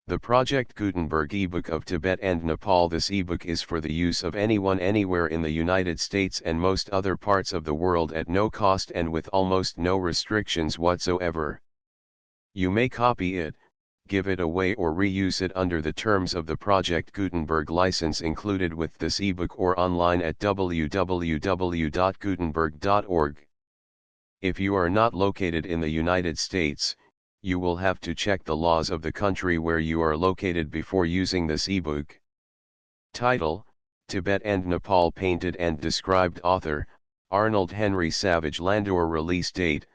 The Project Gutenberg ebook of Tibet and Nepal. This ebook is for the use of anyone anywhere in the United States and most other parts of the world at no cost and with almost no restrictions whatsoever. You may copy it, give it away or reuse it under the terms of the Project Gutenberg license included with this ebook or online at www.gutenberg.org. If you are not located in the United States, you will have to check the laws of the country where you are located before using this ebook. Title: Tibet and Nepal, painted and described. Author: Arnold Henry Savage. Landor. Release date: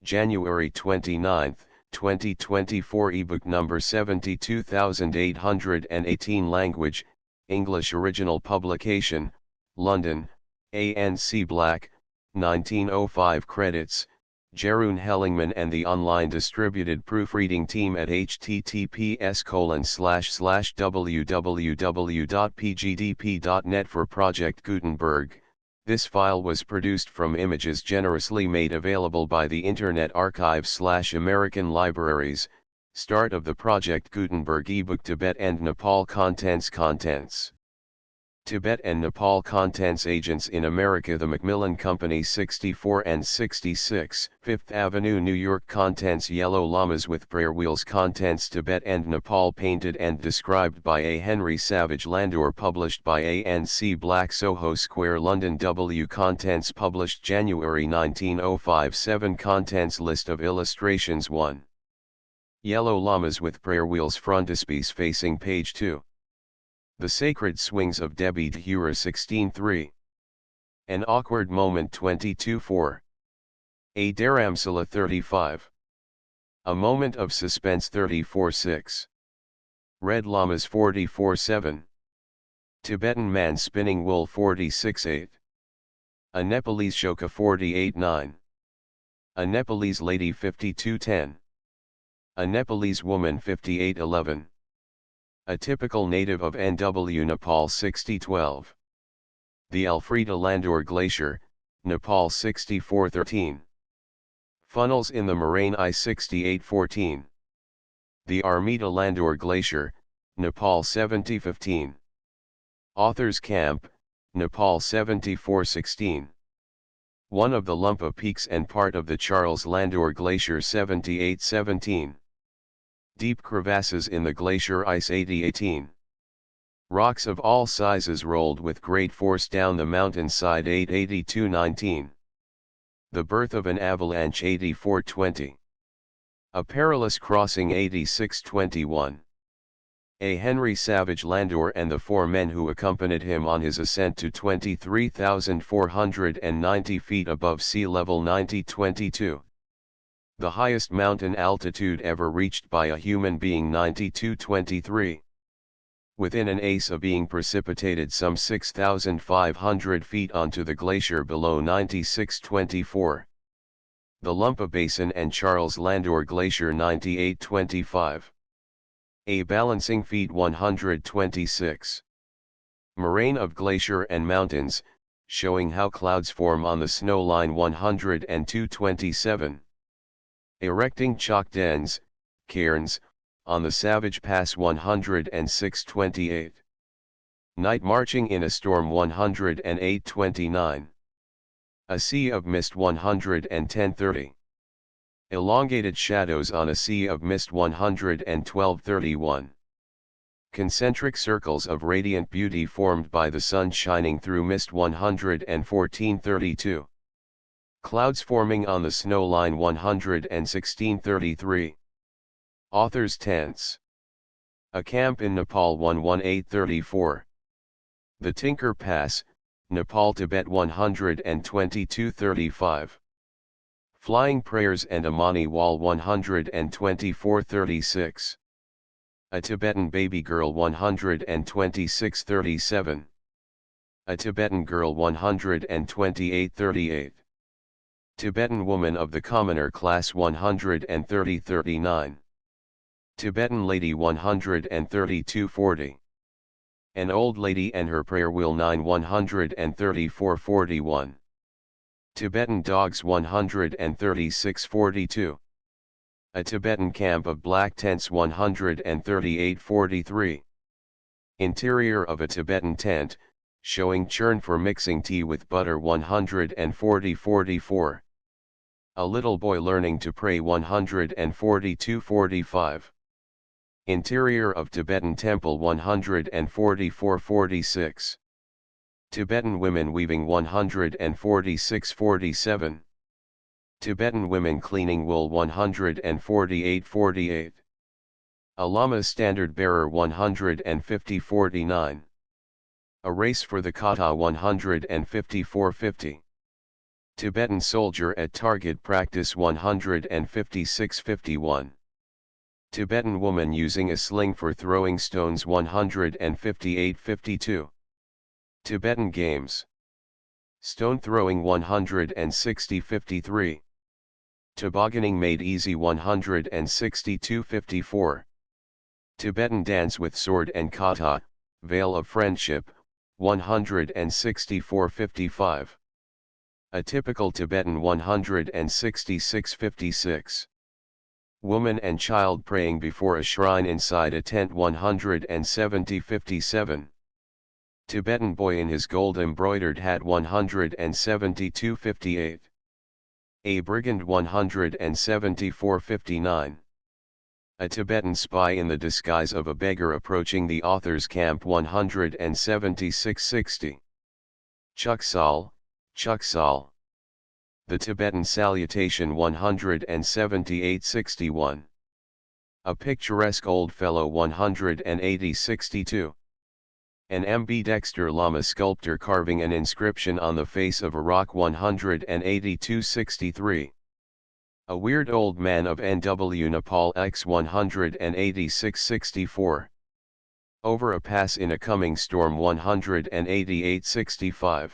January 29, 2024. Ebook number 72818. Language: English. Original publication: London, A.N.C. Black, 1905. Credits: Jeroen Hellingman and the online distributed proofreading team at https://www.pgdp.net. For Project Gutenberg, this file was produced from images generously made available by the Internet Archive/American Libraries. Start of the Project Gutenberg ebook. Tibet and Nepal. Contents. Tibet and Nepal. Contents: Agents in America, The Macmillan Company, 64 and 66 Fifth Avenue, New York. Contents: Yellow Llamas with Prayer Wheels. Contents: Tibet and Nepal, painted and described by A. Henry Savage. Landor. Published by A.N.C. Black, Soho Square, London, W. Contents: published January 1905. 7 Contents: List of illustrations. 1. Yellow Llamas with Prayer Wheels. Frontispiece facing page 2. The Sacred Swings of Debi Dhura, 16:3. An Awkward Moment, 22:4. A Dharamsala, 35. A Moment of Suspense, 34:6. Red Llamas, 44:7. Tibetan Man Spinning Wool, 46:8. A Nepalese Shoka, 48:9. A Nepalese Lady, 52:10. A Nepalese Woman, 58:11. A Typical Native of NW Nepal, 60:12. The Elfrida Landor Glacier, Nepal, 64:13. Funnels in the Moraine Ice, 68:14. The Armida Landor Glacier, Nepal, 70:15. Authors Camp, Nepal, 74:16. One of the Lumpa Peaks and part of the Charles Landor Glacier, 78:17. Deep crevasses in the glacier ice, 80:18. Rocks of all sizes rolled with great force down the mountainside, 8:82:19. The birth of an avalanche, 84:20. A perilous crossing, 86:21. A Henry Savage Landor and the 4 men who accompanied him on his ascent to 23,490 feet above sea level, 90:22. The highest mountain altitude ever reached by a human being, 92:23. Within an ace of being precipitated some 6,500 feet onto the glacier below, 96:24. The Lumpa Basin and Charles Landor Glacier, 98:25. A balancing feat, 126. Moraine of glacier and mountains, showing how clouds form on the snow line, 102:27. Erecting chalk dens, cairns, on the Savage Pass, 106:28. Night marching in a storm, 108:29. A sea of mist, 110:30. Elongated shadows on a sea of mist, 112:31. Concentric circles of radiant beauty formed by the sun shining through mist, 114:32. Clouds forming on the snow line, 116:33. Authors Tents. A Camp in Nepal, 118:34. The Tinker Pass, Nepal, Tibet, 122:35. Flying Prayers and Amani Wall, 124:36. A Tibetan Baby Girl, 126:37. A Tibetan Girl, 128:38. Tibetan Woman of the Commoner Class, 130:39. Tibetan Lady, 132:40. An Old Lady and Her Prayer Wheel, 134:41. Tibetan Dogs, 136:42. A Tibetan camp of black tents 138-43. Interior of a Tibetan tent, showing churn for mixing tea with butter 140-44. A little boy learning to pray 142-45. Interior of Tibetan temple 144-46. Tibetan women weaving 146-47. Tibetan women cleaning wool 148-48. A Lama standard bearer 150-49. A race for the kata 154-50. Tibetan soldier at target practice 156-51. Tibetan woman using a sling for throwing stones 158-52. Tibetan games. Stone throwing 160-53. Tobogganing made easy 162-54. Tibetan dance with sword and kata, veil of friendship, 164-55. A typical Tibetan 166-56. Woman and child praying before a shrine inside a tent 170-57. Tibetan boy in his gold embroidered hat 172-58. A brigand 174-59. A Tibetan spy in the disguise of a beggar approaching the author's camp 176-60. Chuksal, Chuksal. The Tibetan salutation 178-61. A picturesque old fellow 180-62. An ambidexter Lama sculptor carving an inscription on the face of a rock 182-63. A weird old man of NW Nepal X 186-64. Over a pass in a coming storm 188-65.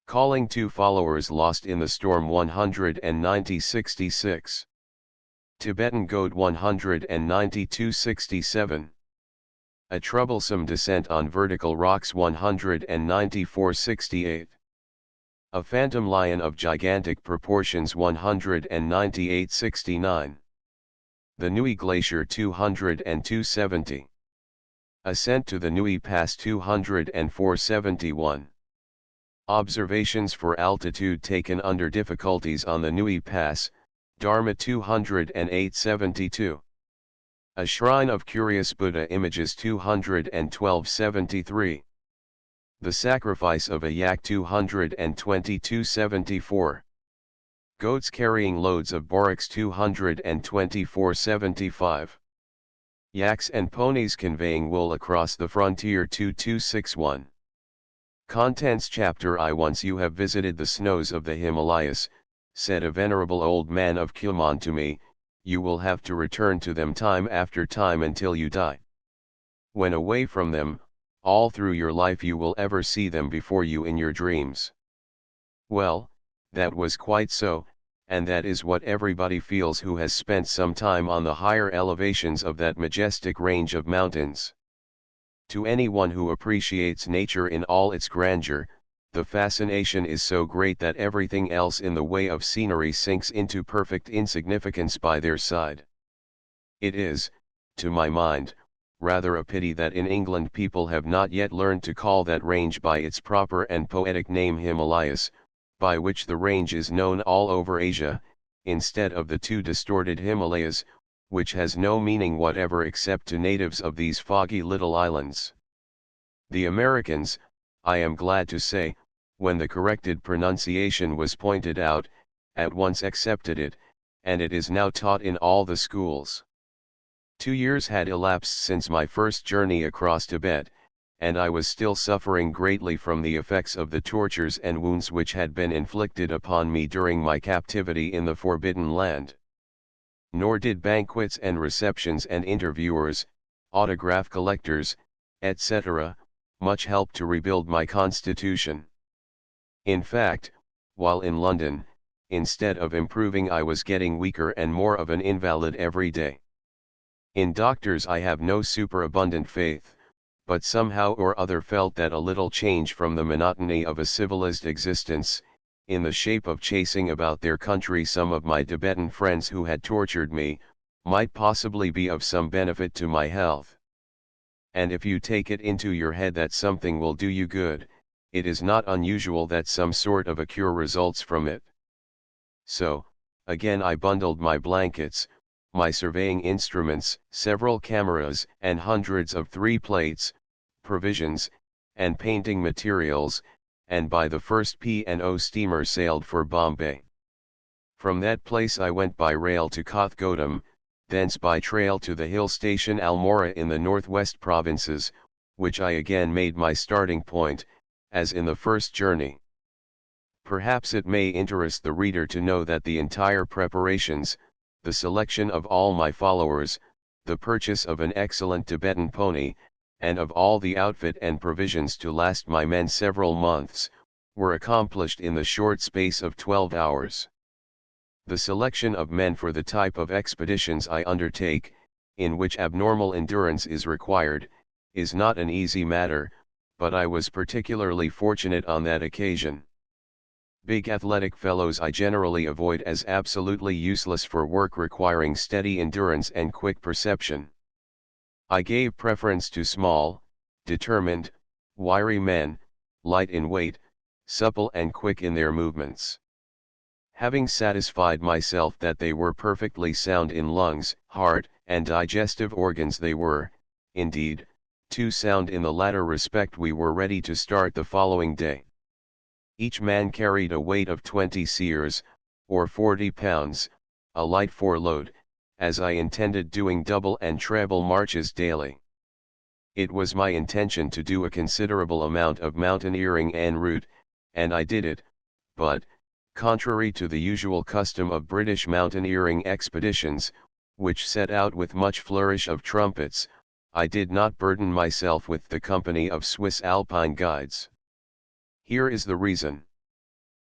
Calling two followers lost in the storm 190-66. Tibetan goat 192-67. A troublesome descent on vertical rocks 194-68. A phantom lion of gigantic proportions 198-69. The Nui Glacier 202-70. Ascent to the Nui Pass 204-71. Observations for altitude taken under difficulties on the Nui Pass, Dharma 208-72. A shrine of curious Buddha images 212-73. The sacrifice of a yak 222-74. Goats carrying loads of borax 224-75. Yaks and ponies conveying wool across the frontier 2261. Contents Chapter I Once you have visited the snows of the Himalayas, said a venerable old man of Kumaon to me, you will have to return to them time after time until you die. When away from them, all through your life you will ever see them before you in your dreams. Well, that was quite so, and that is what everybody feels who has spent some time on the higher elevations of that majestic range of mountains. To anyone who appreciates nature in all its grandeur, the fascination is so great that everything else in the way of scenery sinks into perfect insignificance by their side. It is, to my mind, rather a pity that in England people have not yet learned to call that range by its proper and poetic name Himalayas, by which the range is known all over Asia, instead of the too distorted Himalayas, which has no meaning whatever except to natives of these foggy little islands. The Americans, I am glad to say, when the corrected pronunciation was pointed out, at once accepted it, and it is now taught in all the schools. 2 years had elapsed since my first journey across Tibet, and I was still suffering greatly from the effects of the tortures and wounds which had been inflicted upon me during my captivity in the Forbidden Land. Nor did banquets and receptions and interviewers, autograph collectors, etc., much help to rebuild my constitution. In fact, while in London, instead of improving I was getting weaker and more of an invalid every day. In doctors I have no superabundant faith, but somehow or other felt that a little change from the monotony of a civilized existence, in the shape of chasing about their country some of my Tibetan friends who had tortured me, might possibly be of some benefit to my health. And if you take it into your head that something will do you good, it is not unusual that some sort of a cure results from it. So, again I bundled my blankets, my surveying instruments, several cameras, and hundreds of 3 plates, provisions, and painting materials, and by the first P&O steamer sailed for Bombay. From that place I went by rail to Kothgodam, thence by trail to the hill station Almora in the northwest provinces, which I again made my starting point, as in the first journey. Perhaps it may interest the reader to know that the entire preparations, the selection of all my followers, the purchase of an excellent Tibetan pony, and of all the outfit and provisions to last my men several months, were accomplished in the short space of 12 hours. The selection of men for the type of expeditions I undertake, in which abnormal endurance is required, is not an easy matter, but I was particularly fortunate on that occasion. Big athletic fellows I generally avoid as absolutely useless for work requiring steady endurance and quick perception. I gave preference to small, determined, wiry men, light in weight, supple and quick in their movements. Having satisfied myself that they were perfectly sound in lungs, heart, and digestive organs, they were, indeed, too sound in the latter respect, we were ready to start the following day. Each man carried a weight of 20 seers, or 40 pounds, a light foreload, as I intended doing double and treble marches daily. It was my intention to do a considerable amount of mountaineering en route, and I did it, but, contrary to the usual custom of British mountaineering expeditions, which set out with much flourish of trumpets, I did not burden myself with the company of Swiss alpine guides. Here is the reason.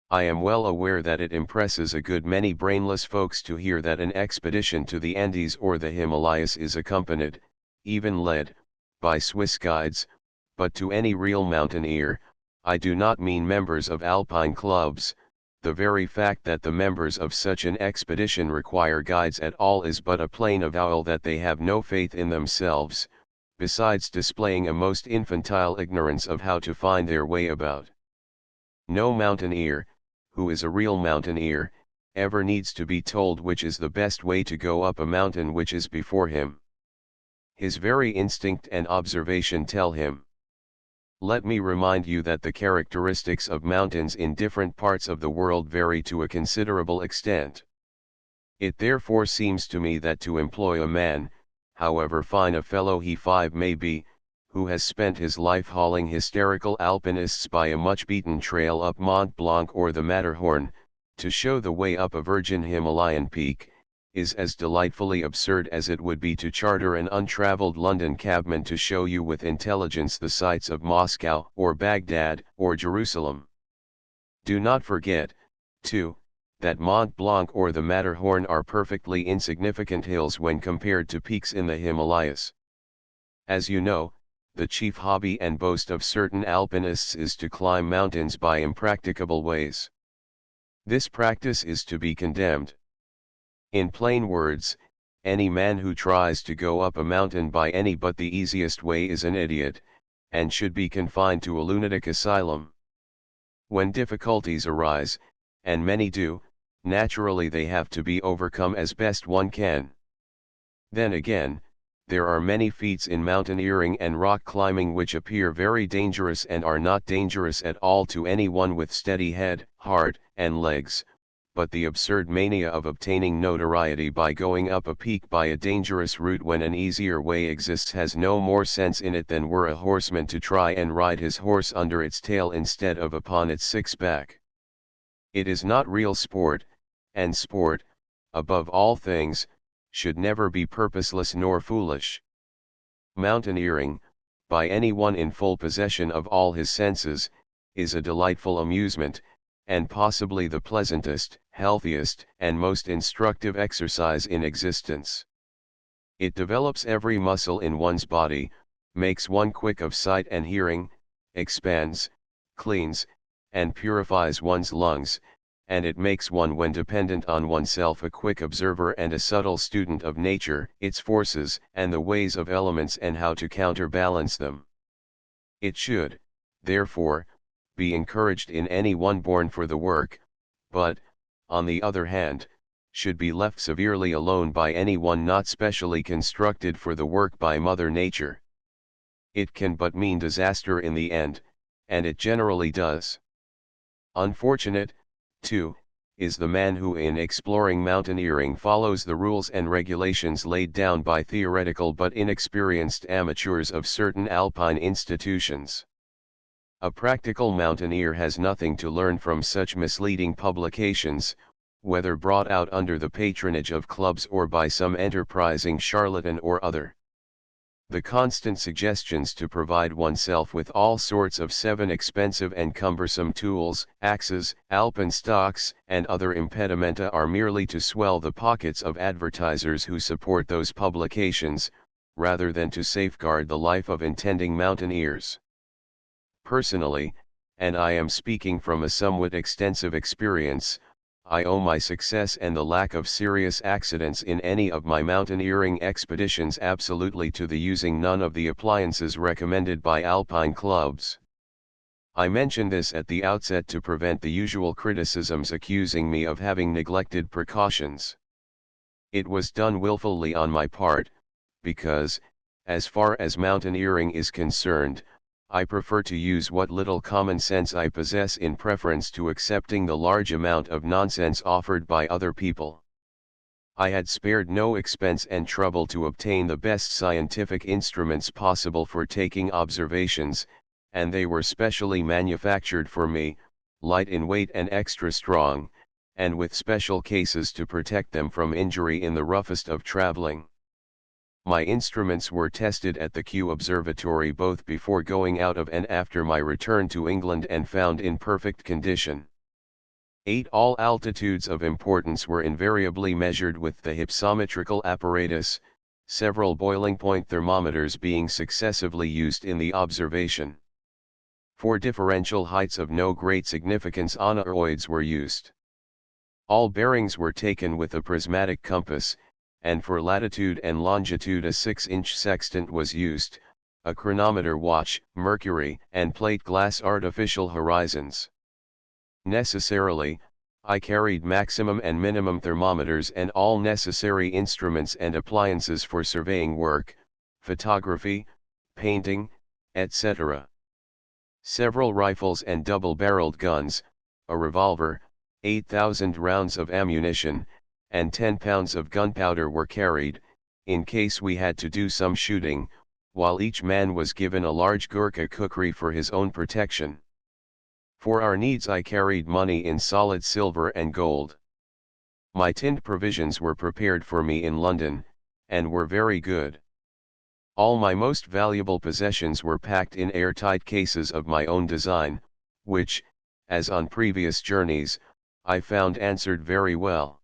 I am well aware that it impresses a good many brainless folks to hear that an expedition to the Andes or the Himalayas is accompanied, even led, by Swiss guides, but to any real mountaineer, I do not mean members of alpine clubs. The very fact that the members of such an expedition require guides at all is but a plain avowal that they have no faith in themselves, besides displaying a most infantile ignorance of how to find their way about. No mountaineer, who is a real mountaineer, ever needs to be told which is the best way to go up a mountain which is before him. His very instinct and observation tell him. Let me remind you that the characteristics of mountains in different parts of the world vary to a considerable extent. It therefore seems to me that to employ a man, however fine a fellow he may be, who has spent his life hauling hysterical alpinists by a much beaten trail up Mont Blanc or the Matterhorn, to show the way up a virgin Himalayan peak, is as delightfully absurd as it would be to charter an untraveled London cabman to show you with intelligence the sights of Moscow or Baghdad or Jerusalem. Do not forget, too, that Mont Blanc or the Matterhorn are perfectly insignificant hills when compared to peaks in the Himalayas. As you know, the chief hobby and boast of certain alpinists is to climb mountains by impracticable ways. This practice is to be condemned. In plain words, any man who tries to go up a mountain by any but the easiest way is an idiot, and should be confined to a lunatic asylum. When difficulties arise, and many do, naturally they have to be overcome as best one can. Then again, there are many feats in mountaineering and rock climbing which appear very dangerous and are not dangerous at all to anyone with steady head, heart, and legs, but the absurd mania of obtaining notoriety by going up a peak by a dangerous route when an easier way exists has no more sense in it than were a horseman to try and ride his horse under its tail instead of upon its six back. It is not real sport, and sport, above all things, should never be purposeless nor foolish. Mountaineering, by anyone in full possession of all his senses, is a delightful amusement, and possibly the pleasantest, healthiest, and most instructive exercise in existence. It develops every muscle in one's body, makes one quick of sight and hearing, expands, cleans, and purifies one's lungs, and it makes one, when dependent on oneself, a quick observer and a subtle student of nature, its forces, and the ways of elements and how to counterbalance them. It should, therefore, be encouraged in any one born for the work, but, on the other hand, should be left severely alone by any one not specially constructed for the work by Mother Nature. It can but mean disaster in the end, and it generally does. Unfortunate, too, is the man who in exploring mountaineering follows the rules and regulations laid down by theoretical but inexperienced amateurs of certain alpine institutions. A practical mountaineer has nothing to learn from such misleading publications, whether brought out under the patronage of clubs or by some enterprising charlatan or other. The constant suggestions to provide oneself with all sorts of expensive and cumbersome tools, axes, alpenstocks, and other impedimenta are merely to swell the pockets of advertisers who support those publications, rather than to safeguard the life of intending mountaineers. Personally, and I am speaking from a somewhat extensive experience, I owe my success and the lack of serious accidents in any of my mountaineering expeditions absolutely to the using none of the appliances recommended by alpine clubs. I mention this at the outset to prevent the usual criticisms accusing me of having neglected precautions. It was done willfully on my part, because, as far as mountaineering is concerned, I prefer to use what little common sense I possess in preference to accepting the large amount of nonsense offered by other people. I had spared no expense and trouble to obtain the best scientific instruments possible for taking observations, and they were specially manufactured for me, light in weight and extra strong, and with special cases to protect them from injury in the roughest of traveling. My instruments were tested at the Kew Observatory both before going out of and after my return to England and found in perfect condition. 8 All altitudes of importance were invariably measured with the hypsometrical apparatus, several boiling point thermometers being successively used in the observation. 4 differential heights of no great significance aneroids were used. All bearings were taken with a prismatic compass, and for latitude and longitude a 6-inch sextant was used, a chronometer watch, mercury and plate glass artificial horizons. Necessarily, I carried maximum and minimum thermometers and all necessary instruments and appliances for surveying work, photography, painting, etc. Several rifles and double-barreled guns, a revolver, 8,000 rounds of ammunition, and 10 pounds of gunpowder were carried, in case we had to do some shooting, while each man was given a large Gurkha kukri for his own protection. For our needs I carried money in solid silver and gold. My tinned provisions were prepared for me in London, and were very good. All my most valuable possessions were packed in airtight cases of my own design, which, as on previous journeys, I found answered very well.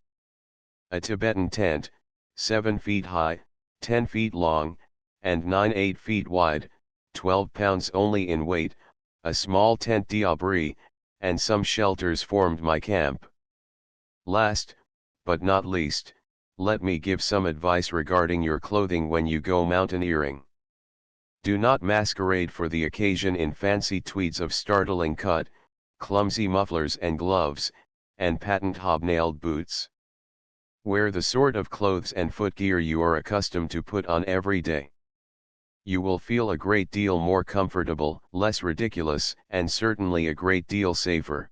A Tibetan tent, 7 feet high, 10 feet long, and 8 feet wide, 12 pounds only in weight, a small tent d'abri, and some shelters formed my camp. Last, but not least, let me give some advice regarding your clothing when you go mountaineering. Do not masquerade for the occasion in fancy tweeds of startling cut, clumsy mufflers and gloves, and patent hobnailed boots. Wear the sort of clothes and footgear you are accustomed to put on every day. You will feel a great deal more comfortable, less ridiculous, and certainly a great deal safer.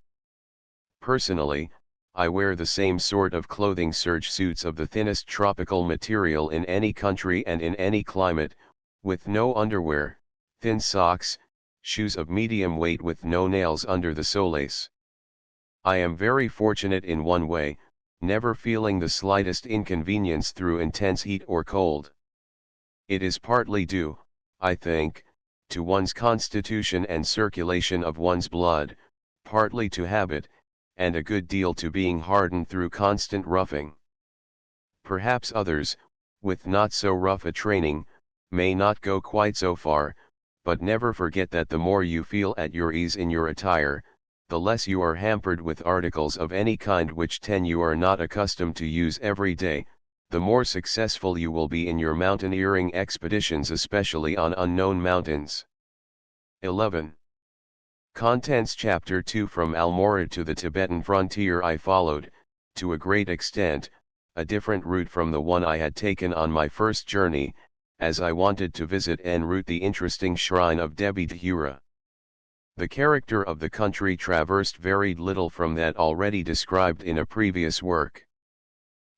Personally, I wear the same sort of clothing, serge suits of the thinnest tropical material in any country and in any climate, with no underwear, thin socks, shoes of medium weight with no nails under the soles. I am very fortunate in one way, never feeling the slightest inconvenience through intense heat or cold. It is partly due, I think, to one's constitution and circulation of one's blood, partly to habit, and a good deal to being hardened through constant roughing. Perhaps others, with not so rough a training, may not go quite so far, but never forget that the more you feel at your ease in your attire, the less you are hampered with articles of any kind which you are not accustomed to use every day, the more successful you will be in your mountaineering expeditions, especially on unknown mountains. 11. Contents Chapter 2 From Almora to the Tibetan frontier I followed, to a great extent, a different route from the one I had taken on my first journey, as I wanted to visit en route the interesting shrine of Debi Dhura. The character of the country traversed varied little from that already described in a previous work.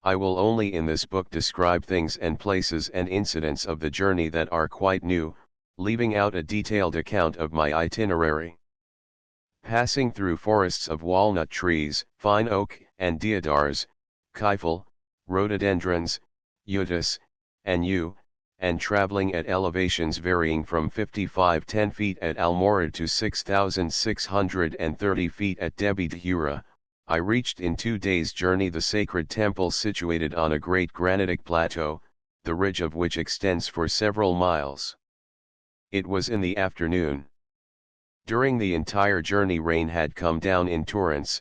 I will only in this book describe things and places and incidents of the journey that are quite new, leaving out a detailed account of my itinerary. Passing through forests of walnut trees, fine oak and deodars, kaifal, rhododendrons, utis, and yew, and traveling at elevations varying from 5,510 feet at Almora to 6,630 feet at Debi Dhura, I reached in 2 days' journey the sacred temple situated on a great granitic plateau, the ridge of which extends for several miles. It was in the afternoon. During the entire journey rain had come down in torrents,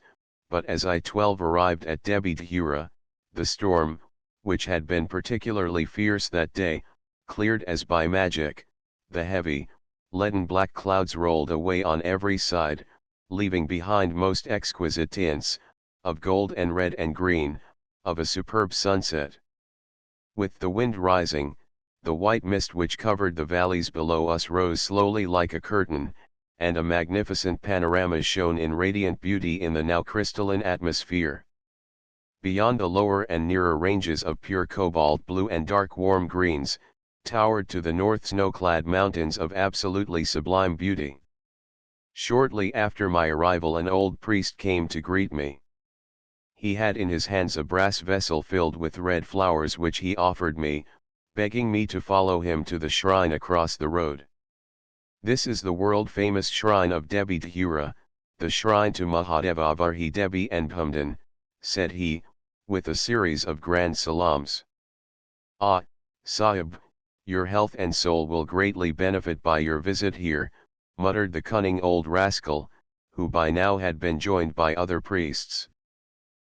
but as I arrived at Debi Dhura, the storm, which had been particularly fierce that day, cleared as by magic. The heavy, leaden black clouds rolled away on every side, leaving behind most exquisite tints, of gold and red and green, of a superb sunset. With the wind rising, the white mist which covered the valleys below us rose slowly like a curtain, and a magnificent panorama shone in radiant beauty in the now crystalline atmosphere. Beyond the lower and nearer ranges of pure cobalt blue and dark warm greens, towered to the north snow-clad mountains of absolutely sublime beauty. Shortly after my arrival an old priest came to greet me. He had in his hands a brass vessel filled with red flowers which he offered me, begging me to follow him to the shrine across the road. This is the world-famous shrine of Debi Dhura, the shrine to Mahadeva Varhi Debi and Bhumdan, said he, with a series of grand salams. Ah, Sahib, your health and soul will greatly benefit by your visit here, muttered the cunning old rascal, who by now had been joined by other priests.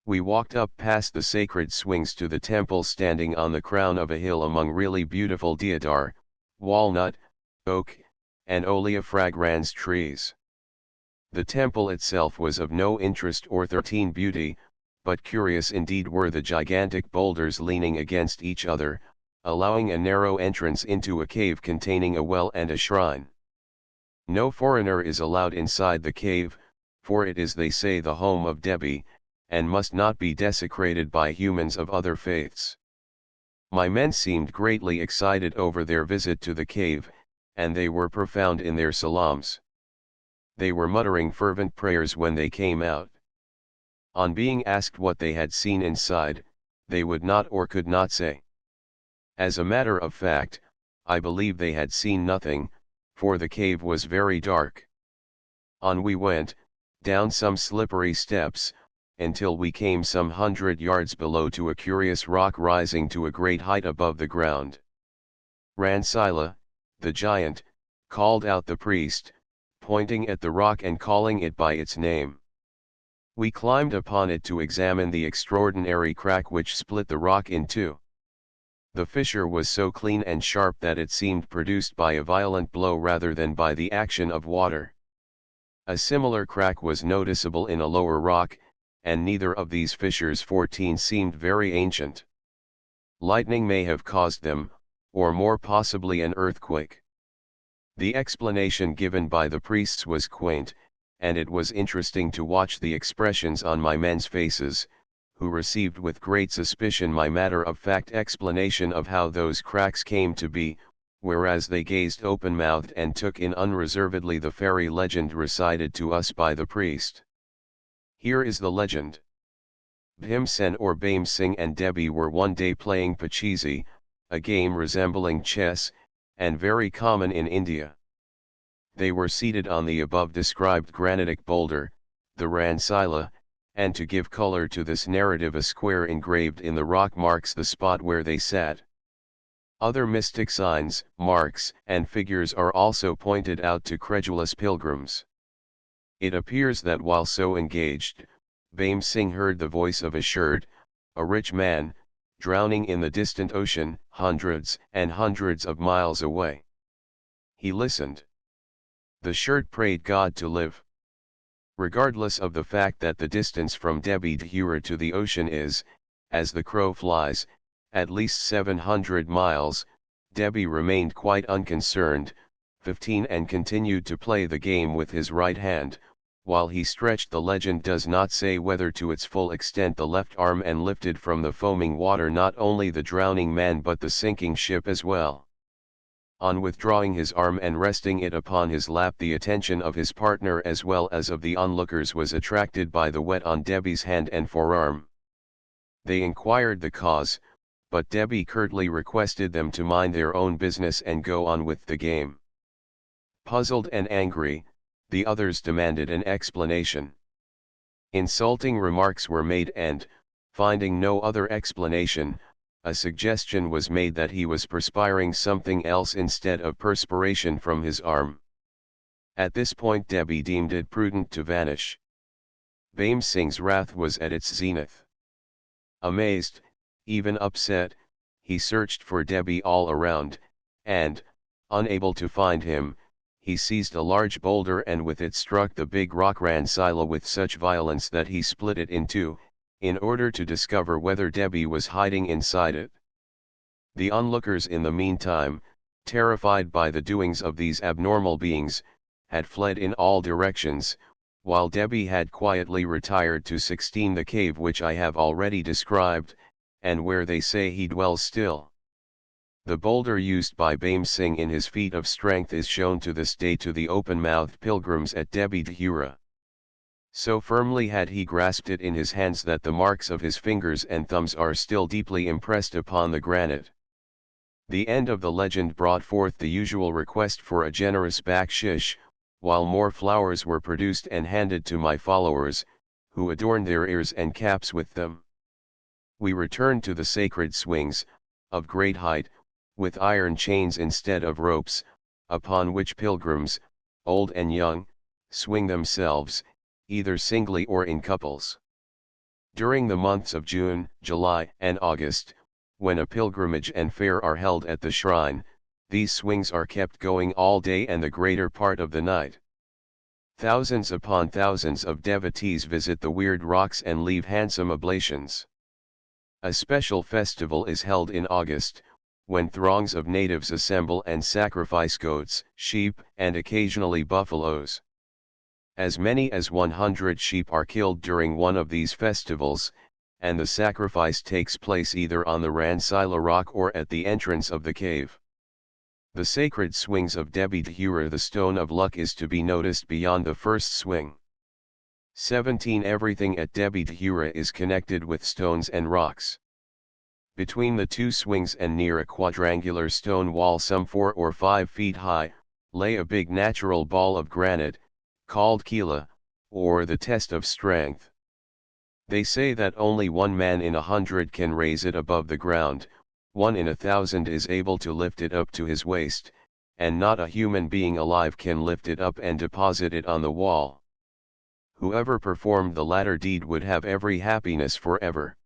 We walked up past the sacred swings to the temple standing on the crown of a hill among really beautiful deodar, walnut, oak, and oleifragrans trees. The temple itself was of no interest or 13 beauty, but curious indeed were the gigantic boulders leaning against each other, allowing a narrow entrance into a cave containing a well and a shrine. No foreigner is allowed inside the cave, for it is, they say, the home of Debi, and must not be desecrated by humans of other faiths. My men seemed greatly excited over their visit to the cave, and they were profound in their salams. They were muttering fervent prayers when they came out. On being asked what they had seen inside, they would not or could not say. As a matter of fact, I believe they had seen nothing, for the cave was very dark. On we went, down some slippery steps, until we came some 100 yards below to a curious rock rising to a great height above the ground. Ransila, the giant, called out the priest, pointing at the rock and calling it by its name. We climbed upon it to examine the extraordinary crack which split the rock in two. The fissure was so clean and sharp that it seemed produced by a violent blow rather than by the action of water. A similar crack was noticeable in a lower rock, and neither of these fissures 14 seemed very ancient. Lightning may have caused them, or more possibly an earthquake. The explanation given by the priests was quaint, and it was interesting to watch the expressions on my men's faces, who received with great suspicion my matter-of-fact explanation of how those cracks came to be, whereas they gazed open-mouthed and took in unreservedly the fairy legend recited to us by the priest. Here is the legend. Bhimsen or Bhim Singh and Debi were one day playing pachisi, a game resembling chess, and very common in India. They were seated on the above-described granitic boulder, the Ransila, and to give color to this narrative a square engraved in the rock marks the spot where they sat. Other mystic signs, marks, and figures are also pointed out to credulous pilgrims. It appears that while so engaged, Bhim Singh heard the voice of Ashurt, a rich man, drowning in the distant ocean, hundreds and hundreds of miles away. He listened. The Shurt prayed God to live. Regardless of the fact that the distance from Debi Dhura to the ocean is, as the crow flies, at least 700 miles, Debi remained quite unconcerned, 15, and continued to play the game with his right hand, while he stretched. The legend does not say whether to its full extent the left arm and lifted from the foaming water not only the drowning man but the sinking ship as well. On withdrawing his arm and resting it upon his lap, the attention of his partner as well as of the onlookers was attracted by the wet on Debi's hand and forearm. They inquired the cause, but Debi curtly requested them to mind their own business and go on with the game. Puzzled and angry, the others demanded an explanation. Insulting remarks were made and, finding no other explanation, a suggestion was made that he was perspiring something else instead of perspiration from his arm. At this point Debi deemed it prudent to vanish. Bhim Singh's wrath was at its zenith. Amazed, even upset, he searched for Debi all around, and, unable to find him, he seized a large boulder and with it struck the big rock Ransila with such violence that he split it in two, in order to discover whether Debi was hiding inside it. The onlookers in the meantime, terrified by the doings of these abnormal beings, had fled in all directions, while Debi had quietly retired to 16, the cave which I have already described, and where they say he dwells still. The boulder used by Bhim Singh in his feat of strength is shown to this day to the open-mouthed pilgrims at Debi Dhura. So firmly had he grasped it in his hands that the marks of his fingers and thumbs are still deeply impressed upon the granite. The end of the legend brought forth the usual request for a generous bakshish, while more flowers were produced and handed to my followers, who adorned their ears and caps with them. We returned to the sacred swings, of great height, with iron chains instead of ropes, upon which pilgrims, old and young, swing themselves, either singly or in couples. During the months of June, July, and August, when a pilgrimage and fair are held at the shrine, these swings are kept going all day and the greater part of the night. Thousands upon thousands of devotees visit the weird rocks and leave handsome oblations. A special festival is held in August, when throngs of natives assemble and sacrifice goats, sheep, and occasionally buffaloes. As many as 100 sheep are killed during one of these festivals, and the sacrifice takes place either on the Ransila rock or at the entrance of the cave. The sacred swings of Debi Dhura. The stone of luck is to be noticed beyond the first swing. 17. Everything at Debi Dhura is connected with stones and rocks. Between the two swings and near a quadrangular stone wall some 4 or 5 feet high, lay a big natural ball of granite, called Kila, or the test of strength. They say that only 1 man in 100 can raise it above the ground, 1 in 1,000 is able to lift it up to his waist, and not a human being alive can lift it up and deposit it on the wall. Whoever performed the latter deed would have every happiness forever.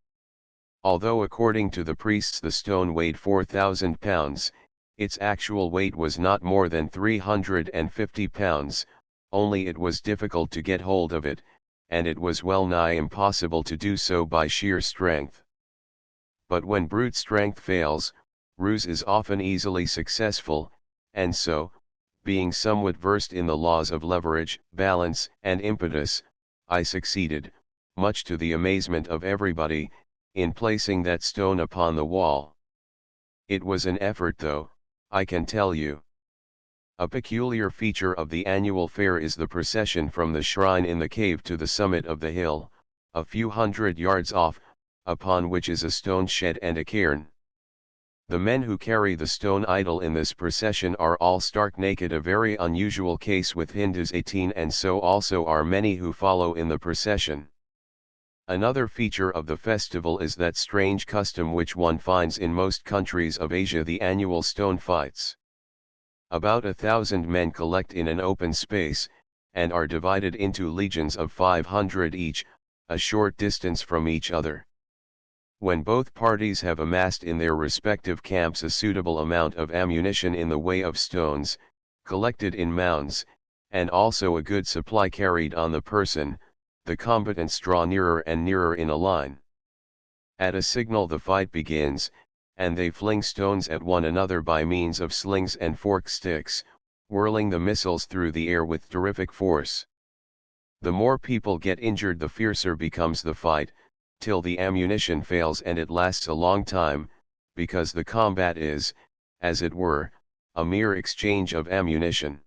Although according to the priests the stone weighed 4,000 pounds, its actual weight was not more than 350 pounds, only it was difficult to get hold of it, and it was well nigh impossible to do so by sheer strength. But when brute strength fails, ruse is often easily successful, and so, being somewhat versed in the laws of leverage, balance, and impetus, I succeeded, much to the amazement of everybody, in placing that stone upon the wall. It was an effort though, I can tell you. A peculiar feature of the annual fair is the procession from the shrine in the cave to the summit of the hill, a few hundred yards off, upon which is a stone shed and a cairn. The men who carry the stone idol in this procession are all stark naked, a very unusual case with Hindus 18, and so also are many who follow in the procession. Another feature of the festival is that strange custom which one finds in most countries of Asia, the annual stone fights. About 1,000 men collect in an open space, and are divided into legions of 500 each, a short distance from each other. When both parties have amassed in their respective camps a suitable amount of ammunition in the way of stones, collected in mounds, and also a good supply carried on the person, the combatants draw nearer and nearer in a line. At a signal the fight begins, and they fling stones at one another by means of slings and fork sticks, whirling the missiles through the air with terrific force. The more people get injured the fiercer becomes the fight, till the ammunition fails, and it lasts a long time, because the combat is, as it were, a mere exchange of ammunition.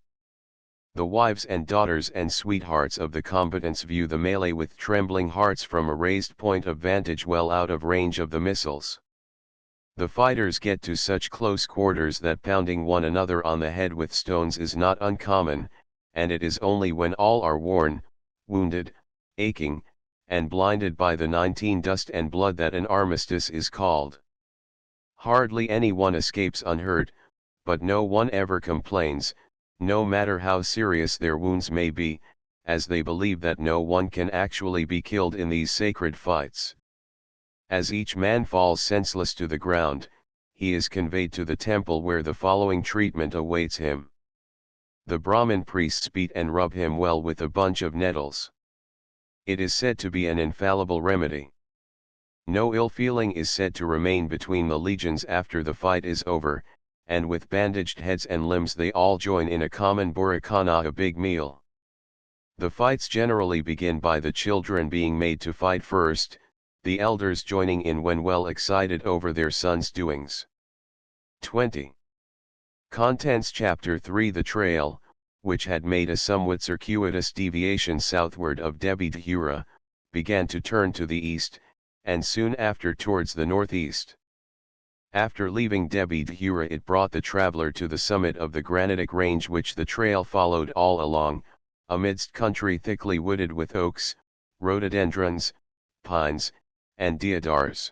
The wives and daughters and sweethearts of the combatants view the melee with trembling hearts from a raised point of vantage well out of range of the missiles. The fighters get to such close quarters that pounding one another on the head with stones is not uncommon, and it is only when all are worn, wounded, aching, and blinded by the 19 dust and blood that an armistice is called. Hardly anyone escapes unhurt, but no one ever complains, no matter how serious their wounds may be, as they believe that no one can actually be killed in these sacred fights. As each man falls senseless to the ground, he is conveyed to the temple where the following treatment awaits him. The Brahmin priests beat and rub him well with a bunch of nettles. It is said to be an infallible remedy. No ill feeling is said to remain between the legions after the fight is over, and with bandaged heads and limbs they all join in a common burikana, a big meal. The fights generally begin by the children being made to fight first, the elders joining in when well excited over their sons' doings. 20. Contents Chapter 3 The trail, which had made a somewhat circuitous deviation southward of Debi Dhura, began to turn to the east, and soon after towards the northeast. After leaving Debi Dhura it brought the traveler to the summit of the granitic range which the trail followed all along, amidst country thickly wooded with oaks, rhododendrons, pines, and deodars.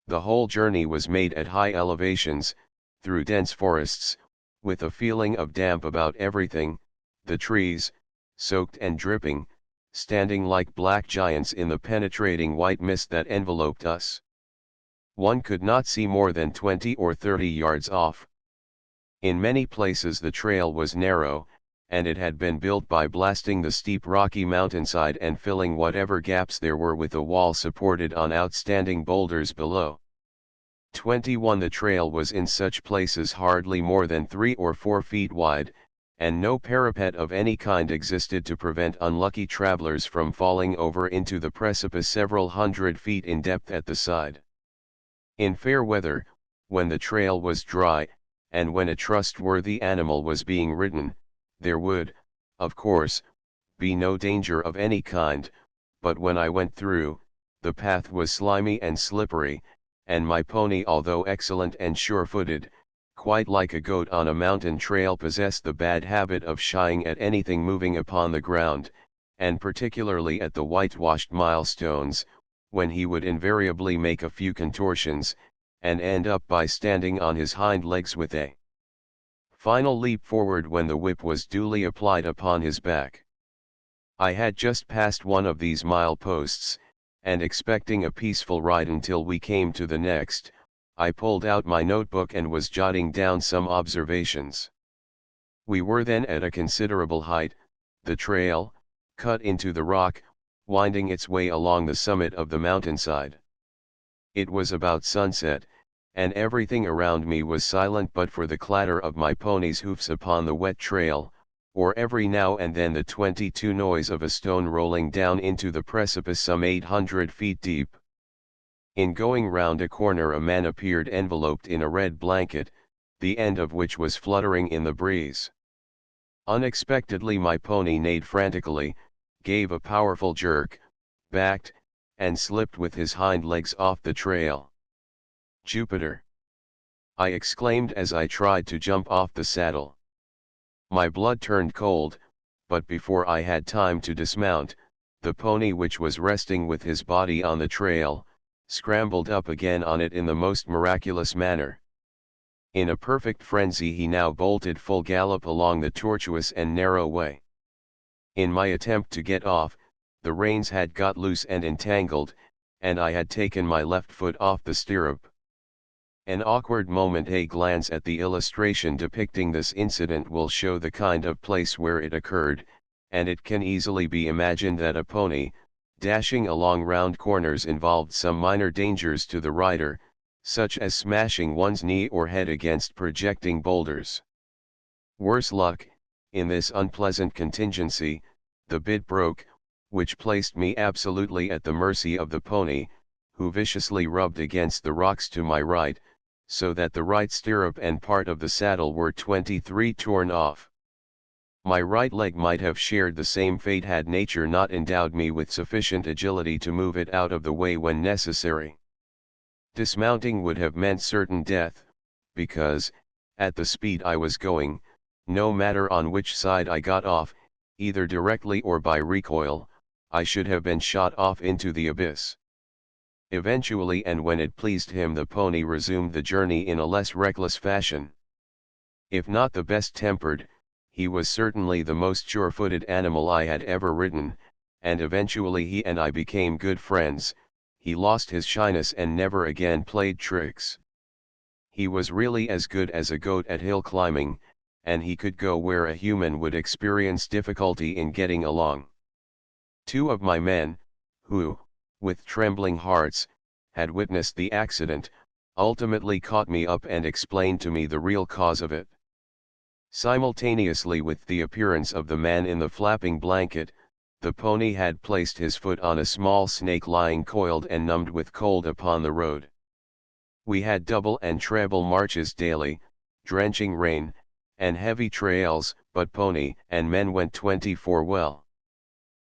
The whole journey was made at high elevations, through dense forests, with a feeling of damp about everything, the trees, soaked and dripping, standing like black giants in the penetrating white mist that enveloped us. One could not see more than 20 or 30 yards off. In many places the trail was narrow, and it had been built by blasting the steep rocky mountainside and filling whatever gaps there were with a wall supported on outstanding boulders below. 21 The trail was in such places hardly more than 3 or 4 feet wide, and no parapet of any kind existed to prevent unlucky travelers from falling over into the precipice several hundred feet in depth at the side. In fair weather, when the trail was dry, and when a trustworthy animal was being ridden, there would, of course, be no danger of any kind, but when I went through, the path was slimy and slippery, and my pony, although excellent and sure-footed, quite like a goat on a mountain trail, possessed the bad habit of shying at anything moving upon the ground, and particularly at the whitewashed milestones, when he would invariably make a few contortions, and end up by standing on his hind legs with a final leap forward when the whip was duly applied upon his back. I had just passed one of these mileposts, and expecting a peaceful ride until we came to the next, I pulled out my notebook and was jotting down some observations. We were then at a considerable height, the trail, cut into the rock, winding its way along the summit of the mountainside. It was about sunset, and everything around me was silent but for the clatter of my pony's hoofs upon the wet trail, or every now and then the 22 noise of a stone rolling down into the precipice some 800 feet deep. In going round a corner a man appeared enveloped in a red blanket, the end of which was fluttering in the breeze. Unexpectedly my pony neighed frantically, gave a powerful jerk, backed, and slipped with his hind legs off the trail. "Jupiter!" I exclaimed as I tried to jump off the saddle. My blood turned cold, but before I had time to dismount, the pony, which was resting with his body on the trail, scrambled up again on it in the most miraculous manner. In a perfect frenzy he now bolted full gallop along the tortuous and narrow way. In my attempt to get off, the reins had got loose and entangled, and I had taken my left foot off the stirrup. An awkward moment. A glance at the illustration depicting this incident will show the kind of place where it occurred, and it can easily be imagined that a pony, dashing along round corners, involved some minor dangers to the rider, such as smashing one's knee or head against projecting boulders. Worse luck, in this unpleasant contingency, the bit broke, which placed me absolutely at the mercy of the pony, who viciously rubbed against the rocks to my right, so that the right stirrup and part of the saddle were 23 torn off. My right leg might have shared the same fate had nature not endowed me with sufficient agility to move it out of the way when necessary. Dismounting would have meant certain death, because, at the speed I was going, no matter on which side I got off, either directly or by recoil, I should have been shot off into the abyss. Eventually, and when it pleased him, the pony resumed the journey in a less reckless fashion. If not the best tempered, he was certainly the most sure-footed animal I had ever ridden, and eventually he and I became good friends. He lost his shyness and never again played tricks. He was really as good as a goat at hill climbing, and he could go where a human would experience difficulty in getting along. Two of my men, who, with trembling hearts, had witnessed the accident, ultimately caught me up and explained to me the real cause of it. Simultaneously with the appearance of the man in the flapping blanket, the pony had placed his foot on a small snake lying coiled and numbed with cold upon the road. We had double and treble marches daily, drenching rain, and heavy trails, but pony and men went 24 well.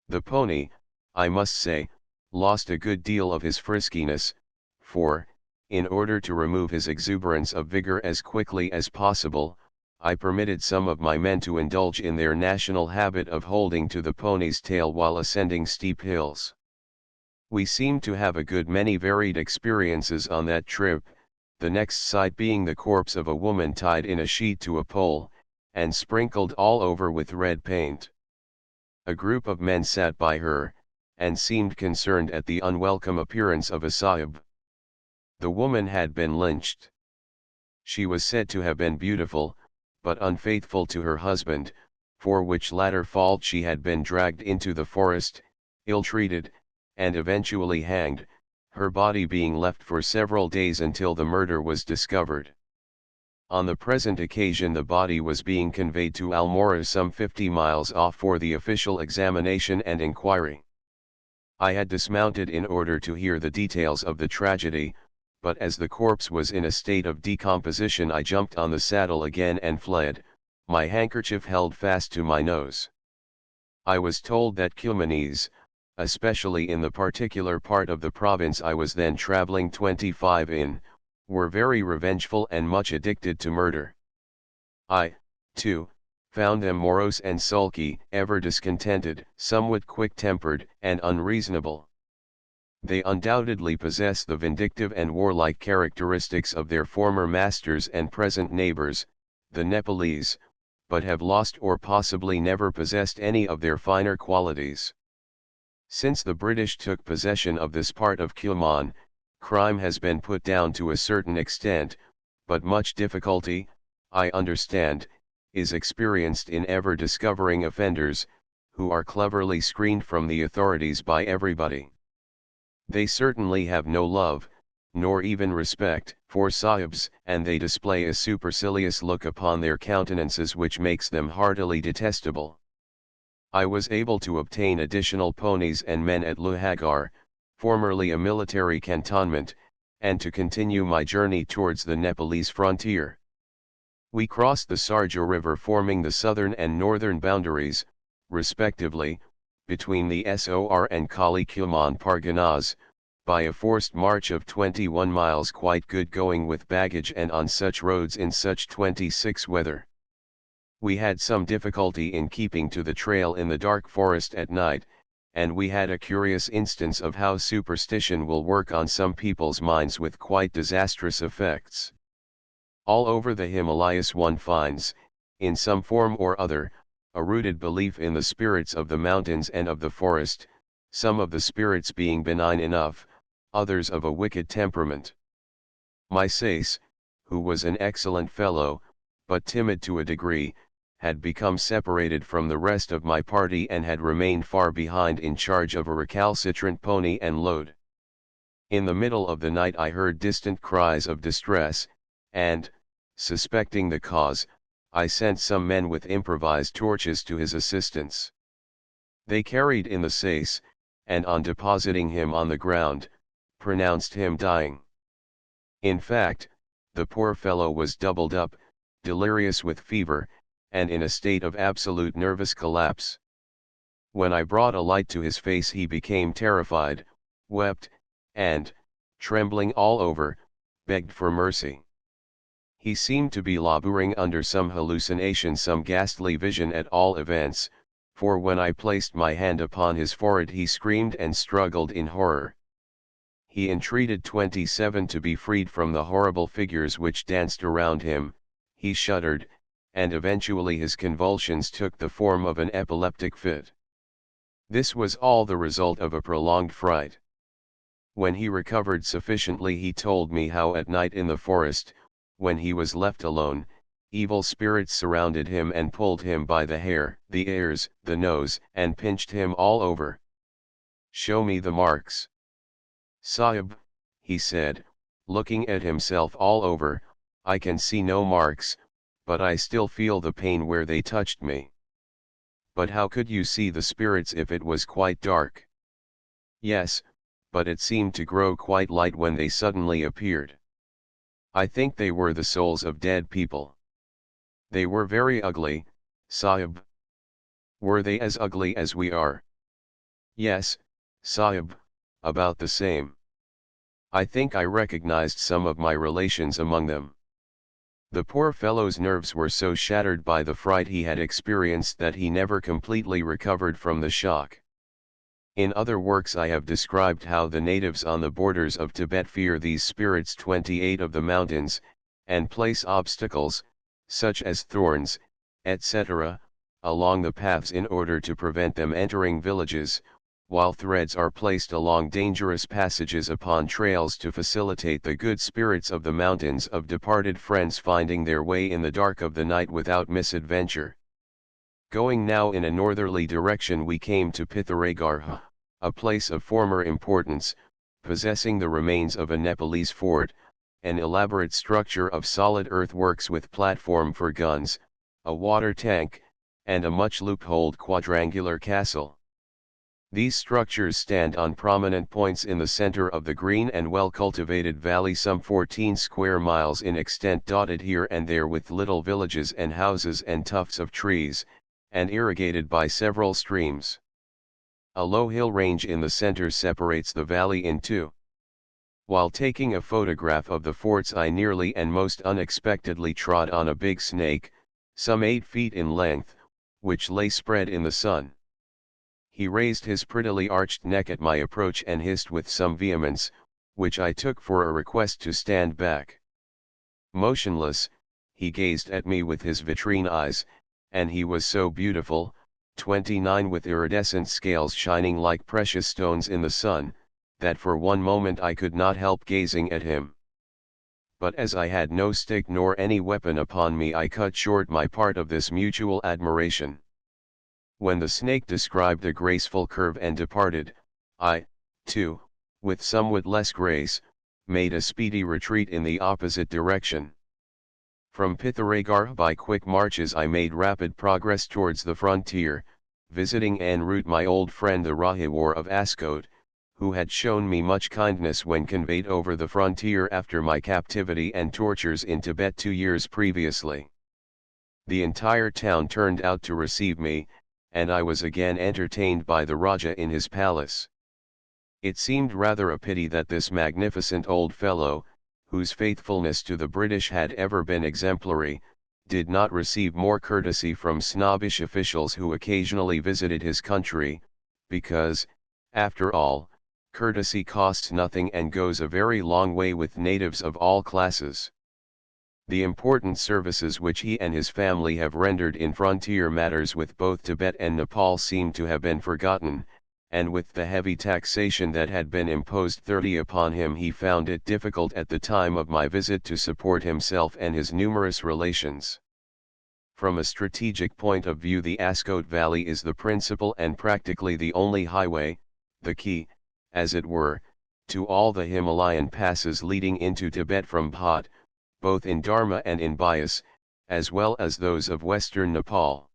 The pony, I must say, lost a good deal of his friskiness, for, in order to remove his exuberance of vigor as quickly as possible, I permitted some of my men to indulge in their national habit of holding to the pony's tail while ascending steep hills. We seemed to have a good many varied experiences on that trip, the next sight being the corpse of a woman tied in a sheet to a pole, and sprinkled all over with red paint. A group of men sat by her, and seemed concerned at the unwelcome appearance of a sahib. The woman had been lynched. She was said to have been beautiful, but unfaithful to her husband, for which latter fault she had been dragged into the forest, ill-treated, and eventually hanged, her body being left for several days until the murder was discovered. On the present occasion the body was being conveyed to Almora, some 50 miles off, for the official examination and inquiry. I had dismounted in order to hear the details of the tragedy, but as the corpse was in a state of decomposition I jumped on the saddle again and fled, my handkerchief held fast to my nose. I was told that Cumanese, especially in the particular part of the province I was then traveling 25 in, were very revengeful and much addicted to murder. I, too, found them morose and sulky, ever discontented, somewhat quick-tempered, and unreasonable. They undoubtedly possess the vindictive and warlike characteristics of their former masters and present neighbors, the Nepalese, but have lost or possibly never possessed any of their finer qualities. Since the British took possession of this part of Kumaon, crime has been put down to a certain extent, but much difficulty, I understand, is experienced in ever discovering offenders, who are cleverly screened from the authorities by everybody. They certainly have no love, nor even respect, for sahibs, and they display a supercilious look upon their countenances which makes them heartily detestable. I was able to obtain additional ponies and men at Luhagar, formerly a military cantonment, and to continue my journey towards the Nepalese frontier. We crossed the Sarja River, forming the southern and northern boundaries, respectively, between the Sor and Kali Kumaon Parganas, by a forced march of 21 miles, quite good going with baggage and on such roads in such 26 weather. We had some difficulty in keeping to the trail in the dark forest at night, and we had a curious instance of how superstition will work on some people's minds with quite disastrous effects. All over the Himalayas one finds, in some form or other, a rooted belief in the spirits of the mountains and of the forest, some of the spirits being benign enough, others of a wicked temperament. My sais, who was an excellent fellow, but timid to a degree, had become separated from the rest of my party and had remained far behind in charge of a recalcitrant pony and load. In the middle of the night I heard distant cries of distress, and, suspecting the cause, I sent some men with improvised torches to his assistance. They carried in the sais, and on depositing him on the ground, pronounced him dying. In fact, the poor fellow was doubled up, delirious with fever, and in a state of absolute nervous collapse. When I brought a light to his face he became terrified, wept, and, trembling all over, begged for mercy. He seemed to be laboring under some hallucination, some ghastly vision at all events, for when I placed my hand upon his forehead he screamed and struggled in horror. He entreated 27 to be freed from the horrible figures which danced around him, he shuddered, and eventually his convulsions took the form of an epileptic fit. This was all the result of a prolonged fright. When he recovered sufficiently he told me how at night in the forest, when he was left alone, evil spirits surrounded him and pulled him by the hair, the ears, the nose, and pinched him all over. "Show me the marks." "Sahib," he said, looking at himself all over, "I can see no marks, but I still feel the pain where they touched me." "But how could you see the spirits if it was quite dark?" "Yes, but it seemed to grow quite light when they suddenly appeared. I think they were the souls of dead people." "They were very ugly, Sahib." "Were they as ugly as we are?" "Yes, Sahib, about the same. I think I recognized some of my relations among them." The poor fellow's nerves were so shattered by the fright he had experienced that he never completely recovered from the shock. In other works I have described how the natives on the borders of Tibet fear these spirits 28 of the mountains, and place obstacles, such as thorns, etc., along the paths in order to prevent them entering villages, while threads are placed along dangerous passages upon trails to facilitate the good spirits of the mountains of departed friends finding their way in the dark of the night without misadventure. Going now in a northerly direction we came to Pitharegarh, a place of former importance, possessing the remains of a Nepalese fort, an elaborate structure of solid earthworks with platform for guns, a water tank, and a much loopholed quadrangular castle. These structures stand on prominent points in the center of the green and well-cultivated valley, some 14 square miles in extent, dotted here and there with little villages and houses and tufts of trees, and irrigated by several streams. A low hill range in the center separates the valley in two. While taking a photograph of the forts I nearly and most unexpectedly trod on a big snake, some 8 feet in length, which lay spread in the sun. He raised his prettily arched neck at my approach and hissed with some vehemence, which I took for a request to stand back. Motionless, he gazed at me with his vitrine eyes, and he was so beautiful, 29 with iridescent scales shining like precious stones in the sun, that for one moment I could not help gazing at him. But as I had no stick nor any weapon upon me I cut short my part of this mutual admiration. When the snake described a graceful curve and departed, I, too, with somewhat less grace, made a speedy retreat in the opposite direction. From Pitharegarh by quick marches I made rapid progress towards the frontier, visiting en route my old friend the Rahewar of Ascot, who had shown me much kindness when conveyed over the frontier after my captivity and tortures in Tibet 2 years previously. The entire town turned out to receive me, and I was again entertained by the Raja in his palace. It seemed rather a pity that this magnificent old fellow, whose faithfulness to the British had ever been exemplary, did not receive more courtesy from snobbish officials who occasionally visited his country, because, after all, courtesy costs nothing and goes a very long way with natives of all classes. The important services which he and his family have rendered in frontier matters with both Tibet and Nepal seem to have been forgotten, and with the heavy taxation that had been imposed 30 upon him, he found it difficult at the time of my visit to support himself and his numerous relations. From a strategic point of view, the Ascot Valley is the principal and practically the only highway, the key, as it were, to all the Himalayan passes leading into Tibet from Bhat, both in Dharma and in Bias, as well as those of western Nepal.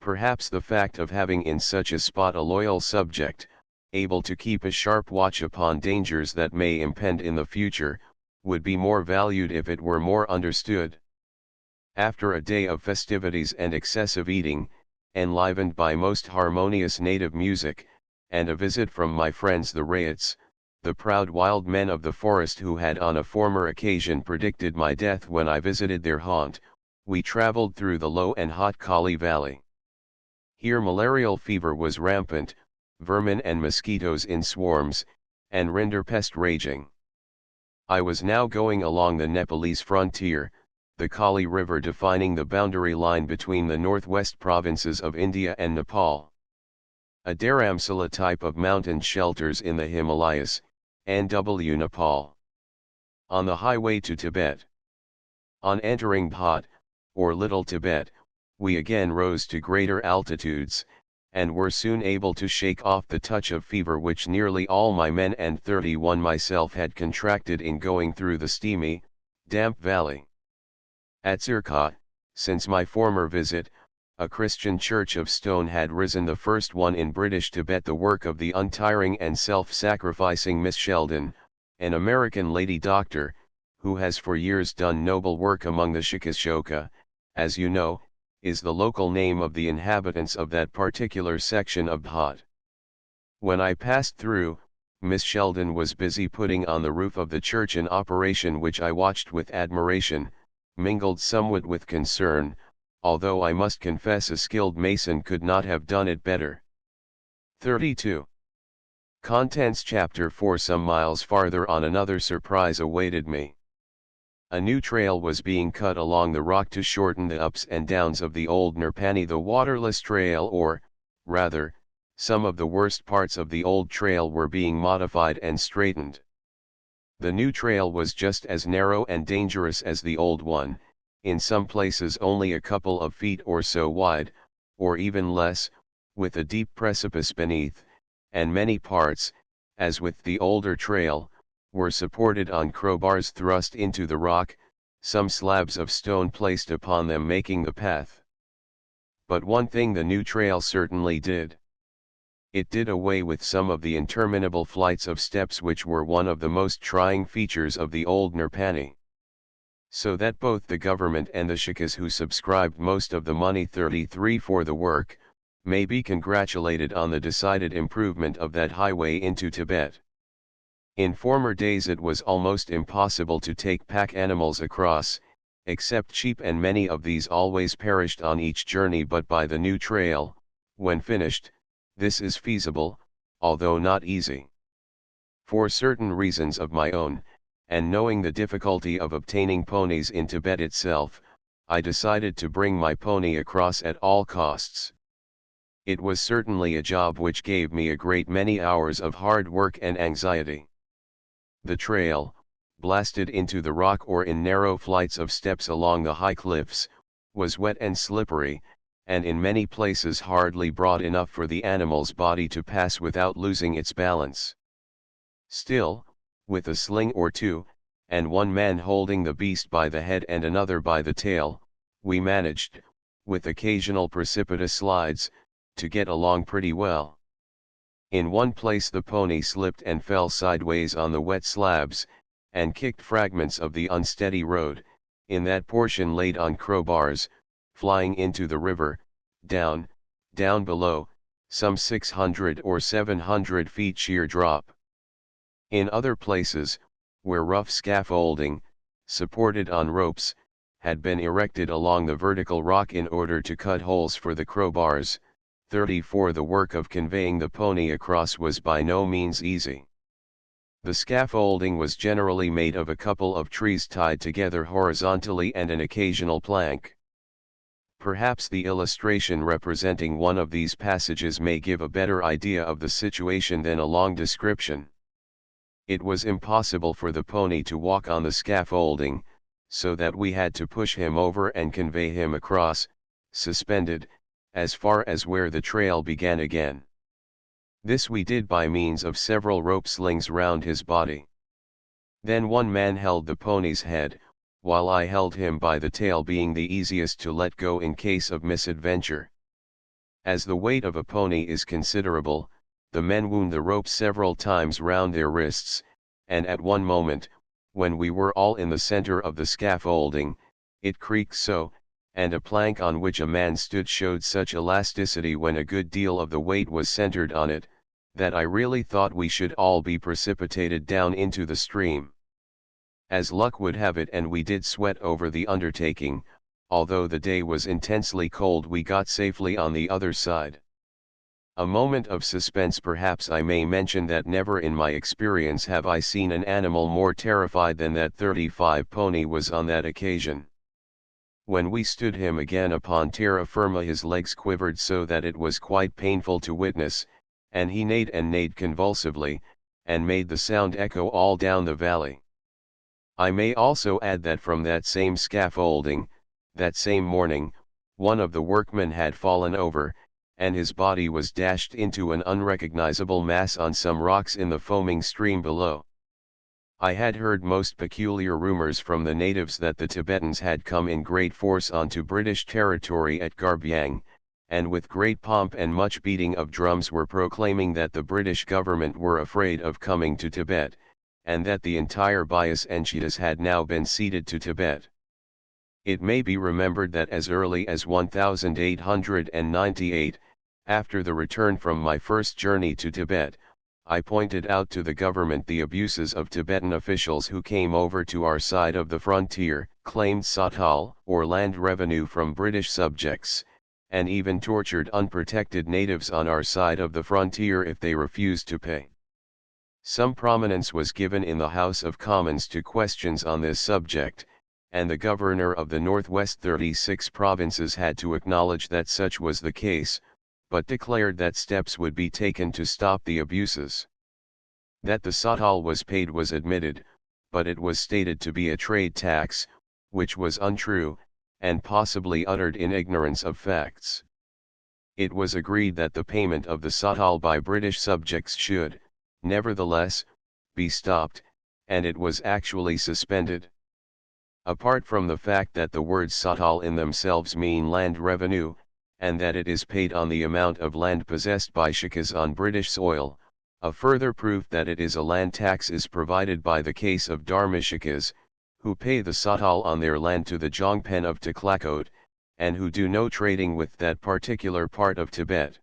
Perhaps the fact of having in such a spot a loyal subject, able to keep a sharp watch upon dangers that may impend in the future, would be more valued if it were more understood. After a day of festivities and excessive eating, enlivened by most harmonious native music, and a visit from my friends the Rayats, the proud wild men of the forest who had on a former occasion predicted my death when I visited their haunt, we traveled through the low and hot Kali Valley. Here malarial fever was rampant, vermin and mosquitoes in swarms, and rinderpest raging. I was now going along the Nepalese frontier, the Kali River defining the boundary line between the northwest provinces of India and Nepal. A Dharamsala type of mountain shelters in the Himalayas, NW Nepal. On the highway to Tibet. On entering Bhat, or Little Tibet, we again rose to greater altitudes, and were soon able to shake off the touch of fever which nearly all my men and 31 myself had contracted in going through the steamy, damp valley. At Sirkha, since my former visit, a Christian church of stone had risen, the first one in British Tibet, the work of the untiring and self-sacrificing Miss Sheldon, an American lady doctor, who has for years done noble work among the Shikashoka, as you know, is the local name of the inhabitants of that particular section of Bhat. When I passed through, Miss Sheldon was busy putting on the roof of the church an operation which I watched with admiration, mingled somewhat with concern, although I must confess a skilled mason could not have done it better. 32. Contents Chapter 4. Some miles farther on, another surprise awaited me. A new trail was being cut along the rock to shorten the ups and downs of the old Nirpani, the waterless trail, or, rather, some of the worst parts of the old trail were being modified and straightened. The new trail was just as narrow and dangerous as the old one, in some places only a couple of feet or so wide, or even less, with a deep precipice beneath, and many parts, as with the older trail, were supported on crowbars thrust into the rock, some slabs of stone placed upon them making the path. But one thing the new trail certainly did. It did away with some of the interminable flights of steps which were one of the most trying features of the old Nirpani. So that both the government and the Shikas, who subscribed most of the money 33 for the work, may be congratulated on the decided improvement of that highway into Tibet. In former days it was almost impossible to take pack animals across, except sheep, and many of these always perished on each journey, but by the new trail, when finished, this is feasible, although not easy. For certain reasons of my own, and knowing the difficulty of obtaining ponies in Tibet itself, I decided to bring my pony across at all costs. It was certainly a job which gave me a great many hours of hard work and anxiety. The trail, blasted into the rock or in narrow flights of steps along the high cliffs, was wet and slippery, and in many places hardly broad enough for the animal's body to pass without losing its balance. Still, with a sling or two, and one man holding the beast by the head and another by the tail, we managed, with occasional precipitous slides, to get along pretty well. In one place the pony slipped and fell sideways on the wet slabs, and kicked fragments of the unsteady road, in that portion laid on crowbars, flying into the river, down below, some 600 or 700 feet sheer drop. In other places, where rough scaffolding, supported on ropes, had been erected along the vertical rock in order to cut holes for the crowbars, 34 the work of conveying the pony across was by no means easy. The scaffolding was generally made of a couple of trees tied together horizontally and an occasional plank. Perhaps the illustration representing one of these passages may give a better idea of the situation than a long description. It was impossible for the pony to walk on the scaffolding, so that we had to push him over and convey him across, suspended, as far as where the trail began again. This we did by means of several rope slings round his body. Then one man held the pony's head, while I held him by the tail, being the easiest to let go in case of misadventure. As the weight of a pony is considerable, the men wound the rope several times round their wrists, and at one moment, when we were all in the center of the scaffolding, it creaked so, and a plank on which a man stood showed such elasticity when a good deal of the weight was centered on it, that I really thought we should all be precipitated down into the stream. As luck would have it, and we did sweat over the undertaking, although the day was intensely cold, we got safely on the other side. A moment of suspense. Perhaps I may mention that never in my experience have I seen an animal more terrified than that 35 pony was on that occasion. When we stood him again upon terra firma, his legs quivered so that it was quite painful to witness, and he neighed and neighed convulsively, and made the sound echo all down the valley. I may also add that from that same scaffolding, that same morning, one of the workmen had fallen over, and his body was dashed into an unrecognizable mass on some rocks in the foaming stream below. I had heard most peculiar rumors from the natives that the Tibetans had come in great force onto British territory at Garbyang, and with great pomp and much beating of drums were proclaiming that the British government were afraid of coming to Tibet, and that the entire Bias and Cheetahs had now been ceded to Tibet. It may be remembered that as early as 1898, after the return from my first journey to Tibet, I pointed out to the government the abuses of Tibetan officials who came over to our side of the frontier, claimed satal, or land revenue from British subjects, and even tortured unprotected natives on our side of the frontier if they refused to pay. Some prominence was given in the House of Commons to questions on this subject, and the governor of the Northwest 36 provinces had to acknowledge that such was the case, but declared that steps would be taken to stop the abuses. That the satal was paid was admitted, but it was stated to be a trade tax, which was untrue, and possibly uttered in ignorance of facts. It was agreed that the payment of the satal by British subjects should, nevertheless, be stopped, and it was actually suspended. Apart from the fact that the words satal in themselves mean land revenue, and that it is paid on the amount of land possessed by Shikas on British soil, a further proof that it is a land tax is provided by the case of Dharmashikas, who pay the satal on their land to the Jongpen of Taklakot, and who do no trading with that particular part of Tibet.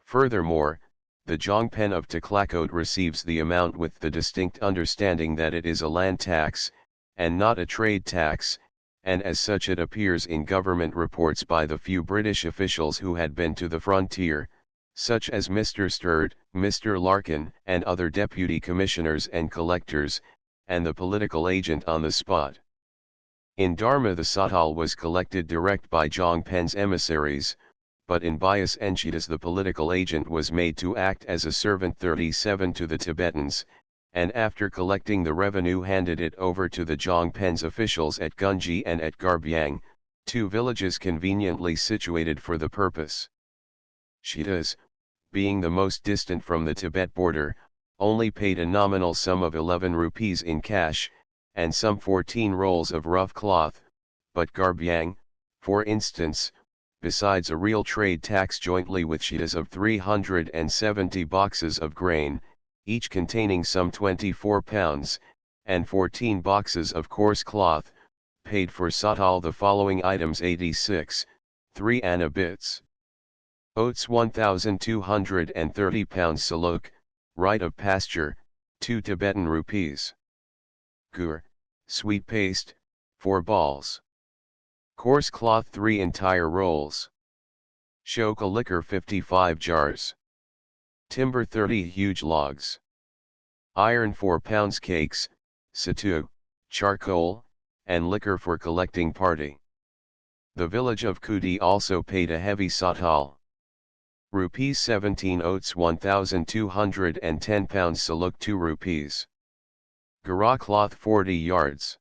Furthermore, the Jongpen of Taklakot receives the amount with the distinct understanding that it is a land tax, and not a trade tax, and as such it appears in government reports by the few British officials who had been to the frontier, such as Mr. Sturt, Mr. Larkin, and other deputy commissioners and collectors, and the political agent on the spot. In Dharma the satal was collected direct by Jongpen's emissaries, but in Bias and Cheetahs the political agent was made to act as a servant 37 to the Tibetans, and after collecting the revenue handed it over to the Jongpen's officials at Gunji and at Garbyang, two villages conveniently situated for the purpose. Cheetahs, being the most distant from the Tibet border, only paid a nominal sum of 11 rupees in cash, and some 14 rolls of rough cloth, but Garbyang, for instance, besides a real trade tax jointly with Cheetahs of 370 boxes of grain, each containing some 24 pounds, and 14 boxes of coarse cloth, paid for satal the following items: 86, 3 anna bits. Oats 1,230 pounds salok, right of pasture, 2 Tibetan rupees. Gur, sweet paste, 4 balls. Coarse cloth 3 entire rolls. Shoka liquor 55 jars. Timber 30 huge logs. Iron 4 pounds cakes, satu, charcoal, and liquor for collecting party. The village of Kuti also paid a heavy satal. Rupees 17 oats 1,210 pounds saluk 2 rupees. Gara cloth 40 yards.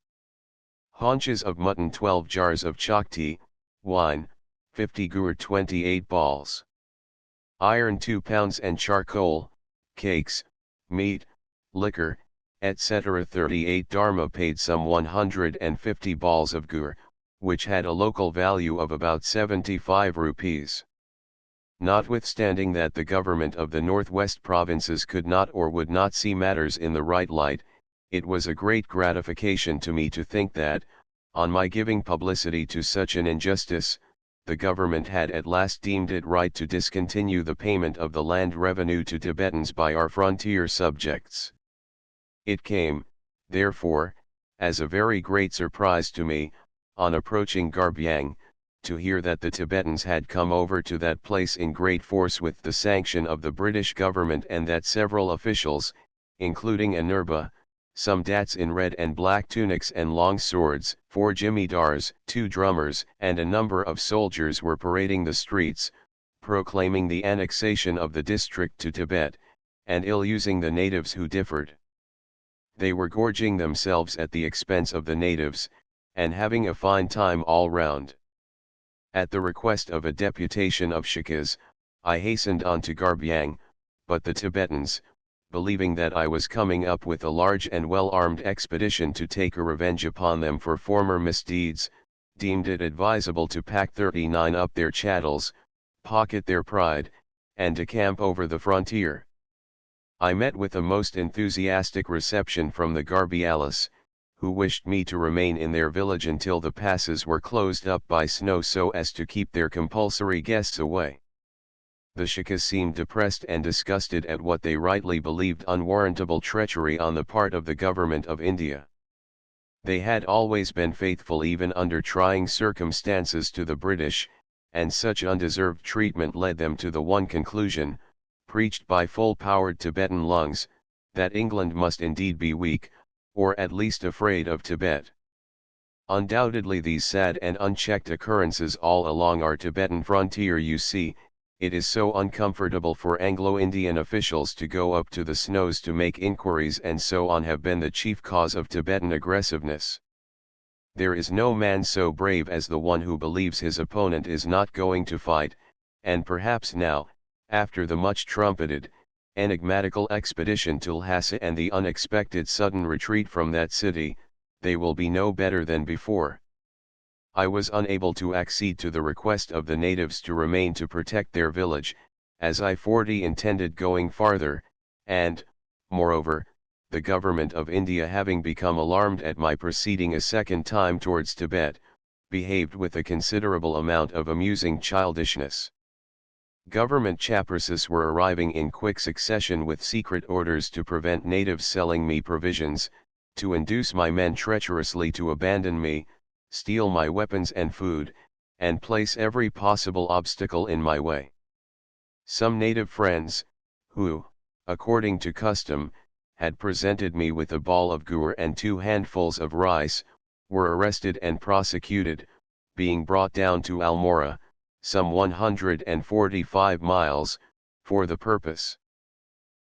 Haunches of mutton 12 jars of chakti, wine, 50 gur 28 balls. Iron 2 pounds and charcoal, cakes, meat, liquor, etc. 38 dharma paid some 150 balls of gur, which had a local value of about 75 rupees. Notwithstanding that the government of the northwest provinces could not or would not see matters in the right light, it was a great gratification to me to think that, on my giving publicity to such an injustice, the government had at last deemed it right to discontinue the payment of the land revenue to Tibetans by our frontier subjects. It came, therefore, as a very great surprise to me, on approaching Garbyang, to hear that the Tibetans had come over to that place in great force with the sanction of the British government, and that several officials, including Anurba, some dats in red and black tunics and long swords, 4 jimidars, 2 drummers, and a number of soldiers were parading the streets, proclaiming the annexation of the district to Tibet, and ill-using the natives who differed. They were gorging themselves at the expense of the natives, and having a fine time all round. At the request of a deputation of Shikas, I hastened on to Garbyang, but the Tibetans, believing that I was coming up with a large and well-armed expedition to take a revenge upon them for former misdeeds, deemed it advisable to pack 39 up their chattels, pocket their pride, and decamp over the frontier. I met with a most enthusiastic reception from the Garbialis, who wished me to remain in their village until the passes were closed up by snow so as to keep their compulsory guests away. The Shikas seemed depressed and disgusted at what they rightly believed unwarrantable treachery on the part of the government of India. They had always been faithful even under trying circumstances to the British, and such undeserved treatment led them to the one conclusion, preached by full-powered Tibetan lungs, that England must indeed be weak, or at least afraid of Tibet. Undoubtedly these sad and unchecked occurrences all along our Tibetan frontier, you see, it is so uncomfortable for Anglo-Indian officials to go up to the snows to make inquiries and so on, have been the chief cause of Tibetan aggressiveness. There is no man so brave as the one who believes his opponent is not going to fight, and perhaps now, after the much trumpeted, enigmatical expedition to Lhasa and the unexpected sudden retreat from that city, they will be no better than before. I was unable to accede to the request of the natives to remain to protect their village, as I intended going farther, and, moreover, the government of India having become alarmed at my proceeding a second time towards Tibet, behaved with a considerable amount of amusing childishness. Government chaprassis were arriving in quick succession with secret orders to prevent natives selling me provisions, to induce my men treacherously to abandon me, steal my weapons and food, and place every possible obstacle in my way. Some native friends, who, according to custom, had presented me with a ball of gur and 2 handfuls of rice, were arrested and prosecuted, being brought down to Almora, some 145 miles, for the purpose.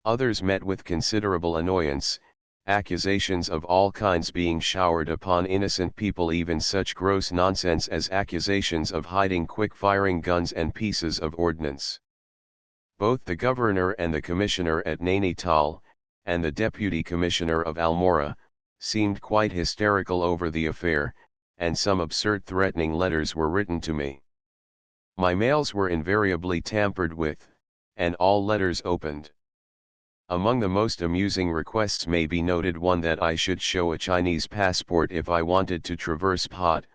Others met with considerable annoyance, accusations of all kinds being showered upon innocent people, even such gross nonsense as accusations of hiding quick-firing guns and pieces of ordnance. Both the governor and the commissioner at Nainital, and the deputy commissioner of Almora, seemed quite hysterical over the affair, and some absurd threatening letters were written to me. My mails were invariably tampered with, and all letters opened. Among the most amusing requests may be noted one that I should show a Chinese passport if I wanted to traverse Pot,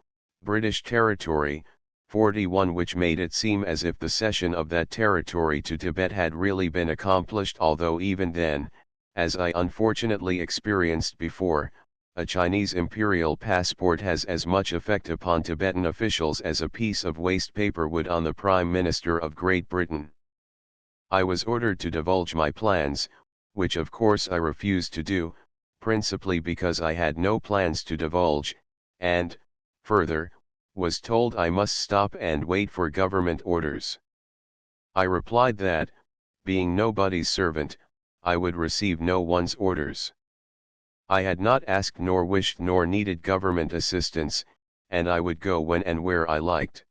British territory, 41, which made it seem as if the cession of that territory to Tibet had really been accomplished, although even then, as I unfortunately experienced before, a Chinese imperial passport has as much effect upon Tibetan officials as a piece of waste paper would on the Prime Minister of Great Britain. I was ordered to divulge my plans, which of course I refused to do, principally because I had no plans to divulge, and, further, was told I must stop and wait for government orders. I replied that, being nobody's servant, I would receive no one's orders. I had not asked nor wished nor needed government assistance, and I would go when and where I liked.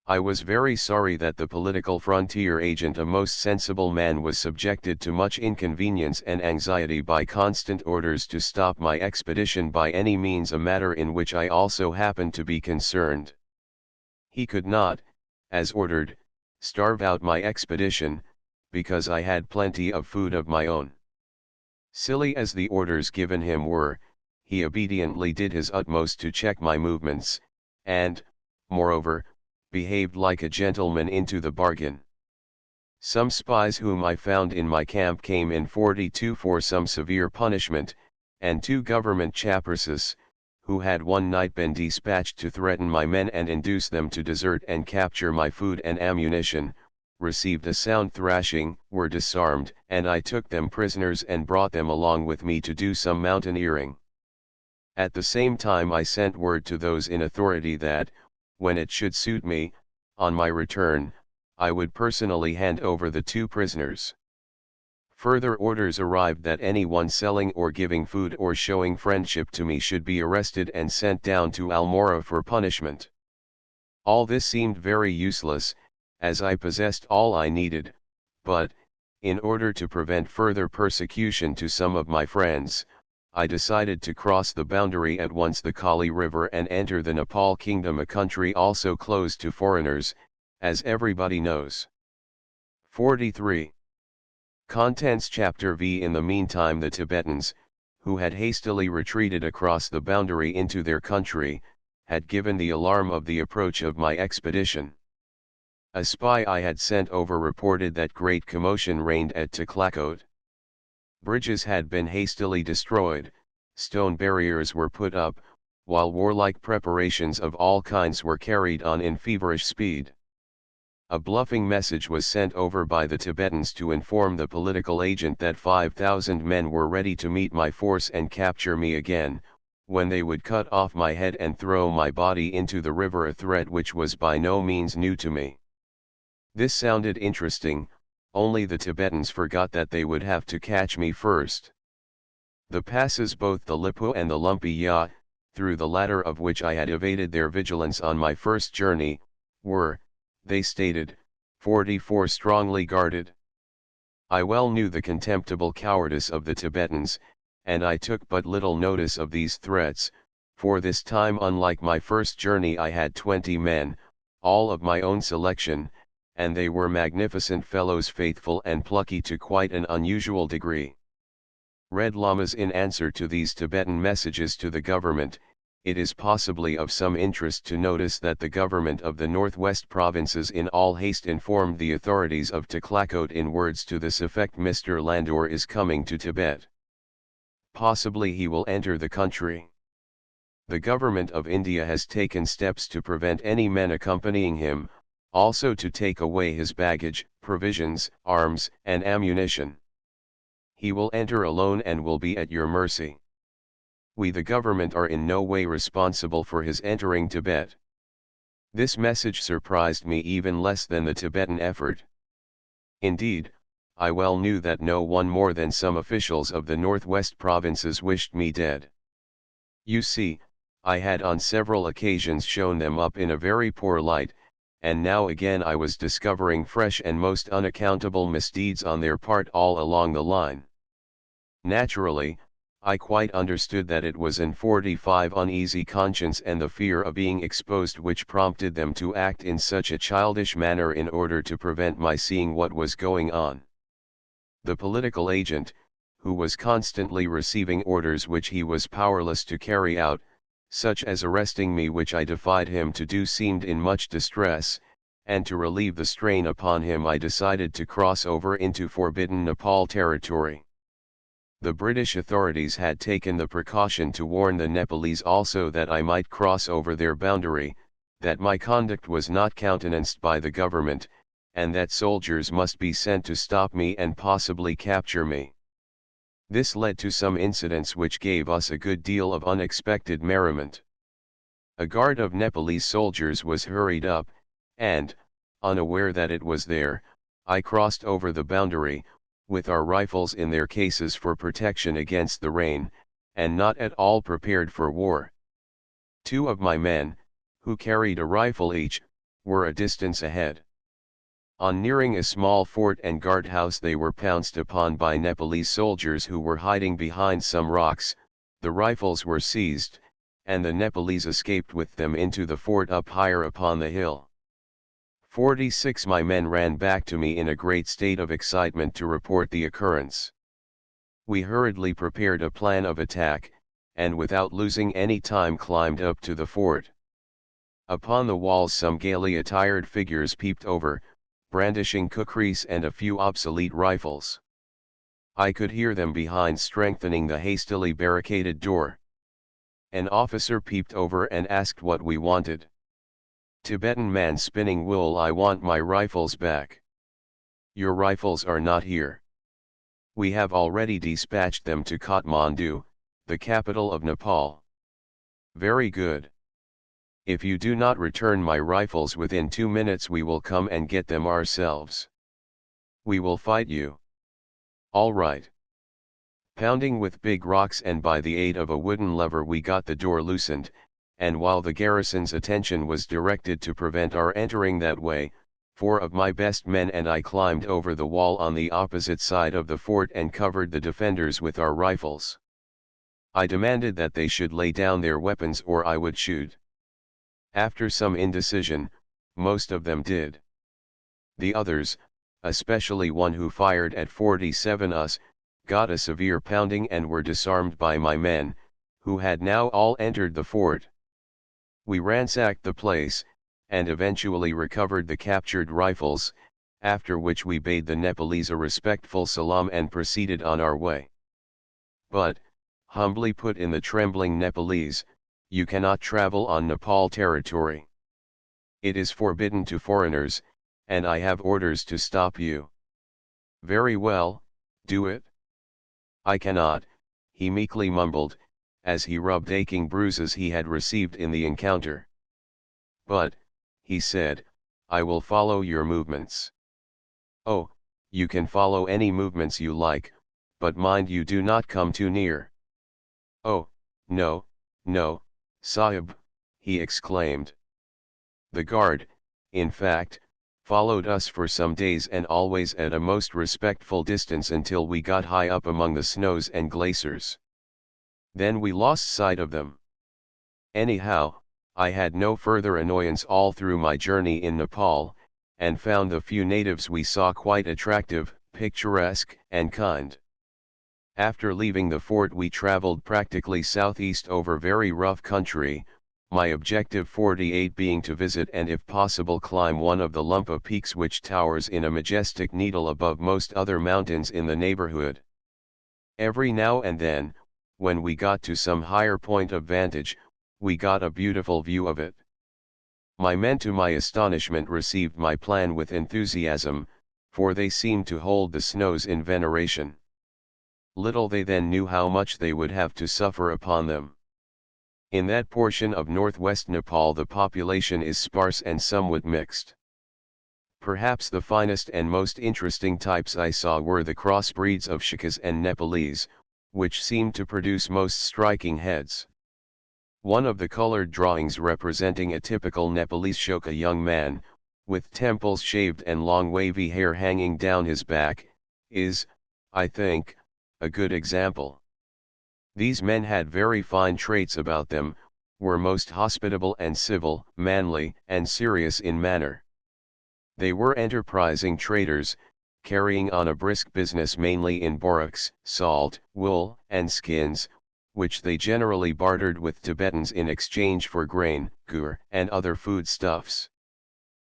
I was very sorry that the political frontier agent, a most sensible man, was subjected to much inconvenience and anxiety by constant orders to stop my expedition by any means, a matter in which I also happened to be concerned. He could not, as ordered, starve out my expedition, because I had plenty of food of my own. Silly as the orders given him were, he obediently did his utmost to check my movements, and, moreover, behaved like a gentleman into the bargain. Some spies whom I found in my camp came in 42 for some severe punishment, and 2 government chaprasses, who had one night been dispatched to threaten my men and induce them to desert and capture my food and ammunition, received a sound thrashing, were disarmed, and I took them prisoners and brought them along with me to do some mountaineering. At the same time I sent word to those in authority that, when it should suit me, on my return, I would personally hand over the 2 prisoners. Further orders arrived that anyone selling or giving food or showing friendship to me should be arrested and sent down to Almora for punishment. All this seemed very useless, as I possessed all I needed, but, in order to prevent further persecution to some of my friends, I decided to cross the boundary at once the Kali River and enter the Nepal kingdom, a country also closed to foreigners, as everybody knows. 43. Contents Chapter V. In the meantime the Tibetans, who had hastily retreated across the boundary into their country, had given the alarm of the approach of my expedition. A spy I had sent over reported that great commotion reigned at Taklakot. Bridges had been hastily destroyed, stone barriers were put up, while warlike preparations of all kinds were carried on in feverish speed. A bluffing message was sent over by the Tibetans to inform the political agent that 5,000 men were ready to meet my force and capture me again, when they would cut off my head and throw my body into the river, a threat which was by no means new to me. This sounded interesting, only the Tibetans forgot that they would have to catch me first. The passes, both the Lipu and the Lumpy Ya, through the latter of which I had evaded their vigilance on my first journey, were, they stated, 44 strongly guarded. I well knew the contemptible cowardice of the Tibetans, and I took but little notice of these threats, for this time, unlike my first journey, I had 20 men, all of my own selection, and they were magnificent fellows, faithful and plucky to quite an unusual degree. Red Lamas. In answer to these Tibetan messages to the government, it is possibly of some interest to notice that the government of the northwest provinces in all haste informed the authorities of Taklakot in words to this effect: Mr. Landor is coming to Tibet. Possibly he will enter the country. The government of India has taken steps to prevent any men accompanying him, also to take away his baggage, provisions, arms, and ammunition. He will enter alone and will be at your mercy. We, the government, are in no way responsible for his entering Tibet. This message surprised me even less than the Tibetan effort. Indeed, I well knew that no one more than some officials of the northwest provinces wished me dead. You see, I had on several occasions shown them up in a very poor light, and now again I was discovering fresh and most unaccountable misdeeds on their part all along the line. Naturally, I quite understood that it was an 45 uneasy conscience and the fear of being exposed which prompted them to act in such a childish manner in order to prevent my seeing what was going on. The political agent, who was constantly receiving orders which he was powerless to carry out, such as arresting me, which I defied him to do, seemed in much distress, and to relieve the strain upon him I decided to cross over into forbidden Nepal territory. The British authorities had taken the precaution to warn the Nepalese also that I might cross over their boundary, that my conduct was not countenanced by the government, and that soldiers must be sent to stop me and possibly capture me. This led to some incidents which gave us a good deal of unexpected merriment. A guard of Nepalese soldiers was hurried up, and, unaware that it was there, I crossed over the boundary, with our rifles in their cases for protection against the rain, and not at all prepared for war. Two of my men, who carried a rifle each, were a distance ahead. On nearing a small fort and guardhouse they were pounced upon by Nepalese soldiers who were hiding behind some rocks. The rifles were seized, and the Nepalese escaped with them into the fort up higher upon the hill. 46 My men ran back to me in a great state of excitement to report the occurrence. We hurriedly prepared a plan of attack, and without losing any time climbed up to the fort. Upon the walls some gaily attired figures peeped over, brandishing kukris and a few obsolete rifles. I could hear them behind strengthening the hastily barricaded door. An officer peeped over and asked what we wanted. Tibetan man spinning wool, I want my rifles back. Your rifles are not here. We have already dispatched them to Kathmandu, the capital of Nepal. Very good. If you do not return my rifles within 2 minutes we will come and get them ourselves. We will fight you. All right. Pounding with big rocks and by the aid of a wooden lever we got the door loosened, and while the garrison's attention was directed to prevent our entering that way, 4 of my best men and I climbed over the wall on the opposite side of the fort and covered the defenders with our rifles. I demanded that they should lay down their weapons or I would shoot. After some indecision, most of them did. The others, especially one who fired at 47 us, got a severe pounding and were disarmed by my men, who had now all entered the fort. We ransacked the place, and eventually recovered the captured rifles, after which we bade the Nepalese a respectful salam and proceeded on our way. But, humbly put in the trembling Nepalese, you cannot travel on Nepal territory. It is forbidden to foreigners, and I have orders to stop you. Very well, do it. I cannot, he meekly mumbled, as he rubbed aching bruises he had received in the encounter. But, he said, I will follow your movements. Oh, you can follow any movements you like, but mind you do not come too near. Oh, no, no, Sahib, he exclaimed. The guard, in fact, followed us for some days and always at a most respectful distance until we got high up among the snows and glaciers. Then we lost sight of them. Anyhow, I had no further annoyance all through my journey in Nepal, and found the few natives we saw quite attractive, picturesque, and kind. After leaving the fort we traveled practically southeast over very rough country, my objective 48 being to visit and if possible climb one of the Lumpa peaks which towers in a majestic needle above most other mountains in the neighborhood. Every now and then, when we got to some higher point of vantage, we got a beautiful view of it. My men to my astonishment received my plan with enthusiasm, for they seemed to hold the snows in veneration. Little they then knew how much they would have to suffer upon them. In that portion of northwest Nepal the population is sparse and somewhat mixed. Perhaps the finest and most interesting types I saw were the crossbreeds of Shikas and Nepalese, which seemed to produce most striking heads. One of the colored drawings representing a typical Nepalese Shoka young man, with temples shaved and long wavy hair hanging down his back, is, I think, a good example. These men had very fine traits about them, were most hospitable and civil, manly, and serious in manner. They were enterprising traders, carrying on a brisk business mainly in borax, salt, wool, and skins, which they generally bartered with Tibetans in exchange for grain, gur, and other foodstuffs.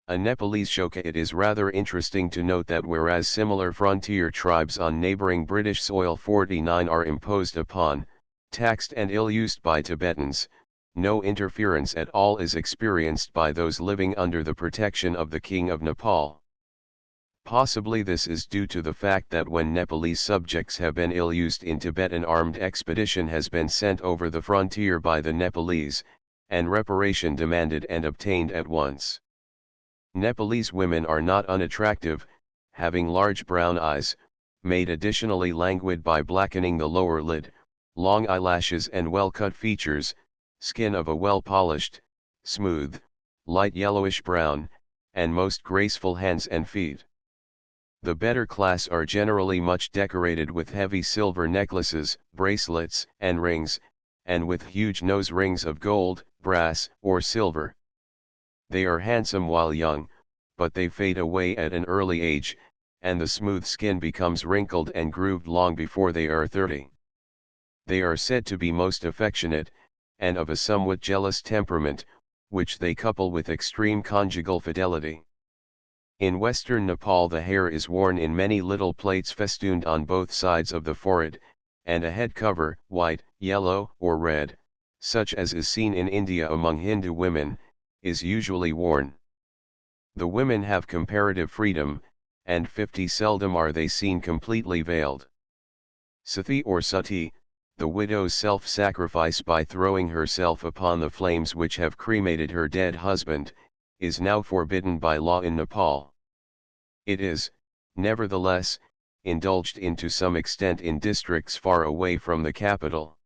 A Nepalese Shoka. It is rather interesting to note that whereas similar frontier tribes on neighboring British soil 49 are imposed upon, taxed and ill-used by Tibetans, no interference at all is experienced by those living under the protection of the King of Nepal. Possibly this is due to the fact that when Nepalese subjects have been ill-used in Tibet, an armed expedition has been sent over the frontier by the Nepalese, and reparation demanded and obtained at once. Nepalese women are not unattractive, having large brown eyes, made additionally languid by blackening the lower lid, long eyelashes and well-cut features, skin of a well-polished, smooth, light yellowish-brown, and most graceful hands and feet. The better class are generally much decorated with heavy silver necklaces, bracelets, and rings, and with huge nose rings of gold, brass, or silver. They are handsome while young, but they fade away at an early age, and the smooth skin becomes wrinkled and grooved long before they are 30. They are said to be most affectionate, and of a somewhat jealous temperament, which they couple with extreme conjugal fidelity. In western Nepal the hair is worn in many little plaits festooned on both sides of the forehead, and a head cover, white, yellow, or red, such as is seen in India among Hindu women, is usually worn. The women have comparative freedom, and 50 seldom are they seen completely veiled. Sati or sati, the widow's self-sacrifice by throwing herself upon the flames which have cremated her dead husband, is now forbidden by law in Nepal. It is, nevertheless, indulged in to some extent in districts far away from the capital.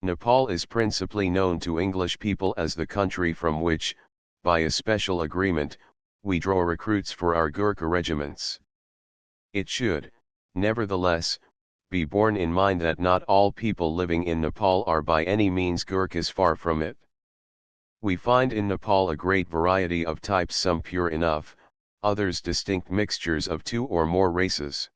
Nepal is principally known to English people as the country from which, by a special agreement, we draw recruits for our Gurkha regiments. It should, nevertheless, be borne in mind that not all people living in Nepal are by any means Gurkhas, far from it. We find in Nepal a great variety of types, some pure enough, others distinct mixtures of two or more races.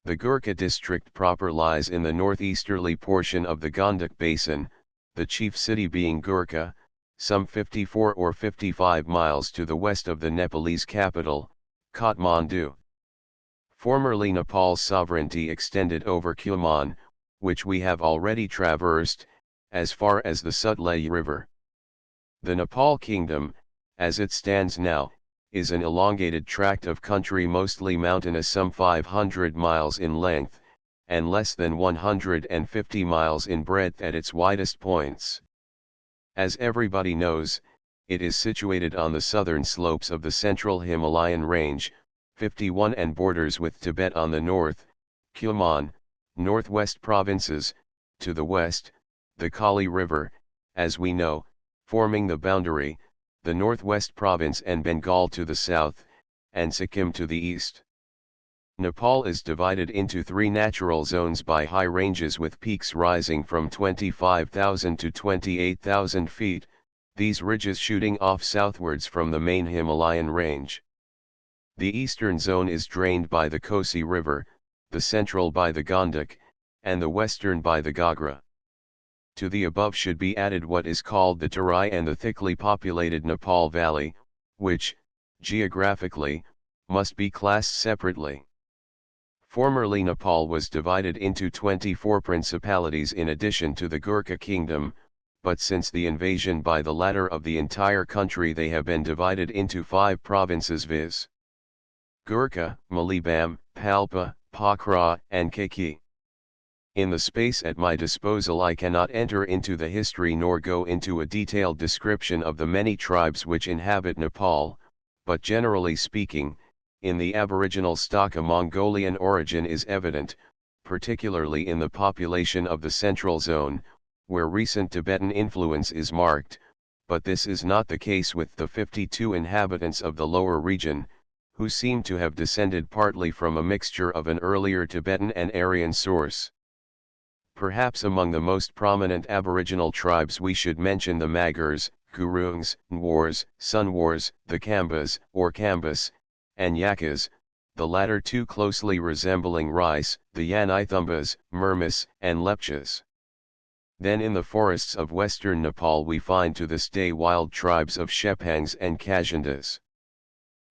The Gurkha district proper lies in the northeasterly portion of the Gandak Basin, the chief city being Gurkha, some 54 or 55 miles to the west of the Nepalese capital, Kathmandu. Formerly Nepal's sovereignty extended over Kumaon, which we have already traversed, as far as the Sutlej River. The Nepal Kingdom, as it stands now, is an elongated tract of country mostly mountainous, some 500 miles in length, and less than 150 miles in breadth at its widest points. As everybody knows, it is situated on the southern slopes of the central Himalayan range, 51, and borders with Tibet on the north, Kumaon, northwest provinces, to the west, the Kali River, as we know, forming the boundary, the northwest province and Bengal to the south, and Sikkim to the east. Nepal is divided into 3 natural zones by high ranges with peaks rising from 25,000 to 28,000 feet, these ridges shooting off southwards from the main Himalayan range. The eastern zone is drained by the Kosi River, the central by the Gandak, and the western by the Gagra. To the above should be added what is called the Tarai and the thickly populated Nepal Valley, which, geographically, must be classed separately. Formerly Nepal was divided into 24 principalities in addition to the Gurkha kingdom, but since the invasion by the latter of the entire country they have been divided into 5 provinces, viz. Gurkha, Malibam, Palpa, Pokhara, and Keki. In the space at my disposal I cannot enter into the history nor go into a detailed description of the many tribes which inhabit Nepal, but generally speaking, in the aboriginal stock a Mongolian origin is evident, particularly in the population of the central zone, where recent Tibetan influence is marked, but this is not the case with the 52 inhabitants of the lower region, who seem to have descended partly from a mixture of an earlier Tibetan and Aryan source. Perhaps among the most prominent aboriginal tribes we should mention the Magars, Gurungs, Nwars, Sunwars, the Kambas, or Kambas, and Yakas, the latter 2 closely resembling Rice, the Yanithumbas, Murmas, and Lepchas. Then in the forests of western Nepal we find to this day wild tribes of Shepangs and Kazhandas.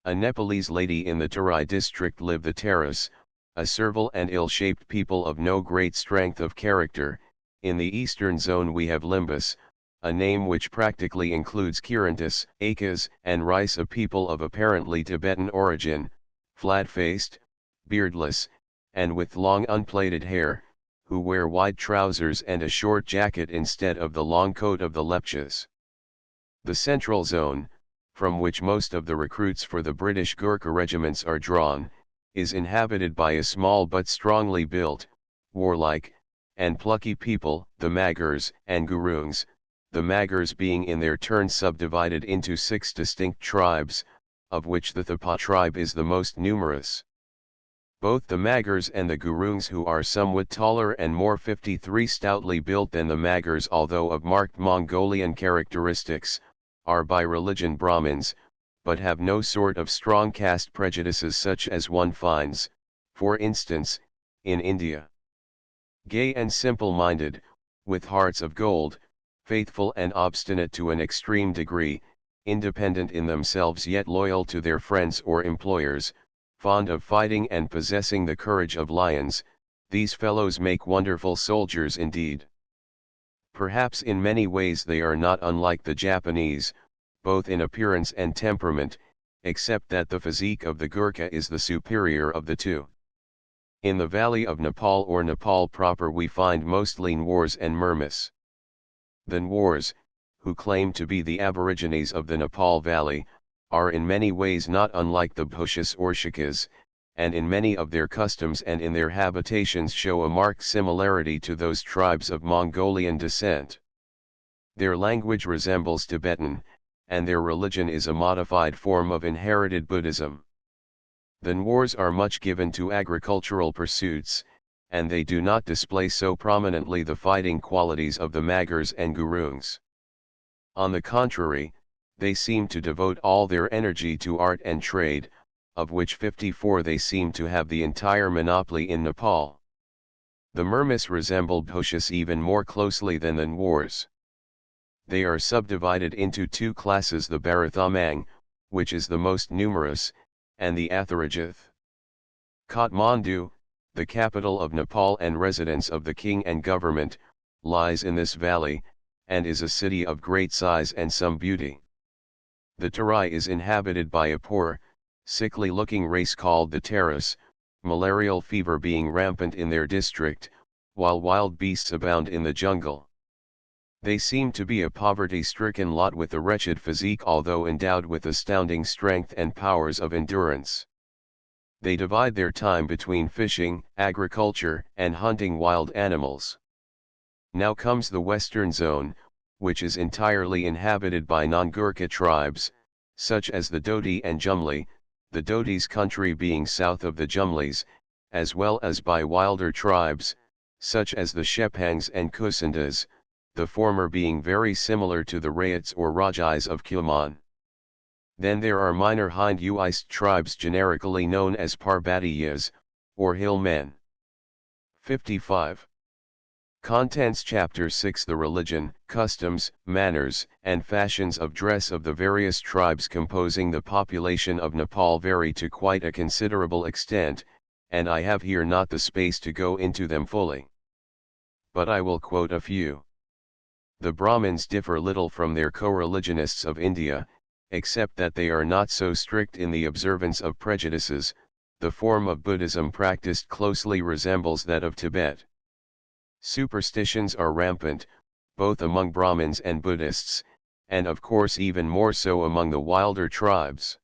A Nepalese lady in the Tarai district live the Taras, a servile and ill-shaped people of no great strength of character. In the eastern zone we have Limbus, a name which practically includes Kirantas, Akas, and Rice, a people of apparently Tibetan origin, flat-faced, beardless, and with long unplaited hair, who wear wide trousers and a short jacket instead of the long coat of the Lepchas. The central zone, from which most of the recruits for the British Gurkha regiments are drawn, is inhabited by a small but strongly built, warlike, and plucky people, the Magars and Gurungs, the Magars being in their turn subdivided into 6 distinct tribes, of which the Thapa tribe is the most numerous. Both the Magars and the Gurungs, who are somewhat taller and more 53 stoutly built than the Magars although of marked Mongolian characteristics, are by religion Brahmins, but have no sort of strong caste prejudices such as one finds, for instance, in India. Gay and simple-minded, with hearts of gold, faithful and obstinate to an extreme degree, independent in themselves yet loyal to their friends or employers, fond of fighting and possessing the courage of lions, these fellows make wonderful soldiers indeed. Perhaps in many ways they are not unlike the Japanese, both in appearance and temperament, except that the physique of the Gurkha is the superior of the two. In the valley of Nepal or Nepal proper we find mostly Nwars and Murmis. The Nwars, who claim to be the aborigines of the Nepal valley, are in many ways not unlike the Bhushas or Shikas, and in many of their customs and in their habitations show a marked similarity to those tribes of Mongolian descent. Their language resembles Tibetan, and their religion is a modified form of inherited Buddhism. The Nwars are much given to agricultural pursuits, and they do not display so prominently the fighting qualities of the Magars and Gurungs. On the contrary, they seem to devote all their energy to art and trade, of which 54 they seem to have the entire monopoly in Nepal. The Murmis resemble Bhushas even more closely than the Nwars. They are subdivided into 2 classes, the Barathamang, which is the most numerous, and the Atharajith. Kathmandu, the capital of Nepal and residence of the king and government, lies in this valley, and is a city of great size and some beauty. The Tarai is inhabited by a poor, sickly-looking race called the Taras, malarial fever being rampant in their district, while wild beasts abound in the jungle. They seem to be a poverty-stricken lot with a wretched physique although endowed with astounding strength and powers of endurance. They divide their time between fishing, agriculture, and hunting wild animals. Now comes the western zone, which is entirely inhabited by non-Gurkha tribes, such as the Doti and Jumli, the Dotis country being south of the Jumlis, as well as by wilder tribes, such as the Shepangs and Kusandas, the former being very similar to the Rayats or Rajais of Kumaon. Then there are minor Hindu-ised tribes generically known as Parbatiyas, or hill men. 55. Contents Chapter 6 The religion, customs, manners, and fashions of dress of the various tribes composing the population of Nepal vary to quite a considerable extent, and I have here not the space to go into them fully. But I will quote a few. The Brahmins differ little from their co-religionists of India, except that they are not so strict in the observance of prejudices. The form of Buddhism practiced closely resembles that of Tibet. Superstitions are rampant, both among Brahmins and Buddhists, and of course even more so among the wilder tribes.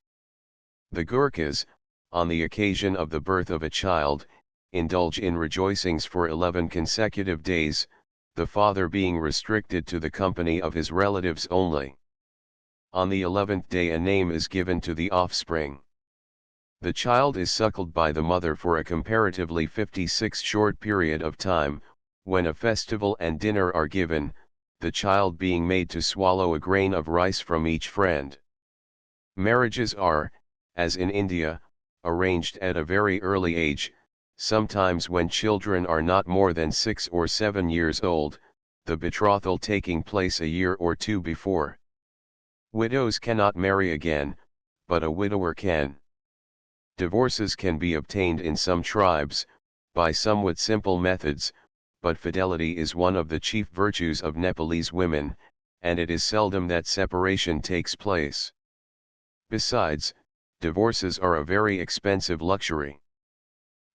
The Gurkhas, on the occasion of the birth of a child, indulge in rejoicings for 11 consecutive days, the father being restricted to the company of his relatives only. On the 11th day a name is given to the offspring. The child is suckled by the mother for a comparatively 56 short period of time, when a festival and dinner are given, the child being made to swallow a grain of rice from each friend. Marriages are, as in India, arranged at a very early age, sometimes when children are not more than 6 or 7 years old, the betrothal taking place a year or 2 before. Widows cannot marry again, but a widower can. Divorces can be obtained in some tribes, by somewhat simple methods, but fidelity is one of the chief virtues of Nepalese women, and it is seldom that separation takes place. Besides, divorces are a very expensive luxury.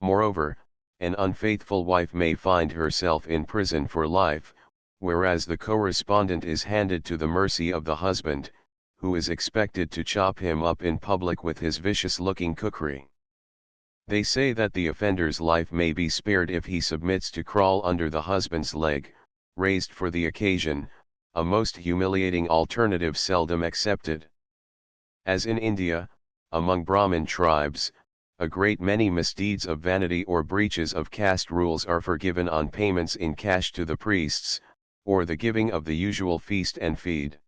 Moreover, an unfaithful wife may find herself in prison for life, whereas the correspondent is handed to the mercy of the husband, who is expected to chop him up in public with his vicious-looking cookery. They say that the offender's life may be spared if he submits to crawl under the husband's leg, raised for the occasion, a most humiliating alternative seldom accepted. As in India, among Brahmin tribes, a great many misdeeds of vanity or breaches of caste rules are forgiven on payments in cash to the priests, or the giving of the usual feast and feed.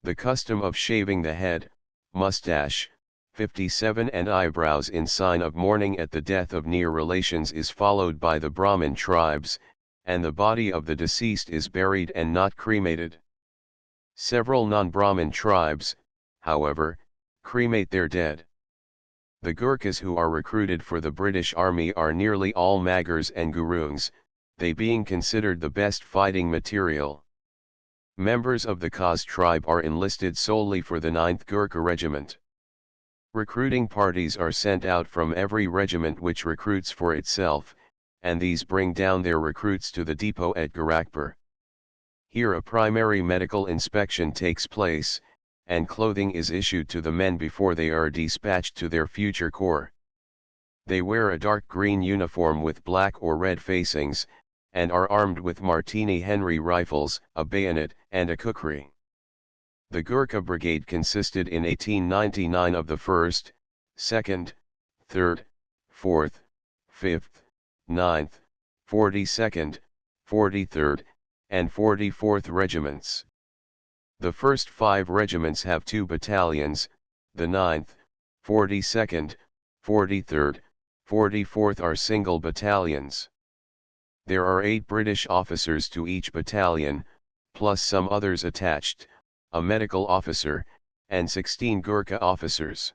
The custom of shaving the head, mustache, 57 and eyebrows in sign of mourning at the death of near relations is followed by the Brahmin tribes, and the body of the deceased is buried and not cremated. Several non-Brahmin tribes, however, cremate their dead. The Gurkhas who are recruited for the British Army are nearly all Magars and Gurungs, they being considered the best fighting material. Members of the Khas tribe are enlisted solely for the 9th Gurkha Regiment. Recruiting parties are sent out from every regiment which recruits for itself, and these bring down their recruits to the depot at Gorakhpur. Here a primary medical inspection takes place, and clothing is issued to the men before they are dispatched to their future corps. They wear a dark green uniform with black or red facings, and are armed with Martini Henry rifles, a bayonet, and a kukri. The Gurkha Brigade consisted in 1899 of the 1st, 2nd, 3rd, 4th, 5th, 9th, 42nd, 43rd, and 44th regiments. The first 5 regiments have 2 battalions, the 9th, 42nd, 43rd, 44th are single battalions. There are 8 British officers to each battalion, plus some others attached, a medical officer, and 16 Gurkha officers.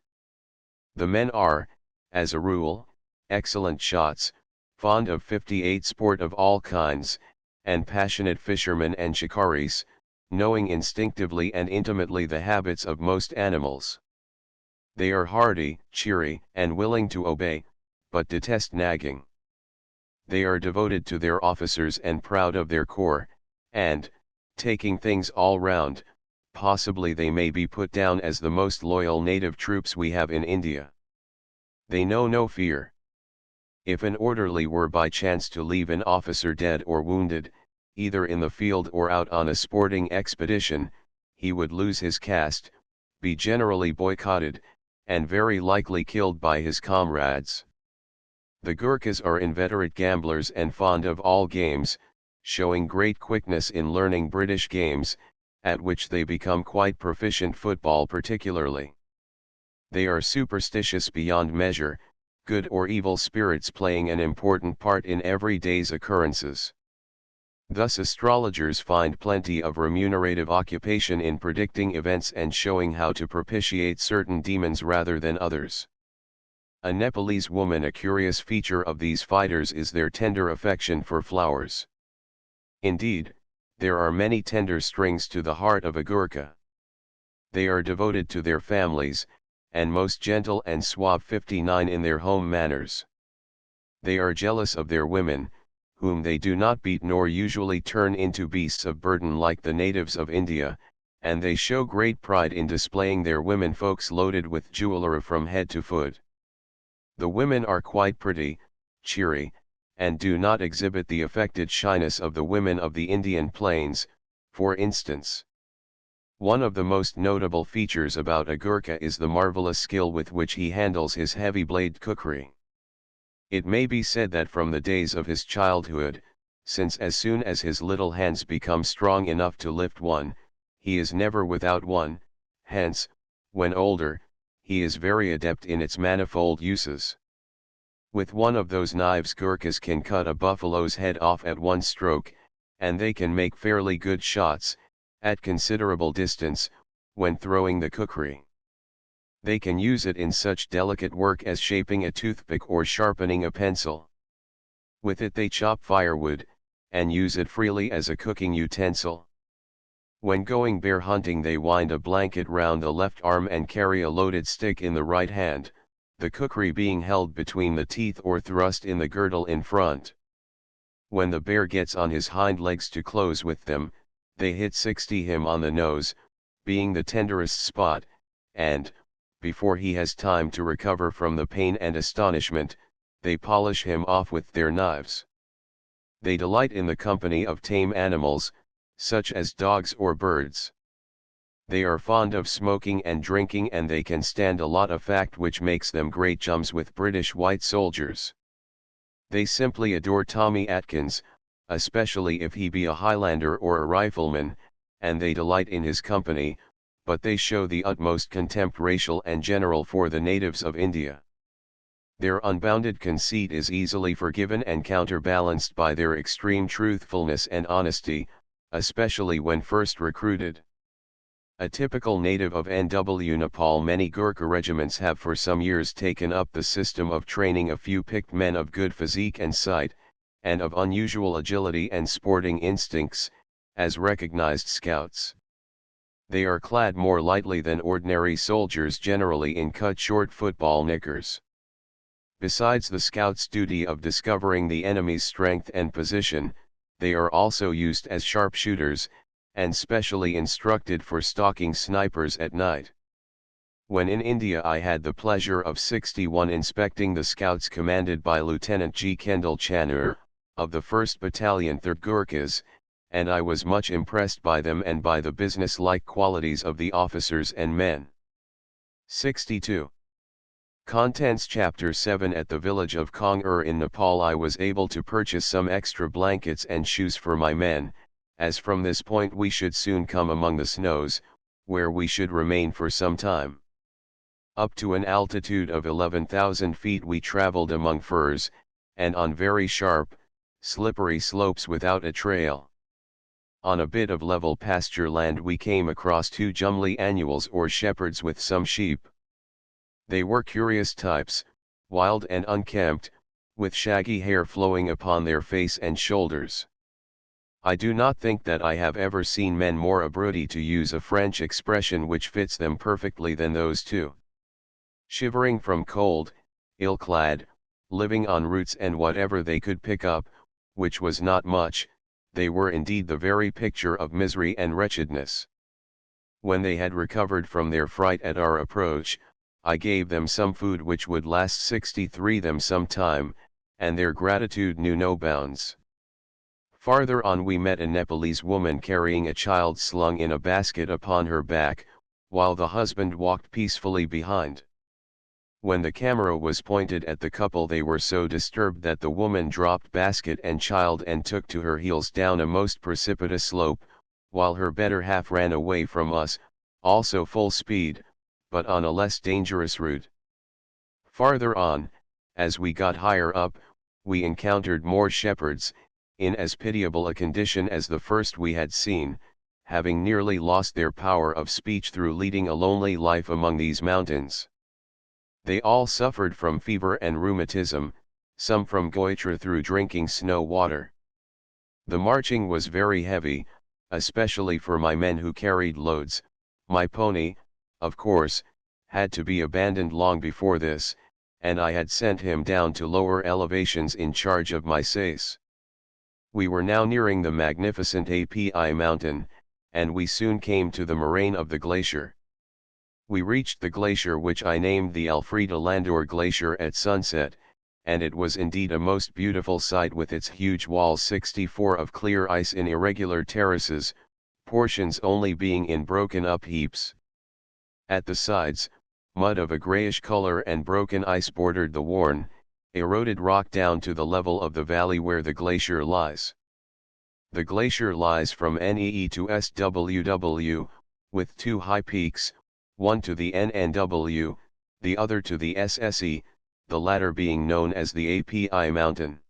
The men are, as a rule, excellent shots, fond of 58 sport of all kinds, and passionate fishermen and shikaris, knowing instinctively and intimately the habits of most animals. They are hardy, cheery, and willing to obey, but detest nagging. They are devoted to their officers and proud of their corps, and, taking things all round, possibly they may be put down as the most loyal native troops we have in India. They know no fear. If an orderly were by chance to leave an officer dead or wounded, either in the field or out on a sporting expedition, he would lose his caste, be generally boycotted, and very likely killed by his comrades. The Gurkhas are inveterate gamblers and fond of all games, showing great quickness in learning British games, at which they become quite proficient, football particularly. They are superstitious beyond measure, good or evil spirits playing an important part in every day's occurrences. Thus astrologers find plenty of remunerative occupation in predicting events and showing how to propitiate certain demons rather than others. A Nepalese woman. A curious feature of these fighters is their tender affection for flowers. Indeed, there are many tender strings to the heart of a Gurkha. They are devoted to their families, and most gentle and suave 59 in their home manners. They are jealous of their women, whom they do not beat nor usually turn into beasts of burden like the natives of India, and they show great pride in displaying their women folks loaded with jewelry from head to foot. The women are quite pretty, cheery, and do not exhibit the affected shyness of the women of the Indian plains, for instance. One of the most notable features about a Gurkha is the marvelous skill with which he handles his heavy-blade kukri. It may be said that from the days of his childhood, since as soon as his little hands become strong enough to lift one, he is never without one, hence, when older, he is very adept in its manifold uses. With one of those knives Gurkhas can cut a buffalo's head off at one stroke, and they can make fairly good shots, at considerable distance, when throwing the kukri. They can use it in such delicate work as shaping a toothpick or sharpening a pencil. With it they chop firewood, and use it freely as a cooking utensil. When going bear hunting they wind a blanket round the left arm and carry a loaded stick in the right hand, the kukri being held between the teeth or thrust in the girdle in front. When the bear gets on his hind legs to close with them, they hit 60 him on the nose, being the tenderest spot, and, before he has time to recover from the pain and astonishment, they polish him off with their knives. They delight in the company of tame animals, such as dogs or birds. They are fond of smoking and drinking, and they can stand a lot of fact which makes them great chums with British white soldiers. They simply adore Tommy Atkins, especially if he be a Highlander or a rifleman, and they delight in his company, but they show the utmost contempt racial and general for the natives of India. Their unbounded conceit is easily forgiven and counterbalanced by their extreme truthfulness and honesty, especially when first recruited. A typical native of NW Nepal. Many Gurkha regiments have for some years taken up the system of training a few picked men of good physique and sight, and of unusual agility and sporting instincts, as recognized scouts. They are clad more lightly than ordinary soldiers, generally in cut short football knickers. Besides the scouts' duty of discovering the enemy's strength and position, they are also used as sharpshooters, and specially instructed for stalking snipers at night. When in India I had the pleasure of 61 inspecting the scouts commanded by Lieutenant G. Kendall Chanur, of the 1st Battalion 3rd Gurkhas, and I was much impressed by them and by the business-like qualities of the officers and men. 62. Contents Chapter 7. At the village of Kongur in Nepal I was able to purchase some extra blankets and shoes for my men, as from this point we should soon come among the snows, where we should remain for some time. Up to an altitude of 11,000 feet we traveled among firs, and on very sharp, slippery slopes without a trail. On a bit of level pasture land we came across 2 Jumli annuals or shepherds with some sheep. They were curious types, wild and unkempt, with shaggy hair flowing upon their face and shoulders. I do not think that I have ever seen men more abrutis, to use a French expression which fits them perfectly, than those 2. Shivering from cold, ill-clad, living on roots and whatever they could pick up, which was not much, they were indeed the very picture of misery and wretchedness. When they had recovered from their fright at our approach, I gave them some food which would last 63 them some time, and their gratitude knew no bounds. Farther on we met a Nepalese woman carrying a child slung in a basket upon her back, while the husband walked peacefully behind. When the camera was pointed at the couple they were so disturbed that the woman dropped basket and child and took to her heels down a most precipitous slope, while her better half ran away from us, also full speed, but on a less dangerous route. Farther on, as we got higher up, we encountered more shepherds, in as pitiable a condition as the first we had seen, having nearly lost their power of speech through leading a lonely life among these mountains. They all suffered from fever and rheumatism, some from goitre through drinking snow water. The marching was very heavy, especially for my men who carried loads. My pony, of course, had to be abandoned long before this, and I had sent him down to lower elevations in charge of my sais. We were now nearing the magnificent API mountain, and we soon came to the moraine of the glacier. We reached the glacier, which I named the Elfrida Landor Glacier, at sunset, and it was indeed a most beautiful sight with its huge walls 64 of clear ice in irregular terraces, portions only being in broken up heaps. At the sides, mud of a grayish color and broken ice bordered the worn, eroded rock down to the level of the valley where the glacier lies. The glacier lies from NEE to SWW, with 2 high peaks, one to the NNW, the other to the SSE, the latter being known as the API mountain.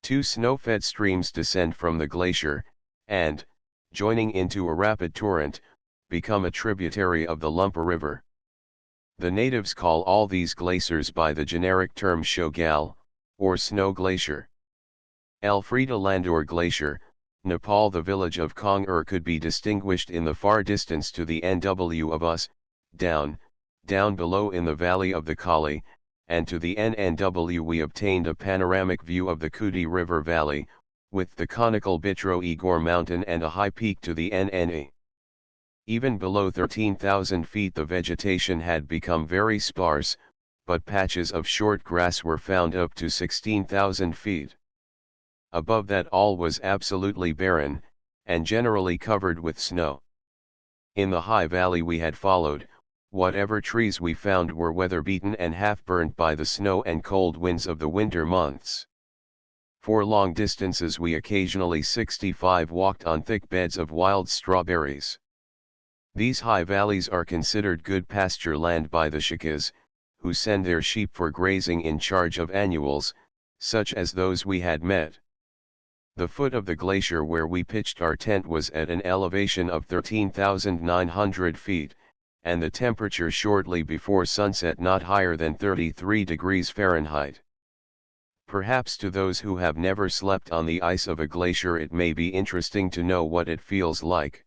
2 snow-fed streams descend from the glacier, and, joining into a rapid torrent, become a tributary of the Lumpa River. The natives call all these glaciers by the generic term Shogal, or snow glacier. Elfrida Landor Glacier, Nepal. The village of Kong could be distinguished in the far distance to the NW of us, down below in the valley of the Kali, and to the NNW we obtained a panoramic view of the Kuti River Valley, with the conical Bitro Igor mountain and a high peak to the NNE. Even below 13,000 feet the vegetation had become very sparse, but patches of short grass were found up to 16,000 feet. Above that all was absolutely barren, and generally covered with snow. In the high valley we had followed, whatever trees we found were weather-beaten and half-burnt by the snow and cold winds of the winter months. For long distances we occasionally 65 walked on thick beds of wild strawberries. These high valleys are considered good pasture land by the Shikas, who send their sheep for grazing in charge of annuals, such as those we had met. The foot of the glacier where we pitched our tent was at an elevation of 13,900 feet, and the temperature shortly before sunset not higher than 33 degrees Fahrenheit. Perhaps to those who have never slept on the ice of a glacier it may be interesting to know what it feels like.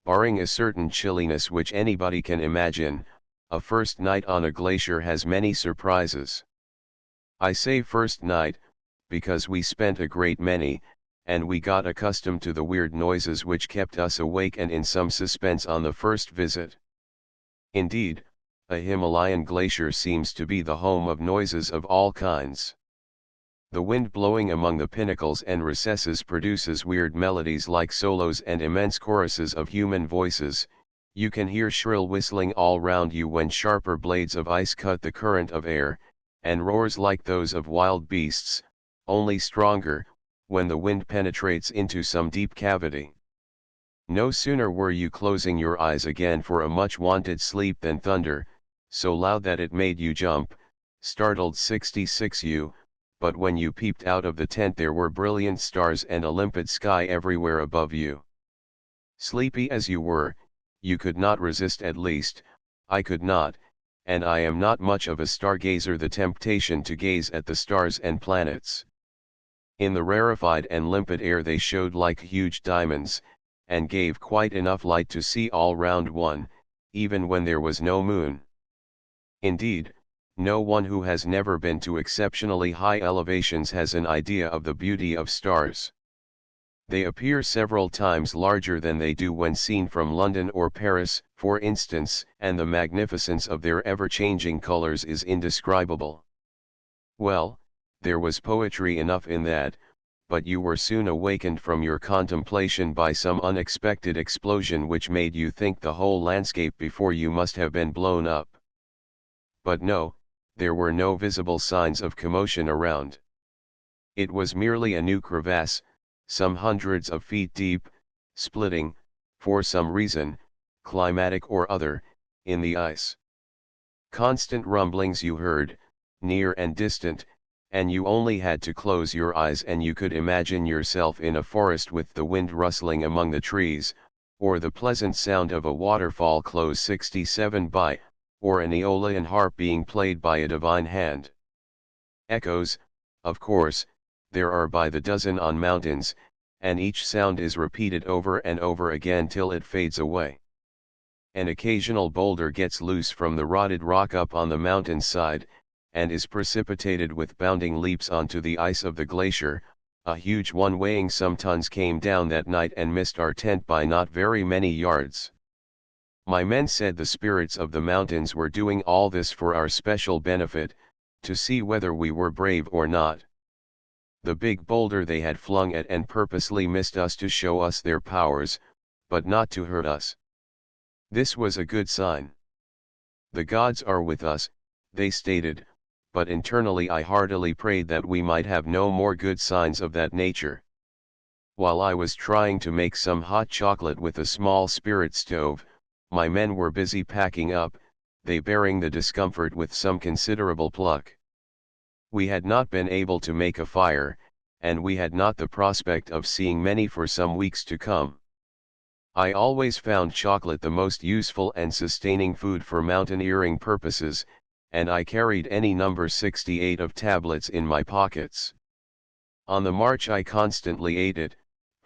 Barring a certain chilliness which anybody can imagine, a first night on a glacier has many surprises. I say first night, because we spent a great many, and we got accustomed to the weird noises which kept us awake and in some suspense on the first visit. Indeed, a Himalayan glacier seems to be the home of noises of all kinds. The wind blowing among the pinnacles and recesses produces weird melodies like solos and immense choruses of human voices. You can hear shrill whistling all round you when sharper blades of ice cut the current of air, and roars like those of wild beasts, only stronger, when the wind penetrates into some deep cavity. No sooner were you closing your eyes again for a much-wanted sleep than thunder, so loud that it made you jump, startled 66 you, but when you peeped out of the tent there were brilliant stars and a limpid sky everywhere above you. Sleepy as you were, you could not resist, at least, I could not, and I am not much of a stargazer, the temptation to gaze at the stars and planets. In the rarefied and limpid air they showed like huge diamonds, and gave quite enough light to see all round one, even when there was no moon. Indeed, no one who has never been to exceptionally high elevations has an idea of the beauty of stars. They appear several times larger than they do when seen from London or Paris, for instance, and the magnificence of their ever-changing colors is indescribable. Well, there was poetry enough in that, but you were soon awakened from your contemplation by some unexpected explosion which made you think the whole landscape before you must have been blown up. But no, there were no visible signs of commotion around. It was merely a new crevasse, some hundreds of feet deep, splitting, for some reason, climatic or other, in the ice. Constant rumblings you heard, near and distant, and you only had to close your eyes and you could imagine yourself in a forest with the wind rustling among the trees, or the pleasant sound of a waterfall close 67 by, or an Aeolian harp being played by a divine hand. Echoes, of course, there are by the dozen on mountains, and each sound is repeated over and over again till it fades away. An occasional boulder gets loose from the rotted rock up on the mountain side, and is precipitated with bounding leaps onto the ice of the glacier. A huge one weighing some tons came down that night and missed our tent by not very many yards. My men said the spirits of the mountains were doing all this for our special benefit, to see whether we were brave or not. The big boulder they had flung at and purposely missed us to show us their powers, but not to hurt us. This was a good sign. The gods are with us, they stated, but internally I heartily prayed that we might have no more good signs of that nature. While I was trying to make some hot chocolate with a small spirit stove, my men were busy packing up, they bearing the discomfort with some considerable pluck. We had not been able to make a fire, and we had not the prospect of seeing many for some weeks to come. I always found chocolate the most useful and sustaining food for mountaineering purposes, and I carried any number 68 of tablets in my pockets. On the march I constantly ate it,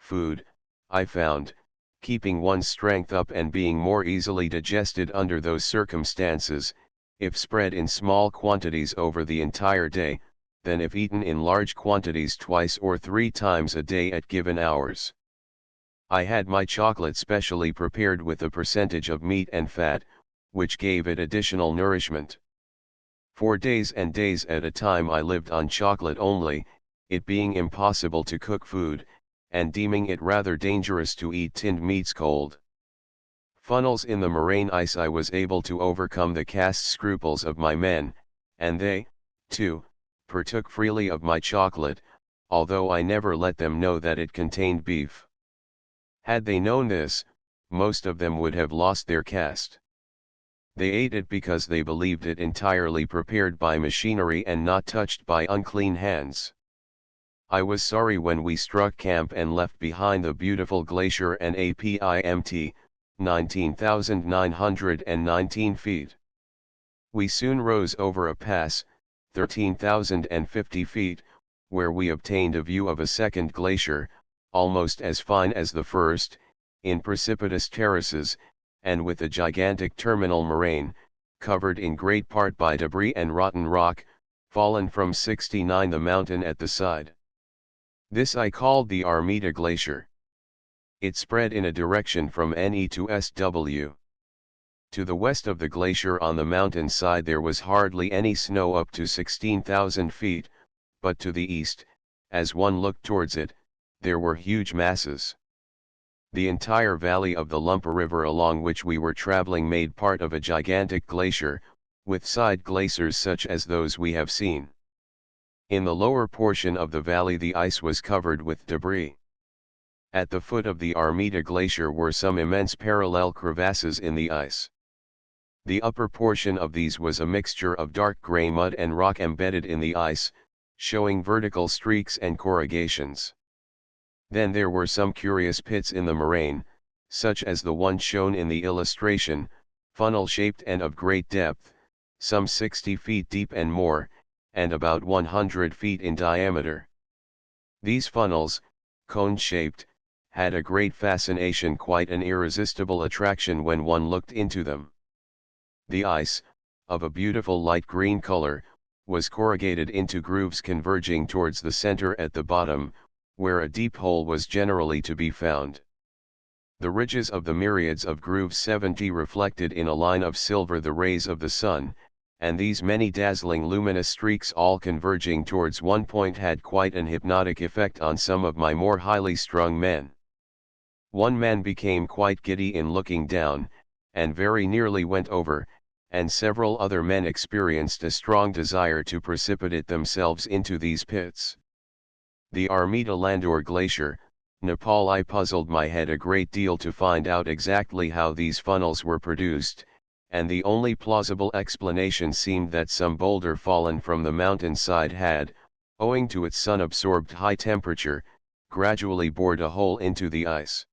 food, I found, keeping one's strength up and being more easily digested under those circumstances, if spread in small quantities over the entire day, than if eaten in large quantities twice or 3 times a day at given hours. I had my chocolate specially prepared with a percentage of meat and fat, which gave it additional nourishment. For days and days at a time I lived on chocolate only, it being impossible to cook food, and deeming it rather dangerous to eat tinned meats cold. Funnels in the moraine ice. I was able to overcome the caste scruples of my men, and they, too, partook freely of my chocolate, although I never let them know that it contained beef. Had they known this, most of them would have lost their caste. They ate it because they believed it entirely prepared by machinery and not touched by unclean hands. I was sorry when we struck camp and left behind the beautiful glacier and APIMT, 19,919 feet. We soon rose over a pass, 13,050 feet, where we obtained a view of a second glacier, almost as fine as the first, in precipitous terraces, and with a gigantic terminal moraine, covered in great part by debris and rotten rock, fallen from 69 the mountain at the side. This I called the Armida Glacier. It spread in a direction from NE to SW. To the west of the glacier on the mountain side there was hardly any snow up to 16,000 feet, but to the east, as one looked towards it, there were huge masses. The entire valley of the Lumpa River along which we were traveling made part of a gigantic glacier, with side glaciers such as those we have seen. In the lower portion of the valley the ice was covered with debris. At the foot of the Armida Glacier were some immense parallel crevasses in the ice. The upper portion of these was a mixture of dark gray mud and rock embedded in the ice, showing vertical streaks and corrugations. Then there were some curious pits in the moraine, such as the one shown in the illustration, funnel-shaped and of great depth, some 60 feet deep and more, and about 100 feet in diameter. These funnels, cone-shaped, had a great fascination, quite an irresistible attraction when one looked into them. The ice, of a beautiful light green color, was corrugated into grooves converging towards the center at the bottom, where a deep hole was generally to be found. The ridges of the myriads of grooves 70 reflected in a line of silver the rays of the sun, and these many dazzling luminous streaks all converging towards one point had quite an hypnotic effect on some of my more highly strung men. One man became quite giddy in looking down, and very nearly went over, and several other men experienced a strong desire to precipitate themselves into these pits. The Armida Landor Glacier, Nepal. I puzzled my head a great deal to find out exactly how these funnels were produced, and the only plausible explanation seemed that some boulder fallen from the mountainside had, owing to its sun-absorbed high temperature, gradually bored a hole into the ice.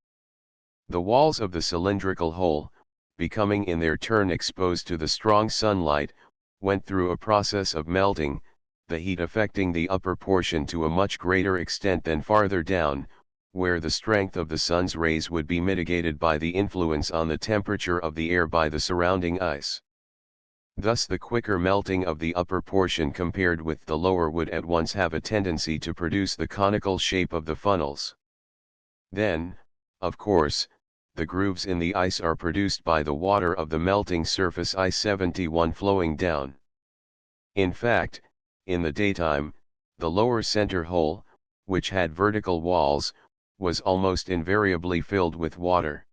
The walls of the cylindrical hole, becoming in their turn exposed to the strong sunlight, went through a process of melting, the heat affecting the upper portion to a much greater extent than farther down, where the strength of the sun's rays would be mitigated by the influence on the temperature of the air by the surrounding ice. Thus the quicker melting of the upper portion compared with the lower would at once have a tendency to produce the conical shape of the funnels. Then, of course, the grooves in the ice are produced by the water of the melting surface I-71 flowing down. In fact, in the daytime, the lower center hole, which had vertical walls, was almost invariably filled with water.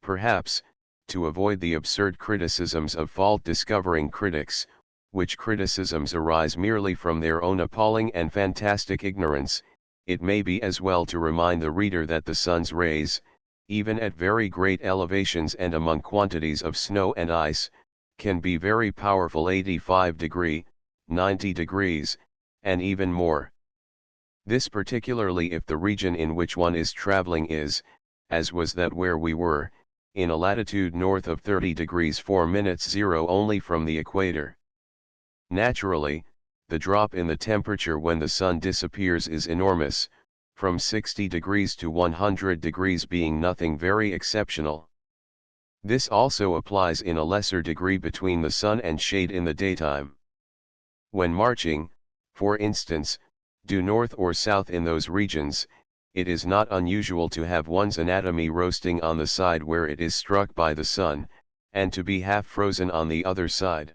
Perhaps, to avoid the absurd criticisms of fault-discovering critics, which criticisms arise merely from their own appalling and fantastic ignorance, it may be as well to remind the reader that the sun's rays, even at very great elevations and among quantities of snow and ice, can be very powerful 85 degrees, 90 degrees, and even more. This particularly if the region in which one is traveling is, as was that where we were, in a latitude north of 30 degrees 4 minutes 0 only from the equator. Naturally, the drop in the temperature when the sun disappears is enormous, from 60 degrees to 100 degrees being nothing very exceptional. This also applies in a lesser degree between the sun and shade in the daytime. When marching, for instance, due north or south in those regions, it is not unusual to have one's anatomy roasting on the side where it is struck by the sun, and to be half frozen on the other side.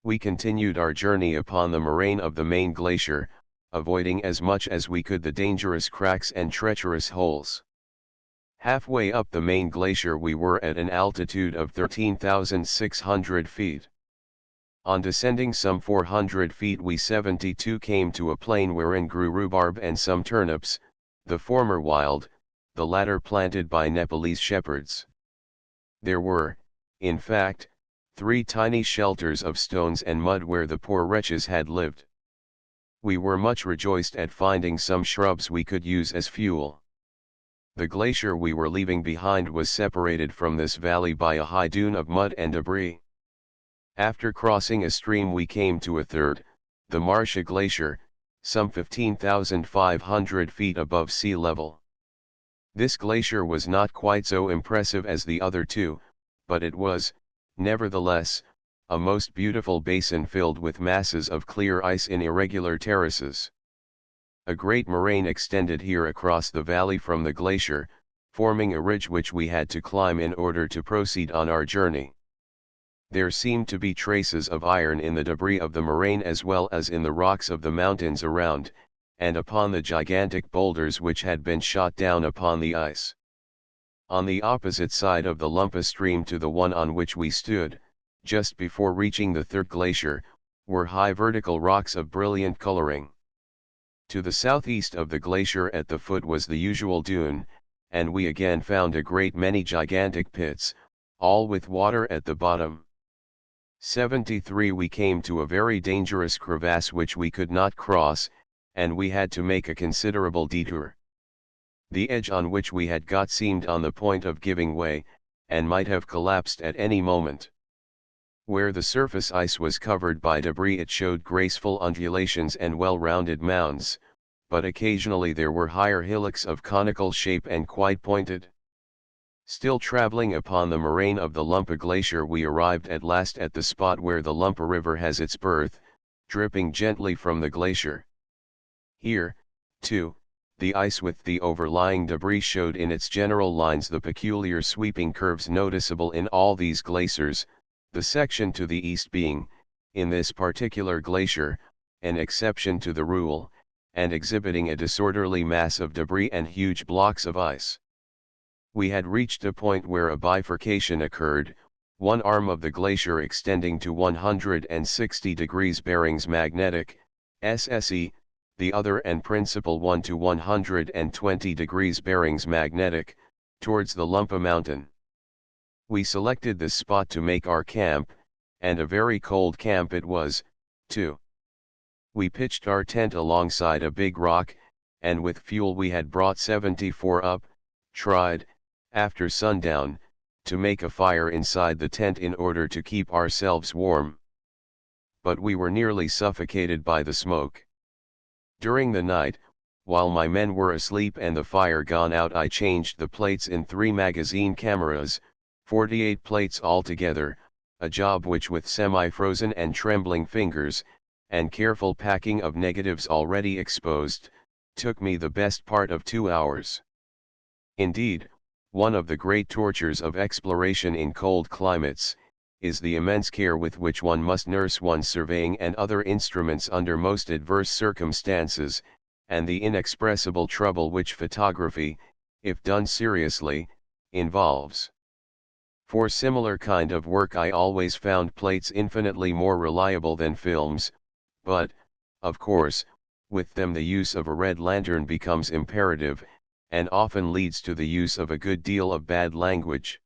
We continued our journey upon the moraine of the main glacier, avoiding as much as we could the dangerous cracks and treacherous holes. Halfway up the main glacier we were at an altitude of 13,600 feet. On descending some 400 feet we 72 came to a plain wherein grew rhubarb and some turnips, the former wild, the latter planted by Nepalese shepherds. There were, in fact, 3 tiny shelters of stones and mud where the poor wretches had lived. We were much rejoiced at finding some shrubs we could use as fuel. The glacier we were leaving behind was separated from this valley by a high dune of mud and debris. After crossing a stream we came to a third, the Marsha Glacier, some 15,500 feet above sea level. This glacier was not quite so impressive as the other two, but it was, nevertheless, a most beautiful basin filled with masses of clear ice in irregular terraces. A great moraine extended here across the valley from the glacier, forming a ridge which we had to climb in order to proceed on our journey. There seemed to be traces of iron in the debris of the moraine as well as in the rocks of the mountains around, and upon the gigantic boulders which had been shot down upon the ice. On the opposite side of the Lumpa stream to the one on which we stood, just before reaching the third glacier, were high vertical rocks of brilliant coloring. To the southeast of the glacier at the foot was the usual dune, and we again found a great many gigantic pits, all with water at the bottom. 73 We came to a very dangerous crevasse which we could not cross, and we had to make a considerable detour. The edge on which we had got seemed on the point of giving way, and might have collapsed at any moment. Where the surface ice was covered by debris it showed graceful undulations and well-rounded mounds, but occasionally there were higher hillocks of conical shape and quite pointed. Still traveling upon the moraine of the Lumpa Glacier we arrived at last at the spot where the Lumpa River has its birth, dripping gently from the glacier. Here, too, the ice with the overlying debris showed in its general lines the peculiar sweeping curves noticeable in all these glaciers, the section to the east being, in this particular glacier, an exception to the rule, and exhibiting a disorderly mass of debris and huge blocks of ice. We had reached a point where a bifurcation occurred, one arm of the glacier extending to 160 degrees bearings magnetic, SSE, the other and principal one to 120 degrees bearings magnetic, towards the Lumpa mountain. We selected this spot to make our camp, and a very cold camp it was, too. We pitched our tent alongside a big rock, and with fuel we had brought 74 up, tried, after sundown, to make a fire inside the tent in order to keep ourselves warm. But we were nearly suffocated by the smoke. During the night, while my men were asleep and the fire gone out, I changed the plates in 3 magazine cameras, 48 plates altogether, a job which with semi-frozen and trembling fingers, and careful packing of negatives already exposed, took me the best part of 2 hours. Indeed, one of the great tortures of exploration in cold climates, is the immense care with which one must nurse one's surveying and other instruments under most adverse circumstances, and the inexpressible trouble which photography, if done seriously, involves. For similar kind of work I always found plates infinitely more reliable than films, but, of course, with them the use of a red lantern becomes imperative, and often leads to the use of a good deal of bad language.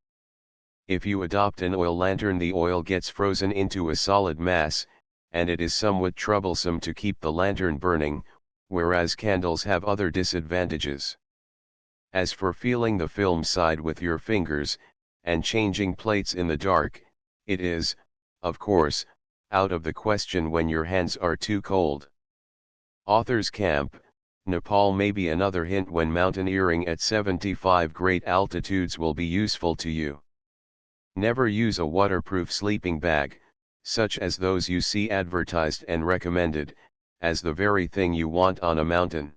If you adopt an oil lantern the oil gets frozen into a solid mass, and it is somewhat troublesome to keep the lantern burning, whereas candles have other disadvantages. As for feeling the film side with your fingers, and changing plates in the dark, it is, of course, out of the question when your hands are too cold. Author's Camp, Nepal may be another hint when mountaineering at 75 great altitudes will be useful to you. Never use a waterproof sleeping bag, such as those you see advertised and recommended, as the very thing you want on a mountain.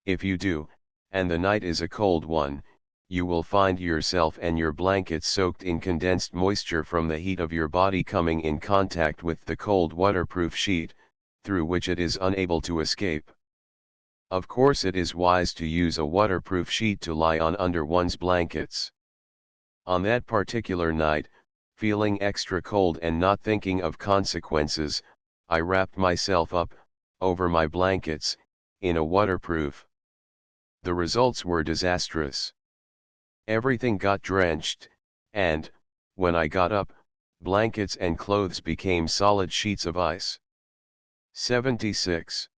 If you do, and the night is a cold one, you will find yourself and your blanket soaked in condensed moisture from the heat of your body coming in contact with the cold waterproof sheet, through which it is unable to escape. Of course, it is wise to use a waterproof sheet to lie on under one's blankets. On that particular night, feeling extra cold and not thinking of consequences, I wrapped myself up, over my blankets, in a waterproof. The results were disastrous. Everything got drenched, and, when I got up, blankets and clothes became solid sheets of ice. 76.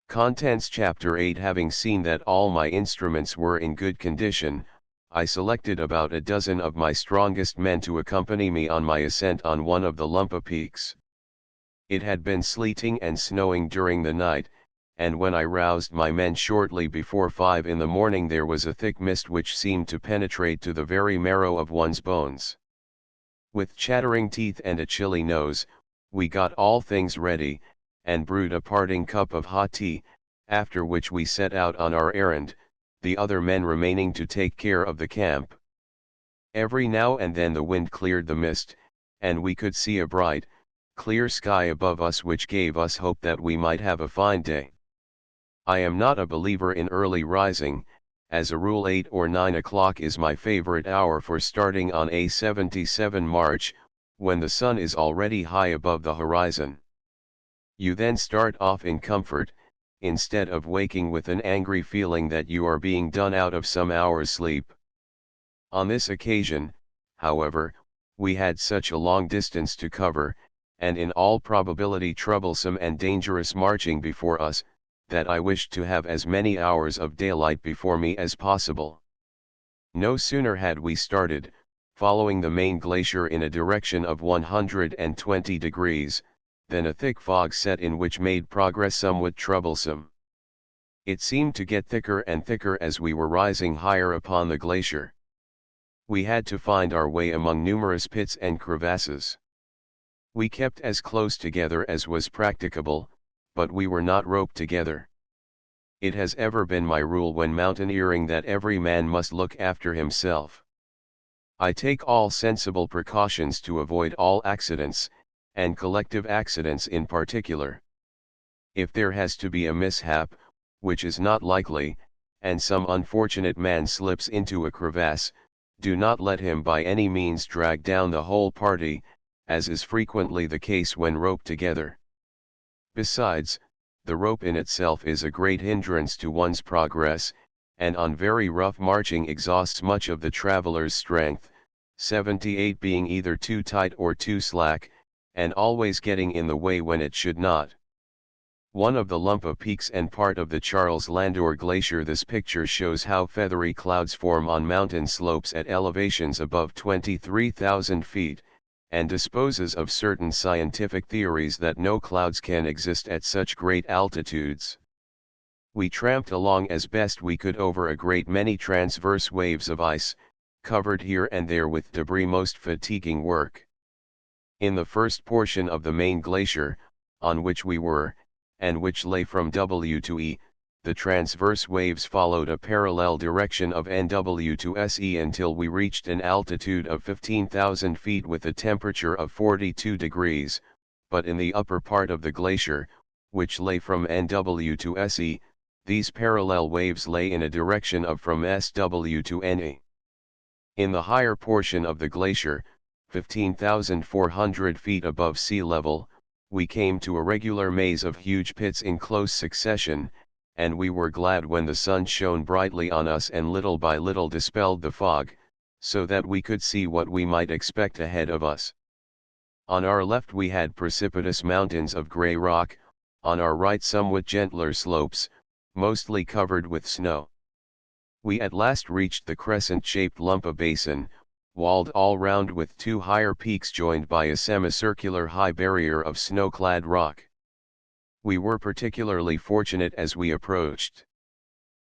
Contents Chapter 8. Having seen that all my instruments were in good condition, I selected about a dozen of my strongest men to accompany me on my ascent on one of the Lumpa peaks. It had been sleeting and snowing during the night, and when I roused my men shortly before 5 in the morning there was a thick mist which seemed to penetrate to the very marrow of one's bones. With chattering teeth and a chilly nose, we got all things ready, and brewed a parting cup of hot tea, after which we set out on our errand, the other men remaining to take care of the camp. Every now and then the wind cleared the mist, and we could see a bright, clear sky above us which gave us hope that we might have a fine day. I am not a believer in early rising, as a rule 8 or 9 o'clock is my favorite hour for starting on a 77 march, when the sun is already high above the horizon. You then start off in comfort, instead of waking with an angry feeling that you are being done out of some hours' sleep. On this occasion, however, we had such a long distance to cover, and in all probability troublesome and dangerous marching before us, that I wished to have as many hours of daylight before me as possible. No sooner had we started, following the main glacier in a direction of 120 degrees, than a thick fog set in which made progress somewhat troublesome. It seemed to get thicker and thicker as we were rising higher upon the glacier. We had to find our way among numerous pits and crevasses. We kept as close together as was practicable, but we were not roped together. It has ever been my rule when mountaineering that every man must look after himself. I take all sensible precautions to avoid all accidents, and collective accidents in particular. If there has to be a mishap, which is not likely, and some unfortunate man slips into a crevasse, do not let him by any means drag down the whole party, as is frequently the case when roped together. Besides, the rope in itself is a great hindrance to one's progress, and on very rough marching exhausts much of the traveler's strength, 78 being either too tight or too slack, and always getting in the way when it should not. One of the Lumpa peaks and part of the Charles Landor Glacier. This picture shows how feathery clouds form on mountain slopes at elevations above 23,000 feet, and disposes of certain scientific theories that no clouds can exist at such great altitudes. We tramped along as best we could over a great many transverse waves of ice, covered here and there with debris, most fatiguing work. In the first portion of the main glacier, on which we were, and which lay from W to E, the transverse waves followed a parallel direction of NW to SE until we reached an altitude of 15,000 feet with a temperature of 42 degrees, but in the upper part of the glacier, which lay from NW to SE, these parallel waves lay in a direction of from SW to NE. In the higher portion of the glacier, 15,400 feet above sea level, we came to a regular maze of huge pits in close succession, and we were glad when the sun shone brightly on us and little by little dispelled the fog, so that we could see what we might expect ahead of us. On our left we had precipitous mountains of gray rock, on our right somewhat gentler slopes, mostly covered with snow. We at last reached the crescent-shaped Lumpa Basin, walled all round with two higher peaks joined by a semicircular high barrier of snow-clad rock. We were particularly fortunate as we approached.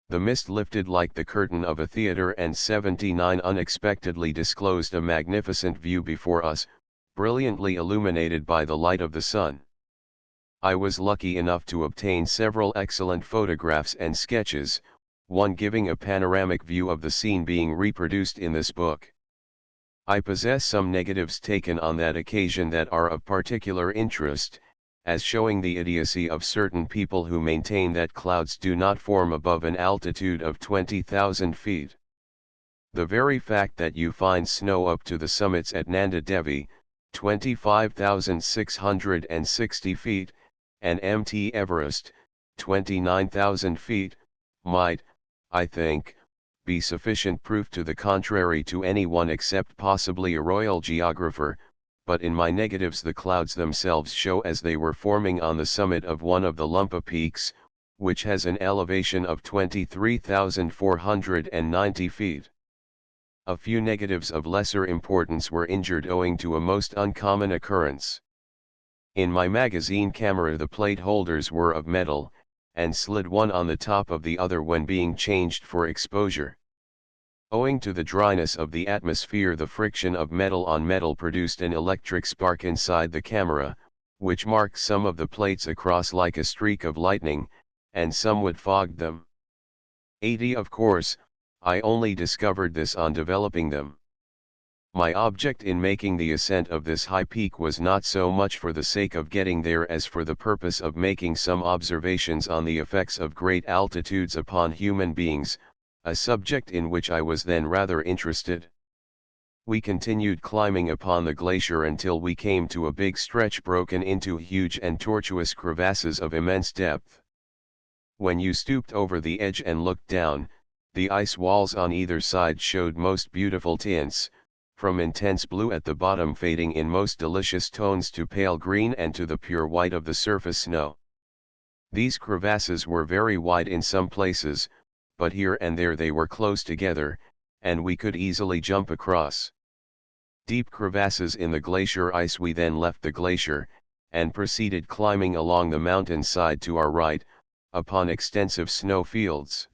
The mist lifted like the curtain of a theater and 79 unexpectedly disclosed a magnificent view before us, brilliantly illuminated by the light of the sun. I was lucky enough to obtain several excellent photographs and sketches, one giving a panoramic view of the scene being reproduced in this book. I possess some negatives taken on that occasion that are of particular interest, as showing the idiocy of certain people who maintain that clouds do not form above an altitude of 20,000 feet. The very fact that you find snow up to the summits at Nanda Devi, 25,660 feet, and Mt. Everest, 29,000 feet, might, I think, be sufficient proof to the contrary to anyone except possibly a royal geographer, but in my negatives the clouds themselves show as they were forming on the summit of one of the Lumpa peaks, which has an elevation of 23,490 feet. A few negatives of lesser importance were injured owing to a most uncommon occurrence. In my magazine camera the plate holders were of metal, and slid one on the top of the other when being changed for exposure. Owing to the dryness of the atmosphere, the friction of metal on metal produced an electric spark inside the camera, which marked some of the plates across like a streak of lightning, and somewhat fogged them. 80 Of course, I only discovered this on developing them. My object in making the ascent of this high peak was not so much for the sake of getting there as for the purpose of making some observations on the effects of great altitudes upon human beings, a subject in which I was then rather interested. We continued climbing upon the glacier until we came to a big stretch broken into huge and tortuous crevasses of immense depth. When you stooped over the edge and looked down, the ice walls on either side showed most beautiful tints, from intense blue at the bottom fading in most delicious tones to pale green and to the pure white of the surface snow. These crevasses were very wide in some places, but here and there they were close together, and we could easily jump across. Deep crevasses in the glacier ice. We then left the glacier, and proceeded climbing along the mountain side to our right, upon extensive snow fields.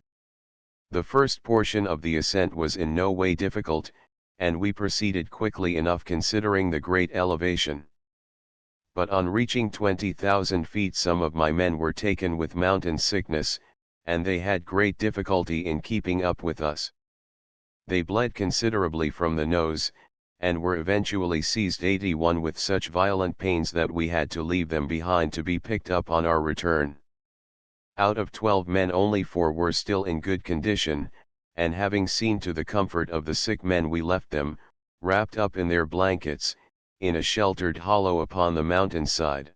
The first portion of the ascent was in no way difficult, and we proceeded quickly enough considering the great elevation. But on reaching 20,000 feet some of my men were taken with mountain sickness, and they had great difficulty in keeping up with us. They bled considerably from the nose, and were eventually seized 81 with such violent pains that we had to leave them behind to be picked up on our return. Out of 12 men only 4 were still in good condition, and having seen to the comfort of the sick men we left them, wrapped up in their blankets, in a sheltered hollow upon the mountain side.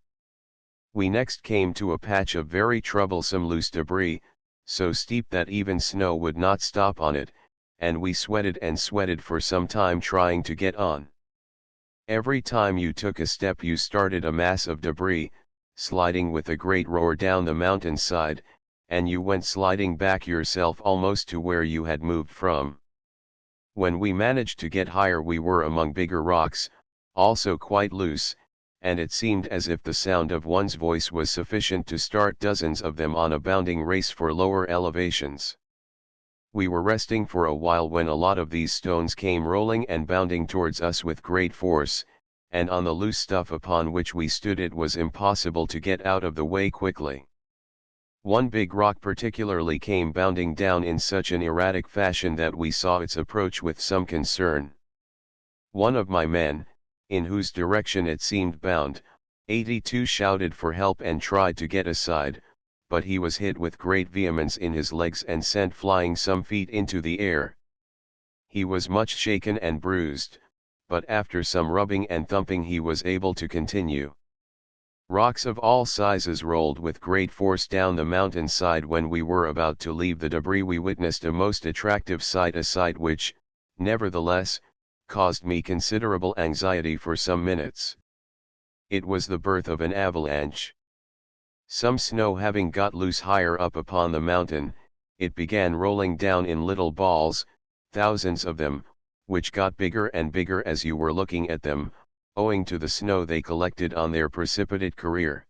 We next came to a patch of very troublesome loose debris, so steep that even snow would not stop on it, and we sweated and sweated for some time trying to get on. Every time you took a step you started a mass of debris, sliding with a great roar down the mountain side, and you went sliding back yourself almost to where you had moved from. When we managed to get higher we were among bigger rocks, also quite loose, and it seemed as if the sound of one's voice was sufficient to start dozens of them on a bounding race for lower elevations. We were resting for a while when a lot of these stones came rolling and bounding towards us with great force, and on the loose stuff upon which we stood it was impossible to get out of the way quickly. One big rock particularly came bounding down in such an erratic fashion that we saw its approach with some concern. One of my men, in whose direction it seemed bound, 82 shouted for help and tried to get aside, but he was hit with great vehemence in his legs and sent flying some feet into the air. He was much shaken and bruised, but after some rubbing and thumping he was able to continue. Rocks of all sizes rolled with great force down the mountain side. When we were about to leave the debris we witnessed a most attractive sight, a sight which, nevertheless, caused me considerable anxiety for some minutes. It was the birth of an avalanche. Some snow having got loose higher up upon the mountain, it began rolling down in little balls, thousands of them, which got bigger and bigger as you were looking at them, owing to the snow they collected on their precipitate career.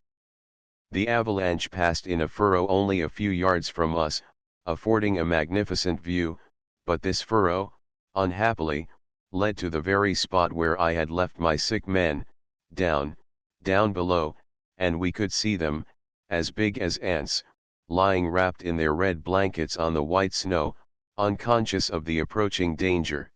The avalanche passed in a furrow only a few yards from us, affording a magnificent view, but this furrow, unhappily, led to the very spot where I had left my sick men, down below, and we could see them, as big as ants, lying wrapped in their red blankets on the white snow, unconscious of the approaching danger.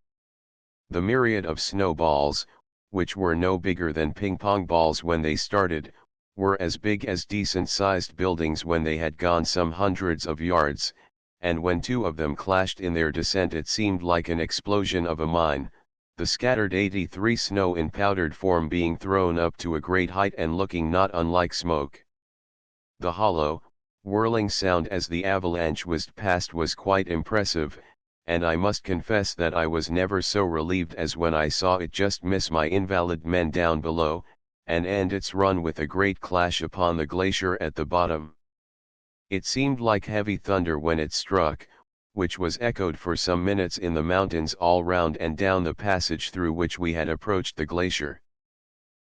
The myriad of snowballs, which were no bigger than ping-pong balls when they started, were as big as decent-sized buildings when they had gone some hundreds of yards, and when two of them clashed in their descent it seemed like an explosion of a mine, the scattered 83 snow in powdered form being thrown up to a great height and looking not unlike smoke. The hollow, whirling sound as the avalanche whizzed past was quite impressive, and I must confess that I was never so relieved as when I saw it just miss my invalid men down below, and end its run with a great clash upon the glacier at the bottom. It seemed like heavy thunder when it struck, which was echoed for some minutes in the mountains all round and down the passage through which we had approached the glacier.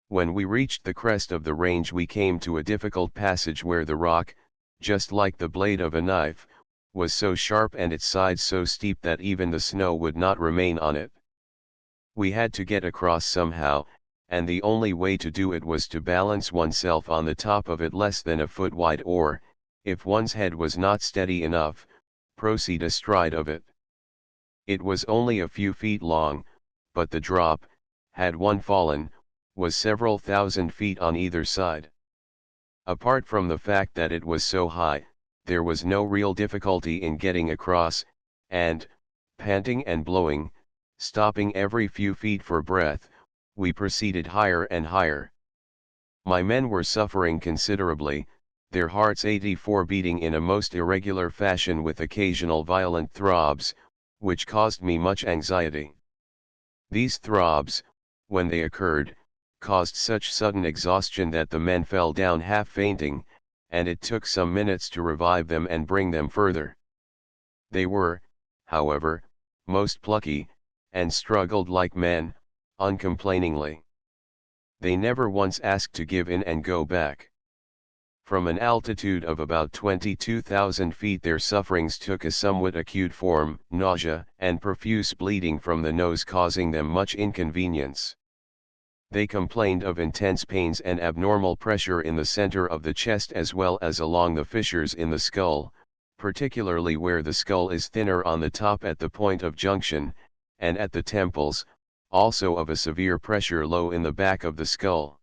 When we reached the crest of the range we came to a difficult passage where the rock, just like the blade of a knife, was so sharp and its sides so steep that even the snow would not remain on it. We had to get across somehow, and the only way to do it was to balance oneself on the top of it less than a foot wide or, if one's head was not steady enough, proceed astride of it. It was only a few feet long, but the drop, had one fallen, was several thousand feet on either side. Apart from the fact that it was so high, there was no real difficulty in getting across, and, panting and blowing, stopping every few feet for breath, we proceeded higher and higher. My men were suffering considerably, their hearts 84 beating in a most irregular fashion with occasional violent throbs, which caused me much anxiety. These throbs, when they occurred, caused such sudden exhaustion that the men fell down half fainting, and it took some minutes to revive them and bring them further. They were, however, most plucky, and struggled like men, uncomplainingly. They never once asked to give in and go back. From an altitude of about 22,000 feet their sufferings took a somewhat acute form, nausea and profuse bleeding from the nose causing them much inconvenience. They complained of intense pains and abnormal pressure in the center of the chest as well as along the fissures in the skull, particularly where the skull is thinner on the top at the point of junction, and at the temples, also of a severe pressure low in the back of the skull.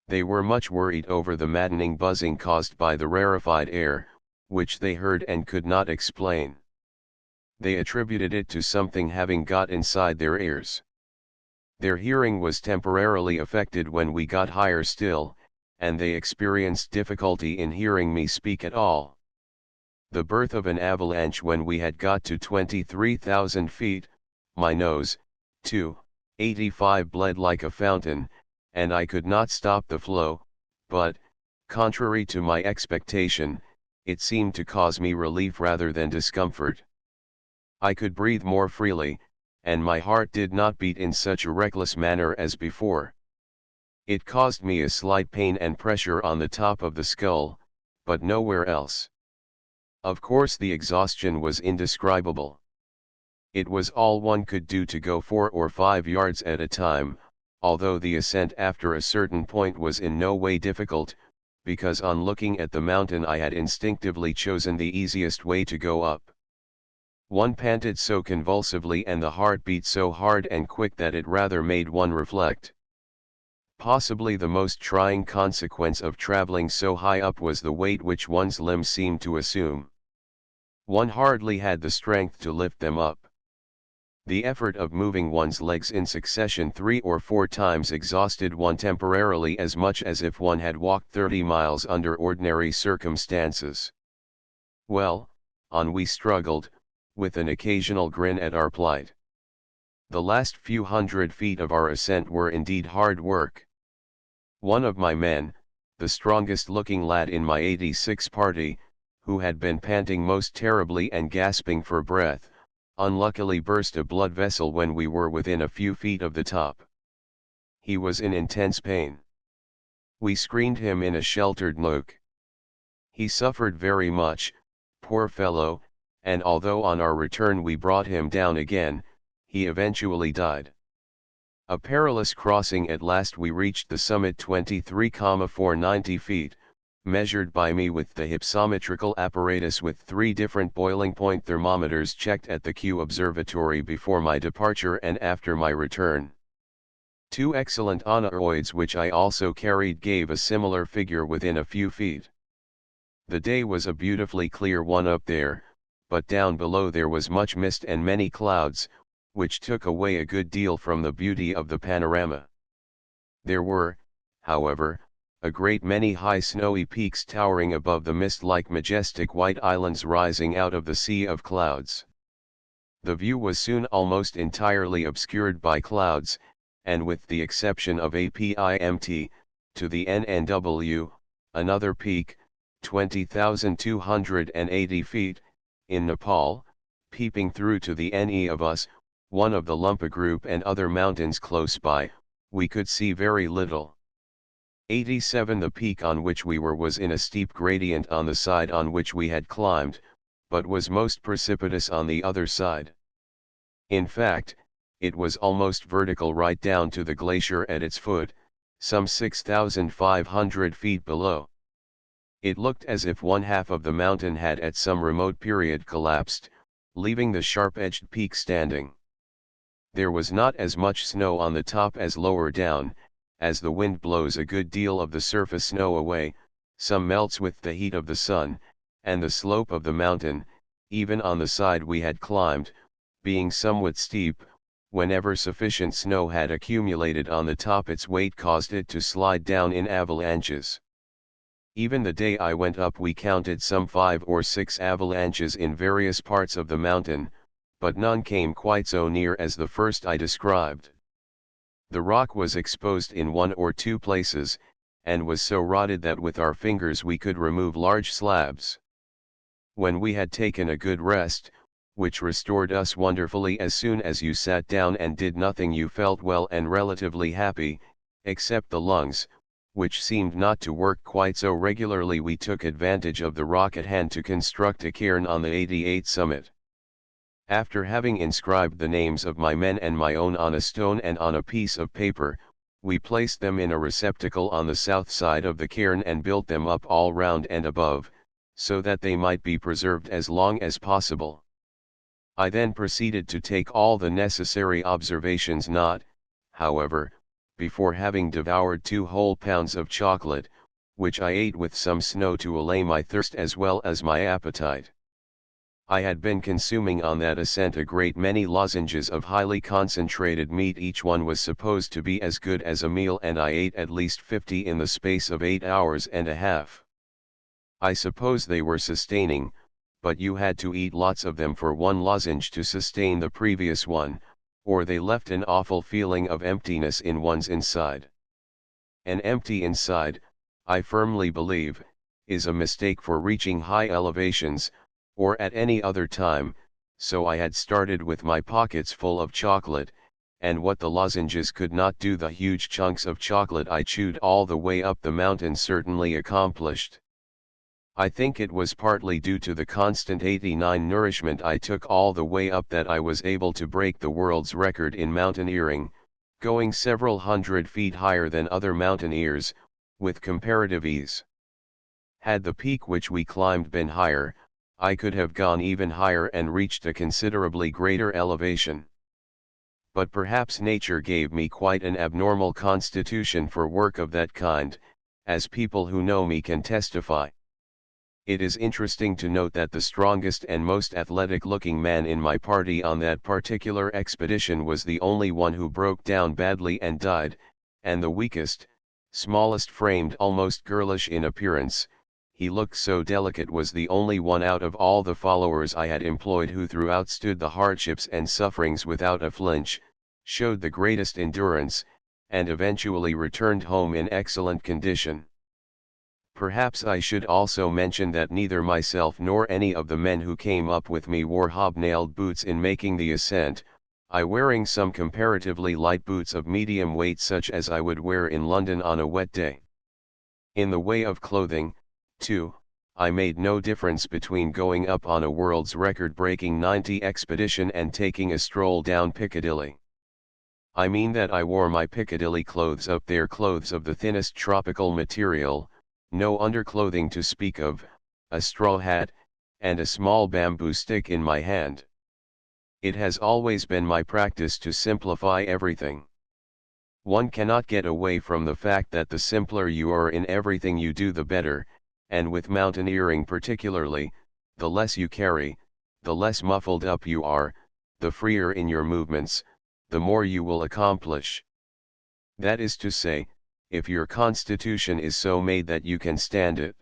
They were much worried over the maddening buzzing caused by the rarefied air, which they heard and could not explain. They attributed it to something having got inside their ears. Their hearing was temporarily affected when we got higher still, and they experienced difficulty in hearing me speak at all. The birth of an avalanche when we had got to 23,000 feet, my nose, too, 85 bled like a fountain, and I could not stop the flow, but, contrary to my expectation, it seemed to cause me relief rather than discomfort. I could breathe more freely, and my heart did not beat in such a reckless manner as before. It caused me a slight pain and pressure on the top of the skull, but nowhere else. Of course the exhaustion was indescribable. It was all one could do to go 4 or 5 yards at a time, although the ascent after a certain point was in no way difficult, because on looking at the mountain I had instinctively chosen the easiest way to go up. One panted so convulsively and the heart beat so hard and quick that it rather made one reflect. Possibly the most trying consequence of traveling so high up was the weight which one's limbs seemed to assume. One hardly had the strength to lift them up. The effort of moving one's legs in succession 3 or 4 times exhausted one temporarily as much as if one had walked 30 miles under ordinary circumstances. Well, on we struggled, with an occasional grin at our plight. The last few hundred feet of our ascent were indeed hard work. One of my men, the strongest looking lad in my 86 party, who had been panting most terribly and gasping for breath, unluckily burst a blood vessel when we were within a few feet of the top. He was in intense pain. We screened him in a sheltered nook. He suffered very much, poor fellow, and although on our return we brought him down again, he eventually died. A perilous crossing at last we reached the summit 23,490 feet, measured by me with the hypsometrical apparatus with 3 different boiling point thermometers checked at the Kew Observatory before my departure and after my return. 2 excellent aneroids which I also carried gave a similar figure within a few feet. The day was a beautifully clear one up there, but down below there was much mist and many clouds, which took away a good deal from the beauty of the panorama. There were, however, a great many high snowy peaks towering above the mist like majestic white islands rising out of the sea of clouds. The view was soon almost entirely obscured by clouds, and with the exception of APIMT, to the NNW, another peak, 20,280 feet, in Nepal, peeping through to the NE of us, one of the Lumpa group and other mountains close by, we could see very little. 87 The peak on which we were was in a steep gradient on the side on which we had climbed, but was most precipitous on the other side. In fact, it was almost vertical right down to the glacier at its foot, some 6,500 feet below. It looked as if one half of the mountain had at some remote period collapsed, leaving the sharp-edged peak standing. There was not as much snow on the top as lower down, as the wind blows a good deal of the surface snow away, some melts with the heat of the sun, and the slope of the mountain, even on the side we had climbed, being somewhat steep, whenever sufficient snow had accumulated on the top its weight caused it to slide down in avalanches. Even the day I went up we counted some 5 or 6 avalanches in various parts of the mountain, but none came quite so near as the first I described. The rock was exposed in 1 or 2 places, and was so rotted that with our fingers we could remove large slabs. When we had taken a good rest, which restored us wonderfully as soon as you sat down and did nothing you felt well and relatively happy, except the lungs, which seemed not to work quite so regularly, we took advantage of the rock at hand to construct a cairn on the 88th summit. After having inscribed the names of my men and my own on a stone and on a piece of paper, we placed them in a receptacle on the south side of the cairn and built them up all round and above, so that they might be preserved as long as possible. I then proceeded to take all the necessary observations, not, however, before having devoured 2 whole pounds of chocolate, which I ate with some snow to allay my thirst as well as my appetite. I had been consuming on that ascent a great many lozenges of highly concentrated meat, each one was supposed to be as good as a meal, and I ate at least 50 in the space of 8 hours and a half. I suppose they were sustaining, but you had to eat lots of them for one lozenge to sustain the previous one, or they left an awful feeling of emptiness in one's inside. An empty inside, I firmly believe, is a mistake for reaching high elevations, or at any other time, so I had started with my pockets full of chocolate, and what the lozenges could not do the huge chunks of chocolate I chewed all the way up the mountain certainly accomplished. I think it was partly due to the constant 89 nourishment I took all the way up that I was able to break the world's record in mountaineering, going several hundred feet higher than other mountaineers, with comparative ease. Had the peak which we climbed been higher, I could have gone even higher and reached a considerably greater elevation. But perhaps nature gave me quite an abnormal constitution for work of that kind, as people who know me can testify. It is interesting to note that the strongest and most athletic-looking man in my party on that particular expedition was the only one who broke down badly and died, and the weakest, smallest framed, almost girlish in appearance, he looked so delicate, was the only one out of all the followers I had employed who throughout stood the hardships and sufferings without a flinch, showed the greatest endurance, and eventually returned home in excellent condition. Perhaps I should also mention that neither myself nor any of the men who came up with me wore hobnailed boots in making the ascent, I wearing some comparatively light boots of medium weight such as I would wear in London on a wet day. In the way of clothing, too, I made no difference between going up on a world's record-breaking 90 expedition and taking a stroll down Piccadilly. I mean that I wore my Piccadilly clothes up there, clothes of the thinnest tropical material, no underclothing to speak of, a straw hat, and a small bamboo stick in my hand. It has always been my practice to simplify everything. One cannot get away from the fact that the simpler you are in everything you do, the better, and with mountaineering particularly, the less you carry, the less muffled up you are, the freer in your movements, the more you will accomplish. That is to say, if your constitution is so made that you can stand it.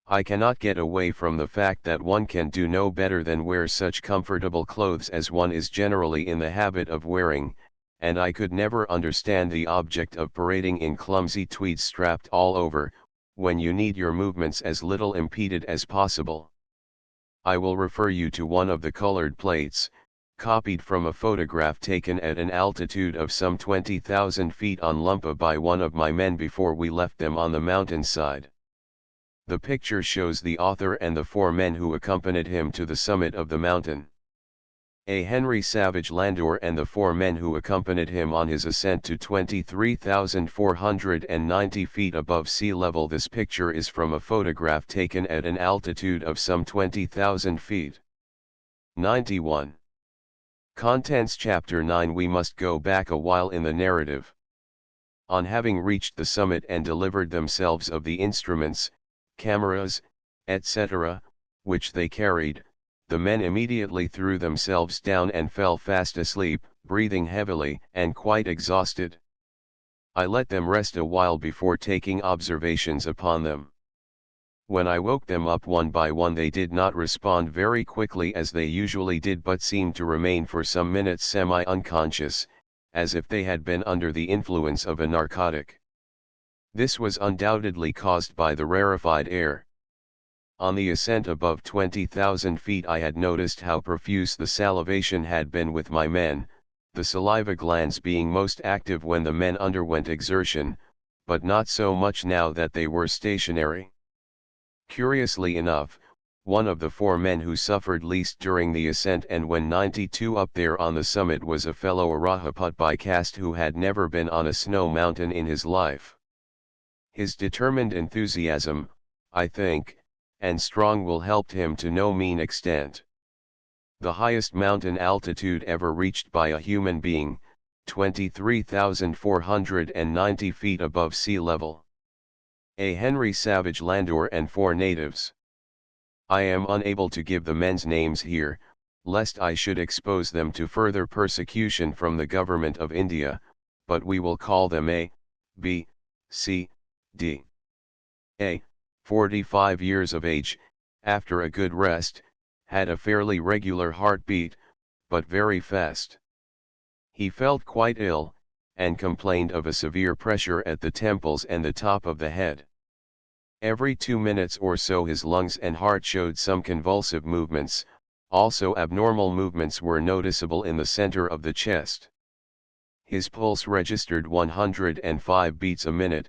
I cannot get away from the fact that one can do no better than wear such comfortable clothes as one is generally in the habit of wearing, and I could never understand the object of parading in clumsy tweeds strapped all over, when you need your movements as little impeded as possible. I will refer you to one of the colored plates, copied from a photograph taken at an altitude of some 20,000 feet on Lumpa by one of my men before we left them on the mountainside. The picture shows the author and the 4 men who accompanied him to the summit of the mountain. A. Henry Savage Landor and the 4 men who accompanied him on his ascent to 23,490 feet above sea level. This picture is from a photograph taken at an altitude of some 20,000 feet. 91. Contents Chapter 9. We must go back a while in the narrative. On having reached the summit and delivered themselves of the instruments, cameras, etc., which they carried, the men immediately threw themselves down and fell fast asleep, breathing heavily and quite exhausted. I let them rest a while before taking observations upon them. When I woke them up one by one, they did not respond very quickly as they usually did, but seemed to remain for some minutes semi-unconscious, as if they had been under the influence of a narcotic. This was undoubtedly caused by the rarefied air. On the ascent above 20,000 feet I had noticed how profuse the salivation had been with my men, the saliva glands being most active when the men underwent exertion, but not so much now that they were stationary. Curiously enough, one of the 4 men who suffered least during the ascent and when 92 up there on the summit was a fellow Arahaput by caste who had never been on a snow mountain in his life. His determined enthusiasm, I think, and strong will helped him to no mean extent. The highest mountain altitude ever reached by a human being, 23,490 feet above sea level. A. Henry Savage Landor and 4 natives. I am unable to give the men's names here, lest I should expose them to further persecution from the government of India, but we will call them A, B, C, D. A, 45 years of age, after a good rest, had a fairly regular heartbeat, but very fast. He felt quite ill, and complained of a severe pressure at the temples and the top of the head. Every 2 minutes or so his lungs and heart showed some convulsive movements, also abnormal movements were noticeable in the center of the chest. His pulse registered 105 beats a minute,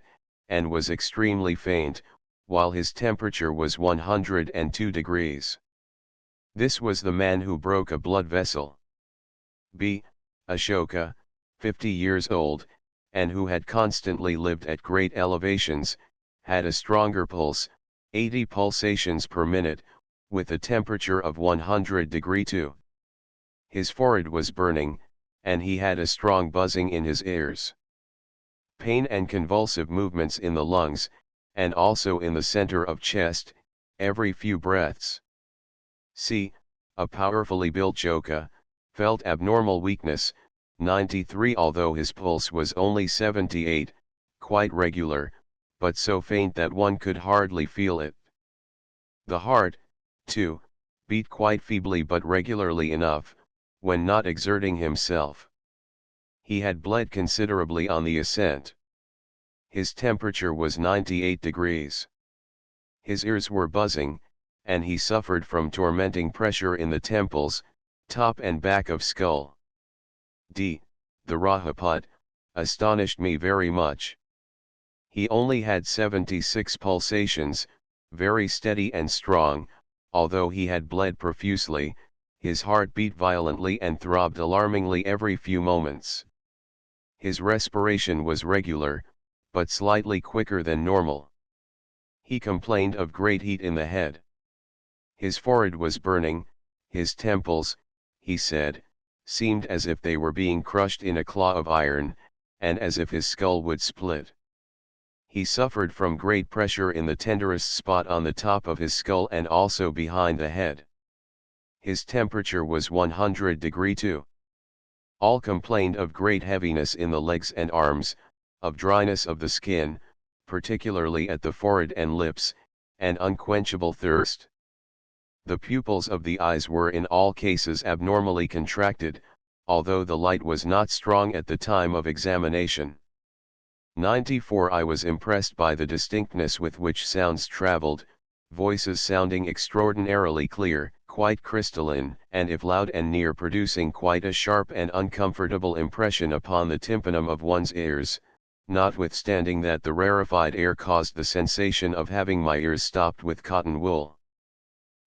and was extremely faint, while his temperature was 102 degrees. This was the man who broke a blood vessel. B. Ashoka, 50 years old, and who had constantly lived at great elevations, had a stronger pulse, 80 pulsations per minute, with a temperature of 100°2. His forehead was burning, and he had a strong buzzing in his ears. Pain and convulsive movements in the lungs, and also in the center of chest, every few breaths. C. A powerfully built Joka, felt abnormal weakness, 93, although his pulse was only 78, quite regular, but so faint that one could hardly feel it. The heart, too, beat quite feebly but regularly enough, when not exerting himself. He had bled considerably on the ascent. His temperature was 98 degrees. His ears were buzzing, and he suffered from tormenting pressure in the temples, top and back of skull. D. The Rajaput, astonished me very much. He only had 76 pulsations, very steady and strong. Although he had bled profusely, his heart beat violently and throbbed alarmingly every few moments. His respiration was regular, but slightly quicker than normal. He complained of great heat in the head. His forehead was burning, his temples, he said, seemed as if they were being crushed in a claw of iron, and as if his skull would split. He suffered from great pressure in the tenderest spot on the top of his skull and also behind the head. His temperature was 100°2. All complained of great heaviness in the legs and arms, of dryness of the skin, particularly at the forehead and lips, and unquenchable thirst. The pupils of the eyes were in all cases abnormally contracted, although the light was not strong at the time of examination. 94 I was impressed by the distinctness with which sounds traveled, voices sounding extraordinarily clear, quite crystalline, and if loud and near producing quite a sharp and uncomfortable impression upon the tympanum of one's ears, notwithstanding that the rarefied air caused the sensation of having my ears stopped with cotton wool.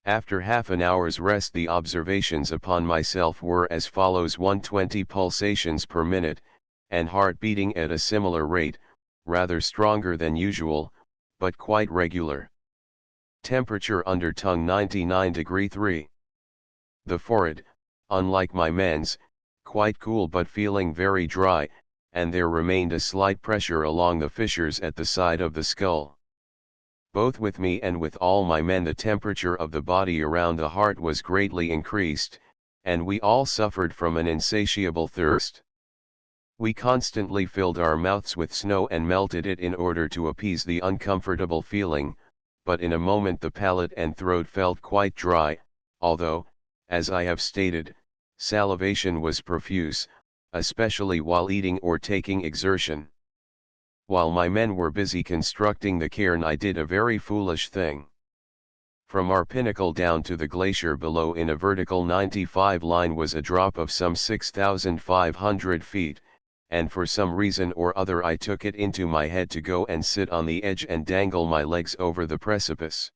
After half an hour's rest the observations upon myself were as follows: 120 pulsations per minute, and heart beating at a similar rate, rather stronger than usual, but quite regular. Temperature under tongue 99°3. The forehead, unlike my men's, quite cool but feeling very dry, and there remained a slight pressure along the fissures at the side of the skull. Both with me and with all my men the temperature of the body around the heart was greatly increased, and we all suffered from an insatiable thirst. We constantly filled our mouths with snow and melted it in order to appease the uncomfortable feeling, but in a moment the palate and throat felt quite dry, although, as I have stated, salivation was profuse, especially while eating or taking exertion. While my men were busy constructing the cairn I did a very foolish thing. From our pinnacle down to the glacier below in a vertical 95 line was a drop of some 6,500 feet, and for some reason or other I took it into my head to go and sit on the edge and dangle my legs over the precipice.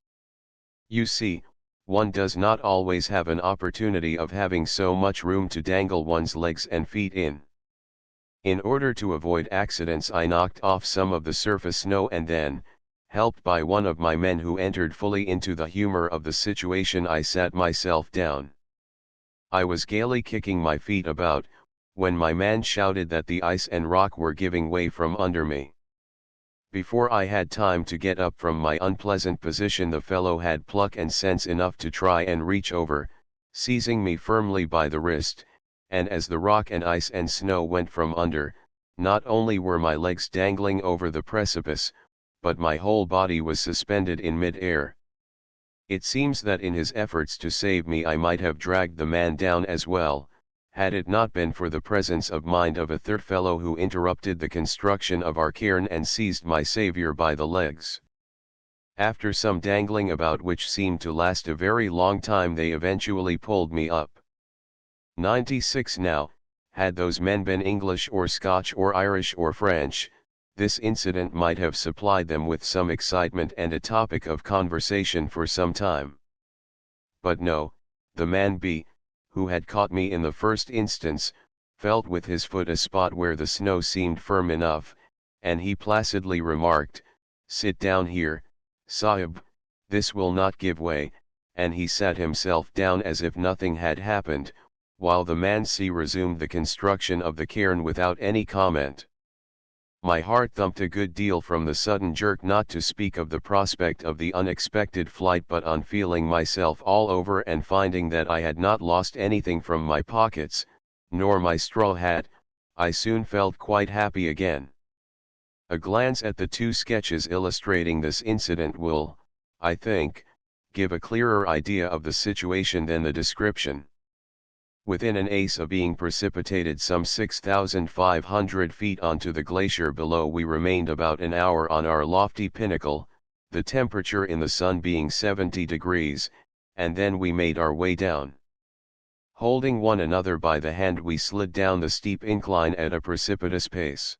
You see, one does not always have an opportunity of having so much room to dangle one's legs and feet in. In order to avoid accidents I knocked off some of the surface snow and then, helped by one of my men who entered fully into the humor of the situation, I sat myself down. I was gaily kicking my feet about, when my man shouted that the ice and rock were giving way from under me. Before I had time to get up from my unpleasant position the fellow had pluck and sense enough to try and reach over, seizing me firmly by the wrist, and as the rock and ice and snow went from under, not only were my legs dangling over the precipice, but my whole body was suspended in mid-air. It seems that in his efforts to save me I might have dragged the man down as well, had it not been for the presence of mind of a third fellow who interrupted the construction of our cairn and seized my savior by the legs. After some dangling about which seemed to last a very long time they eventually pulled me up. 96 Now, had those men been English or Scotch or Irish or French, this incident might have supplied them with some excitement and a topic of conversation for some time. But no, the man B, who had caught me in the first instance, felt with his foot a spot where the snow seemed firm enough, and he placidly remarked, "Sit down here, Sahib, this will not give way," and he sat himself down as if nothing had happened, while the man C resumed the construction of the cairn without any comment. My heart thumped a good deal from the sudden jerk, not to speak of the prospect of the unexpected flight, but on feeling myself all over and finding that I had not lost anything from my pockets, nor my straw hat, I soon felt quite happy again. A glance at the two sketches illustrating this incident will, I think, give a clearer idea of the situation than the description. Within an ace of being precipitated some 6,500 feet onto the glacier below, we remained about an hour on our lofty pinnacle, the temperature in the sun being 70 degrees, and then we made our way down. Holding one another by the hand we slid down the steep incline at a precipitous pace.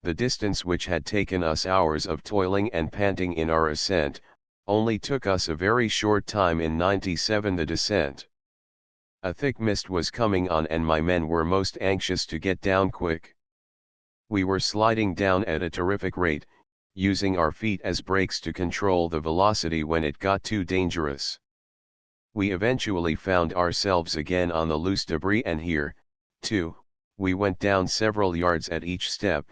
The distance, which had taken us hours of toiling and panting in our ascent, Only took us a very short time in 97 the descent. A thick mist was coming on and my men were most anxious to get down quick. We were sliding down at a terrific rate, using our feet as brakes to control the velocity when it got too dangerous. We eventually found ourselves again on the loose debris and here, too, we went down several yards at each step,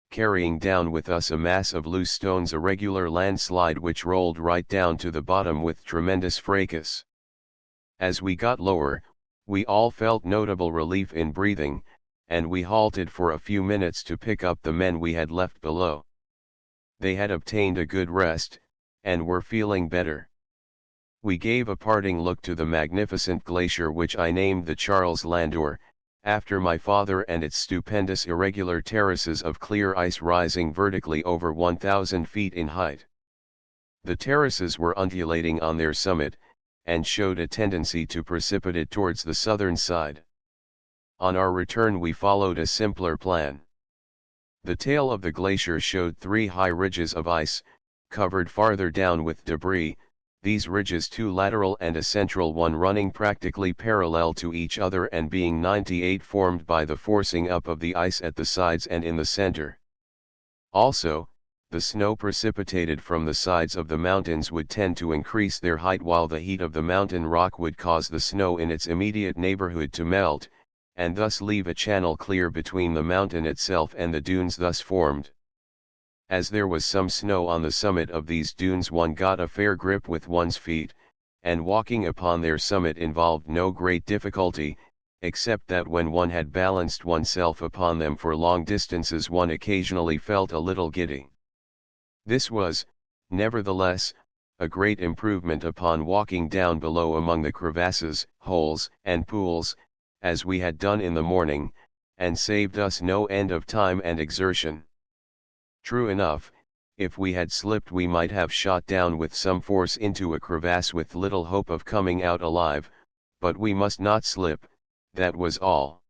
carrying down with us a mass of loose stones, a regular landslide which rolled right down to the bottom with tremendous fracas. As we got lower, we all felt notable relief in breathing, and we halted for a few minutes to pick up the men we had left below. They had obtained a good rest, and were feeling better. We gave a parting look to the magnificent glacier which I named the Charles Landor, after my father, and its stupendous irregular terraces of clear ice rising vertically over 1,000 feet in height. The terraces were undulating on their summit, and showed a tendency to precipitate towards the southern side. On our return we followed a simpler plan. The tail of the glacier showed 3 high ridges of ice, covered farther down with debris, these ridges 2 lateral and a central one running practically parallel to each other and being 98 formed by the forcing up of the ice at the sides and in the center. Also, the snow precipitated from the sides of the mountains would tend to increase their height, while the heat of the mountain rock would cause the snow in its immediate neighborhood to melt, and thus leave a channel clear between the mountain itself and the dunes thus formed. As there was some snow on the summit of these dunes, one got a fair grip with one's feet, and walking upon their summit involved no great difficulty, except that when one had balanced oneself upon them for long distances one occasionally felt a little giddy. This was, nevertheless, a great improvement upon walking down below among the crevasses, holes, and pools, as we had done in the morning, and saved us no end of time and exertion. True enough, if we had slipped we might have shot down with some force into a crevasse with little hope of coming out alive, but we must not slip, that was all.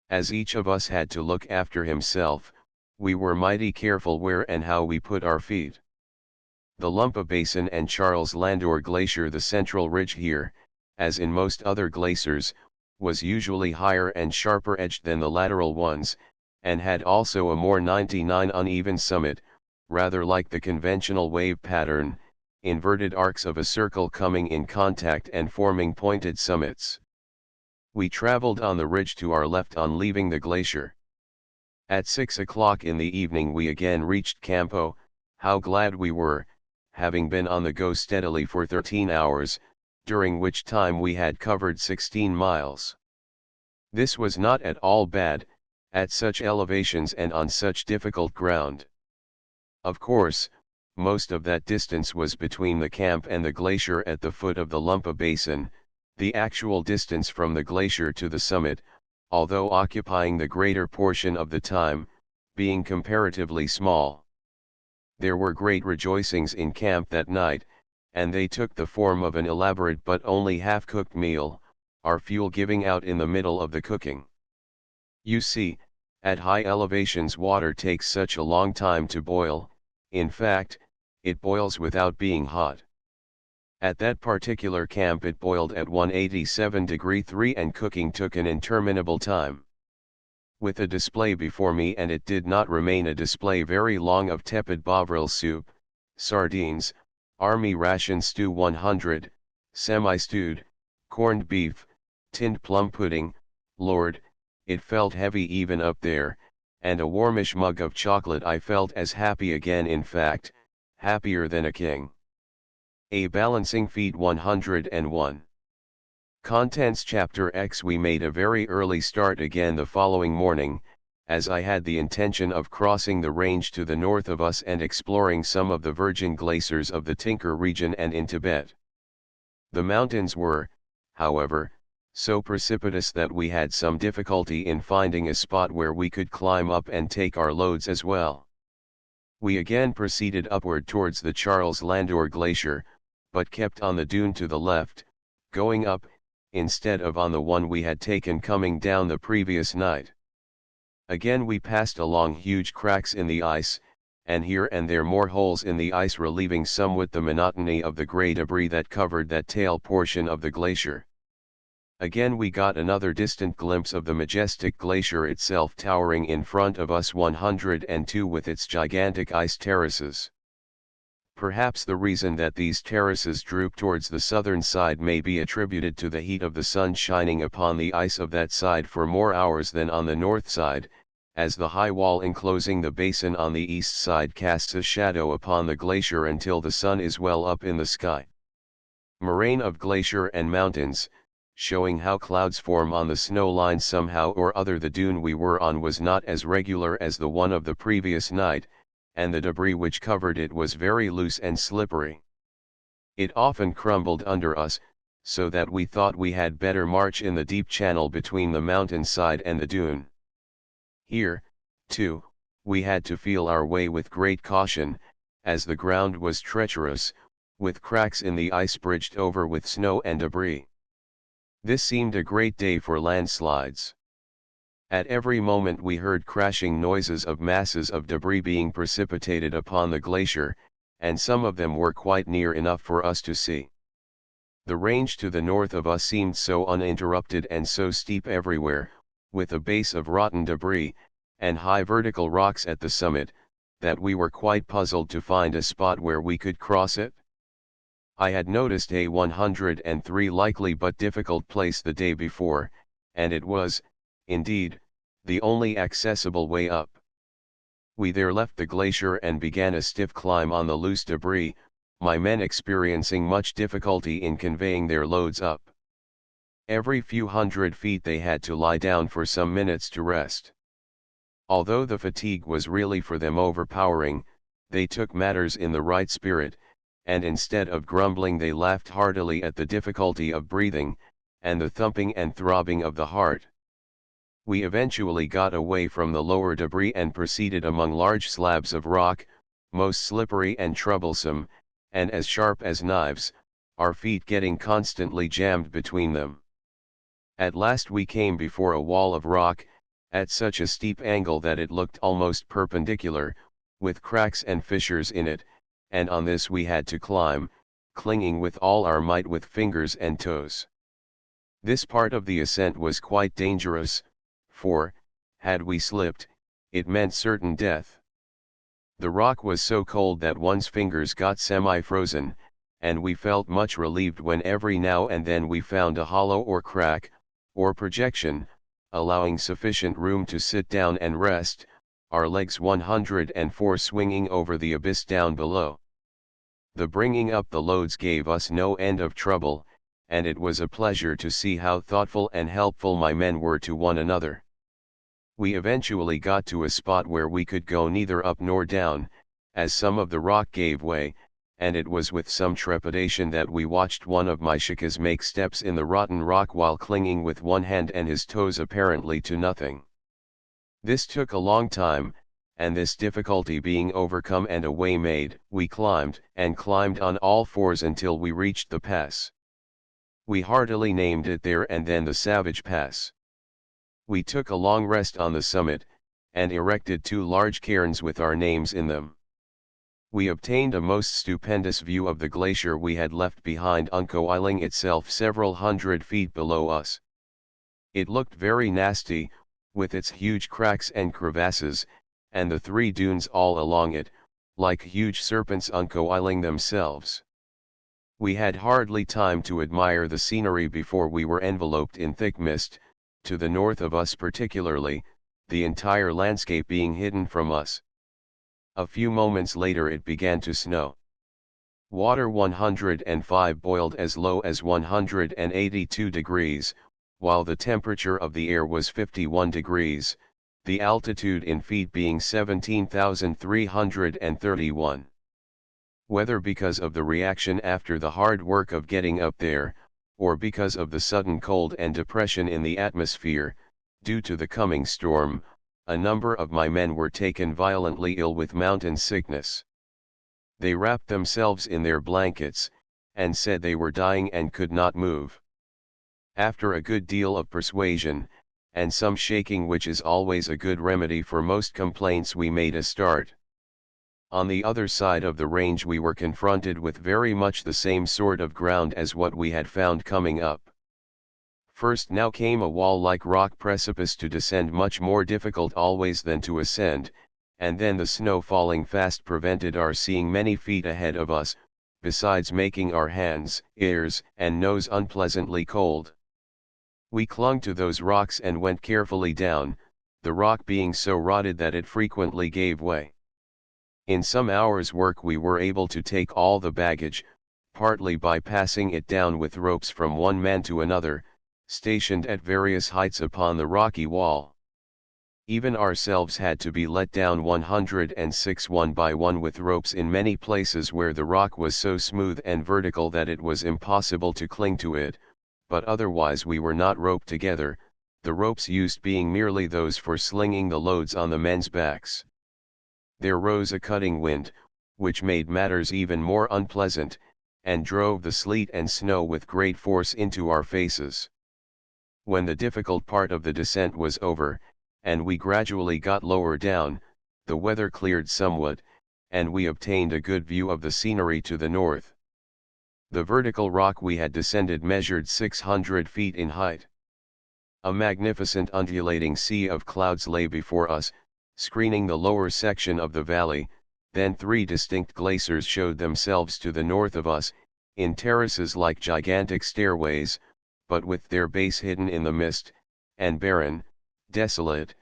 As each of us had to look after himself, we were mighty careful where and how we put our feet. The Lumpa Basin and Charles Landor Glacier, the central ridge here, as in most other glaciers, was usually higher and sharper edged than the lateral ones, and had also a more 99 uneven summit, rather like the conventional wave pattern, inverted arcs of a circle coming in contact and forming pointed summits. We traveled on the ridge to our left on leaving the glacier. At 6 o'clock in the evening we again reached Campo. How glad we were, having been on the go steadily for 13 hours, during which time we had covered 16 miles. This was not at all bad, at such elevations and on such difficult ground. Of course, most of that distance was between the camp and the glacier at the foot of the Lumpa Basin, the actual distance from the glacier to the summit, although occupying the greater portion of the time, being comparatively small. There were great rejoicings in camp that night, and they took the form of an elaborate but only half-cooked meal, our fuel giving out in the middle of the cooking. You see, at high elevations water takes such a long time to boil, in fact, it boils without being hot. At that particular camp it boiled at 187°3 and cooking took an interminable time. With a display before me, and it did not remain a display very long, of tepid bovril soup, sardines, army ration stew 100, semi-stewed, corned beef, tinned plum pudding, Lord, it felt heavy even up there, and a warmish mug of chocolate. I felt as happy again, in fact, happier than a king. A balancing feat 101. Contents Chapter X. We made a very early start again the following morning, as I had the intention of crossing the range to the north of us and exploring some of the virgin glaciers of the Tinker region and in Tibet. The mountains were, however, so precipitous that we had some difficulty in finding a spot where we could climb up and take our loads as well. We again proceeded upward towards the Charles Landor Glacier, but kept on the dune to the left, going up, instead of on the one we had taken coming down the previous night. Again we passed along huge cracks in the ice, and here and there more holes in the ice relieving somewhat the monotony of the gray debris that covered that tail portion of the glacier. Again we got another distant glimpse of the majestic glacier itself towering in front of us 102 with its gigantic ice terraces. Perhaps the reason that these terraces droop towards the southern side may be attributed to the heat of the sun shining upon the ice of that side for more hours than on the north side, as the high wall enclosing the basin on the east side casts a shadow upon the glacier until the sun is well up in the sky. Moraine of glacier and mountains, showing how clouds form on the snow line. Somehow or other the dune we were on was not as regular as the one of the previous night, and the debris which covered it was very loose and slippery. It often crumbled under us, so that we thought we had better march in the deep channel between the mountain side and the dune. Here, too, we had to feel our way with great caution, as the ground was treacherous, with cracks in the ice bridged over with snow and debris. This seemed a great day for landslides. At every moment we heard crashing noises of masses of debris being precipitated upon the glacier, and some of them were quite near enough for us to see. The range to the north of us seemed so uninterrupted and so steep everywhere, with a base of rotten debris, and high vertical rocks at the summit, that we were quite puzzled to find a spot where we could cross it. I had noticed a 103 likely but difficult place the day before, and it was, indeed, the only accessible way up. We there left the glacier and began a stiff climb on the loose debris, my men experiencing much difficulty in conveying their loads up. Every few hundred feet they had to lie down for some minutes to rest. Although the fatigue was really for them overpowering, they took matters in the right spirit, and instead of grumbling they laughed heartily at the difficulty of breathing, and the thumping and throbbing of the heart. We eventually got away from the lower debris and proceeded among large slabs of rock, most slippery and troublesome, and as sharp as knives, our feet getting constantly jammed between them. At last we came before a wall of rock, at such a steep angle that it looked almost perpendicular, with cracks and fissures in it, and on this we had to climb, clinging with all our might with fingers and toes. This part of the ascent was quite dangerous, for, had we slipped, it meant certain death. The rock was so cold that one's fingers got semi-frozen, and we felt much relieved when every now and then we found a hollow or crack, or projection, allowing sufficient room to sit down and rest, our legs 104 swinging over the abyss down below. The bringing up the loads gave us no end of trouble, and it was a pleasure to see how thoughtful and helpful my men were to one another. We eventually got to a spot where we could go neither up nor down, as some of the rock gave way, and it was with some trepidation that we watched one of my shikas make steps in the rotten rock while clinging with one hand and his toes apparently to nothing. This took a long time, and this difficulty being overcome and a way made, we climbed on all fours until we reached the pass. We heartily named it there and then the Savage Pass. We took a long rest on the summit, and erected 2 large cairns with our names in them. We obtained a most stupendous view of the glacier we had left behind uncoiling itself several hundred feet below us. It looked very nasty, with its huge cracks and crevasses, and the 3 dunes all along it, like huge serpents uncoiling themselves. We had hardly time to admire the scenery before we were enveloped in thick mist, to the north of us particularly, the entire landscape being hidden from us. A few moments later it began to snow. Water 105 boiled as low as 182 degrees, while the temperature of the air was 51 degrees, the altitude in feet being 17,331. Whether because of the reaction after the hard work of getting up there, or because of the sudden cold and depression in the atmosphere, due to the coming storm, a number of my men were taken violently ill with mountain sickness. They wrapped themselves in their blankets, and said they were dying and could not move. After a good deal of persuasion, and some shaking which is always a good remedy for most complaints, we made a start. On the other side of the range we were confronted with very much the same sort of ground as what we had found coming up. First now came a wall-like rock precipice to descend, much more difficult always than to ascend, and then the snow falling fast prevented our seeing many feet ahead of us, besides making our hands, ears, and nose unpleasantly cold. We clung to those rocks and went carefully down, the rock being so rotted that it frequently gave way. In some hours' work we were able to take all the baggage, partly by passing it down with ropes from one man to another, stationed at various heights upon the rocky wall. Even ourselves had to be let down 106 one by one with ropes in many places where the rock was so smooth and vertical that it was impossible to cling to it, but otherwise we were not roped together, the ropes used being merely those for slinging the loads on the men's backs. There rose a cutting wind, which made matters even more unpleasant, and drove the sleet and snow with great force into our faces. When the difficult part of the descent was over, and we gradually got lower down, the weather cleared somewhat, and we obtained a good view of the scenery to the north. The vertical rock we had descended measured 600 feet in height. A magnificent undulating sea of clouds lay before us, screening the lower section of the valley. Then 3 distinct glaciers showed themselves to the north of us, in terraces like gigantic stairways, but with their base hidden in the mist, and barren, desolate,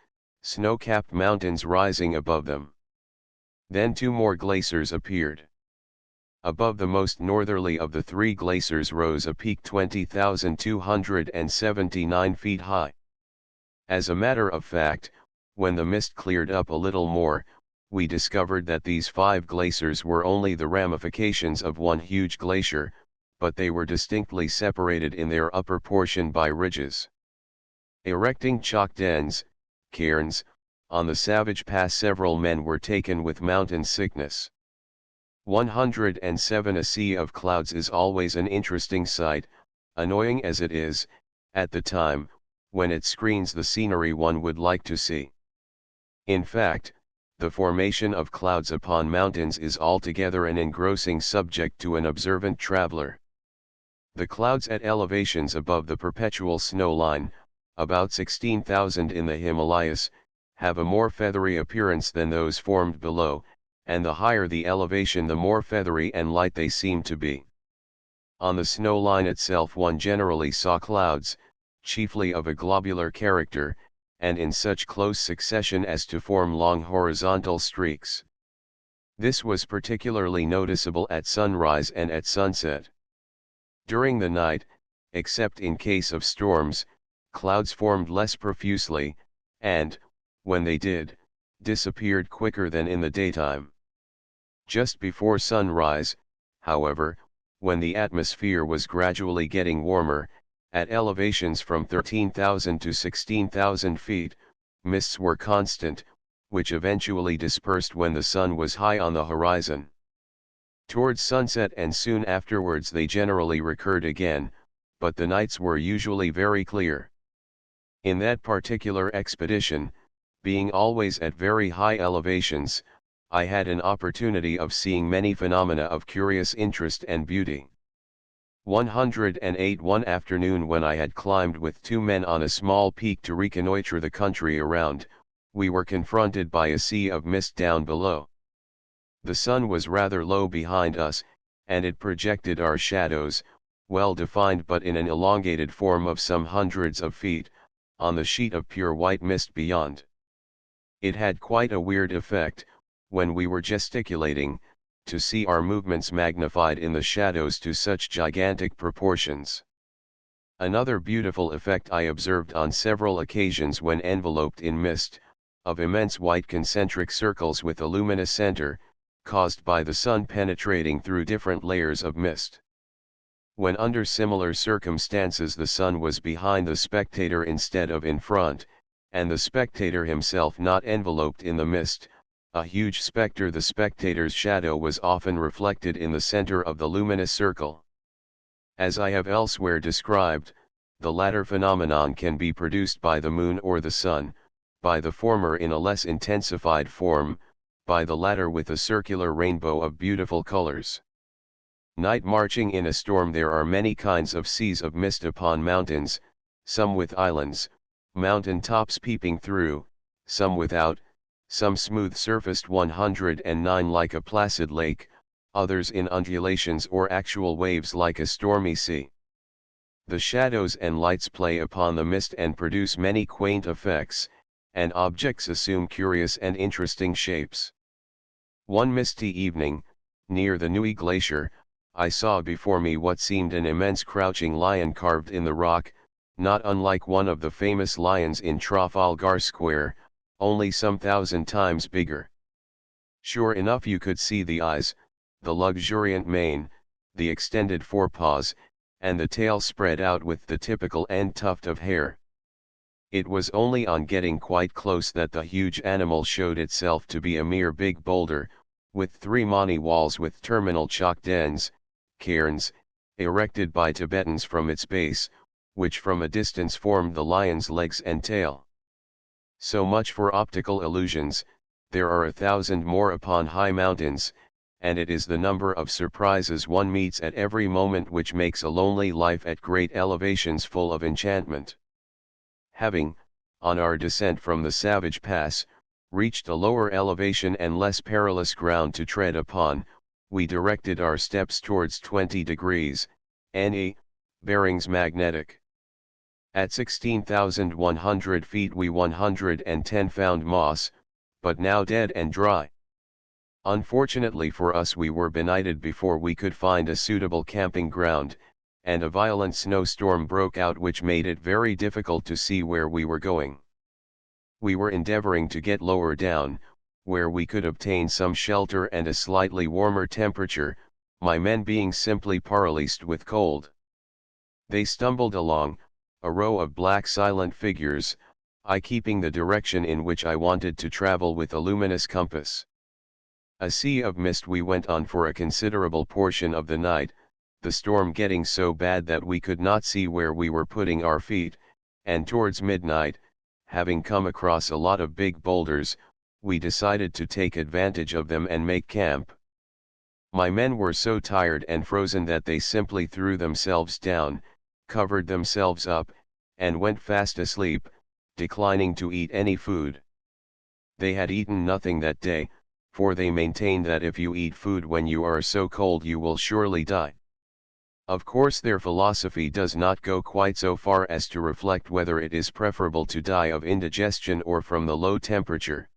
snow-capped mountains rising above them. Then 2 more glaciers appeared. Above the most northerly of the 3 glaciers rose a peak 20,279 feet high. As a matter of fact, when the mist cleared up a little more, we discovered that these 5 glaciers were only the ramifications of one huge glacier, but they were distinctly separated in their upper portion by ridges. Erecting chalk dens, cairns, on the Savage Pass, several men were taken with mountain sickness. 107. A sea of clouds is always an interesting sight, annoying as it is, at the time, when it screens the scenery one would like to see. In fact, the formation of clouds upon mountains is altogether an engrossing subject to an observant traveler. The clouds at elevations above the perpetual snow line, about 16,000 in the Himalayas, have a more feathery appearance than those formed below, and the higher the elevation the more feathery and light they seem to be. On the snow line itself one generally saw clouds, chiefly of a globular character, and in such close succession as to form long horizontal streaks. This was particularly noticeable at sunrise and at sunset. During the night, except in case of storms, clouds formed less profusely, and, when they did, disappeared quicker than in the daytime. Just before sunrise, however, when the atmosphere was gradually getting warmer, at elevations from 13,000 to 16,000 feet, mists were constant, which eventually dispersed when the sun was high on the horizon. Towards sunset and soon afterwards they generally recurred again, but the nights were usually very clear. In that particular expedition, being always at very high elevations, I had an opportunity of seeing many phenomena of curious interest and beauty. 108. One afternoon, when I had climbed with 2 men on a small peak to reconnoitre the country around, we were confronted by a sea of mist down below. The sun was rather low behind us, and it projected our shadows, well defined but in an elongated form of some hundreds of feet, on the sheet of pure white mist beyond. It had quite a weird effect, when we were gesticulating, to see our movements magnified in the shadows to such gigantic proportions. Another beautiful effect I observed on several occasions when enveloped in mist, of immense white concentric circles with a luminous center, caused by the sun penetrating through different layers of mist. When under similar circumstances the sun was behind the spectator instead of in front, and the spectator himself not enveloped in the mist, a huge specter, the spectator's shadow was often reflected in the center of the luminous circle. As I have elsewhere described, the latter phenomenon can be produced by the moon or the sun, by the former in a less intensified form, by the latter with a circular rainbow of beautiful colors. Night marching in a storm. There are many kinds of seas of mist upon mountains, some with islands, mountain tops peeping through, some without, some smooth-surfaced 109 like a placid lake, others in undulations or actual waves like a stormy sea. The shadows and lights play upon the mist and produce many quaint effects, and objects assume curious and interesting shapes. One misty evening, near the Nui Glacier, I saw before me what seemed an immense crouching lion carved in the rock, not unlike one of the famous lions in Trafalgar Square, only some 1,000 times bigger. Sure enough, you could see the eyes, the luxuriant mane, the extended forepaws, and the tail spread out with the typical end tuft of hair. It was only on getting quite close that the huge animal showed itself to be a mere big boulder, with 3 mani walls with terminal chalk dens, cairns, erected by Tibetans from its base, which from a distance formed the lion's legs and tail. So much for optical illusions. There are 1,000 more upon high mountains, and it is the number of surprises one meets at every moment which makes a lonely life at great elevations full of enchantment. Having, on our descent from the Savage Pass, reached a lower elevation and less perilous ground to tread upon, we directed our steps towards 20 degrees, NE, bearings magnetic. At 16,100 feet we 110 found moss, but now dead and dry. Unfortunately for us, we were benighted before we could find a suitable camping ground, and a violent snowstorm broke out which made it very difficult to see where we were going. We were endeavoring to get lower down, where we could obtain some shelter and a slightly warmer temperature, my men being simply paralyzed with cold. They stumbled along, a row of black silent figures, I keeping the direction in which I wanted to travel with a luminous compass. A sea of mist we went on for a considerable portion of the night, the storm getting so bad that we could not see where we were putting our feet, and towards midnight, having come across a lot of big boulders, we decided to take advantage of them and make camp. My men were so tired and frozen that they simply threw themselves down, covered themselves up, and went fast asleep, declining to eat any food. They had eaten nothing that day, for they maintained that if you eat food when you are so cold you will surely die. Of course their philosophy does not go quite so far as to reflect whether it is preferable to die of indigestion or from the low temperature.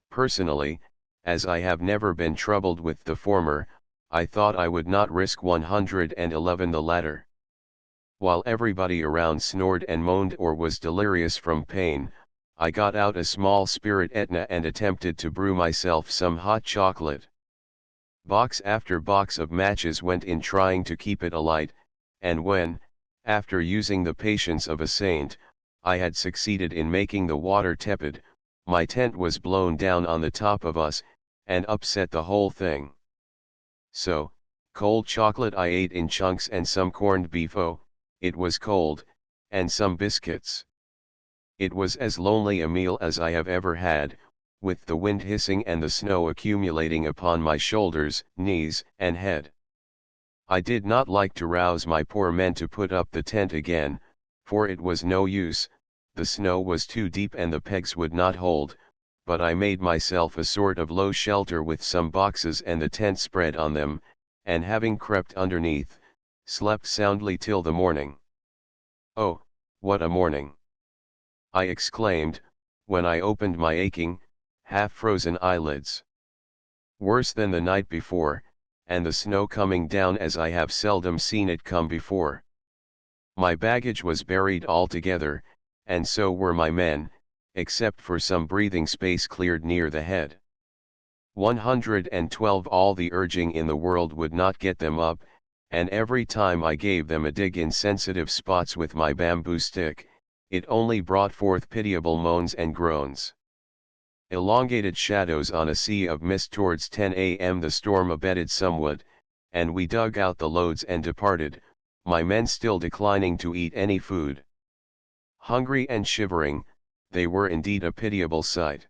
Personally, as I have never been troubled with the former, I thought I would not risk 111 the latter. While everybody around snored and moaned or was delirious from pain, I got out a small spirit Etna and attempted to brew myself some hot chocolate. Box after box of matches went in trying to keep it alight, and when, after using the patience of a saint, I had succeeded in making the water tepid, my tent was blown down on the top of us, and upset the whole thing. So, cold chocolate I ate in chunks and some corned beef, it was cold, and some biscuits. It was as lonely a meal as I have ever had, with the wind hissing and the snow accumulating upon my shoulders, knees, and head. I did not like to rouse my poor men to put up the tent again, for it was no use, the snow was too deep and the pegs would not hold, but I made myself a sort of low shelter with some boxes and the tent spread on them, and having crept underneath, slept soundly till the morning. Oh, what a morning! I exclaimed, when I opened my aching, half-frozen eyelids. Worse than the night before, and the snow coming down as I have seldom seen it come before. My baggage was buried altogether, and so were my men, except for some breathing space cleared near the head. 112 all the urging in the world would not get them up, and every time I gave them a dig in sensitive spots with my bamboo stick, it only brought forth pitiable moans and groans. Elongated shadows on a sea of mist. Towards 10 a.m. the storm abated somewhat, and we dug out the loads and departed, my men still declining to eat any food. Hungry and shivering, they were indeed a pitiable sight.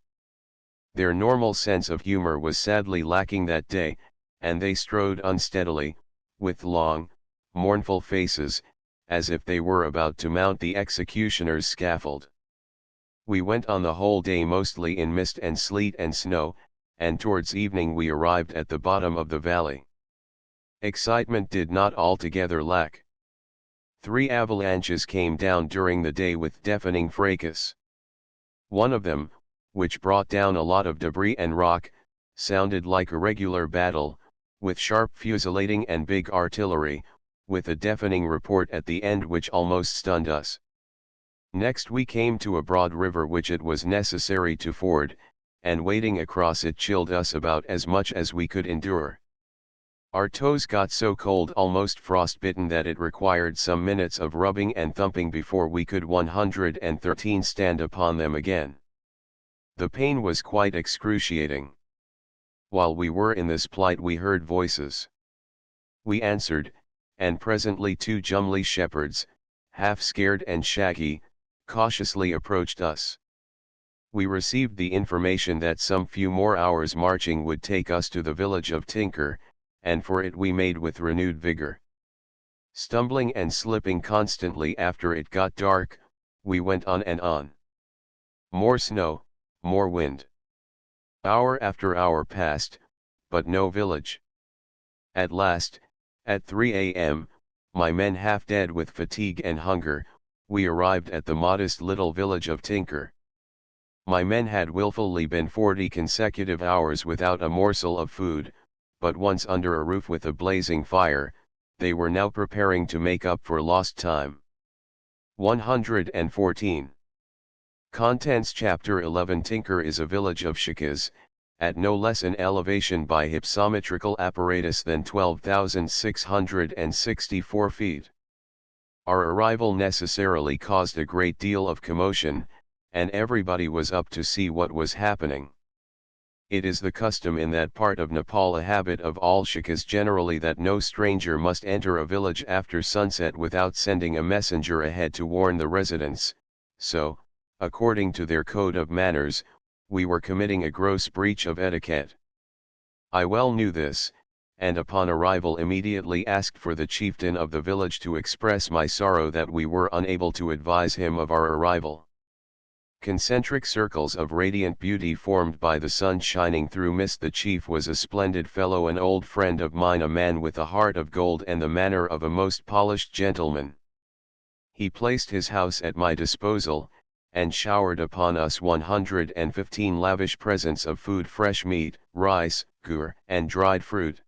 Their normal sense of humor was sadly lacking that day, and they strode unsteadily, with long, mournful faces, as if they were about to mount the executioner's scaffold. We went on the whole day mostly in mist and sleet and snow, and towards evening we arrived at the bottom of the valley. Excitement did not altogether lack. 3 avalanches came down during the day with deafening fracas. One of them, which brought down a lot of debris and rock, sounded like a regular battle, with sharp fusillading and big artillery, with a deafening report at the end which almost stunned us. Next we came to a broad river which it was necessary to ford, and wading across it chilled us about as much as we could endure. Our toes got so cold, almost frostbitten, that it required some minutes of rubbing and thumping before we could 113 stand upon them again. The pain was quite excruciating. While we were in this plight we heard voices. We answered, and presently 2 Jumli shepherds, half scared and shaggy, cautiously approached us. We received the information that some few more hours marching would take us to the village of Tinker, and for it we made with renewed vigor. Stumbling and slipping constantly after it got dark, we went on and on. More snow, more wind. Hour after hour passed, but no village. At last, at 3 a.m., my men half dead with fatigue and hunger, we arrived at the modest little village of Tinker. My men had willfully been 40 consecutive hours without a morsel of food, but once under a roof with a blazing fire, they were now preparing to make up for lost time. 114. Contents Chapter 11 Tinker is a village of Shikas, at no less an elevation by hypsometrical apparatus than 12,664 feet. Our arrival necessarily caused a great deal of commotion, and everybody was up to see what was happening. It is the custom in that part of Nepal, a habit of all Shikas generally, that no stranger must enter a village after sunset without sending a messenger ahead to warn the residents, so, according to their code of manners, we were committing a gross breach of etiquette. I well knew this, and upon arrival immediately asked for the chieftain of the village to express my sorrow that we were unable to advise him of our arrival. Concentric circles of radiant beauty formed by the sun shining through mist. The chief was a splendid fellow, an old friend of mine, a man with a heart of gold and the manner of a most polished gentleman. He placed his house at my disposal, and showered upon us 115 lavish presents of food, fresh meat, rice, gur, and dried fruit.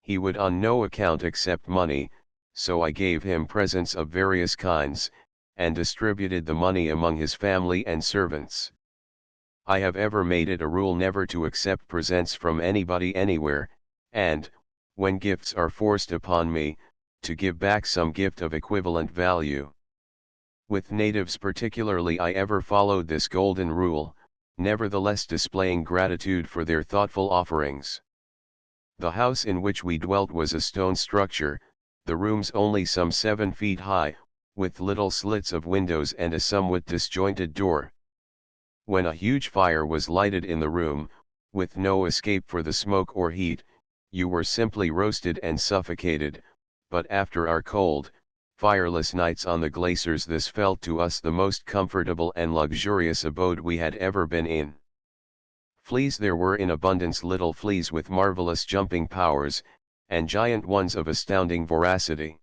He would on no account accept money, so I gave him presents of various kinds, and distributed the money among his family and servants. I have ever made it a rule never to accept presents from anybody anywhere, and, when gifts are forced upon me, to give back some gift of equivalent value. With natives particularly I ever followed this golden rule, nevertheless displaying gratitude for their thoughtful offerings. The house in which we dwelt was a stone structure, the rooms only some 7 feet high, with little slits of windows and a somewhat disjointed door. When a huge fire was lighted in the room, with no escape for the smoke or heat, you were simply roasted and suffocated, but after our cold, fireless nights on the glaciers this felt to us the most comfortable and luxurious abode we had ever been in. Fleas there were in abundance, little fleas with marvelous jumping powers, and giant ones of astounding voracity.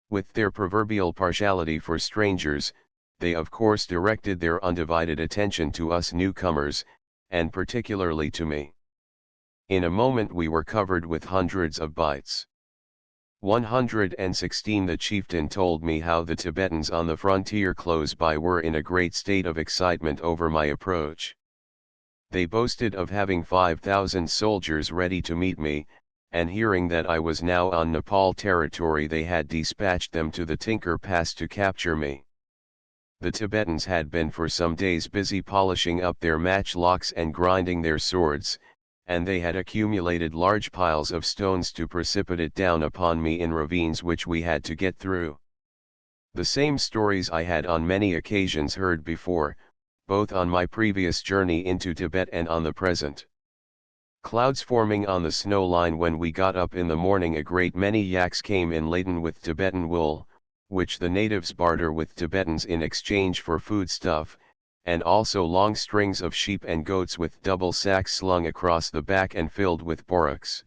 With their proverbial partiality for strangers, they of course directed their undivided attention to us newcomers, and particularly to me. In a moment we were covered with hundreds of bites. 116 The chieftain told me how the Tibetans on the frontier close by were in a great state of excitement over my approach. They boasted of having 5,000 soldiers ready to meet me, and hearing that I was now on Nepal territory they had dispatched them to the Tinker Pass to capture me. The Tibetans had been for some days busy polishing up their matchlocks and grinding their swords, and they had accumulated large piles of stones to precipitate down upon me in ravines which we had to get through. The same stories I had on many occasions heard before, both on my previous journey into Tibet and on the present. Clouds forming on the snow line when we got up in the morning. A great many yaks came in laden with Tibetan wool, which the natives barter with Tibetans in exchange for foodstuff, and also long strings of sheep and goats with double sacks slung across the back and filled with boraks.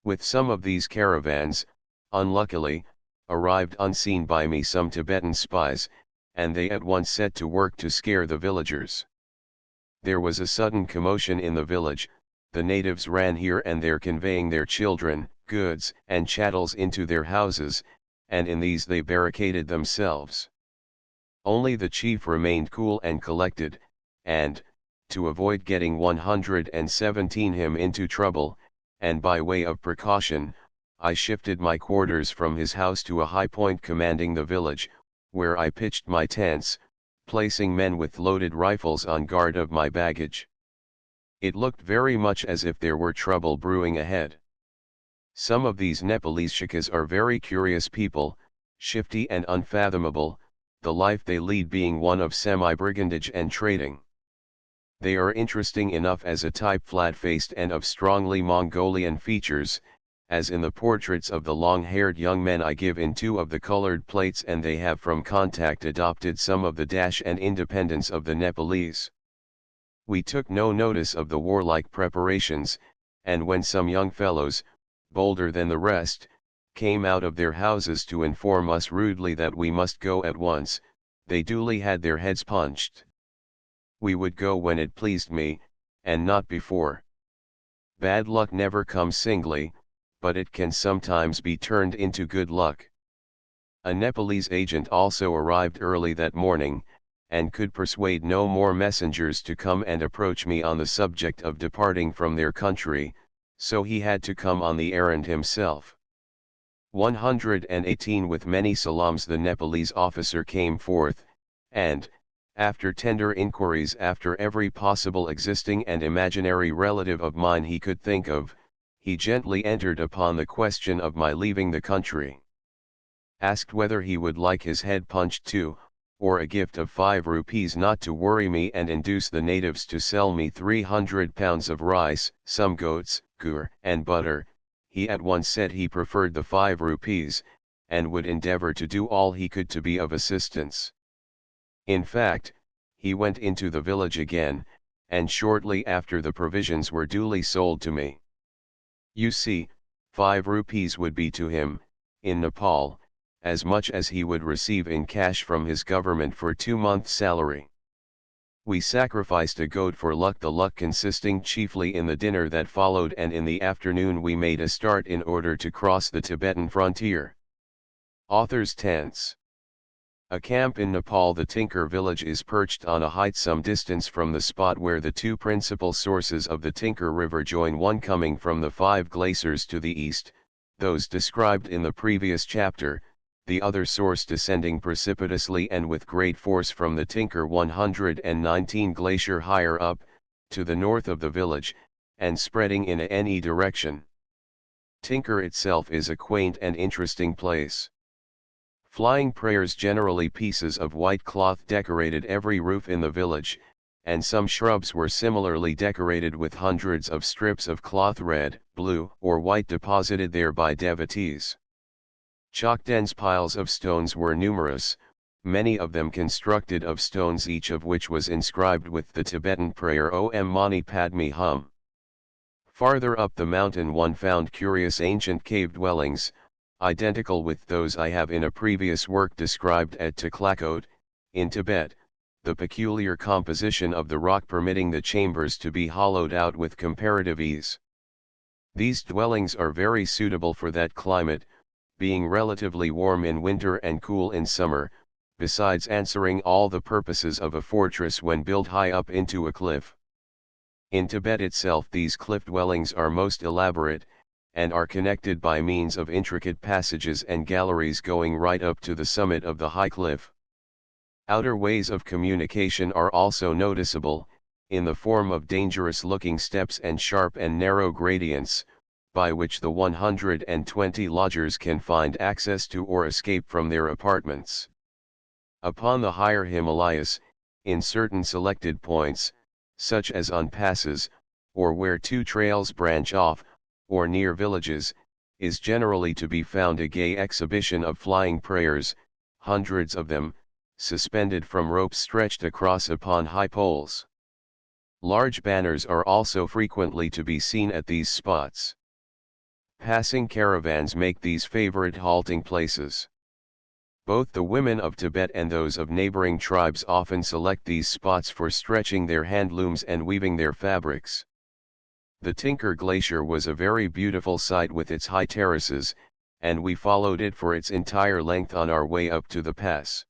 With some of these caravans, unluckily, arrived unseen by me some Tibetan spies, and they at once set to work to scare the villagers. There was a sudden commotion in the village. The natives ran here and there conveying their children, goods, and chattels into their houses, and in these they barricaded themselves. Only the chief remained cool and collected, and, to avoid getting 117 him into trouble, and by way of precaution, I shifted my quarters from his house to a high point commanding the village, where I pitched my tents, placing men with loaded rifles on guard of my baggage. It looked very much as if there were trouble brewing ahead. Some of these Nepalese Shikas are very curious people, shifty and unfathomable, the life they lead being one of semi-brigandage and trading. They are interesting enough as a type, flat-faced and of strongly Mongolian features, as in the portraits of the long-haired young men I give in 2 of the colored plates, and they have from contact adopted some of the dash and independence of the Nepalese. We took no notice of the warlike preparations, and when some young fellows, bolder than the rest, came out of their houses to inform us rudely that we must go at once, they duly had their heads punched. We would go when it pleased me, and not before. Bad luck never comes singly, but it can sometimes be turned into good luck. A Nepalese agent also arrived early that morning, and could persuade no more messengers to come and approach me on the subject of departing from their country, so he had to come on the errand himself. 118 With many salams the Nepalese officer came forth, and, after tender inquiries after every possible existing and imaginary relative of mine he could think of, he gently entered upon the question of my leaving the country. Asked whether he would like his head punched too, or a gift of 5 rupees not to worry me and induce the natives to sell me 300 pounds of rice, some goats, gur, and butter, he at once said he preferred the 5 rupees, and would endeavor to do all he could to be of assistance. In fact, he went into the village again, and shortly after the provisions were duly sold to me. You see, 5 rupees would be to him, in Nepal, as much as he would receive in cash from his government for 2 months' salary. We sacrificed a goat for luck, the luck consisting chiefly in the dinner that followed, and in the afternoon we made a start in order to cross the Tibetan frontier. Author's tents. A camp in Nepal. The Tinker village is perched on a height some distance from the spot where the 2 principal sources of the Tinker River join, one coming from the 5 glaciers to the east, those described in the previous chapter, the other source descending precipitously and with great force from the Tinker 119 glacier higher up, to the north of the village, and spreading in any direction. Tinker itself is a quaint and interesting place. Flying prayers, generally pieces of white cloth, decorated every roof in the village, and some shrubs were similarly decorated with hundreds of strips of cloth, red, blue, or white, deposited there by devotees. Chalk-dense piles of stones were numerous, many of them constructed of stones, each of which was inscribed with the Tibetan prayer Om Mani Padme Hum. Farther up the mountain one found curious ancient cave dwellings, identical with those I have in a previous work described at Taklakot, in Tibet, the peculiar composition of the rock permitting the chambers to be hollowed out with comparative ease. These dwellings are very suitable for that climate, being relatively warm in winter and cool in summer, besides answering all the purposes of a fortress when built high up into a cliff. In Tibet itself these cliff dwellings are most elaborate, and are connected by means of intricate passages and galleries going right up to the summit of the high cliff. Outer ways of communication are also noticeable, in the form of dangerous-looking steps and sharp and narrow gradients, by which the 120 lodgers can find access to or escape from their apartments. Upon the higher Himalayas, in certain selected points, such as on passes, or where two trails branch off, or near villages, is generally to be found a gay exhibition of flying prayers, hundreds of them, suspended from ropes stretched across upon high poles. Large banners are also frequently to be seen at these spots. Passing caravans make these favorite halting places. Both the women of Tibet and those of neighboring tribes often select these spots for stretching their handlooms and weaving their fabrics. The Tinker Glacier was a very beautiful sight with its high terraces, and we followed it for its entire length on our way up to the pass.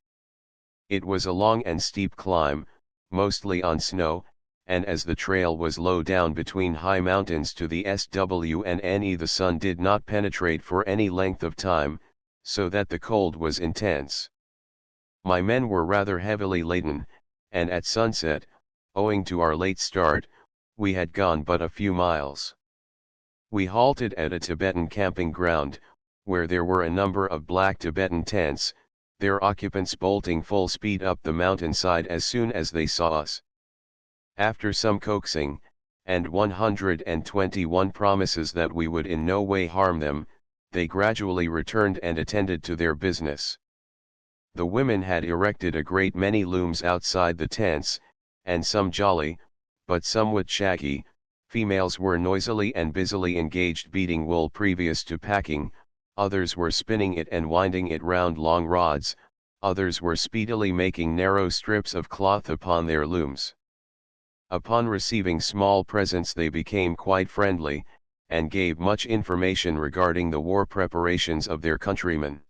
It was a long and steep climb, mostly on snow, and as the trail was low down between high mountains to the SWNNE, the sun did not penetrate for any length of time, so that the cold was intense. My men were rather heavily laden, and at sunset, owing to our late start, we had gone but a few miles. We halted at a Tibetan camping ground, where there were a number of black Tibetan tents, their occupants bolting full speed up the mountainside as soon as they saw us. After some coaxing, and 121 promises that we would in no way harm them, they gradually returned and attended to their business. The women had erected a great many looms outside the tents, and some jolly, but somewhat shaggy, females were noisily and busily engaged beating wool previous to packing, others were spinning it and winding it round long rods, others were speedily making narrow strips of cloth upon their looms. Upon receiving small presents they became quite friendly, and gave much information regarding the war preparations of their countrymen.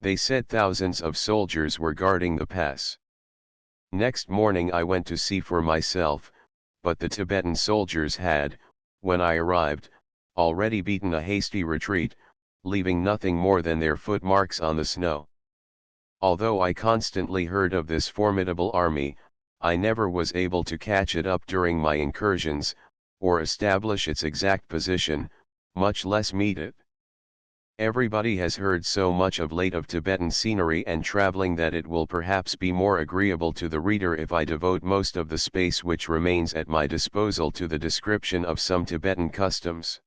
They said thousands of soldiers were guarding the pass. Next morning I went to see for myself, but the Tibetan soldiers had, when I arrived, already beaten a hasty retreat, leaving nothing more than their footmarks on the snow. Although I constantly heard of this formidable army, I never was able to catch it up during my incursions, or establish its exact position, much less meet it. Everybody has heard so much of late of Tibetan scenery and traveling that it will perhaps be more agreeable to the reader if I devote most of the space which remains at my disposal to the description of some Tibetan customs.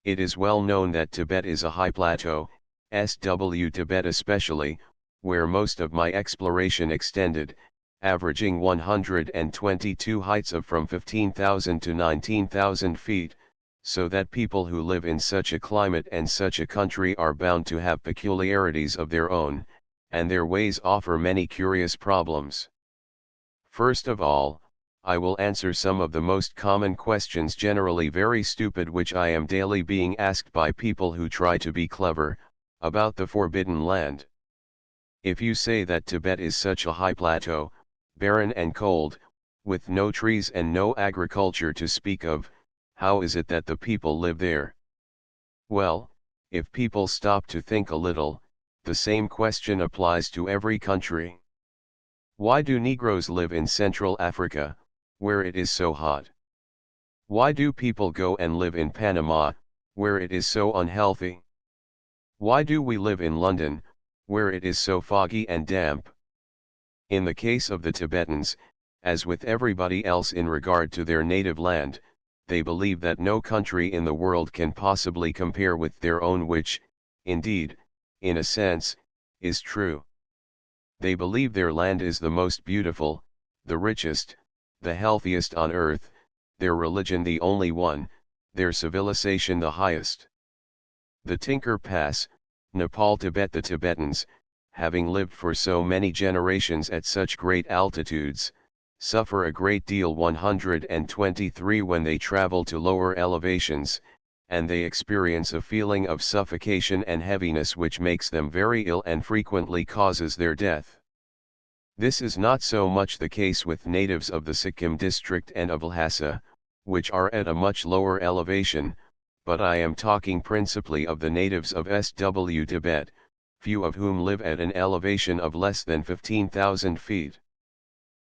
It is well known that Tibet is a high plateau, SW Tibet especially, where most of my exploration extended, averaging 122 heights of from 15,000 to 19,000 feet, so that people who live in such a climate and such a country are bound to have peculiarities of their own, and their ways offer many curious problems. First of all, I will answer some of the most common questions, generally very stupid, which I am daily being asked by people who try to be clever, about the Forbidden Land. If you say that Tibet is such a high plateau, barren and cold, with no trees and no agriculture to speak of, how is it that the people live there? Well, if people stop to think a little, the same question applies to every country. Why do Negroes live in Central Africa, where it is so hot? Why do people go and live in Panama, where it is so unhealthy? Why do we live in London, where it is so foggy and damp? In the case of the Tibetans, as with everybody else in regard to their native land, they believe that no country in the world can possibly compare with their own, which, indeed, in a sense, is true. They believe their land is the most beautiful, the richest, the healthiest on earth, their religion the only one, their civilization the highest. The Tinker Pass, Nepal, Tibet. The Tibetans, having lived for so many generations at such great altitudes, suffer a great deal 123 when they travel to lower elevations, and they experience a feeling of suffocation and heaviness which makes them very ill and frequently causes their death. This is not so much the case with natives of the Sikkim district and of Lhasa, which are at a much lower elevation, but I am talking principally of the natives of SW Tibet, few of whom live at an elevation of less than 15,000 feet.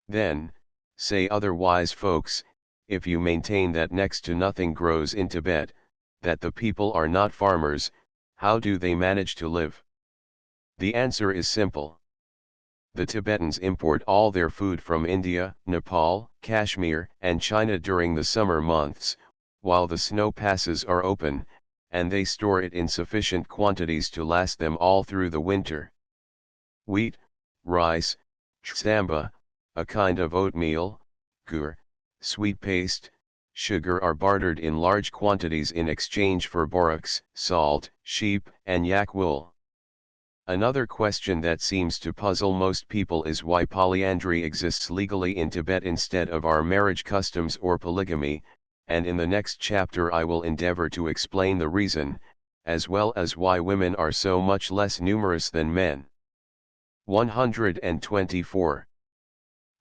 Then, say other wise folks, if you maintain that next to nothing grows in Tibet, that the people are not farmers, how do they manage to live? The answer is simple. The Tibetans import all their food from India, Nepal, Kashmir, and China during the summer months, while the snow passes are open, and they store it in sufficient quantities to last them all through the winter. Wheat, rice, samba, a kind of oatmeal, gur, sweet paste, sugar are bartered in large quantities in exchange for borax, salt, sheep, and yak wool. Another question that seems to puzzle most people is why polyandry exists legally in Tibet instead of our marriage customs or polygamy, and in the next chapter I will endeavor to explain the reason, as well as why women are so much less numerous than men. 124.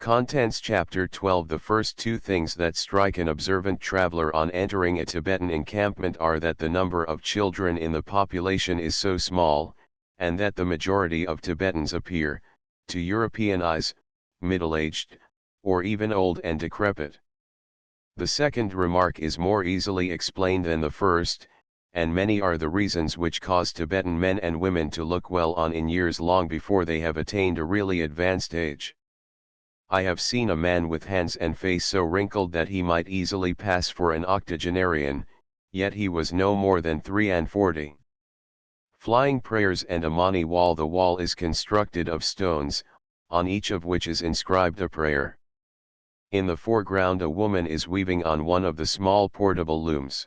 Contents Chapter 12. The first two things that strike an observant traveler on entering a Tibetan encampment are that the number of children in the population is so small, and that the majority of Tibetans appear, to European eyes, middle-aged, or even old and decrepit. The second remark is more easily explained than the first, and many are the reasons which cause Tibetan men and women to look well on in years long before they have attained a really advanced age. I have seen a man with hands and face so wrinkled that he might easily pass for an octogenarian, yet he was no more than 43. Flying prayers and a mani wall. The wall is constructed of stones, on each of which is inscribed a prayer. In the foreground a woman is weaving on one of the small portable looms.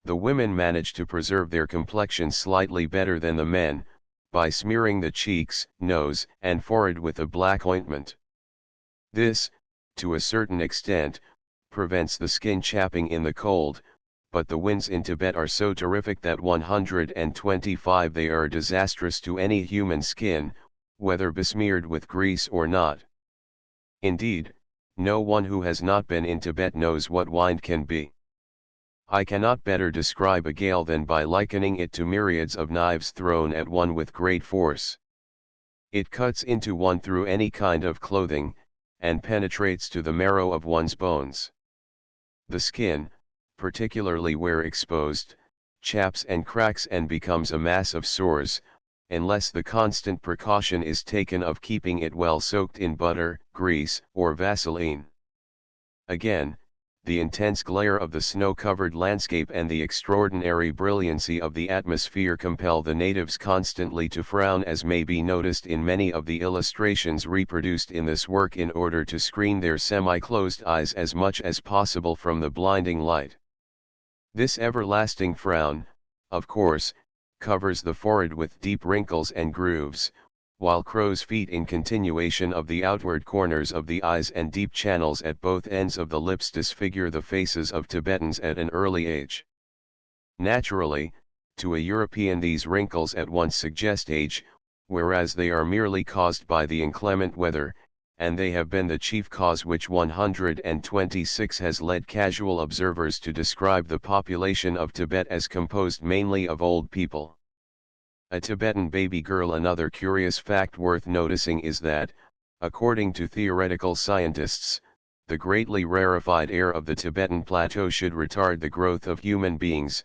The women manage to preserve their complexion slightly better than the men, by smearing the cheeks, nose, and forehead with a black ointment. This, to a certain extent, prevents the skin chapping in the cold, but the winds in Tibet are so terrific that 125 they are disastrous to any human skin, whether besmeared with grease or not. Indeed, no one who has not been in Tibet knows what wind can be. I cannot better describe a gale than by likening it to myriads of knives thrown at one with great force. It cuts into one through any kind of clothing, and penetrates to the marrow of one's bones. The skin, particularly where exposed, chaps and cracks and becomes a mass of sores, unless the constant precaution is taken of keeping it well soaked in butter, grease, or Vaseline. Again, the intense glare of the snow-covered landscape and the extraordinary brilliancy of the atmosphere compel the natives constantly to frown, as may be noticed in many of the illustrations reproduced in this work, in order to screen their semi-closed eyes as much as possible from the blinding light. This everlasting frown, of course, covers the forehead with deep wrinkles and grooves, while crow's feet in continuation of the outward corners of the eyes and deep channels at both ends of the lips disfigure the faces of Tibetans at an early age. Naturally, to a European these wrinkles at once suggest age, whereas they are merely caused by the inclement weather, and they have been the chief cause which 126 has led casual observers to describe the population of Tibet as composed mainly of old people. A Tibetan baby girl. Another curious fact worth noticing is that, according to theoretical scientists, the greatly rarefied air of the Tibetan plateau should retard the growth of human beings,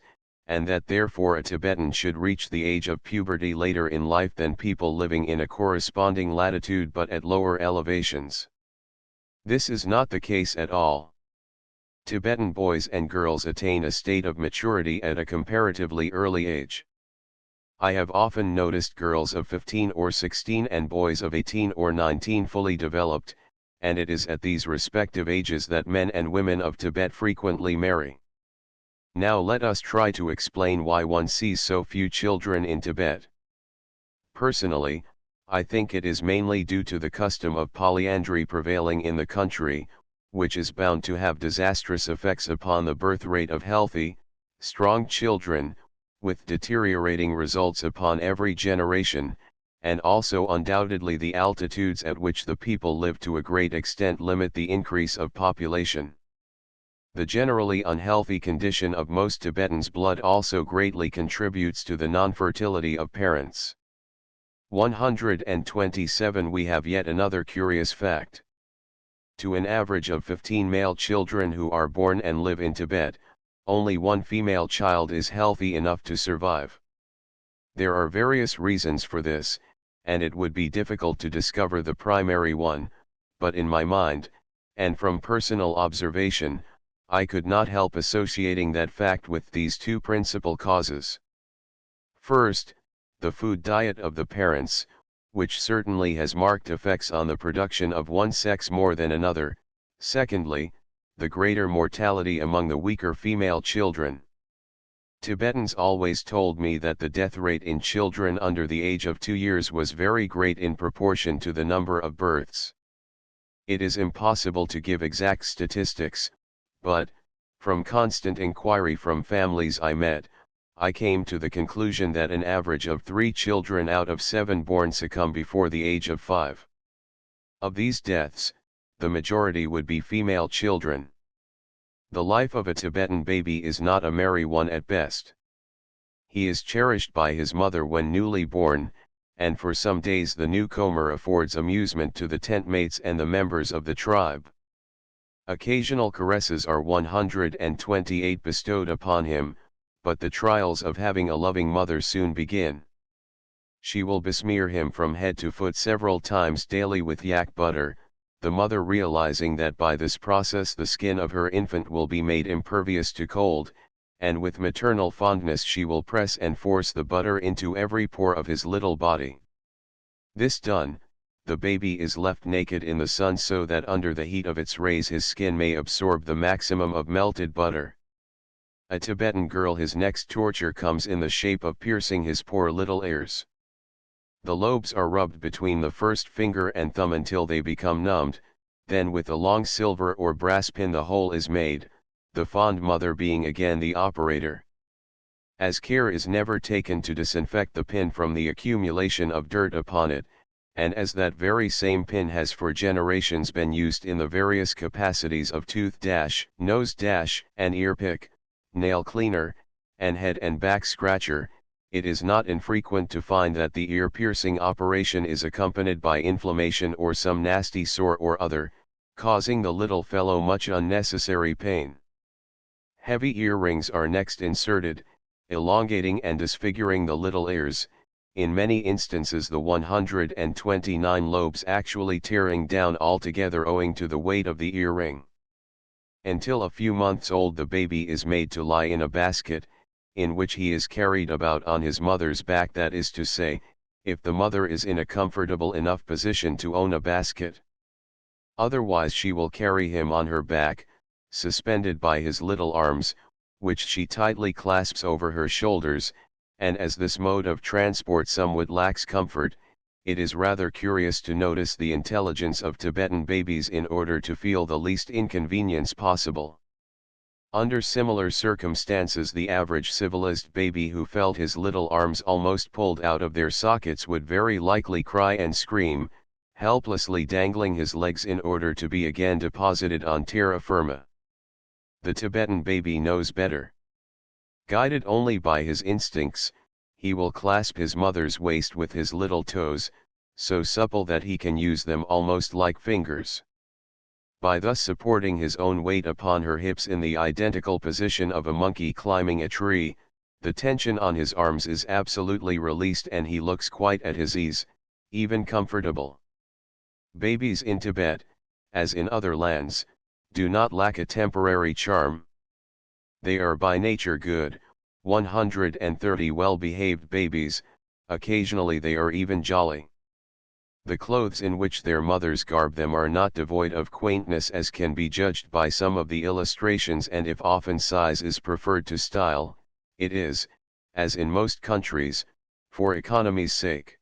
and that therefore a Tibetan should reach the age of puberty later in life than people living in a corresponding latitude but at lower elevations. This is not the case at all. Tibetan boys and girls attain a state of maturity at a comparatively early age. I have often noticed girls of 15 or 16 and boys of 18 or 19 fully developed, and it is at these respective ages that men and women of Tibet frequently marry. Now let us try to explain why one sees so few children in Tibet. Personally, I think it is mainly due to the custom of polyandry prevailing in the country, which is bound to have disastrous effects upon the birth rate of healthy, strong children, with deteriorating results upon every generation, and also undoubtedly the altitudes at which the people live to a great extent limit the increase of population. The generally unhealthy condition of most Tibetans' blood also greatly contributes to the non-fertility of parents. 127. We have yet another curious fact. To an average of 15 male children who are born and live in Tibet, only one female child is healthy enough to survive. There are various reasons for this, and it would be difficult to discover the primary one, but in my mind, and from personal observation, I could not help associating that fact with these two principal causes. First, the food diet of the parents, which certainly has marked effects on the production of one sex more than another. Secondly, the greater mortality among the weaker female children. Tibetans always told me that the death rate in children under the age of 2 years was very great in proportion to the number of births. It is impossible to give exact statistics, but, from constant inquiry from families I met, I came to the conclusion that an average of 3 children out of 7 born succumb before the age of 5. Of these deaths, the majority would be female children. The life of a Tibetan baby is not a merry one at best. He is cherished by his mother when newly born, and for some days the newcomer affords amusement to the tent mates and the members of the tribe. Occasional caresses are 128 bestowed upon him, but the trials of having a loving mother soon begin. She will besmear him from head to foot several times daily with yak butter, the mother realizing that by this process the skin of her infant will be made impervious to cold, and with maternal fondness she will press and force the butter into every pore of his little body. This done, the baby is left naked in the sun so that under the heat of its rays his skin may absorb the maximum of melted butter. A Tibetan girl, his next torture comes in the shape of piercing his poor little ears. The lobes are rubbed between the first finger and thumb until they become numbed, then with a long silver or brass pin the hole is made, the fond mother being again the operator. As care is never taken to disinfect the pin from the accumulation of dirt upon it, and as that very same pin has for generations been used in the various capacities of tooth dash, nose dash, and ear pick, nail cleaner, and head and back scratcher, it is not infrequent to find that the ear-piercing operation is accompanied by inflammation or some nasty sore or other, causing the little fellow much unnecessary pain. Heavy earrings are next inserted, elongating and disfiguring the little ears, in many instances the 129 lobes actually tearing down altogether owing to the weight of the earring. Until a few months old the baby is made to lie in a basket, in which he is carried about on his mother's back, that is to say, if the mother is in a comfortable enough position to own a basket. Otherwise she will carry him on her back, suspended by his little arms, which she tightly clasps over her shoulders, and as this mode of transport somewhat lacks comfort, it is rather curious to notice the intelligence of Tibetan babies in order to feel the least inconvenience possible. Under similar circumstances the average civilized baby who felt his little arms almost pulled out of their sockets would very likely cry and scream, helplessly dangling his legs in order to be again deposited on terra firma. The Tibetan baby knows better. Guided only by his instincts, he will clasp his mother's waist with his little toes, so supple that he can use them almost like fingers. By thus supporting his own weight upon her hips in the identical position of a monkey climbing a tree, the tension on his arms is absolutely released and he looks quite at his ease, even comfortable. Babies in Tibet, as in other lands, do not lack a temporary charm. They are by nature good, 130 well-behaved babies, occasionally they are even jolly. The clothes in which their mothers garb them are not devoid of quaintness, as can be judged by some of the illustrations, and if often size is preferred to style, it is, as in most countries, for economy's sake.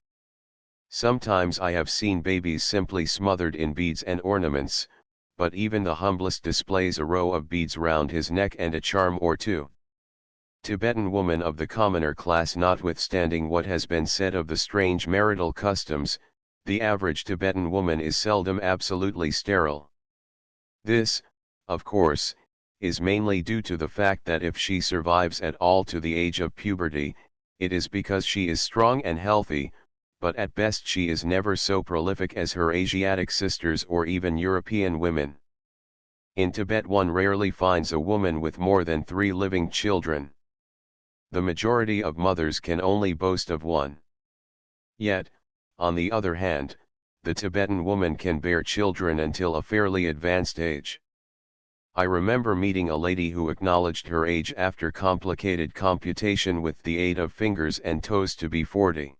Sometimes I have seen babies simply smothered in beads and ornaments, but even the humblest displays a row of beads round his neck and a charm or two. Tibetan woman of the commoner class, notwithstanding what has been said of the strange marital customs, the average Tibetan woman is seldom absolutely sterile. This, of course, is mainly due to the fact that if she survives at all to the age of puberty, it is because she is strong and healthy, but at best she is never so prolific as her Asiatic sisters or even European women. In Tibet one rarely finds a woman with more than 3 living children. The majority of mothers can only boast of 1. Yet, On the other hand, the Tibetan woman can bear children until a fairly advanced age. I remember meeting a lady who acknowledged her age after complicated computation with the aid of fingers and toes to be 40.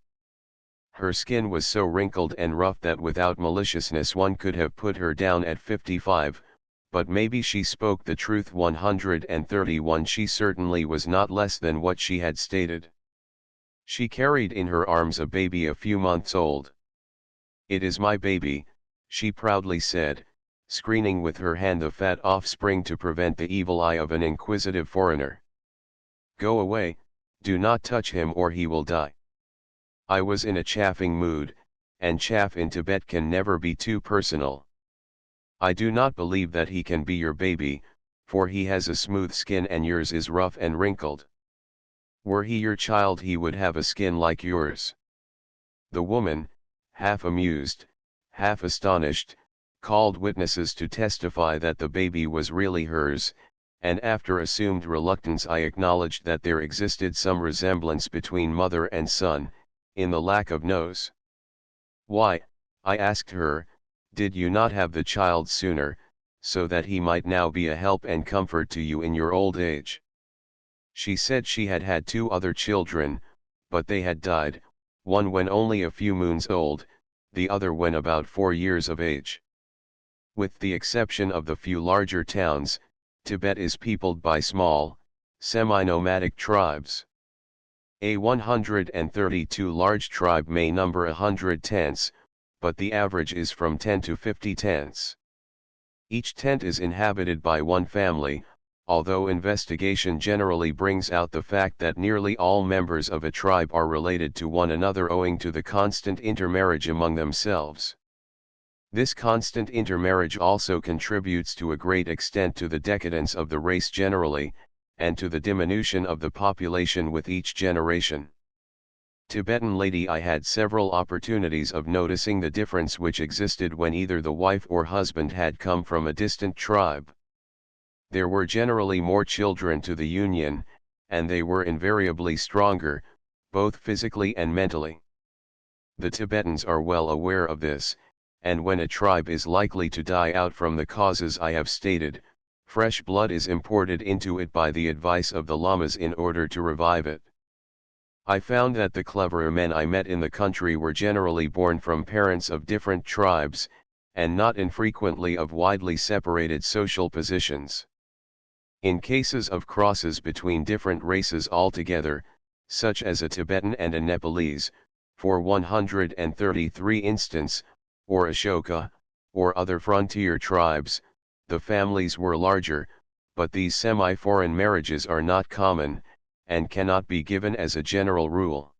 Her skin was so wrinkled and rough that without maliciousness one could have put her down at 55, but maybe she spoke the truth. 131. She certainly was not less than what she had stated. She carried in her arms a baby a few months old. "It is my baby," she proudly said, screening with her hand the fat offspring to prevent the evil eye of an inquisitive foreigner. "Go away, do not touch him or he will die." I was in a chaffing mood, and chaff in Tibet can never be too personal. "I do not believe that he can be your baby, for he has a smooth skin and yours is rough and wrinkled. Were he your child he would have a skin like yours." The woman, half amused, half astonished, called witnesses to testify that the baby was really hers, and after assumed reluctance I acknowledged that there existed some resemblance between mother and son, in the lack of nose. "Why," I asked her, "did you not have the child sooner, so that he might now be a help and comfort to you in your old age?" She said she had had 2 other children, but they had died, one when only a few moons old, the other when about 4 years of age. With the exception of the few larger towns, Tibet is peopled by small, semi-nomadic tribes. A 132 large tribe may number 100 tents, but the average is from 10 to 50 tents. Each tent is inhabited by one family, although investigation generally brings out the fact that nearly all members of a tribe are related to one another owing to the constant intermarriage among themselves. This constant intermarriage also contributes to a great extent to the decadence of the race generally, and to the diminution of the population with each generation. Tibetan lady, I had several opportunities of noticing the difference which existed when either the wife or husband had come from a distant tribe. There were generally more children to the union, and they were invariably stronger, both physically and mentally. The Tibetans are well aware of this, and when a tribe is likely to die out from the causes I have stated, fresh blood is imported into it by the advice of the lamas in order to revive it. I found that the cleverer men I met in the country were generally born from parents of different tribes, and not infrequently of widely separated social positions. In cases of crosses between different races altogether, such as a Tibetan and a Nepalese, for 133 instance, or Ashoka, or other frontier tribes, the families were larger, but these semi-foreign marriages are not common, and cannot be given as a general rule.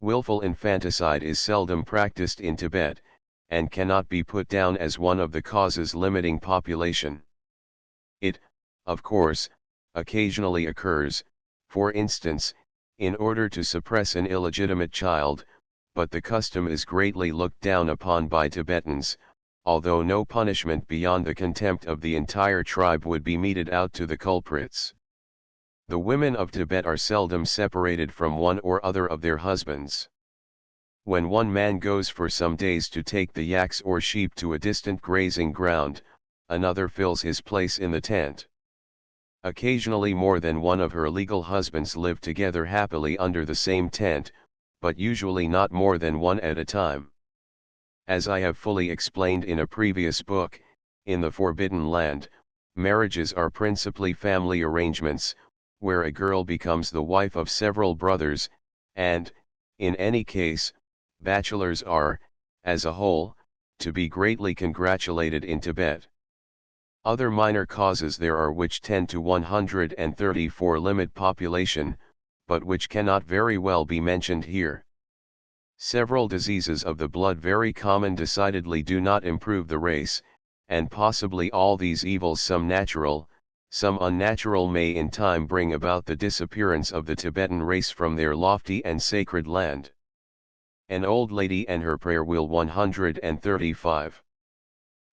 Willful infanticide is seldom practiced in Tibet, and cannot be put down as one of the causes limiting population. It, of course, occasionally occurs, for instance, in order to suppress an illegitimate child, but the custom is greatly looked down upon by Tibetans, although no punishment beyond the contempt of the entire tribe would be meted out to the culprits. The women of Tibet are seldom separated from one or other of their husbands. When one man goes for some days to take the yaks or sheep to a distant grazing ground, another fills his place in the tent. Occasionally more than one of her legal husbands live together happily under the same tent, but usually not more than one at a time. As I have fully explained in a previous book, in the Forbidden Land, marriages are principally family arrangements, where a girl becomes the wife of several brothers, and, in any case, bachelors are, as a whole, to be greatly congratulated in Tibet. Other minor causes there are which tend to 134 limit population, but which cannot very well be mentioned here. Several diseases of the blood very common decidedly do not improve the race, and possibly all these evils, some natural, some unnatural, may in time bring about the disappearance of the Tibetan race from their lofty and sacred land. An Old Lady and Her Prayer Wheel 135.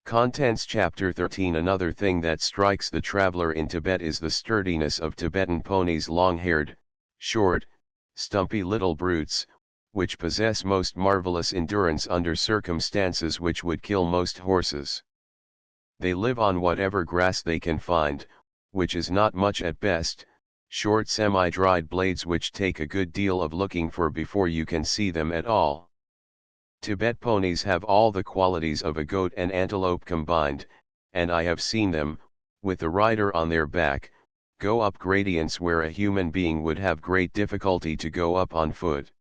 Contents Chapter 13. Another thing that strikes the traveler in Tibet is the sturdiness of Tibetan ponies, long-haired, short, stumpy little brutes, which possess most marvelous endurance under circumstances which would kill most horses. They live on whatever grass they can find, which is not much at best, short semi-dried blades which take a good deal of looking for before you can see them at all. Tibet ponies have all the qualities of a goat and antelope combined, and I have seen them, with the rider on their back, go up gradients where a human being would have great difficulty to go up on foot.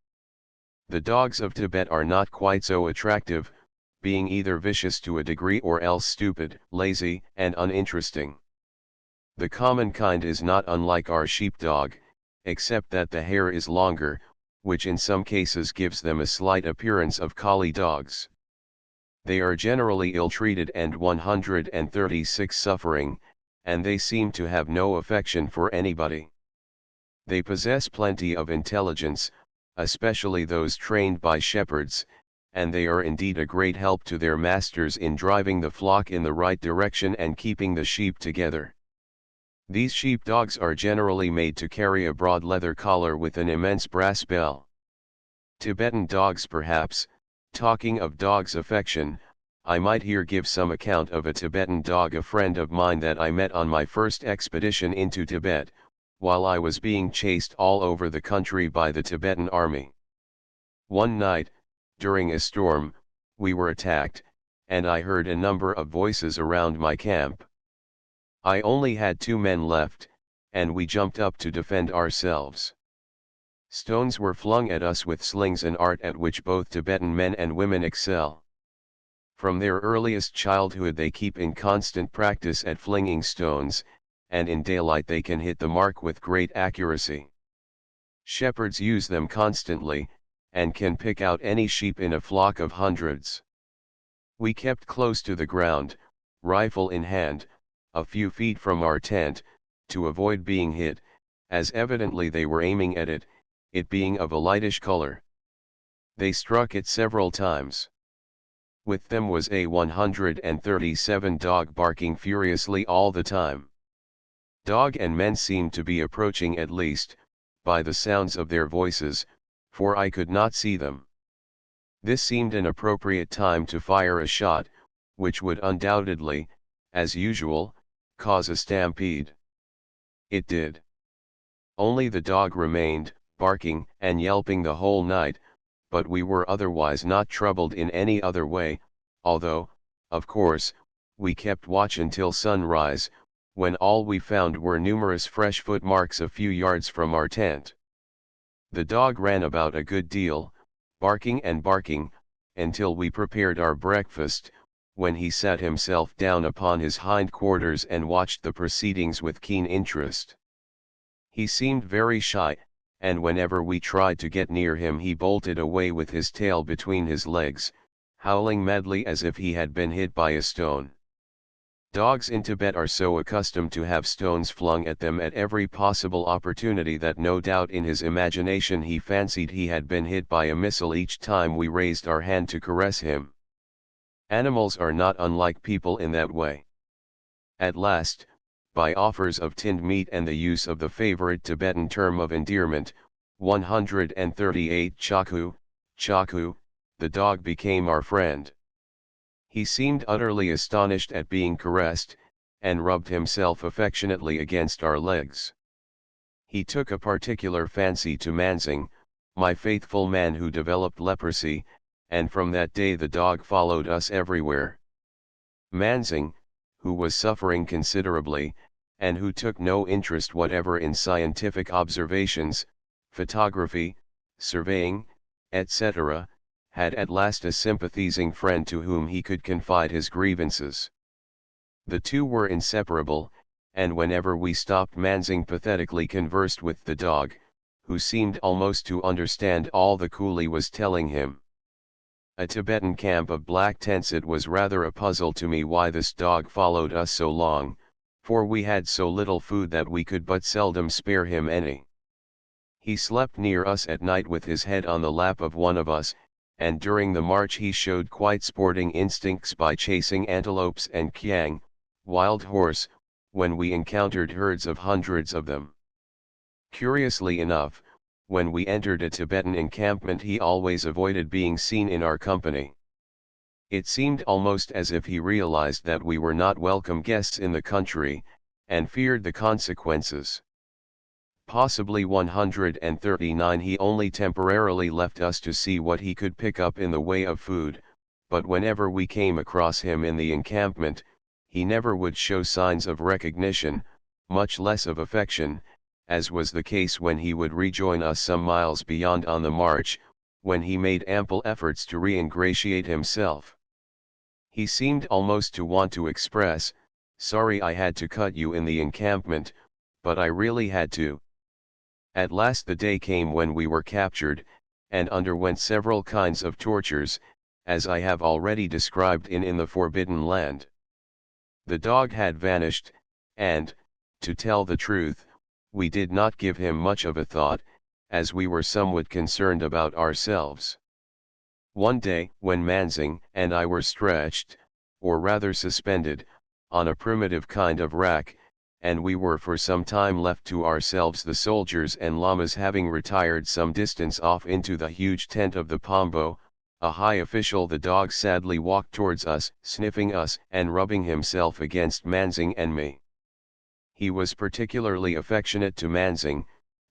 The dogs of Tibet are not quite so attractive, being either vicious to a degree or else stupid, lazy, and uninteresting. The common kind is not unlike our sheepdog, except that the hair is longer, which in some cases gives them a slight appearance of collie dogs. They are generally ill-treated and 136 suffering, and they seem to have no affection for anybody. They possess plenty of intelligence, especially those trained by shepherds, and they are indeed a great help to their masters in driving the flock in the right direction and keeping the sheep together. These sheepdogs are generally made to carry a broad leather collar with an immense brass bell. Tibetan dogs perhaps. Talking of dogs' affection, I might here give some account of a Tibetan dog, a friend of mine that I met on my first expedition into Tibet, while I was being chased all over the country by the Tibetan army. One night, during a storm, we were attacked, and I heard a number of voices around my camp. I only had 2 men left, and we jumped up to defend ourselves. Stones were flung at us with slings, an art at which both Tibetan men and women excel. From their earliest childhood they keep in constant practice at flinging stones, and in daylight they can hit the mark with great accuracy. Shepherds use them constantly, and can pick out any sheep in a flock of hundreds. We kept close to the ground, rifle in hand, a few feet from our tent, to avoid being hit, as evidently they were aiming at it, it being of a lightish color. They struck it several times. With them was a 137 dog barking furiously all the time. Dog and men seemed to be approaching, at least, by the sounds of their voices, for I could not see them. This seemed an appropriate time to fire a shot, which would undoubtedly, as usual, cause a stampede. It did. Only the dog remained, barking and yelping the whole night, but we were otherwise not troubled in any other way, although, of course, we kept watch until sunrise, when all we found were numerous fresh footmarks a few yards from our tent. The dog ran about a good deal, barking and barking, until we prepared our breakfast, when he sat himself down upon his hind quarters and watched the proceedings with keen interest. He seemed very shy, and whenever we tried to get near him he bolted away with his tail between his legs, howling madly as if he had been hit by a stone. Dogs in Tibet are so accustomed to have stones flung at them at every possible opportunity that no doubt in his imagination he fancied he had been hit by a missile each time we raised our hand to caress him. Animals are not unlike people in that way. At last, by offers of tinned meat and the use of the favorite Tibetan term of endearment, 138 chaku, the dog became our friend. He seemed utterly astonished at being caressed, and rubbed himself affectionately against our legs. He took a particular fancy to Manzing, my faithful man who developed leprosy, and from that day the dog followed us everywhere. Manzing, who was suffering considerably, and who took no interest whatever in scientific observations, photography, surveying, etc., had at last a sympathizing friend to whom he could confide his grievances. The two were inseparable, and whenever we stopped Manzing pathetically conversed with the dog, who seemed almost to understand all the coolie was telling him. A Tibetan camp of black tents. It was rather a puzzle to me why this dog followed us so long, for we had so little food that we could but seldom spare him any. He slept near us at night with his head on the lap of one of us, and during the march he showed quite sporting instincts by chasing antelopes and kyang, wild horse, when we encountered herds of hundreds of them. Curiously enough, when we entered a Tibetan encampment he always avoided being seen in our company. It seemed almost as if he realized that we were not welcome guests in the country, and feared the consequences. Possibly 139 he only temporarily left us to see what he could pick up in the way of food, but whenever we came across him in the encampment, he never would show signs of recognition, much less of affection, as was the case when he would rejoin us some miles beyond on the march, when he made ample efforts to re-ingratiate himself. He seemed almost to want to express, "Sorry I had to cut you in the encampment, but I really had to." At last the day came when we were captured, and underwent several kinds of tortures, as I have already described in the Forbidden Land. The dog had vanished, and, to tell the truth, we did not give him much of a thought, as we were somewhat concerned about ourselves. One day, when Manzing and I were stretched, or rather suspended, on a primitive kind of rack, and we were for some time left to ourselves, the soldiers and lamas having retired some distance off into the huge tent of the Pombo, a high official the dog sadly walked towards us, sniffing us and rubbing himself against Manzing and me. He was particularly affectionate to Manzing,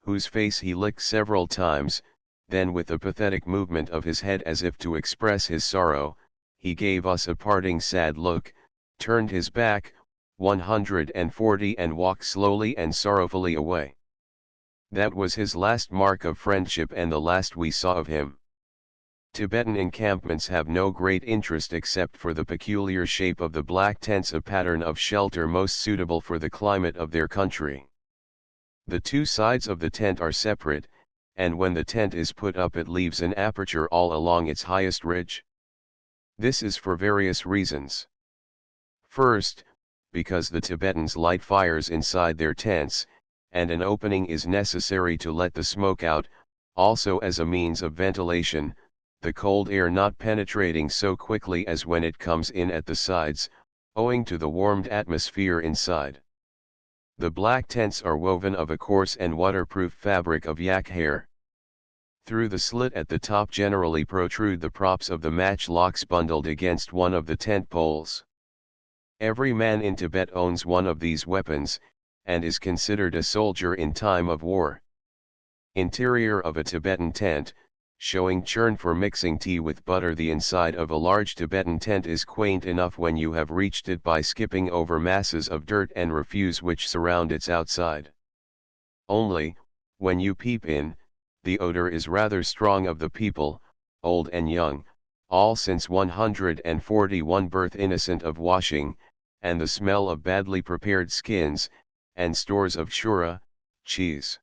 whose face he licked several times, then with a pathetic movement of his head as if to express his sorrow, he gave us a parting sad look, turned his back, 140 and walked slowly and sorrowfully away. That was his last mark of friendship and the last we saw of him. Tibetan encampments have no great interest except for the peculiar shape of the black tents, a pattern of shelter most suitable for the climate of their country. The two sides of the tent are separate, and when the tent is put up it leaves an aperture all along its highest ridge. This is for various reasons. First, because the Tibetans light fires inside their tents, and an opening is necessary to let the smoke out, also as a means of ventilation, the cold air not penetrating so quickly as when it comes in at the sides, owing to the warmed atmosphere inside. The black tents are woven of a coarse and waterproof fabric of yak hair. Through the slit at the top generally protrude the props of the matchlocks bundled against one of the tent poles. Every man in Tibet owns one of these weapons, and is considered a soldier in time of war. Interior of a Tibetan tent, showing churn for mixing tea with butter. The inside of a large Tibetan tent is quaint enough when you have reached it by skipping over masses of dirt and refuse which surround its outside. Only, when you peep in, the odor is rather strong of the people, old and young, all since 141 birth innocent of washing, and the smell of badly prepared skins, and stores of shura, cheese.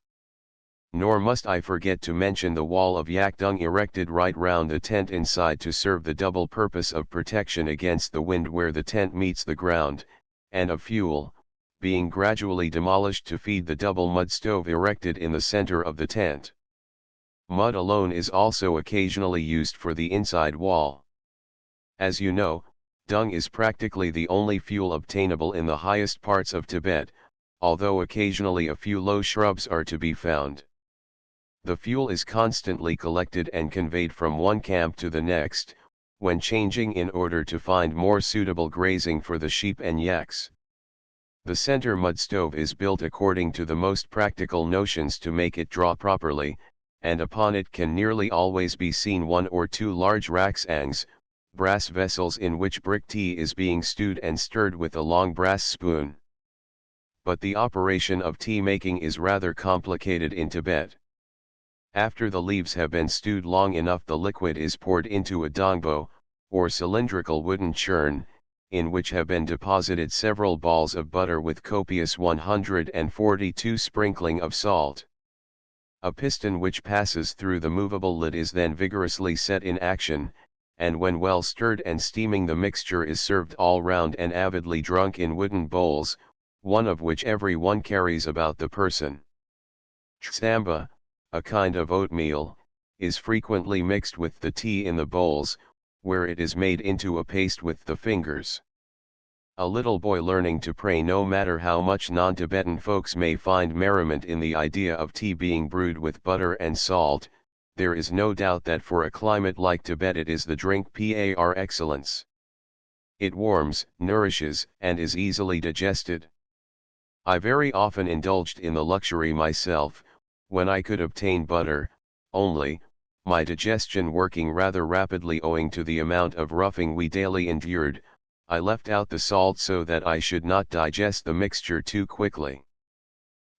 Nor must I forget to mention the wall of yak dung erected right round the tent inside to serve the double purpose of protection against the wind where the tent meets the ground, and of fuel, being gradually demolished to feed the double mud stove erected in the center of the tent. Mud alone is also occasionally used for the inside wall. As you know, dung is practically the only fuel obtainable in the highest parts of Tibet, although occasionally a few low shrubs are to be found. The fuel is constantly collected and conveyed from one camp to the next, when changing in order to find more suitable grazing for the sheep and yaks. The center mud stove is built according to the most practical notions to make it draw properly, and upon it can nearly always be seen one or two large raksangs, brass vessels in which brick tea is being stewed and stirred with a long brass spoon. But the operation of tea making is rather complicated in Tibet. After the leaves have been stewed long enough, the liquid is poured into a dongbo, or cylindrical wooden churn, in which have been deposited several balls of butter with copious 142 sprinkling of salt. A piston which passes through the movable lid is then vigorously set in action, and when well stirred and steaming, the mixture is served all round and avidly drunk in wooden bowls, one of which every one carries about the person. Tsamba, a kind of oatmeal, is frequently mixed with the tea in the bowls, where it is made into a paste with the fingers. A little boy learning to pray. No matter how much non-Tibetan folks may find merriment in the idea of tea being brewed with butter and salt, there is no doubt that for a climate like Tibet it is the drink par excellence. It warms, nourishes, and is easily digested. I very often indulged in the luxury myself, when I could obtain butter, only, my digestion working rather rapidly owing to the amount of roughing we daily endured, I left out the salt so that I should not digest the mixture too quickly.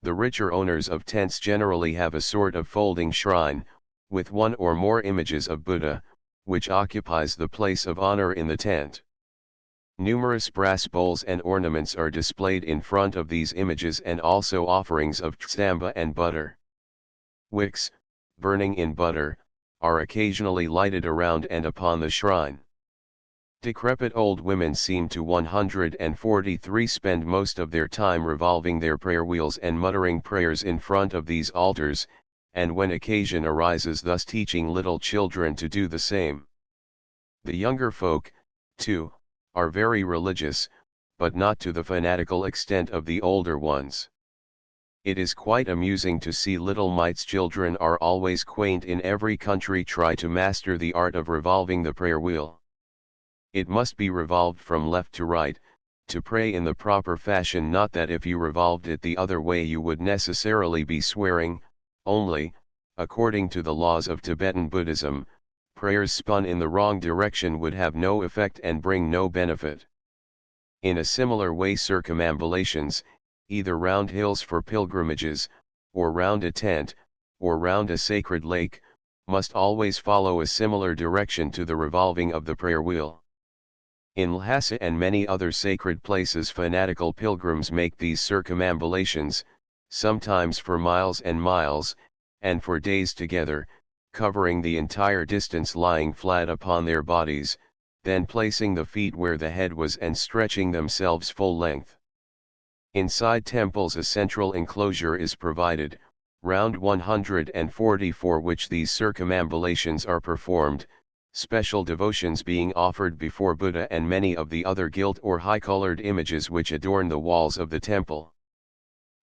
The richer owners of tents generally have a sort of folding shrine, with one or more images of Buddha, which occupies the place of honor in the tent. Numerous brass bowls and ornaments are displayed in front of these images, and also offerings of tsamba and butter. Wicks, burning in butter, are occasionally lighted around and upon the shrine. Decrepit old women seem to 143 spend most of their time revolving their prayer wheels and muttering prayers in front of these altars, and when occasion arises thus teaching little children to do the same. The younger folk, too, are very religious, but not to the fanatical extent of the older ones. It is quite amusing to see little mites. Children are always quaint in every country try to master the art of revolving the prayer wheel. It must be revolved from left to right, to pray in the proper fashion, not that if you revolved it the other way you would necessarily be swearing, only, according to the laws of Tibetan Buddhism, prayers spun in the wrong direction would have no effect and bring no benefit. In a similar way circumambulations, either round hills for pilgrimages, or round a tent, or round a sacred lake, must always follow a similar direction to the revolving of the prayer wheel. In Lhasa and many other sacred places fanatical pilgrims make these circumambulations, sometimes for miles and miles, and for days together, covering the entire distance lying flat upon their bodies, then placing the feet where the head was and stretching themselves full length. Inside temples a central enclosure is provided, round 140 for which these circumambulations are performed, special devotions being offered before Buddha and many of the other gilt or high-colored images which adorn the walls of the temple.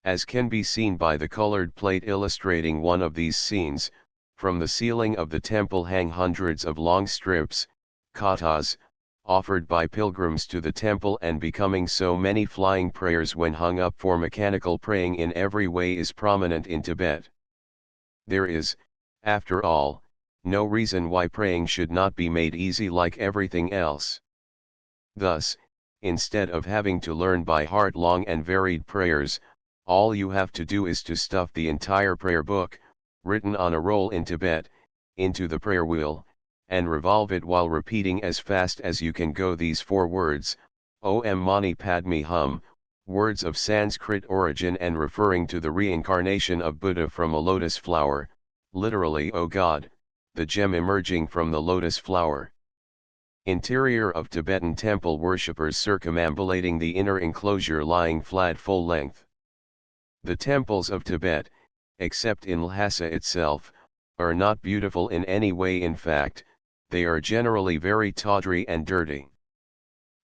As can be seen by the colored plate illustrating one of these scenes, from the ceiling of the temple hang hundreds of long strips, katas, offered by pilgrims to the temple, and becoming so many flying prayers when hung up, for mechanical praying in every way is prominent in Tibet. There is, after all, no reason why praying should not be made easy like everything else. Thus, instead of having to learn by heart long and varied prayers, all you have to do is to stuff the entire prayer book, written on a roll in Tibet, into the prayer wheel, and revolve it while repeating as fast as you can go these 4 words, Om Mani Padme Hum, words of Sanskrit origin and referring to the reincarnation of Buddha from a lotus flower, literally, O God, the gem emerging from the lotus flower. Interior of Tibetan temple worshippers circumambulating the inner enclosure lying flat full length. The temples of Tibet, except in Lhasa itself, are not beautiful in any way. In fact, they are generally very tawdry and dirty.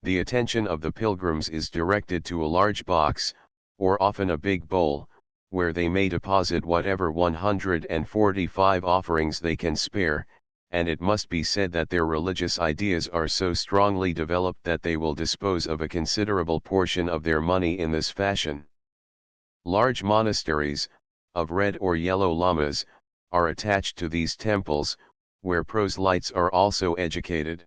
The attention of the pilgrims is directed to a large box, or often a big bowl, where they may deposit whatever 145 offerings they can spare, and it must be said that their religious ideas are so strongly developed that they will dispose of a considerable portion of their money in this fashion. Large monasteries, of red or yellow lamas, are attached to these temples, where proselytes are also educated.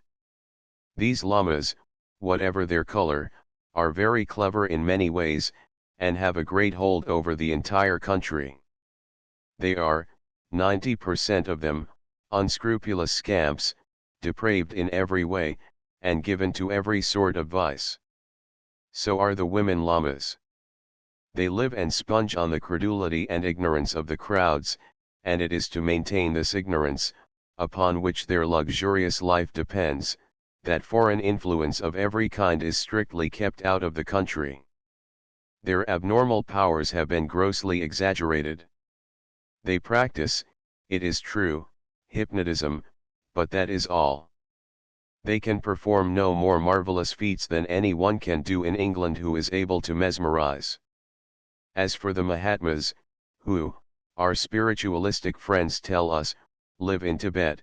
These lamas, whatever their color, are very clever in many ways, and have a great hold over the entire country. They are, 90% of them, unscrupulous scamps, depraved in every way, and given to every sort of vice. So are the women lamas. They live and sponge on the credulity and ignorance of the crowds, and it is to maintain this ignorance, upon which their luxurious life depends, that foreign influence of every kind is strictly kept out of the country. Their abnormal powers have been grossly exaggerated. They practice, it is true, hypnotism, but that is all. They can perform no more marvelous feats than any one can do in England who is able to mesmerize. As for the Mahatmas, who, our spiritualistic friends tell us, live in Tibet,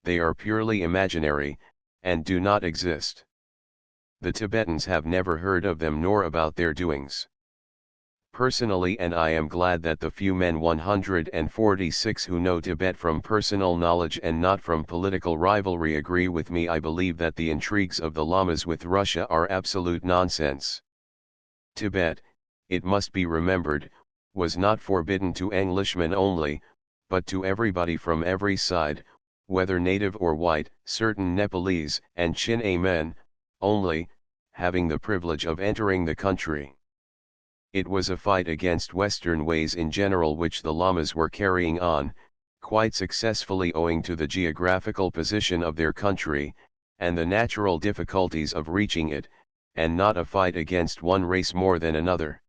they are purely imaginary, and do not exist. The Tibetans have never heard of them nor about their doings. Personally, and I am glad that the few men 146 who know Tibet from personal knowledge and not from political rivalry agree with me, I believe that the intrigues of the Lamas with Russia are absolute nonsense. Tibet, it must be remembered, was not forbidden to Englishmen only, but to everybody from every side, whether native or white. Certain Nepalese and Chinese men, only, having the privilege of entering the country. It was a fight against Western ways in general which the Lamas were carrying on, quite successfully owing to the geographical position of their country, and the natural difficulties of reaching it, and not a fight against one race more than another.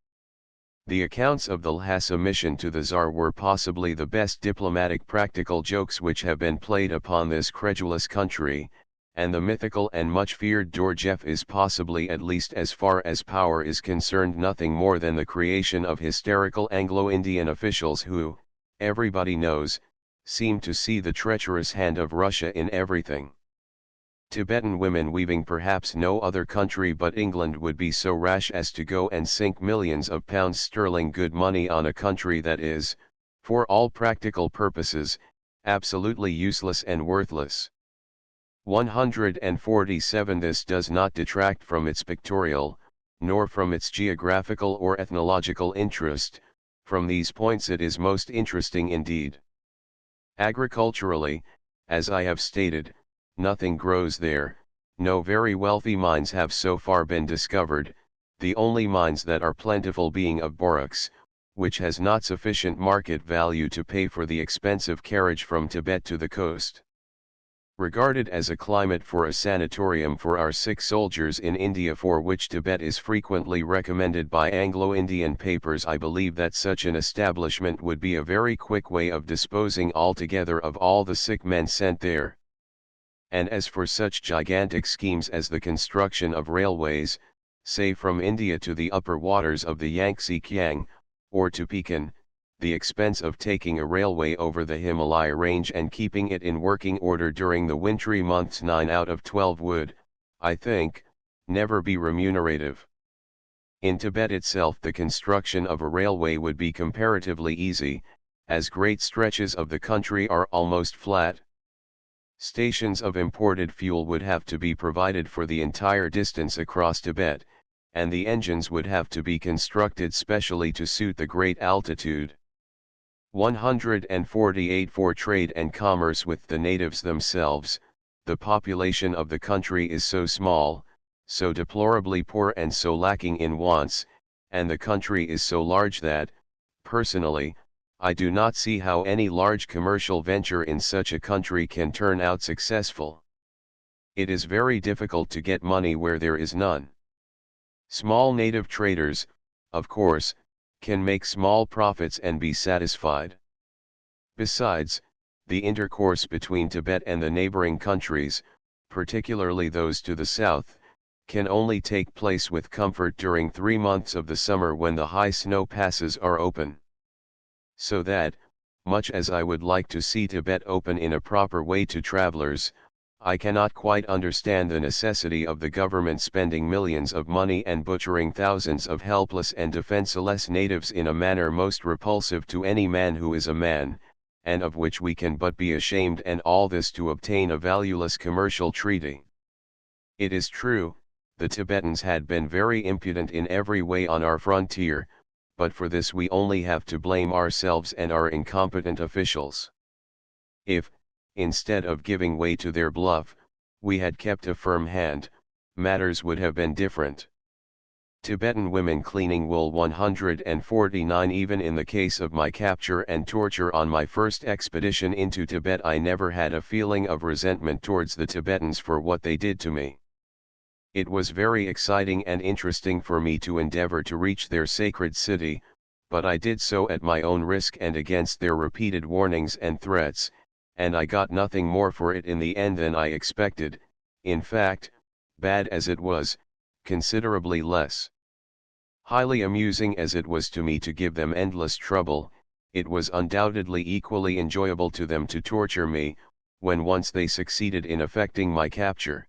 The accounts of the Lhasa mission to the Tsar were possibly the best diplomatic practical jokes which have been played upon this credulous country, and the mythical and much feared Dorjef is possibly, at least as far as power is concerned, nothing more than the creation of hysterical Anglo-Indian officials who, everybody knows, seem to see the treacherous hand of Russia in everything. Tibetan women weaving, perhaps no other country but England would be so rash as to go and sink millions of pounds sterling good money on a country that is, for all practical purposes, absolutely useless and worthless. 147. This does not detract from its pictorial, nor from its geographical or ethnological interest. From these points it is most interesting indeed. Agriculturally, as I have stated, nothing grows there, no very wealthy mines have so far been discovered, the only mines that are plentiful being of borax, which has not sufficient market value to pay for the expensive carriage from Tibet to the coast. Regarded as a climate for a sanatorium for our sick soldiers in India, for which Tibet is frequently recommended by Anglo-Indian papers, I believe that such an establishment would be a very quick way of disposing altogether of all the sick men sent there. And as for such gigantic schemes as the construction of railways, say from India to the upper waters of the Yangtze Kiang, or to Pekin, the expense of taking a railway over the Himalaya range and keeping it in working order during the wintry months 9 out of 12 would, I think, never be remunerative. In Tibet itself the construction of a railway would be comparatively easy, as great stretches of the country are almost flat. Stations of imported fuel would have to be provided for the entire distance across Tibet, and the engines would have to be constructed specially to suit the great altitude. 148. For trade and commerce with the natives themselves, the population of the country is so small, so deplorably poor and so lacking in wants, and the country is so large that, personally, I do not see how any large commercial venture in such a country can turn out successful. It is very difficult to get money where there is none. Small native traders, of course, can make small profits and be satisfied. Besides, the intercourse between Tibet and the neighboring countries, particularly those to the south, can only take place with comfort during 3 months of the summer when the high snow passes are open. So that, much as I would like to see Tibet open in a proper way to travelers, I cannot quite understand the necessity of the government spending millions of money and butchering thousands of helpless and defenseless natives in a manner most repulsive to any man who is a man, and of which we can but be ashamed, and all this to obtain a valueless commercial treaty. It is true, the Tibetans had been very impudent in every way on our frontier, but for this we only have to blame ourselves and our incompetent officials. If, instead of giving way to their bluff, we had kept a firm hand, matters would have been different. Tibetan women cleaning wool. 149. Even in the case of my capture and torture on my first expedition into Tibet, I never had a feeling of resentment towards the Tibetans for what they did to me. It was very exciting and interesting for me to endeavor to reach their sacred city, but I did so at my own risk and against their repeated warnings and threats, and I got nothing more for it in the end than I expected, in fact, bad as it was, considerably less. Highly amusing as it was to me to give them endless trouble, it was undoubtedly equally enjoyable to them to torture me, when once they succeeded in effecting my capture.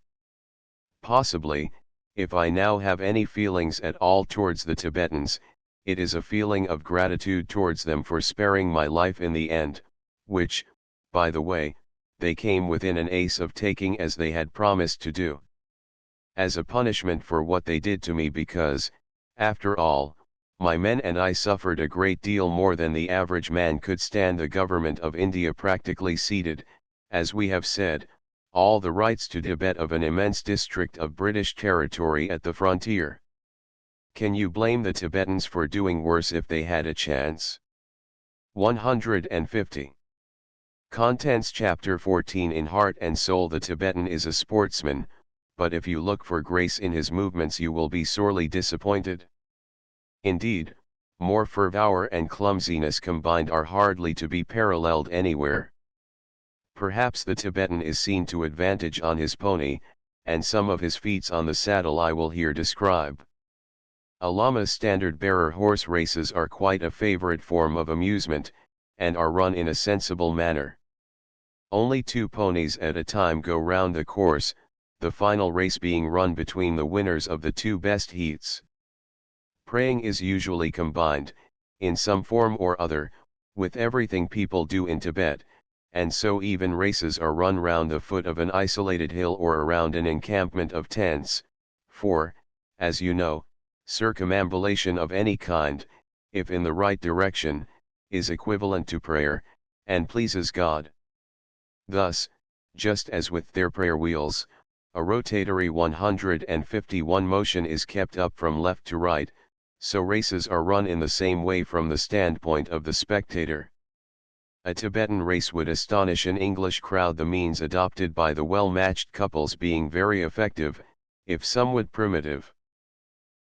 Possibly, if I now have any feelings at all towards the Tibetans, it is a feeling of gratitude towards them for sparing my life in the end, which, by the way, they came within an ace of taking as they had promised to do. As a punishment for what they did to me because, after all, my men and I suffered a great deal more than the average man could stand. The government of India practically ceded, as we have said, all the rights to Tibet of an immense district of British territory at the frontier. Can you blame the Tibetans for doing worse if they had a chance? 150. Contents Chapter 14 In heart and soul the Tibetan is a sportsman, but if you look for grace in his movements you will be sorely disappointed. Indeed, more fervour and clumsiness combined are hardly to be paralleled anywhere. Perhaps the Tibetan is seen to advantage on his pony, and some of his feats on the saddle I will here describe. A Lama's standard-bearer horse races are quite a favorite form of amusement, and are run in a sensible manner. Only 2 ponies at a time go round the course, the final race being run between the winners of the 2 best heats. Praying is usually combined, in some form or other, with everything people do in Tibet, and so even races are run round the foot of an isolated hill or around an encampment of tents, for, as you know, circumambulation of any kind, if in the right direction, is equivalent to prayer, and pleases God. Thus, just as with their prayer wheels, a rotatory 151 motion is kept up from left to right, so races are run in the same way from the standpoint of the spectator. A Tibetan race would astonish an English crowd, the means adopted by the well-matched couples being very effective, if somewhat primitive.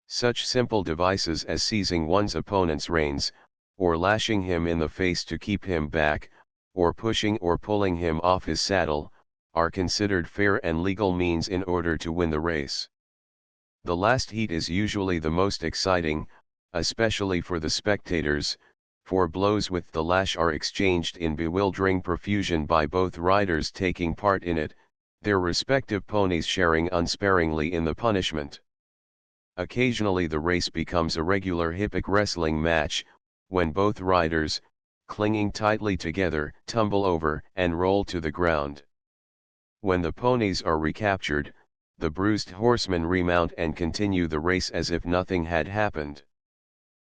Such simple devices as seizing one's opponent's reins, or lashing him in the face to keep him back, or pushing or pulling him off his saddle, are considered fair and legal means in order to win the race. The last heat is usually the most exciting, especially for the spectators, for blows with the lash are exchanged in bewildering profusion by both riders taking part in it, their respective ponies sharing unsparingly in the punishment. Occasionally the race becomes a regular hippic wrestling match, when both riders, clinging tightly together, tumble over and roll to the ground. When the ponies are recaptured, the bruised horsemen remount and continue the race as if nothing had happened.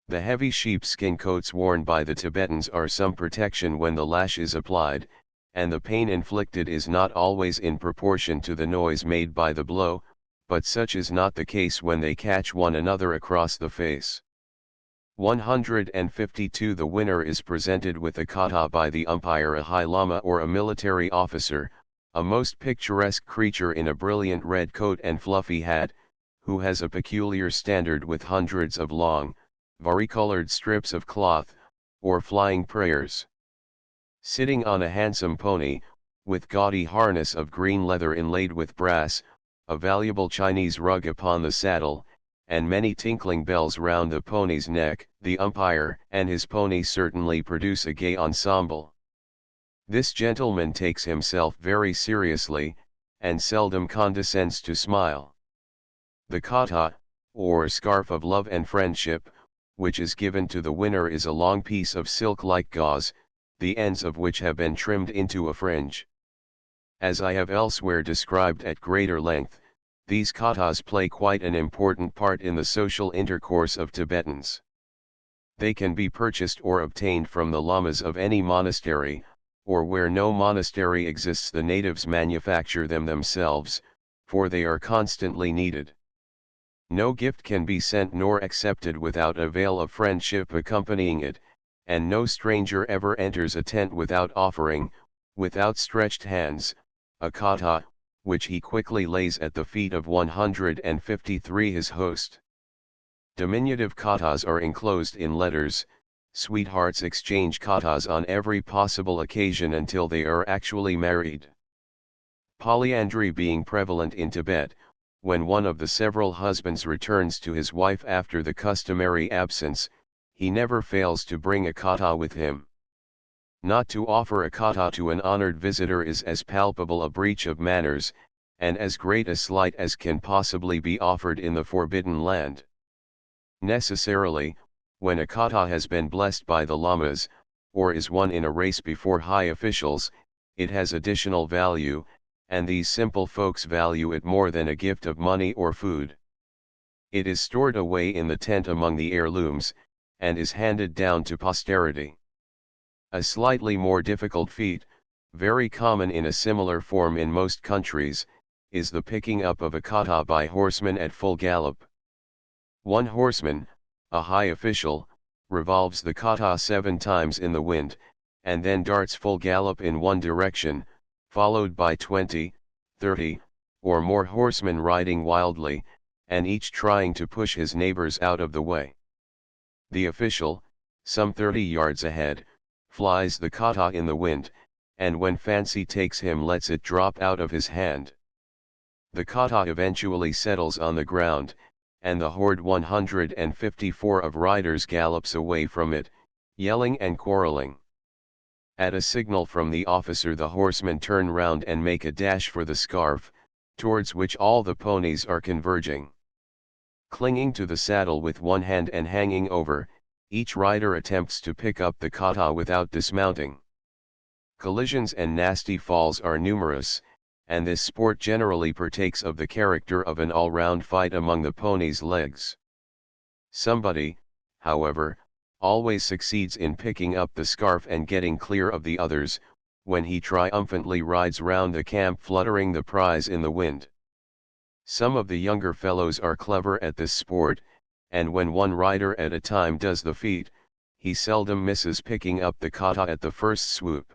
The heavy sheepskin coats worn by the Tibetans are some protection when the lash is applied, and the pain inflicted is not always in proportion to the noise made by the blow, but such is not the case when they catch one another across the face. 152 The winner is presented with a kata by the umpire, a high lama or a military officer, a most picturesque creature in a brilliant red coat and fluffy hat, who has a peculiar standard with hundreds of long, varicolored strips of cloth, or flying prayers. Sitting on a handsome pony, with gaudy harness of green leather inlaid with brass, a valuable Chinese rug upon the saddle, and many tinkling bells round the pony's neck, the umpire and his pony certainly produce a gay ensemble. This gentleman takes himself very seriously, and seldom condescends to smile. The kata, or scarf of love and friendship, which is given to the winner is a long piece of silk-like gauze, the ends of which have been trimmed into a fringe. As I have elsewhere described at greater length, these katas play quite an important part in the social intercourse of Tibetans. They can be purchased or obtained from the lamas of any monastery, or where no monastery exists the natives manufacture them themselves, for they are constantly needed. No gift can be sent nor accepted without a veil of friendship accompanying it, and no stranger ever enters a tent without offering, with outstretched hands, a kata, which he quickly lays at the feet of 153 his host. Diminutive katas are enclosed in letters. Sweethearts exchange katas on every possible occasion until they are actually married. Polyandry being prevalent in Tibet, when one of the several husbands returns to his wife after the customary absence, he never fails to bring a kata with him. Not to offer a kata to an honored visitor is as palpable a breach of manners, and as great a slight as can possibly be offered in the Forbidden Land. Necessarily, when a kata has been blessed by the lamas, or is won in a race before high officials, it has additional value, and these simple folks value it more than a gift of money or food. It is stored away in the tent among the heirlooms, and is handed down to posterity. A slightly more difficult feat, very common in a similar form in most countries, is the picking up of a kata by horsemen at full gallop. One horseman, a high official, revolves the kata 7 times in the wind, and then darts full gallop in one direction, followed by 20, 30, or more horsemen riding wildly, and each trying to push his neighbors out of the way. The official, some 30 yards ahead, flies the kata in the wind, and when fancy takes him lets it drop out of his hand. The kata eventually settles on the ground, and the horde 154 of riders gallops away from it, yelling and quarreling. At a signal from the officer the horsemen turn round and make a dash for the scarf, towards which all the ponies are converging. Clinging to the saddle with one hand and hanging over, each rider attempts to pick up the kata without dismounting. Collisions and nasty falls are numerous, and this sport generally partakes of the character of an all-round fight among the ponies' legs. Somebody, however, always succeeds in picking up the scarf and getting clear of the others, when he triumphantly rides round the camp fluttering the prize in the wind. Some of the younger fellows are clever at this sport, and when one rider at a time does the feat, he seldom misses picking up the kata at the first swoop.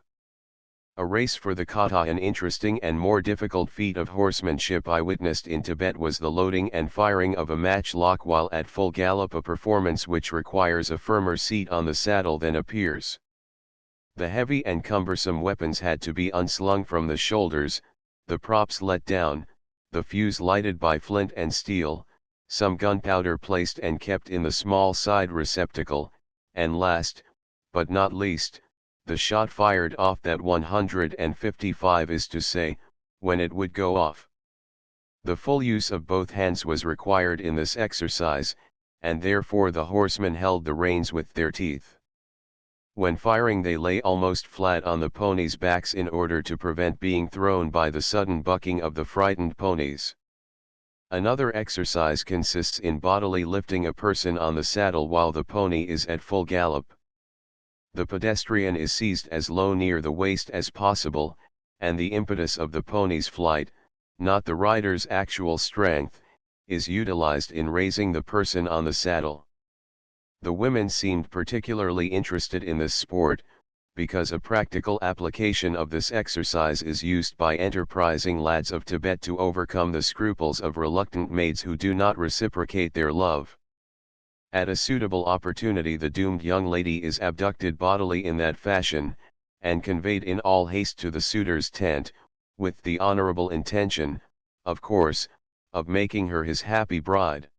A race for the kata, an interesting and more difficult feat of horsemanship I witnessed in Tibet, was the loading and firing of a matchlock while at full gallop, a performance which requires a firmer seat on the saddle than appears. The heavy and cumbersome weapons had to be unslung from the shoulders, the props let down, the fuse lighted by flint and steel, some gunpowder placed and kept in the small side receptacle, and last, but not least, the shot fired off that 155 is to say, when it would go off. The full use of both hands was required in this exercise, and therefore the horsemen held the reins with their teeth. When firing they lay almost flat on the ponies' backs in order to prevent being thrown by the sudden bucking of the frightened ponies. Another exercise consists in bodily lifting a person on the saddle while the pony is at full gallop. The pedestrian is seized as low near the waist as possible, and the impetus of the pony's flight, not the rider's actual strength, is utilized in raising the person on the saddle. The women seemed particularly interested in this sport, because a practical application of this exercise is used by enterprising lads of Tibet to overcome the scruples of reluctant maids who do not reciprocate their love. At a suitable opportunity the doomed young lady is abducted bodily in that fashion, and conveyed in all haste to the suitor's tent, with the honorable intention, of course, of making her his happy bride.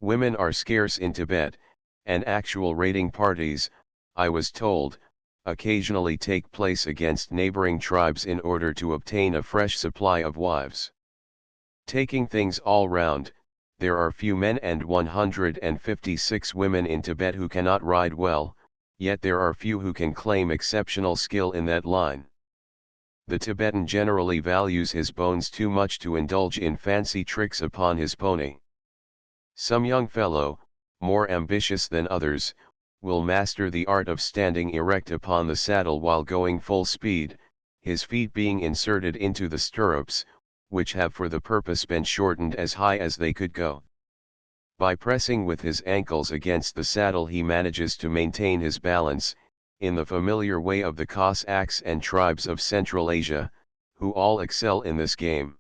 Women are scarce in Tibet, and actual raiding parties, I was told, occasionally take place against neighboring tribes in order to obtain a fresh supply of wives. Taking things all round, there are few men and 156 women in Tibet who cannot ride well, yet there are few who can claim exceptional skill in that line. The Tibetan generally values his bones too much to indulge in fancy tricks upon his pony. Some young fellow, more ambitious than others, will master the art of standing erect upon the saddle while going full speed, his feet being inserted into the stirrups, which have for the purpose been shortened as high as they could go. By pressing with his ankles against the saddle he manages to maintain his balance, in the familiar way of the Cossacks and tribes of Central Asia, who all excel in this game.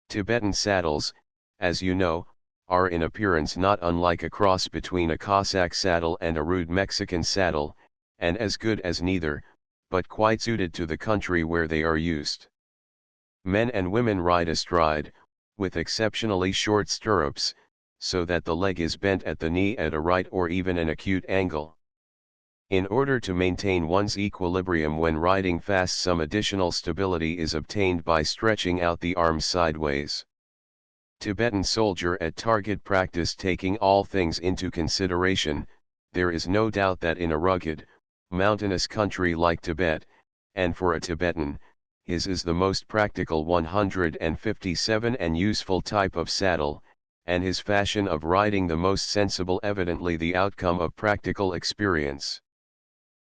Tibetan saddles, as you know, are in appearance not unlike a cross between a Cossack saddle and a rude Mexican saddle, and as good as neither, but quite suited to the country where they are used. Men and women ride astride, with exceptionally short stirrups, so that the leg is bent at the knee at a right or even an acute angle. In order to maintain one's equilibrium when riding fast, some additional stability is obtained by stretching out the arms sideways. Tibetan soldier at target practice. Taking all things into consideration, there is no doubt that in a rugged, mountainous country like Tibet, and for a Tibetan, his is the most practical 157 and useful type of saddle, and his fashion of riding the most sensible, evidently the outcome of practical experience.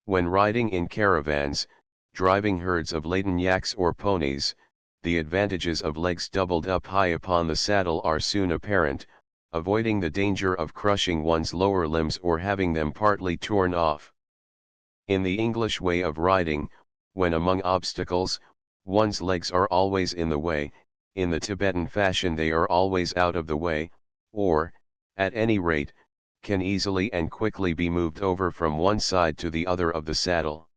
When riding in caravans, driving herds of laden yaks or ponies, the advantages of legs doubled up high upon the saddle are soon apparent, avoiding the danger of crushing one's lower limbs or having them partly torn off. In the English way of riding, when among obstacles, one's legs are always in the way. In the Tibetan fashion they are always out of the way, or, at any rate, can easily and quickly be moved over from one side to the other of the saddle.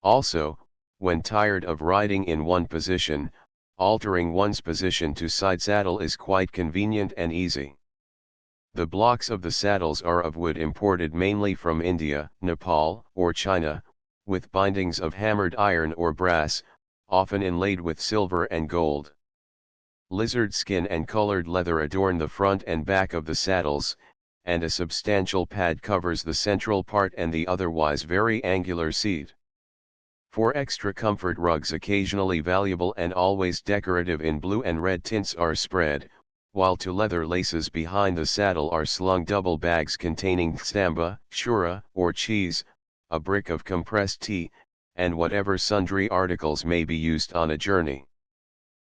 Also, when tired of riding in one position, altering one's position to side saddle is quite convenient and easy. The blocks of the saddles are of wood imported mainly from India, Nepal, or China, with bindings of hammered iron or brass, often inlaid with silver and gold. Lizard skin and colored leather adorn the front and back of the saddles, and a substantial pad covers the central part and the otherwise very angular seat. For extra comfort, rugs, occasionally valuable and always decorative in blue and red tints, are spread, while to leather laces behind the saddle are slung double bags containing tsamba, shura, or cheese, a brick of compressed tea, and whatever sundry articles may be used on a journey.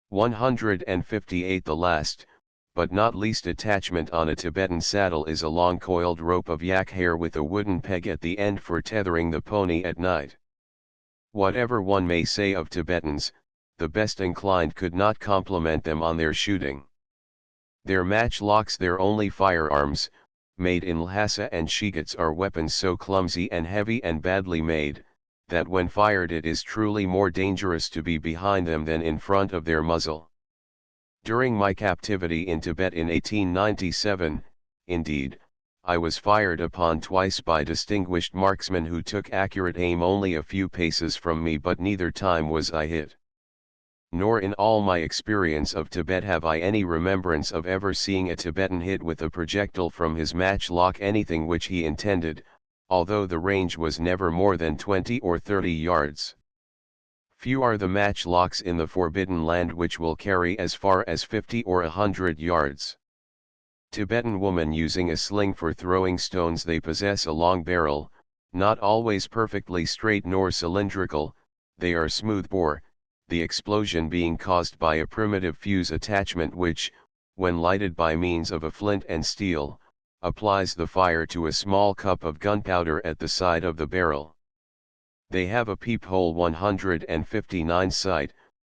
158. The last, but not least attachment on a Tibetan saddle is a long coiled rope of yak hair with a wooden peg at the end for tethering the pony at night. Whatever one may say of Tibetans, the best inclined could not compliment them on their shooting. Their matchlocks, their only firearms, made in Lhasa and Shigats, are weapons so clumsy and heavy and badly made, that when fired it is truly more dangerous to be behind them than in front of their muzzle. During my captivity in Tibet in 1897, indeed, I was fired upon twice by distinguished marksmen who took accurate aim only a few paces from me, but neither time was I hit. Nor in all my experience of Tibet have I any remembrance of ever seeing a Tibetan hit with a projectile from his matchlock anything which he intended, although the range was never more than 20 or 30 yards. Few are the matchlocks in the Forbidden Land which will carry as far as 50 or 100 yards. Tibetan woman using a sling for throwing stones. They possess a long barrel, not always perfectly straight nor cylindrical, they are smooth bore, the explosion being caused by a primitive fuse attachment which, when lighted by means of a flint and steel, applies the fire to a small cup of gunpowder at the side of the barrel. They have a peephole 159 sight,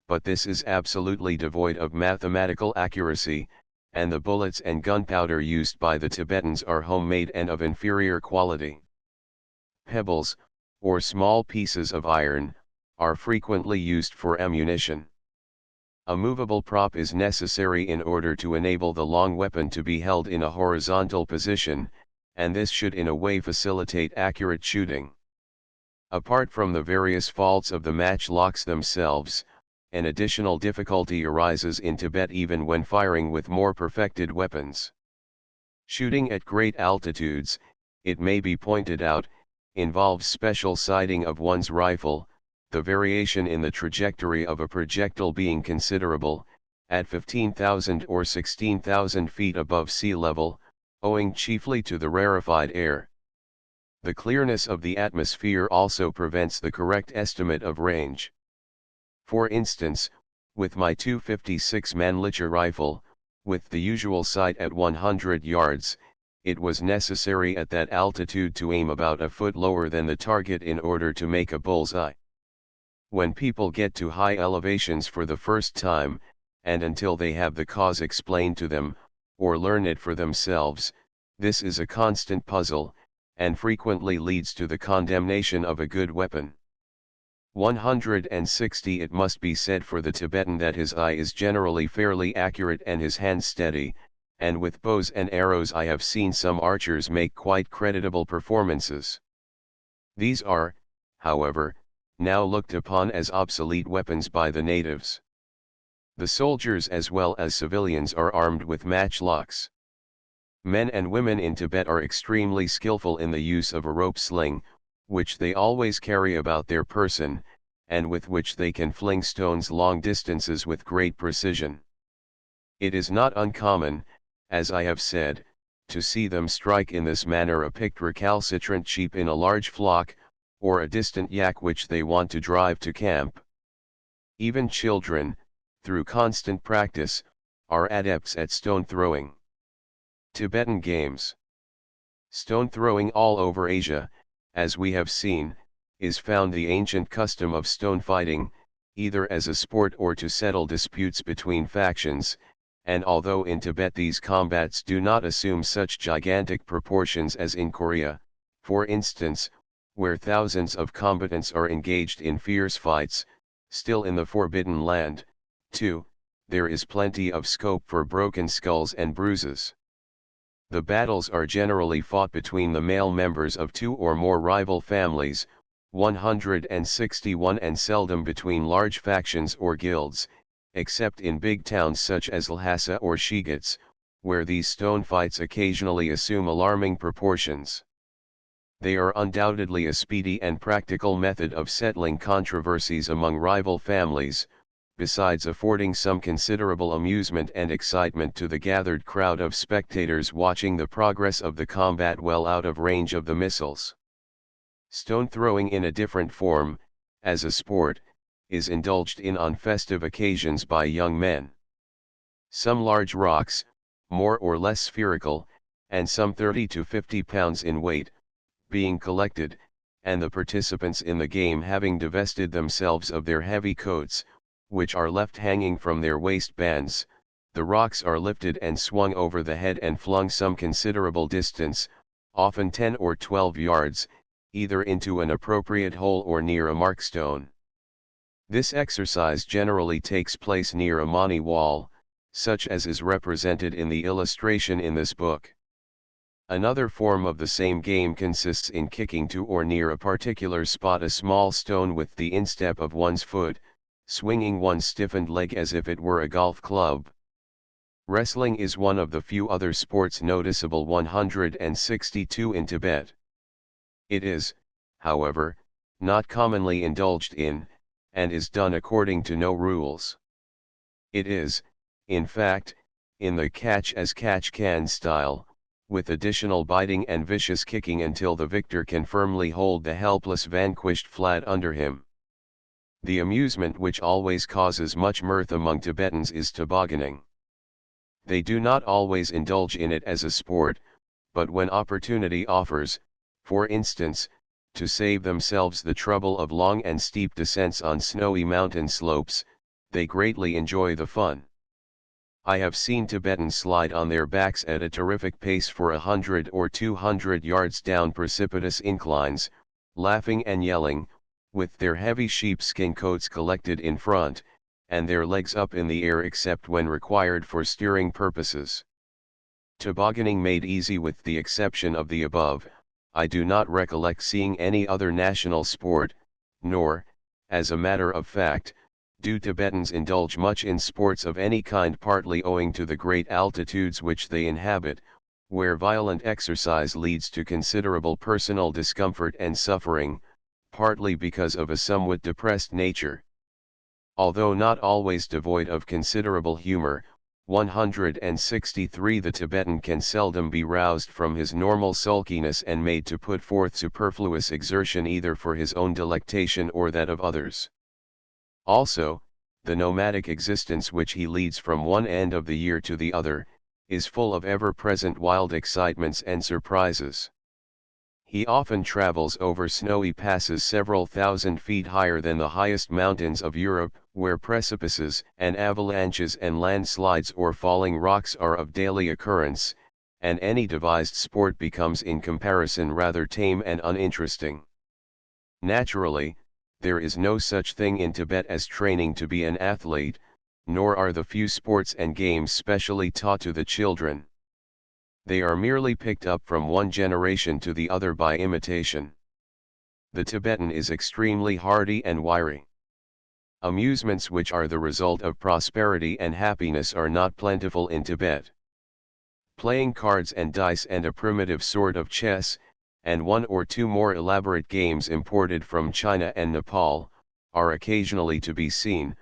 but this is absolutely devoid of mathematical accuracy, and the bullets and gunpowder used by the Tibetans are homemade and of inferior quality. Pebbles, or small pieces of iron, are frequently used for ammunition. A movable prop is necessary in order to enable the long weapon to be held in a horizontal position, and this should in a way facilitate accurate shooting. Apart from the various faults of the matchlocks themselves, an additional difficulty arises in Tibet even when firing with more perfected weapons. Shooting at great altitudes, it may be pointed out, involves special sighting of one's rifle, the variation in the trajectory of a projectile being considerable, at 15,000 or 16,000 feet above sea level, owing chiefly to the rarefied air. The clearness of the atmosphere also prevents the correct estimate of range. For instance, with my 256 Mannlicher rifle, with the usual sight at 100 yards, it was necessary at that altitude to aim about a foot lower than the target in order to make a bullseye. When people get to high elevations for the first time, and until they have the cause explained to them, or learn it for themselves, this is a constant puzzle, and frequently leads to the condemnation of a good weapon. 160 It must be said for the Tibetan that his eye is generally fairly accurate and his hands steady, and with bows and arrows I have seen some archers make quite creditable performances. These are, however, now looked upon as obsolete weapons by the natives. The soldiers as well as civilians are armed with matchlocks. Men and women in Tibet are extremely skillful in the use of a rope sling, which they always carry about their person, and with which they can fling stones long distances with great precision. It is not uncommon, as I have said, to see them strike in this manner a picked recalcitrant sheep in a large flock, or a distant yak which they want to drive to camp. Even children, through constant practice, are adepts at stone throwing. Tibetan Games. Stone throwing all over Asia, as we have seen, is found the ancient custom of stone fighting, either as a sport or to settle disputes between factions, and although in Tibet these combats do not assume such gigantic proportions as in Korea, for instance, where thousands of combatants are engaged in fierce fights, still in the Forbidden Land, too, there is plenty of scope for broken skulls and bruises. The battles are generally fought between the male members of two or more rival families, 161, and seldom between large factions or guilds, except in big towns such as Lhasa or Shigatse, where these stone fights occasionally assume alarming proportions. They are undoubtedly a speedy and practical method of settling controversies among rival families, besides affording some considerable amusement and excitement to the gathered crowd of spectators watching the progress of the combat well out of range of the missiles. Stone throwing in a different form, as a sport, is indulged in on festive occasions by young men. Some large rocks, more or less spherical, and some 30 to 50 pounds in weight, being collected, and the participants in the game having divested themselves of their heavy coats, which are left hanging from their waistbands, the rocks are lifted and swung over the head and flung some considerable distance, often 10 or 12 yards, either into an appropriate hole or near a markstone. This exercise generally takes place near a mani wall, such as is represented in the illustration in this book. Another form of the same game consists in kicking to or near a particular spot a small stone with the instep of one's foot, swinging one's stiffened leg as if it were a golf club. Wrestling is one of the few other sports noticeable 162 in Tibet. It is, however, not commonly indulged in, and is done according to no rules. It is, in fact, in the catch-as-catch-can style, with additional biting and vicious kicking until the victor can firmly hold the helpless vanquished flat under him. The amusement which always causes much mirth among Tibetans is tobogganing. They do not always indulge in it as a sport, but when opportunity offers, for instance, to save themselves the trouble of long and steep descents on snowy mountain slopes, they greatly enjoy the fun. I have seen Tibetans slide on their backs at a terrific pace for 100 or 200 yards down precipitous inclines, laughing and yelling, with their heavy sheepskin coats collected in front, and their legs up in the air except when required for steering purposes. Tobogganing made easy with the exception of the above, I do not recollect seeing any other national sport, nor, as a matter of fact, do Tibetans indulge much in sports of any kind, partly owing to the great altitudes which they inhabit, where violent exercise leads to considerable personal discomfort and suffering, partly because of a somewhat depressed nature. Although not always devoid of considerable humor, 163 The Tibetan can seldom be roused from his normal sulkiness and made to put forth superfluous exertion either for his own delectation or that of others. Also, the nomadic existence which he leads from one end of the year to the other, is full of ever-present wild excitements and surprises. He often travels over snowy passes several thousand feet higher than the highest mountains of Europe, where precipices and avalanches and landslides or falling rocks are of daily occurrence, and any devised sport becomes in comparison rather tame and uninteresting. Naturally, there is no such thing in Tibet as training to be an athlete, nor are the few sports and games specially taught to the children. They are merely picked up from one generation to the other by imitation. The Tibetan is extremely hardy and wiry. Amusements which are the result of prosperity and happiness are not plentiful in Tibet. Playing cards and dice and a primitive sort of chess, and one or two more elaborate games imported from China and Nepal, are occasionally to be seen,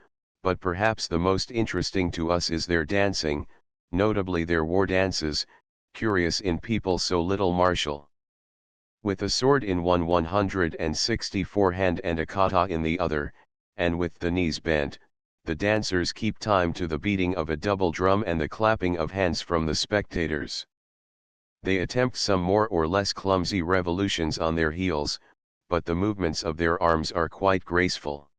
but perhaps the most interesting to us is their dancing, notably their war dances, curious in people so little martial. With a sword in one 164 hand and a kata in the other, and with the knees bent, the dancers keep time to the beating of a double drum and the clapping of hands from the spectators. They attempt some more or less clumsy revolutions on their heels, but the movements of their arms are quite graceful.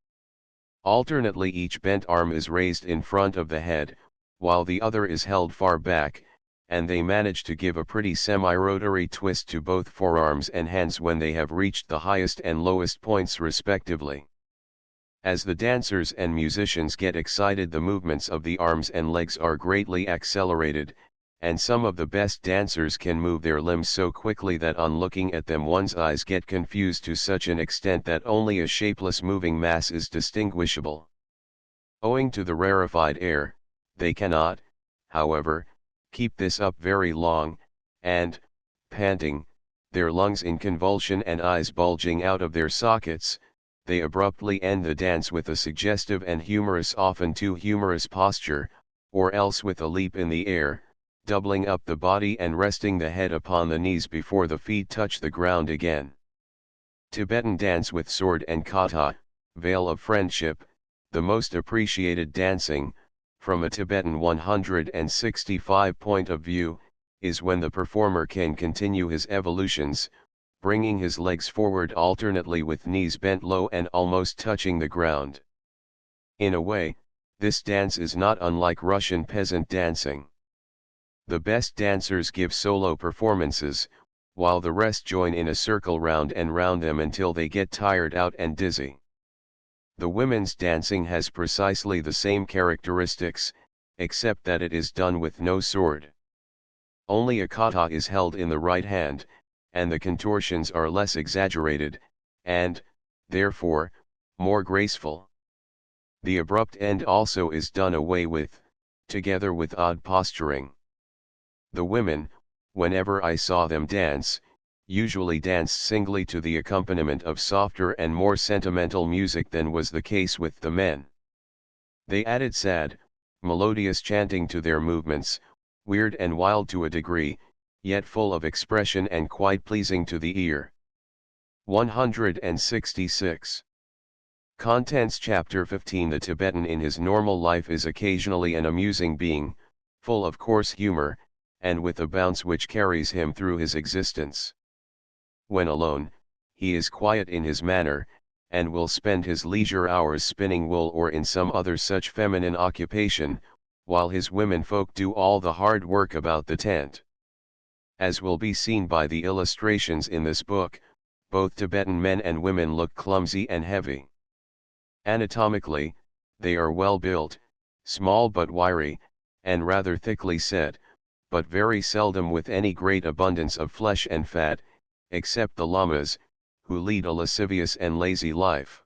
Alternately each bent arm is raised in front of the head, while the other is held far back, and they manage to give a pretty semi-rotary twist to both forearms and hands when they have reached the highest and lowest points respectively. As the dancers and musicians get excited, the movements of the arms and legs are greatly accelerated, and some of the best dancers can move their limbs so quickly that on looking at them one's eyes get confused to such an extent that only a shapeless moving mass is distinguishable. Owing to the rarefied air, they cannot, however, keep this up very long, and, panting, their lungs in convulsion and eyes bulging out of their sockets, they abruptly end the dance with a suggestive and humorous, often too humorous posture, or else with a leap in the air, doubling up the body and resting the head upon the knees before the feet touch the ground again. Tibetan dance with sword and kata, veil of friendship, the most appreciated dancing, from a Tibetan 165 point of view, is when the performer can continue his evolutions, bringing his legs forward alternately with knees bent low and almost touching the ground. In a way, this dance is not unlike Russian peasant dancing. The best dancers give solo performances, while the rest join in a circle round and round them until they get tired out and dizzy. The women's dancing has precisely the same characteristics, except that it is done with no sword. Only a kata is held in the right hand, and the contortions are less exaggerated, and, therefore, more graceful. The abrupt end also is done away with, together with odd posturing. The women, whenever I saw them dance, usually danced singly to the accompaniment of softer and more sentimental music than was the case with the men. They added sad, melodious chanting to their movements, weird and wild to a degree, yet full of expression and quite pleasing to the ear. 166. Contents Chapter 15 The Tibetan in his normal life is occasionally an amusing being, full of coarse humor, and with a bounce which carries him through his existence. When alone, he is quiet in his manner, and will spend his leisure hours spinning wool or in some other such feminine occupation, while his women folk do all the hard work about the tent. As will be seen by the illustrations in this book, both Tibetan men and women look clumsy and heavy. Anatomically, they are well built, small but wiry, and rather thickly set, but very seldom with any great abundance of flesh and fat, except the lamas, who lead a lascivious and lazy life.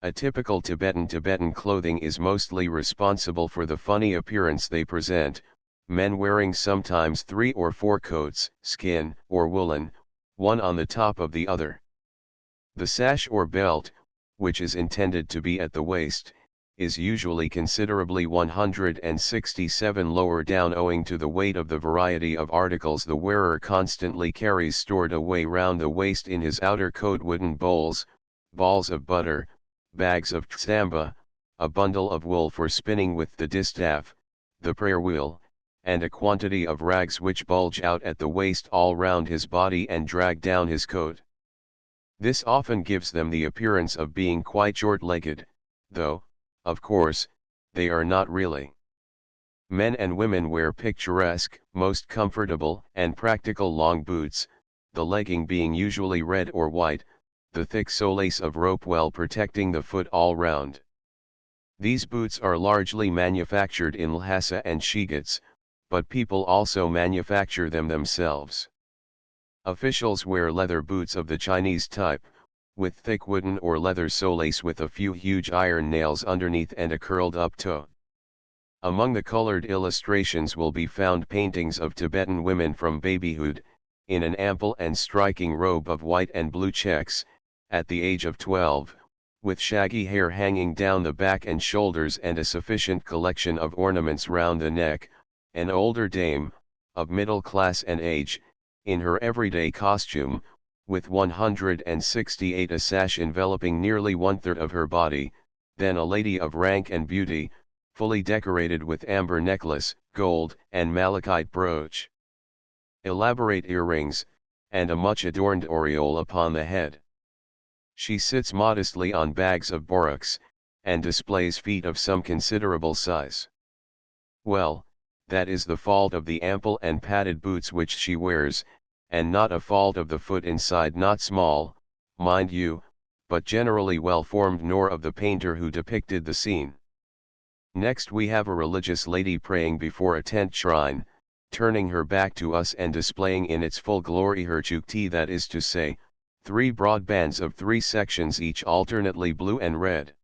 A typical Tibetan clothing is mostly responsible for the funny appearance they present, men wearing sometimes 3 or 4 coats, skin or woolen, one on the top of the other. The sash or belt, which is intended to be at the waist, is usually considerably 167 lower down owing to the weight of the variety of articles the wearer constantly carries stored away round the waist in his outer coat: wooden bowls, balls of butter, bags of tsamba, a bundle of wool for spinning with the distaff, the prayer wheel, and a quantity of rags which bulge out at the waist all round his body and drag down his coat. This often gives them the appearance of being quite short-legged, though, of course, they are not really. Men and women wear picturesque, most comfortable and practical long boots, the legging being usually red or white, the thick solace of rope well protecting the foot all round. These boots are largely manufactured in Lhasa and Shigatse, but people also manufacture them themselves. Officials wear leather boots of the Chinese type, with thick wooden or leather solace with a few huge iron nails underneath and a curled-up toe. Among the colored illustrations will be found paintings of Tibetan women from babyhood, in an ample and striking robe of white and blue checks, at the age of 12, with shaggy hair hanging down the back and shoulders and a sufficient collection of ornaments round the neck, an older dame, of middle class and age, in her everyday costume, with 168 a sash enveloping nearly one-third of her body, then a lady of rank and beauty, fully decorated with amber necklace, gold and malachite brooch, elaborate earrings, and a much adorned aureole upon the head. She sits modestly on bags of borax, and displays feet of some considerable size. Well, that is the fault of the ample and padded boots which she wears, and not a fault of the foot inside, not small, mind you, but generally well formed, nor of the painter who depicted the scene. Next we have a religious lady praying before a tent shrine, turning her back to us and displaying in its full glory her chukti, that is to say, 3 broad bands of 3 sections each alternately blue and red.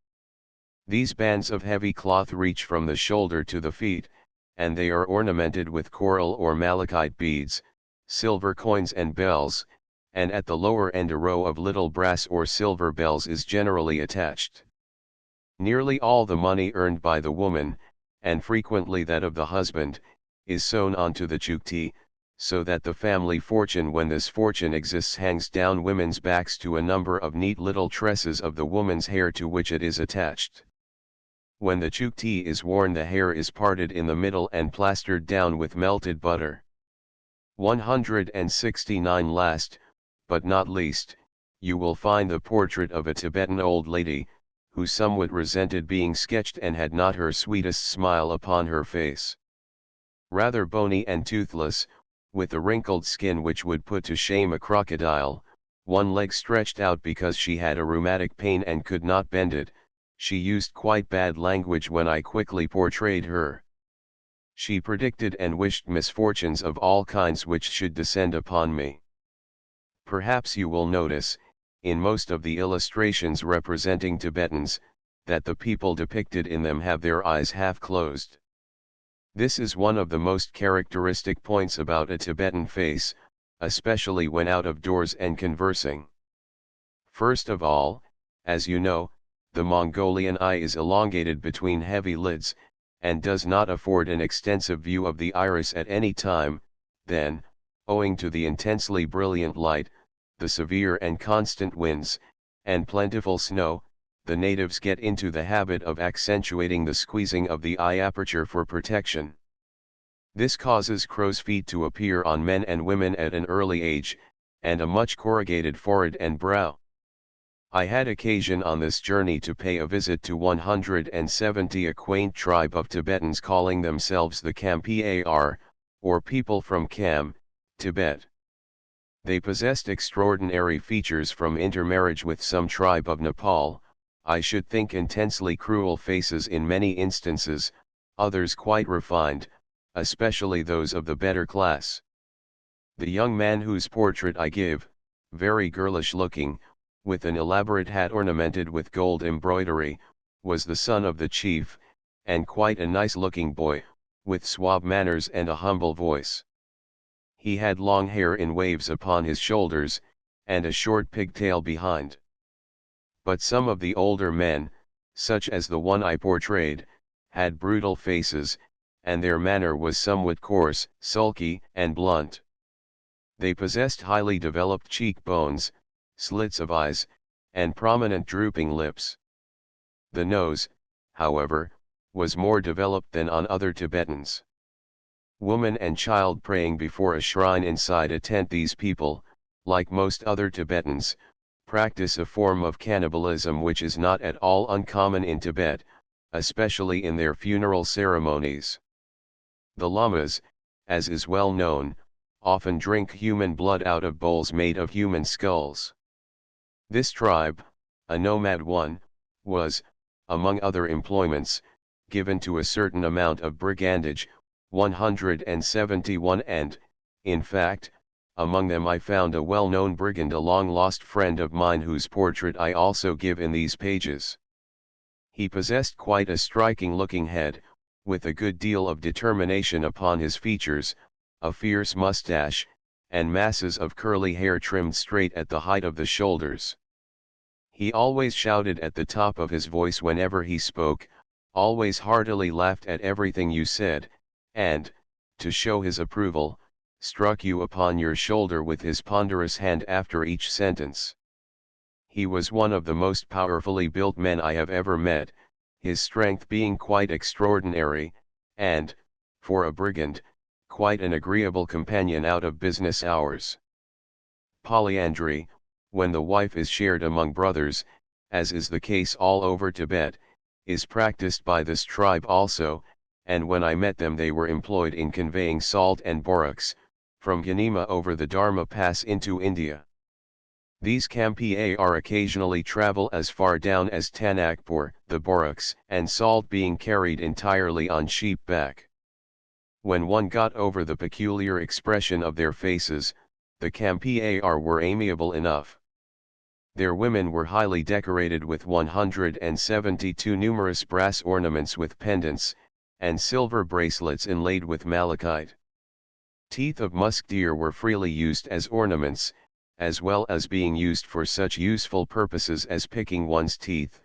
These bands of heavy cloth reach from the shoulder to the feet, and they are ornamented with coral or malachite beads, silver coins and bells, and at the lower end a row of little brass or silver bells is generally attached. Nearly all the money earned by the woman, and frequently that of the husband, is sewn onto the chukti, so that the family fortune, when this fortune exists, hangs down women's backs to a number of neat little tresses of the woman's hair to which it is attached. When the chukti is worn, the hair is parted in the middle and plastered down with melted butter. 169. Last, but not least, you will find the portrait of a Tibetan old lady, who somewhat resented being sketched and had not her sweetest smile upon her face. Rather bony and toothless, with a wrinkled skin which would put to shame a crocodile, one leg stretched out because she had a rheumatic pain and could not bend it. She used quite bad language when I quickly portrayed her. She predicted and wished misfortunes of all kinds which should descend upon me. Perhaps you will notice, in most of the illustrations representing Tibetans, that the people depicted in them have their eyes half closed. This is one of the most characteristic points about a Tibetan face, especially when out of doors and conversing. First of all, as you know, the Mongolian eye is elongated between heavy lids, and does not afford an extensive view of the iris at any time. Then, owing to the intensely brilliant light, the severe and constant winds, and plentiful snow, the natives get into the habit of accentuating the squeezing of the eye aperture for protection. This causes crow's feet to appear on men and women at an early age, and a much corrugated forehead and brow. I had occasion on this journey to pay a visit to 170 a quaint tribe of Tibetans calling themselves the Kampar, or people from Kam, Tibet. They possessed extraordinary features, from intermarriage with some tribe of Nepal, I should think intensely cruel faces in many instances, others quite refined, especially those of the better class. The young man whose portrait I give, very girlish looking, with an elaborate hat ornamented with gold embroidery, was the son of the chief, and quite a nice-looking boy, with suave manners and a humble voice. He had long hair in waves upon his shoulders, and a short pigtail behind. But some of the older men, such as the one I portrayed, had brutal faces, and their manner was somewhat coarse, sulky, and blunt. They possessed highly developed cheekbones, slits of eyes, and prominent drooping lips. The nose, however, was more developed than on other Tibetans. Woman and child praying before a shrine inside a tent, these people, like most other Tibetans, practice a form of cannibalism which is not at all uncommon in Tibet, especially in their funeral ceremonies. The lamas, as is well known, often drink human blood out of bowls made of human skulls. This tribe, a nomad one, was, among other employments, given to a certain amount of brigandage, 171 and, in fact, among them I found a well-known brigand, a long-lost friend of mine whose portrait I also give in these pages. He possessed quite a striking-looking head, with a good deal of determination upon his features, a fierce mustache, and masses of curly hair trimmed straight at the height of the shoulders. He always shouted at the top of his voice whenever he spoke, always heartily laughed at everything you said, and, to show his approval, struck you upon your shoulder with his ponderous hand after each sentence. He was one of the most powerfully built men I have ever met, his strength being quite extraordinary, and, for a brigand, quite an agreeable companion out of business hours. Polyandry, when the wife is shared among brothers, as is the case all over Tibet, is practiced by this tribe also, and when I met them they were employed in conveying salt and borax, from Ganima over the Dharma Pass into India. These Khampa occasionally travel as far down as Tanakpur, the borax and salt being carried entirely on sheep back. When one got over the peculiar expression of their faces, the Khampa were amiable enough. Their women were highly decorated with 172 numerous brass ornaments with pendants, and silver bracelets inlaid with malachite. Teeth of musk deer were freely used as ornaments, as well as being used for such useful purposes as picking one's teeth,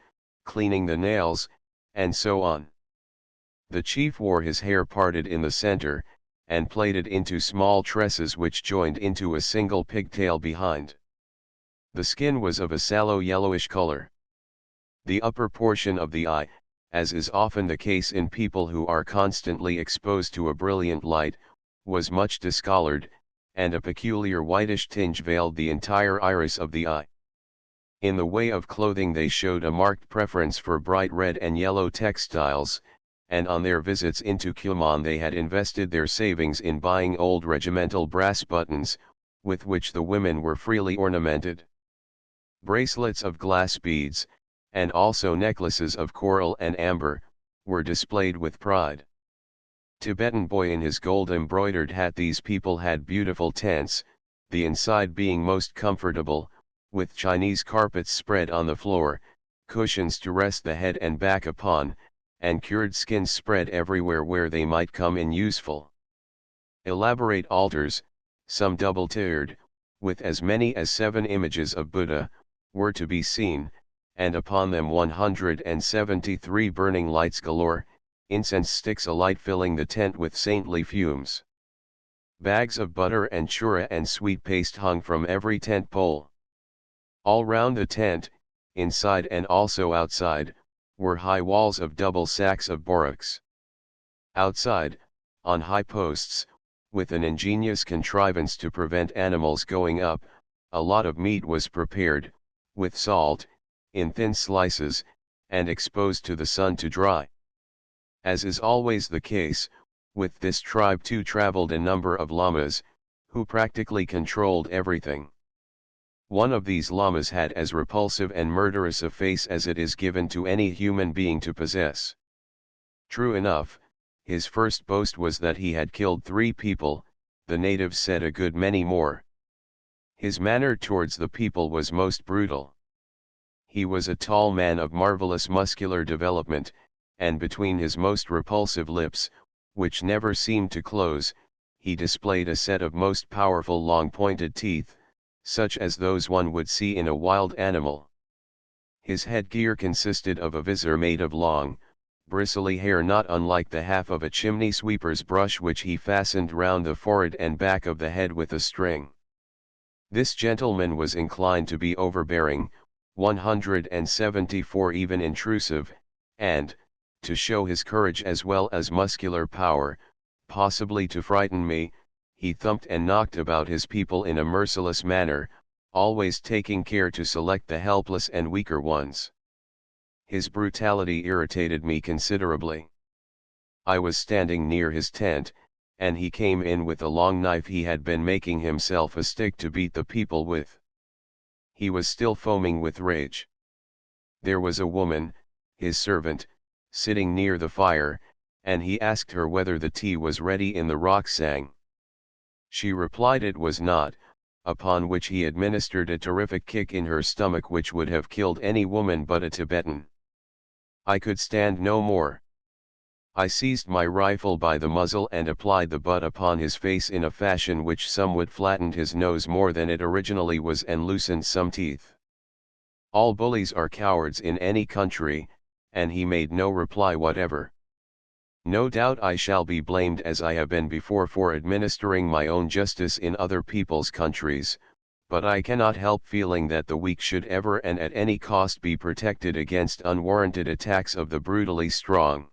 cleaning the nails, and so on. The chief wore his hair parted in the center, and plaited into small tresses which joined into a single pigtail behind. The skin was of a sallow yellowish color. The upper portion of the eye, as is often the case in people who are constantly exposed to a brilliant light, was much discolored, and a peculiar whitish tinge veiled the entire iris of the eye. In the way of clothing they showed a marked preference for bright red and yellow textiles, and on their visits into Kumaon they had invested their savings in buying old regimental brass buttons, with which the women were freely ornamented. Bracelets of glass beads, and also necklaces of coral and amber, were displayed with pride. Tibetan boy in his gold-embroidered hat. These people had beautiful tents, the inside being most comfortable, with Chinese carpets spread on the floor, cushions to rest the head and back upon, and cured skins spread everywhere where they might come in useful. Elaborate altars, some double-tiered, with as many as 7 images of Buddha, were to be seen, and upon them 173 burning lights galore, incense sticks alight filling the tent with saintly fumes. Bags of butter and chura and sweet paste hung from every tent pole. All round the tent, inside and also outside, were high walls of double sacks of borax. Outside, on high posts, with an ingenious contrivance to prevent animals going up, a lot of meat was prepared, with salt, in thin slices, and exposed to the sun to dry. As is always the case, with this tribe too traveled a number of lamas, who practically controlled everything. One of these lamas had as repulsive and murderous a face as it is given to any human being to possess. True enough, his first boast was that he had killed 3 people, the natives said a good many more. His manner towards the people was most brutal. He was a tall man of marvelous muscular development, and between his most repulsive lips, which never seemed to close, he displayed a set of most powerful long pointed teeth, such as those one would see in a wild animal. His headgear consisted of a visor made of long, bristly hair not unlike the half of a chimney sweeper's brush which he fastened round the forehead and back of the head with a string. This gentleman was inclined to be overbearing, 174 even intrusive, and, to show his courage as well as muscular power, possibly to frighten me, he thumped and knocked about his people in a merciless manner, always taking care to select the helpless and weaker ones. His brutality irritated me considerably. I was standing near his tent, and he came in with a long knife he had been making himself a stick to beat the people with. He was still foaming with rage. There was a woman, his servant, sitting near the fire, and he asked her whether the tea was ready in the roksang. She replied it was not, upon which he administered a terrific kick in her stomach which would have killed any woman but a Tibetan. I could stand no more. I seized my rifle by the muzzle and applied the butt upon his face in a fashion which somewhat flattened his nose more than it originally was and loosened some teeth. All bullies are cowards in any country, and he made no reply whatever. No doubt I shall be blamed as I have been before for administering my own justice in other people's countries, but I cannot help feeling that the weak should ever and at any cost be protected against unwarranted attacks of the brutally strong.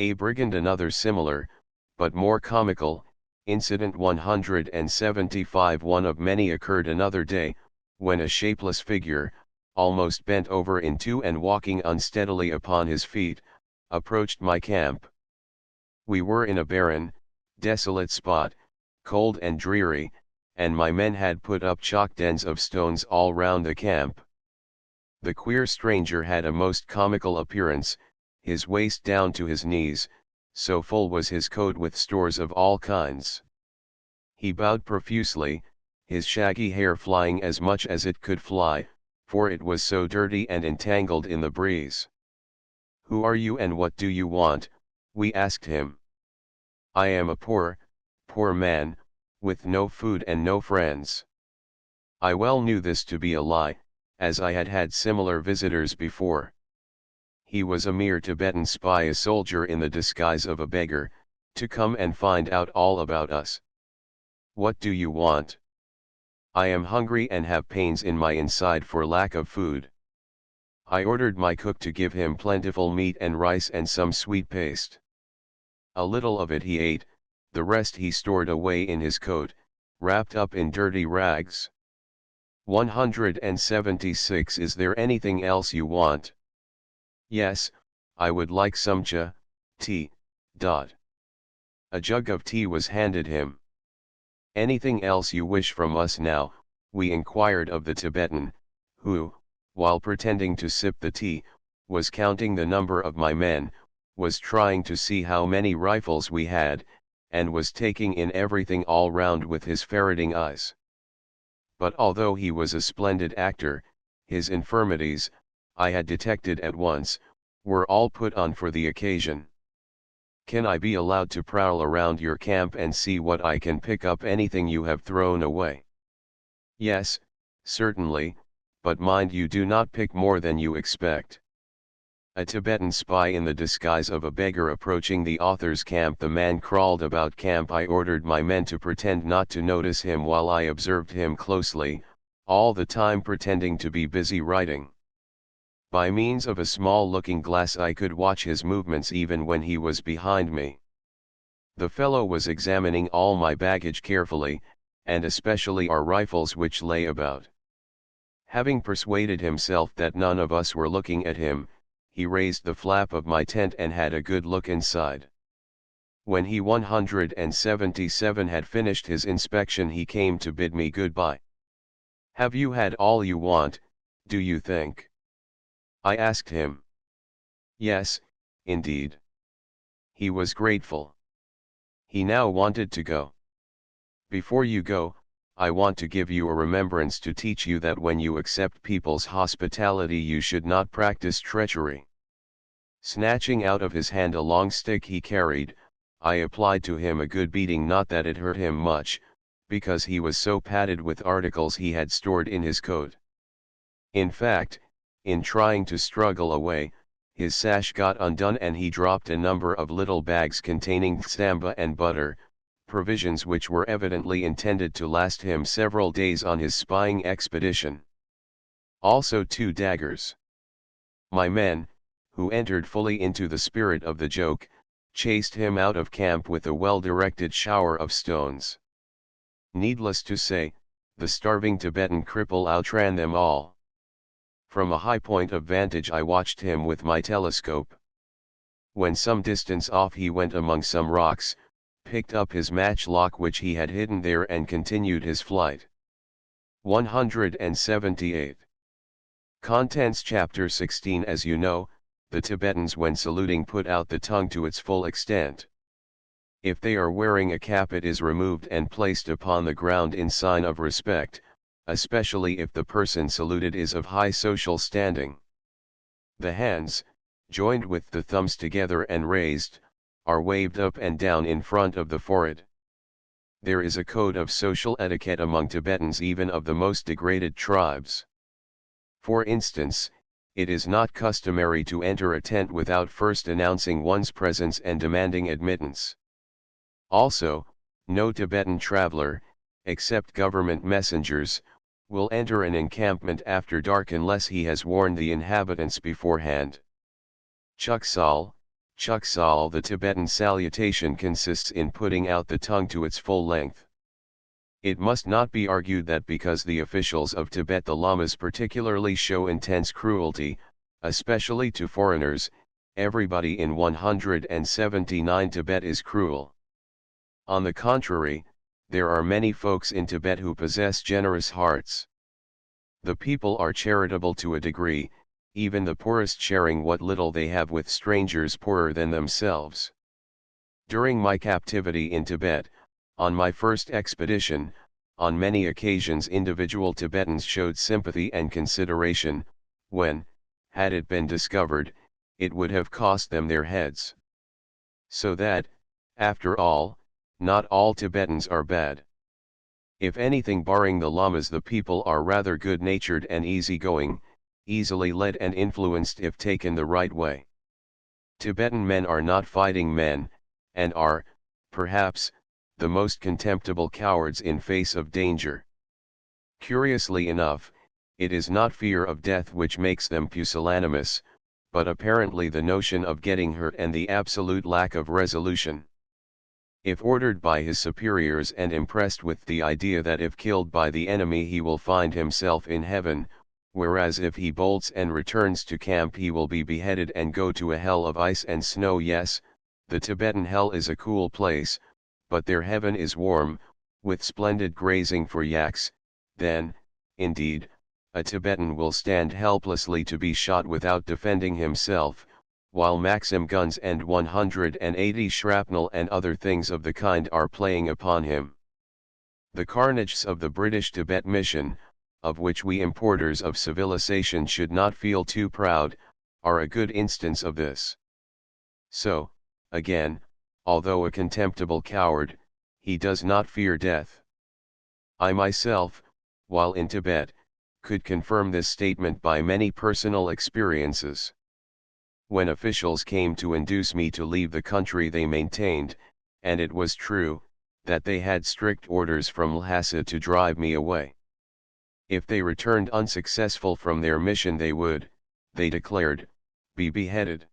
A brigand. Another similar, but more comical, incident 175. One of many occurred another day, when a shapeless figure, almost bent over in two and walking unsteadily upon his feet, approached my camp. We were in a barren, desolate spot, cold and dreary, and my men had put up chalk dens of stones all round the camp. The queer stranger had a most comical appearance, his waist down to his knees, so full was his coat with stores of all kinds. He bowed profusely, his shaggy hair flying as much as it could fly, for it was so dirty and entangled in the breeze. "Who are you and what do you want?" we asked him. "I am a poor man, with no food and no friends." I well knew this to be a lie, as I had had similar visitors before. He was a mere Tibetan spy, a soldier in the disguise of a beggar, to come and find out all about us. "What do you want?" "I am hungry and have pains in my inside for lack of food." I ordered my cook to give him plentiful meat and rice and some sweet paste. A little of it he ate, the rest he stored away in his coat, wrapped up in dirty rags. 176. Is there anything else you want? Yes, I would like some tea. A jug of tea was handed him. "Anything else you wish from us now?" we inquired of the Tibetan, who, while pretending to sip the tea, was counting the number of my men, was trying to see how many rifles we had, and was taking in everything all round with his ferreting eyes. But although he was a splendid actor, his infirmities, I had detected at once, were all put on for the occasion. "Can I be allowed to prowl around your camp and see what I can pick up anything you have thrown away?" "Yes, certainly, but mind you do not pick more than you expect." A Tibetan spy in the disguise of a beggar approaching the author's camp. The man crawled about camp. I ordered my men to pretend not to notice him while I observed him closely, all the time pretending to be busy writing. By means of a small looking glass I could watch his movements even when he was behind me. The fellow was examining all my baggage carefully, and especially our rifles which lay about. Having persuaded himself that none of us were looking at him, he raised the flap of my tent and had a good look inside. When he 177 had finished his inspection, he came to bid me goodbye. "Have you had all you want, do you think?" I asked him. "Yes, indeed." He was grateful. He now wanted to go. "Before you go, I want to give you a remembrance to teach you that when you accept people's hospitality you should not practice treachery." Snatching out of his hand a long stick he carried, I applied to him a good beating, not that it hurt him much, because he was so padded with articles he had stored in his coat. In fact, in trying to struggle away, his sash got undone and he dropped a number of little bags containing tsamba and butter, provisions which were evidently intended to last him several days on his spying expedition. Also 2 daggers. My men, who entered fully into the spirit of the joke, chased him out of camp with a well-directed shower of stones. Needless to say, the starving Tibetan cripple outran them all. From a high point of vantage I watched him with my telescope. When some distance off he went among some rocks, picked up his matchlock which he had hidden there and continued his flight. 178. Contents Chapter 16. As you know, the Tibetans when saluting put out the tongue to its full extent. If they are wearing a cap, it is removed and placed upon the ground in sign of respect, especially if the person saluted is of high social standing. The hands, joined with the thumbs together and raised, are waved up and down in front of the forehead. There is a code of social etiquette among Tibetans, even of the most degraded tribes. For instance, it is not customary to enter a tent without first announcing one's presence and demanding admittance. Also, no Tibetan traveler, except government messengers, will enter an encampment after dark unless he has warned the inhabitants beforehand. Chuksal, the Tibetan salutation consists in putting out the tongue to its full length. It must not be argued that because the officials of Tibet, the lamas particularly, show intense cruelty, especially to foreigners, everybody in 179 Tibet is cruel. On the contrary, there are many folks in Tibet who possess generous hearts. The people are charitable to a degree, even the poorest sharing what little they have with strangers poorer than themselves. During my captivity in Tibet, on my first expedition, on many occasions individual Tibetans showed sympathy and consideration, when, had it been discovered, it would have cost them their heads. So that, after all, not all Tibetans are bad. If anything, barring the lamas, the people are rather good-natured and easygoing, easily led and influenced if taken the right way. Tibetan men are not fighting men, and are, perhaps, the most contemptible cowards in face of danger. Curiously enough, it is not fear of death which makes them pusillanimous, but apparently the notion of getting hurt and the absolute lack of resolution. If ordered by his superiors and impressed with the idea that if killed by the enemy he will find himself in heaven, whereas if he bolts and returns to camp he will be beheaded and go to a hell of ice and snow. Yes, the Tibetan hell is a cool place, but their heaven is warm, with splendid grazing for yaks. Then, indeed, a Tibetan will stand helplessly to be shot without defending himself, while Maxim guns and 180 shrapnel and other things of the kind are playing upon him. The carnages of the British Tibet mission, of which we importers of civilization should not feel too proud, are a good instance of this. So, again, although a contemptible coward, he does not fear death. I myself, while in Tibet, could confirm this statement by many personal experiences. When officials came to induce me to leave the country, they maintained, and it was true, that they had strict orders from Lhasa to drive me away. If they returned unsuccessful from their mission, they would, they declared, be beheaded.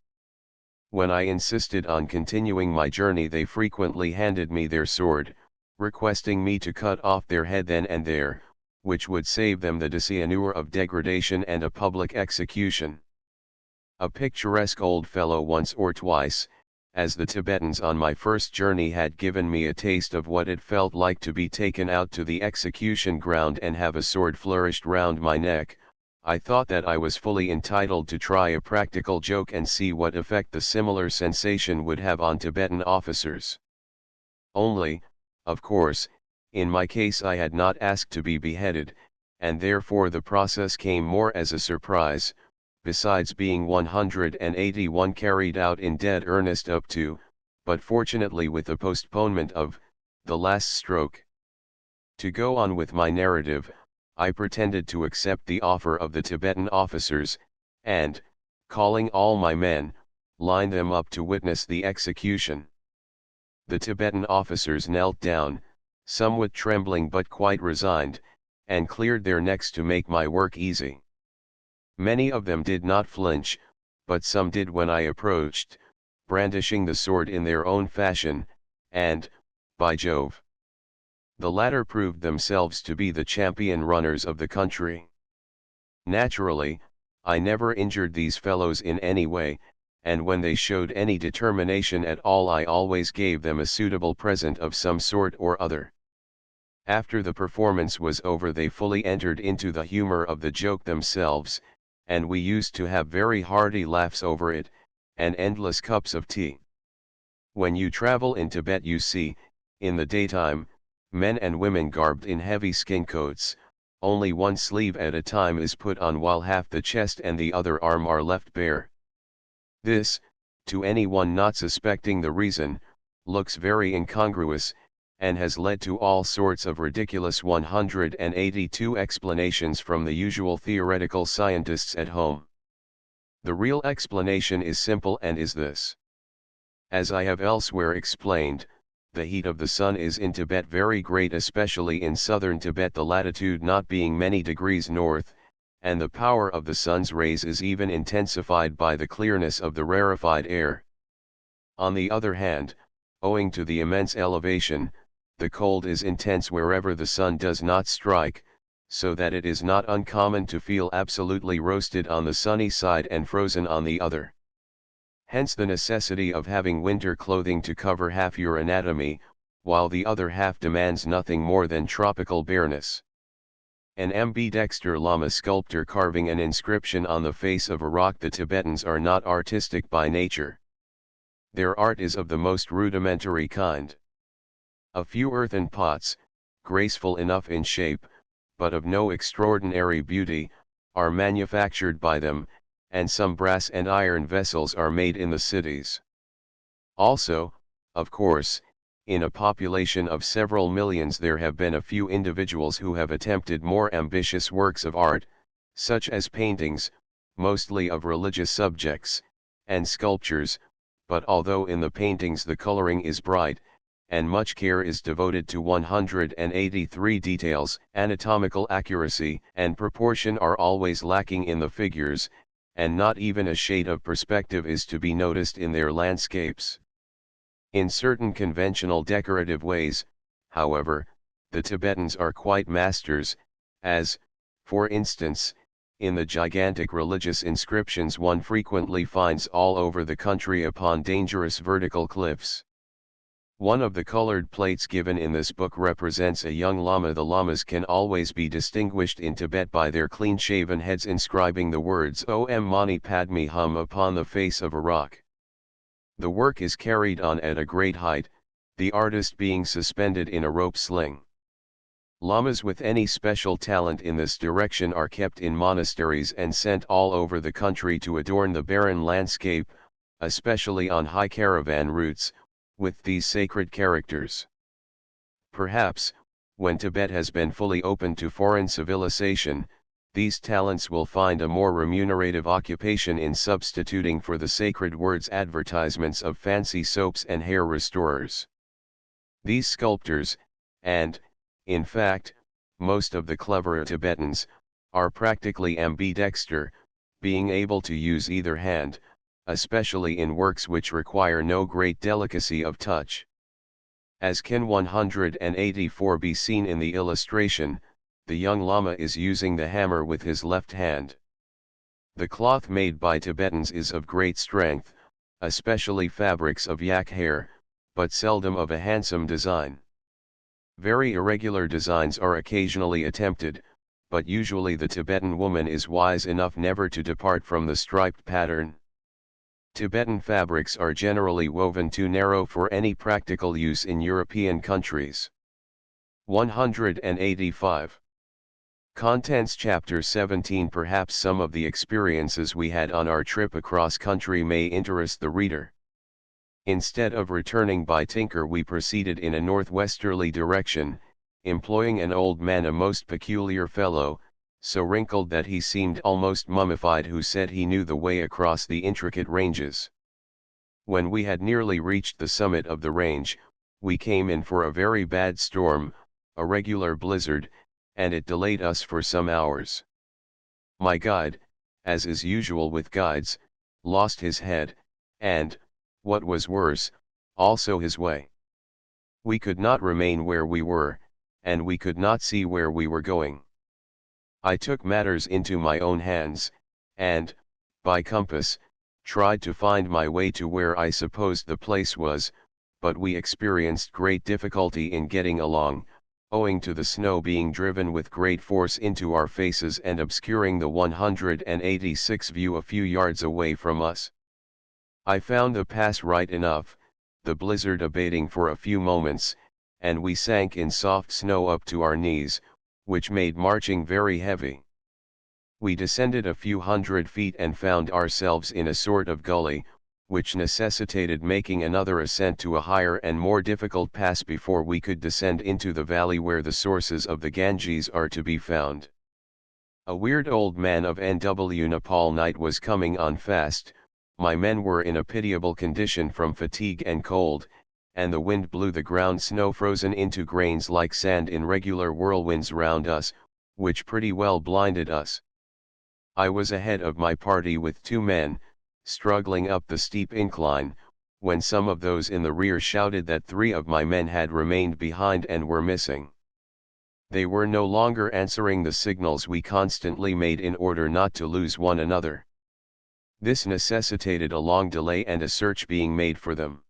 When I insisted on continuing my journey, they frequently handed me their sword, requesting me to cut off their head then and there, which would save them the dishonour of degradation and a public execution. A picturesque old fellow once or twice, as the Tibetans on my first journey had given me a taste of what it felt like to be taken out to the execution ground and have a sword flourished round my neck, I thought that I was fully entitled to try a practical joke and see what effect the similar sensation would have on Tibetan officers. Only, of course, in my case I had not asked to be beheaded, and therefore the process came more as a surprise, besides being 181 carried out in dead earnest up to, but fortunately with the postponement of, the last stroke. To go on with my narrative, I pretended to accept the offer of the Tibetan officers, and, calling all my men, lined them up to witness the execution. The Tibetan officers knelt down, somewhat trembling but quite resigned, and cleared their necks to make my work easy. Many of them did not flinch, but some did when I approached, brandishing the sword in their own fashion, and, by Jove, the latter proved themselves to be the champion runners of the country. Naturally, I never injured these fellows in any way, and when they showed any determination at all I always gave them a suitable present of some sort or other. After the performance was over they fully entered into the humor of the joke themselves, and we used to have very hearty laughs over it, and endless cups of tea. When you travel in Tibet you see, in the daytime, men and women garbed in heavy skin coats, only one sleeve at a time is put on while half the chest and the other arm are left bare. This, to anyone not suspecting the reason, looks very incongruous, and has led to all sorts of ridiculous 182 explanations from the usual theoretical scientists at home. The real explanation is simple and is this. As I have elsewhere explained, the heat of the sun is in Tibet very great, especially in southern Tibet, the latitude not being many degrees north, and the power of the sun's rays is even intensified by the clearness of the rarefied air. On the other hand, owing to the immense elevation, the cold is intense wherever the sun does not strike, so that it is not uncommon to feel absolutely roasted on the sunny side and frozen on the other. Hence the necessity of having winter clothing to cover half your anatomy, while the other half demands nothing more than tropical bareness. An ambidexter Lama sculptor carving an inscription on the face of a rock. The Tibetans are not artistic by nature. Their art is of the most rudimentary kind. A few earthen pots, graceful enough in shape, but of no extraordinary beauty, are manufactured by them, and some brass and iron vessels are made in the cities. Also, of course, in a population of several millions there have been a few individuals who have attempted more ambitious works of art, such as paintings, mostly of religious subjects, and sculptures, but although in the paintings the coloring is bright, and much care is devoted to 183 details, anatomical accuracy and proportion are always lacking in the figures, and not even a shade of perspective is to be noticed in their landscapes. In certain conventional decorative ways, however, the Tibetans are quite masters, as, for instance, in the gigantic religious inscriptions one frequently finds all over the country upon dangerous vertical cliffs. One of the colored plates given in this book represents a young lama. The lamas can always be distinguished in Tibet by their clean-shaven heads inscribing the words Om Mani Padme Hum upon the face of a rock. The work is carried on at a great height, the artist being suspended in a rope sling. Lamas with any special talent in this direction are kept in monasteries and sent all over the country to adorn the barren landscape, especially on high caravan routes, with these sacred characters. Perhaps, when Tibet has been fully open to foreign civilization, these talents will find a more remunerative occupation in substituting for the sacred words advertisements of fancy soaps and hair restorers. These sculptors, and, in fact, most of the cleverer Tibetans, are practically ambidexter, being able to use either hand, especially in works which require no great delicacy of touch. As can 184 be seen in the illustration, the young lama is using the hammer with his left hand. The cloth made by Tibetans is of great strength, especially fabrics of yak hair, but seldom of a handsome design. Very irregular designs are occasionally attempted, but usually the Tibetan woman is wise enough never to depart from the striped pattern. Tibetan fabrics are generally woven too narrow for any practical use in European countries. 185. Contents Chapter 17. Perhaps some of the experiences we had on our trip across country may interest the reader. Instead of returning by Tinker we proceeded in a northwesterly direction, employing an old man, a most peculiar fellow, so wrinkled that he seemed almost mummified, who said he knew the way across the intricate ranges. When we had nearly reached the summit of the range, we came in for a very bad storm, a regular blizzard, and it delayed us for some hours. My guide, as is usual with guides, lost his head, and, what was worse, also his way. We could not remain where we were, and we could not see where we were going. I took matters into my own hands, and, by compass, tried to find my way to where I supposed the place was, but we experienced great difficulty in getting along, owing to the snow being driven with great force into our faces and obscuring the 186 view a few yards away from us. I found the pass right enough, the blizzard abating for a few moments, and we sank in soft snow up to our knees, which made marching very heavy. We descended a few hundred feet and found ourselves in a sort of gully, which necessitated making another ascent to a higher and more difficult pass before we could descend into the valley where the sources of the Ganges are to be found. A weird old man of Nw Nepal night was coming on fast. My men were in a pitiable condition from fatigue and cold, and the wind blew the ground snow frozen into grains like sand in regular whirlwinds round us, which pretty well blinded us. I was ahead of my party with 2 men, struggling up the steep incline, when some of those in the rear shouted that 3 of my men had remained behind and were missing. They were no longer answering the signals we constantly made in order not to lose one another. This necessitated a long delay and a search being made for them.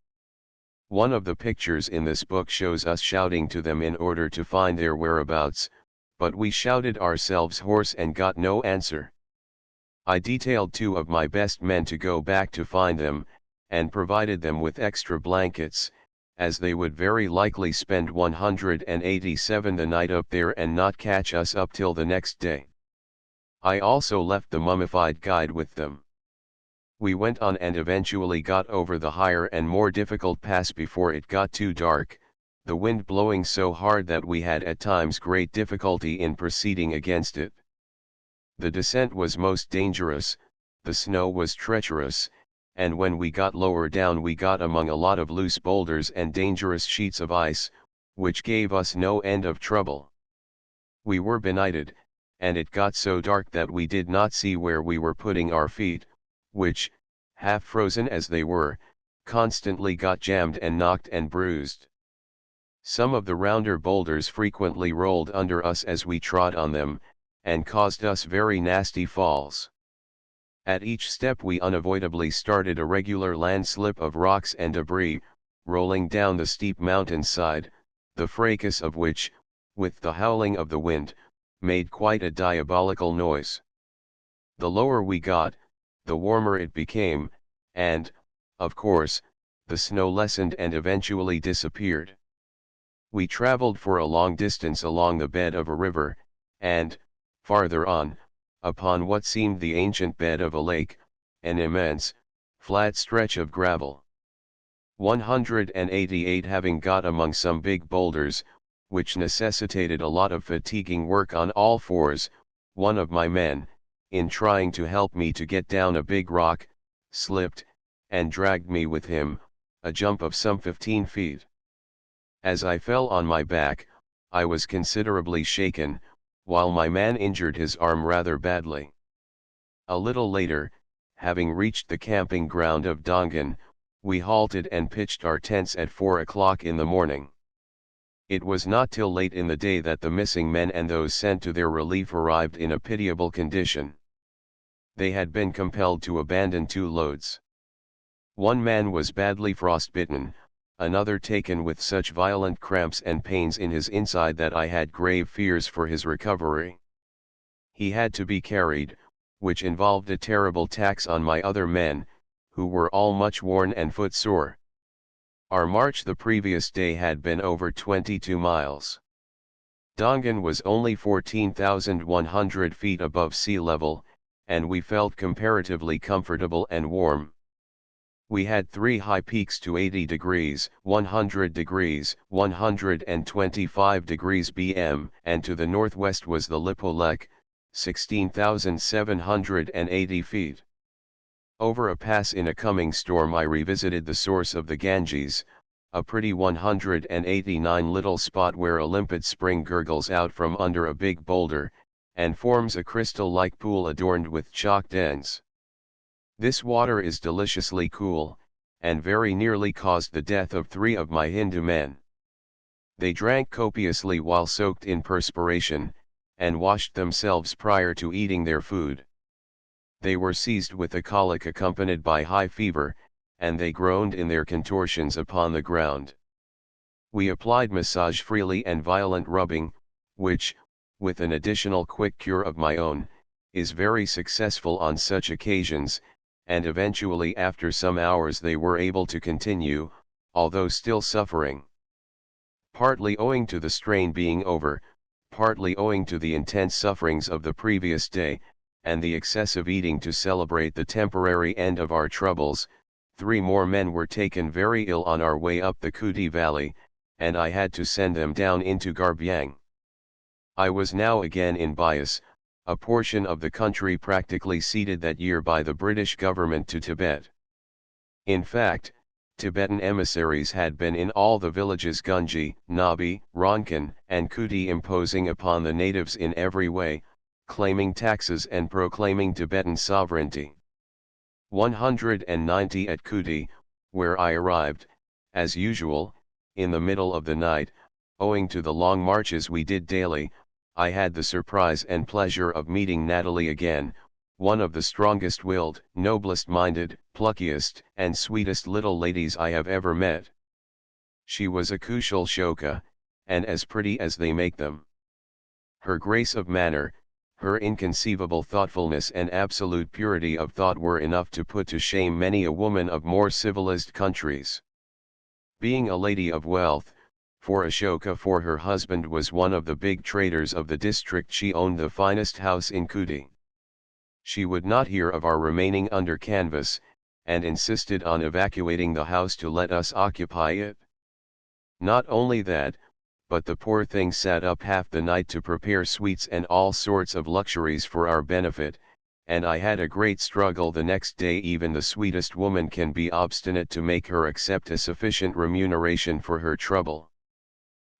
One of the pictures in this book shows us shouting to them in order to find their whereabouts, but we shouted ourselves hoarse and got no answer. I detailed 2 of my best men to go back to find them, and provided them with extra blankets, as they would very likely spend 187 the night up there and not catch us up till the next day. I also left the mummified guide with them. We went on and eventually got over the higher and more difficult pass before it got too dark, the wind blowing so hard that we had at times great difficulty in proceeding against it. The descent was most dangerous, the snow was treacherous, and when we got lower down we got among a lot of loose boulders and dangerous sheets of ice, which gave us no end of trouble. We were benighted, and it got so dark that we did not see where we were putting our feet, which, half frozen as they were, constantly got jammed and knocked and bruised. Some of the rounder boulders frequently rolled under us as we trod on them, and caused us very nasty falls. At each step we unavoidably started a regular landslip of rocks and debris, rolling down the steep mountainside, the fracas of which, with the howling of the wind, made quite a diabolical noise. The lower we got, the warmer it became, and, of course, the snow lessened and eventually disappeared. We traveled for a long distance along the bed of a river, and, farther on, upon what seemed the ancient bed of a lake, an immense, flat stretch of gravel. 188 having got among some big boulders, which necessitated a lot of fatiguing work on all fours, one of my men, in trying to help me to get down a big rock, slipped, and dragged me with him, a jump of some 15 feet. As I fell on my back, I was considerably shaken, while my man injured his arm rather badly. A little later, having reached the camping ground of Dongan, we halted and pitched our tents at 4 o'clock in the morning. It was not till late in the day that the missing men and those sent to their relief arrived in a pitiable condition. They had been compelled to abandon 2 loads. One man was badly frostbitten, another taken with such violent cramps and pains in his inside that I had grave fears for his recovery. He had to be carried, which involved a terrible tax on my other men, who were all much worn and footsore. Our march the previous day had been over 22 miles. Dongan was only 14,100 feet above sea level, and we felt comparatively comfortable and warm. We had 3 high peaks to 80 degrees, 100 degrees, 125 degrees bm, and to the northwest was the Lipolek, 16,780 feet. Over a pass in a coming storm I revisited the source of the Ganges, a pretty 189 little spot where a limpid spring gurgles out from under a big boulder, and forms a crystal-like pool adorned with chalk dens. This water is deliciously cool, and very nearly caused the death of 3 of my Hindu men. They drank copiously while soaked in perspiration, and washed themselves prior to eating their food. They were seized with a colic accompanied by high fever, and they groaned in their contortions upon the ground. We applied massage freely and violent rubbing, which, with an additional quick cure of my own, is very successful on such occasions, and eventually after some hours they were able to continue, although still suffering. Partly owing to the strain being over, partly owing to the intense sufferings of the previous day, and the excessive eating to celebrate the temporary end of our troubles, 3 more men were taken very ill on our way up the Kuti Valley, and I had to send them down into Garbyang. I was now again in Bias, a portion of the country practically ceded that year by the British government to Tibet. In fact, Tibetan emissaries had been in all the villages Gunji, Nabi, Ronkan, and Kuti, imposing upon the natives in every way, claiming taxes and proclaiming Tibetan sovereignty. 190 at Kuti, where I arrived, as usual, in the middle of the night. Owing to the long marches we did daily, I had the surprise and pleasure of meeting Natalie again, one of the strongest-willed, noblest-minded, pluckiest, and sweetest little ladies I have ever met. She was a Kushal Shoka, and as pretty as they make them. Her grace of manner, her inconceivable thoughtfulness and absolute purity of thought were enough to put to shame many a woman of more civilized countries. Being a lady of wealth, for Ashoka, for her husband was one of the big traders of the district, she owned the finest house in Kuti. She would not hear of our remaining under canvas, and insisted on evacuating the house to let us occupy it. Not only that, but the poor thing sat up half the night to prepare sweets and all sorts of luxuries for our benefit, and I had a great struggle the next day. Even the sweetest woman can be obstinate to make her accept a sufficient remuneration for her trouble.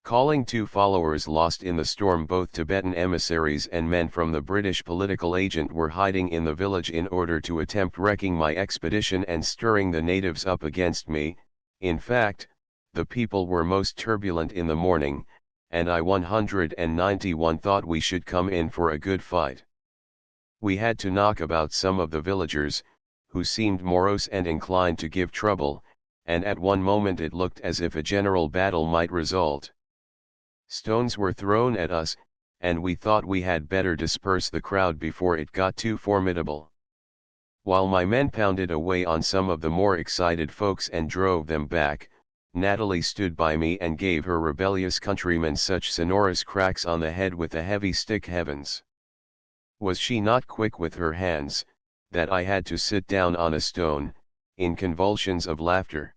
Calling 2 followers lost in the storm, both Tibetan emissaries and men from the British political agent were hiding in the village in order to attempt wrecking my expedition and stirring the natives up against me. In fact, the people were most turbulent in the morning, and I 191 thought we should come in for a good fight. We had to knock about some of the villagers, who seemed morose and inclined to give trouble, and at one moment it looked as if a general battle might result. Stones were thrown at us, and we thought we had better disperse the crowd before it got too formidable. While my men pounded away on some of the more excited folks and drove them back, Natalie stood by me and gave her rebellious countrymen such sonorous cracks on the head with a heavy stick, heavens! Was she not quick with her hands, that I had to sit down on a stone, in convulsions of laughter.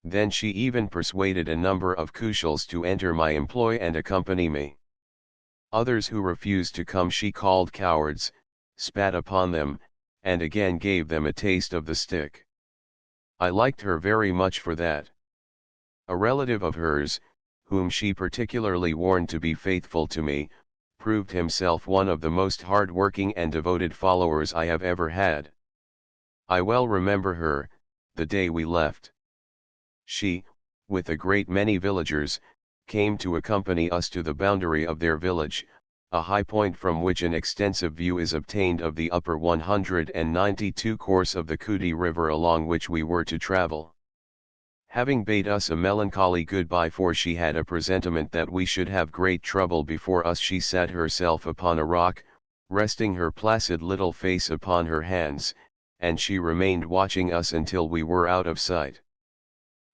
Then she even persuaded a number of Kushals to enter my employ and accompany me. Others who refused to come she called cowards, spat upon them, and again gave them a taste of the stick. I liked her very much for that. A relative of hers, whom she particularly warned to be faithful to me, proved himself one of the most hard-working and devoted followers I have ever had. I well remember her, the day we left. She, with a great many villagers, came to accompany us to the boundary of their village, a high point from which an extensive view is obtained of the upper 192 course of the Kuti River along which we were to travel. Having bade us a melancholy goodbye, for she had a presentiment that we should have great trouble before us, she sat herself upon a rock, resting her placid little face upon her hands, and she remained watching us until we were out of sight.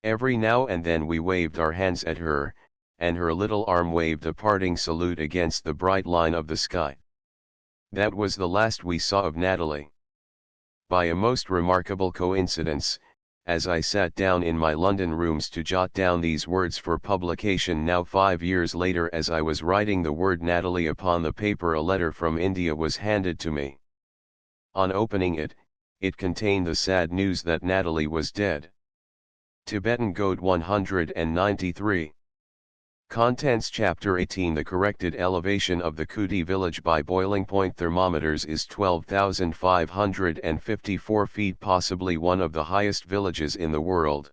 Every now and then we waved our hands at her, and her little arm waved a parting salute against the bright line of the sky. That was the last we saw of Natalie. By a most remarkable coincidence, as I sat down in my London rooms to jot down these words for publication now 5 years later, as I was writing the word Natalie upon the paper, a letter from India was handed to me. On opening it, it contained the sad news that Natalie was dead. Tibetan Code 193. Contents Chapter 18. The corrected elevation of the Kuti village by boiling point thermometers is 12,554 feet, possibly one of the highest villages in the world.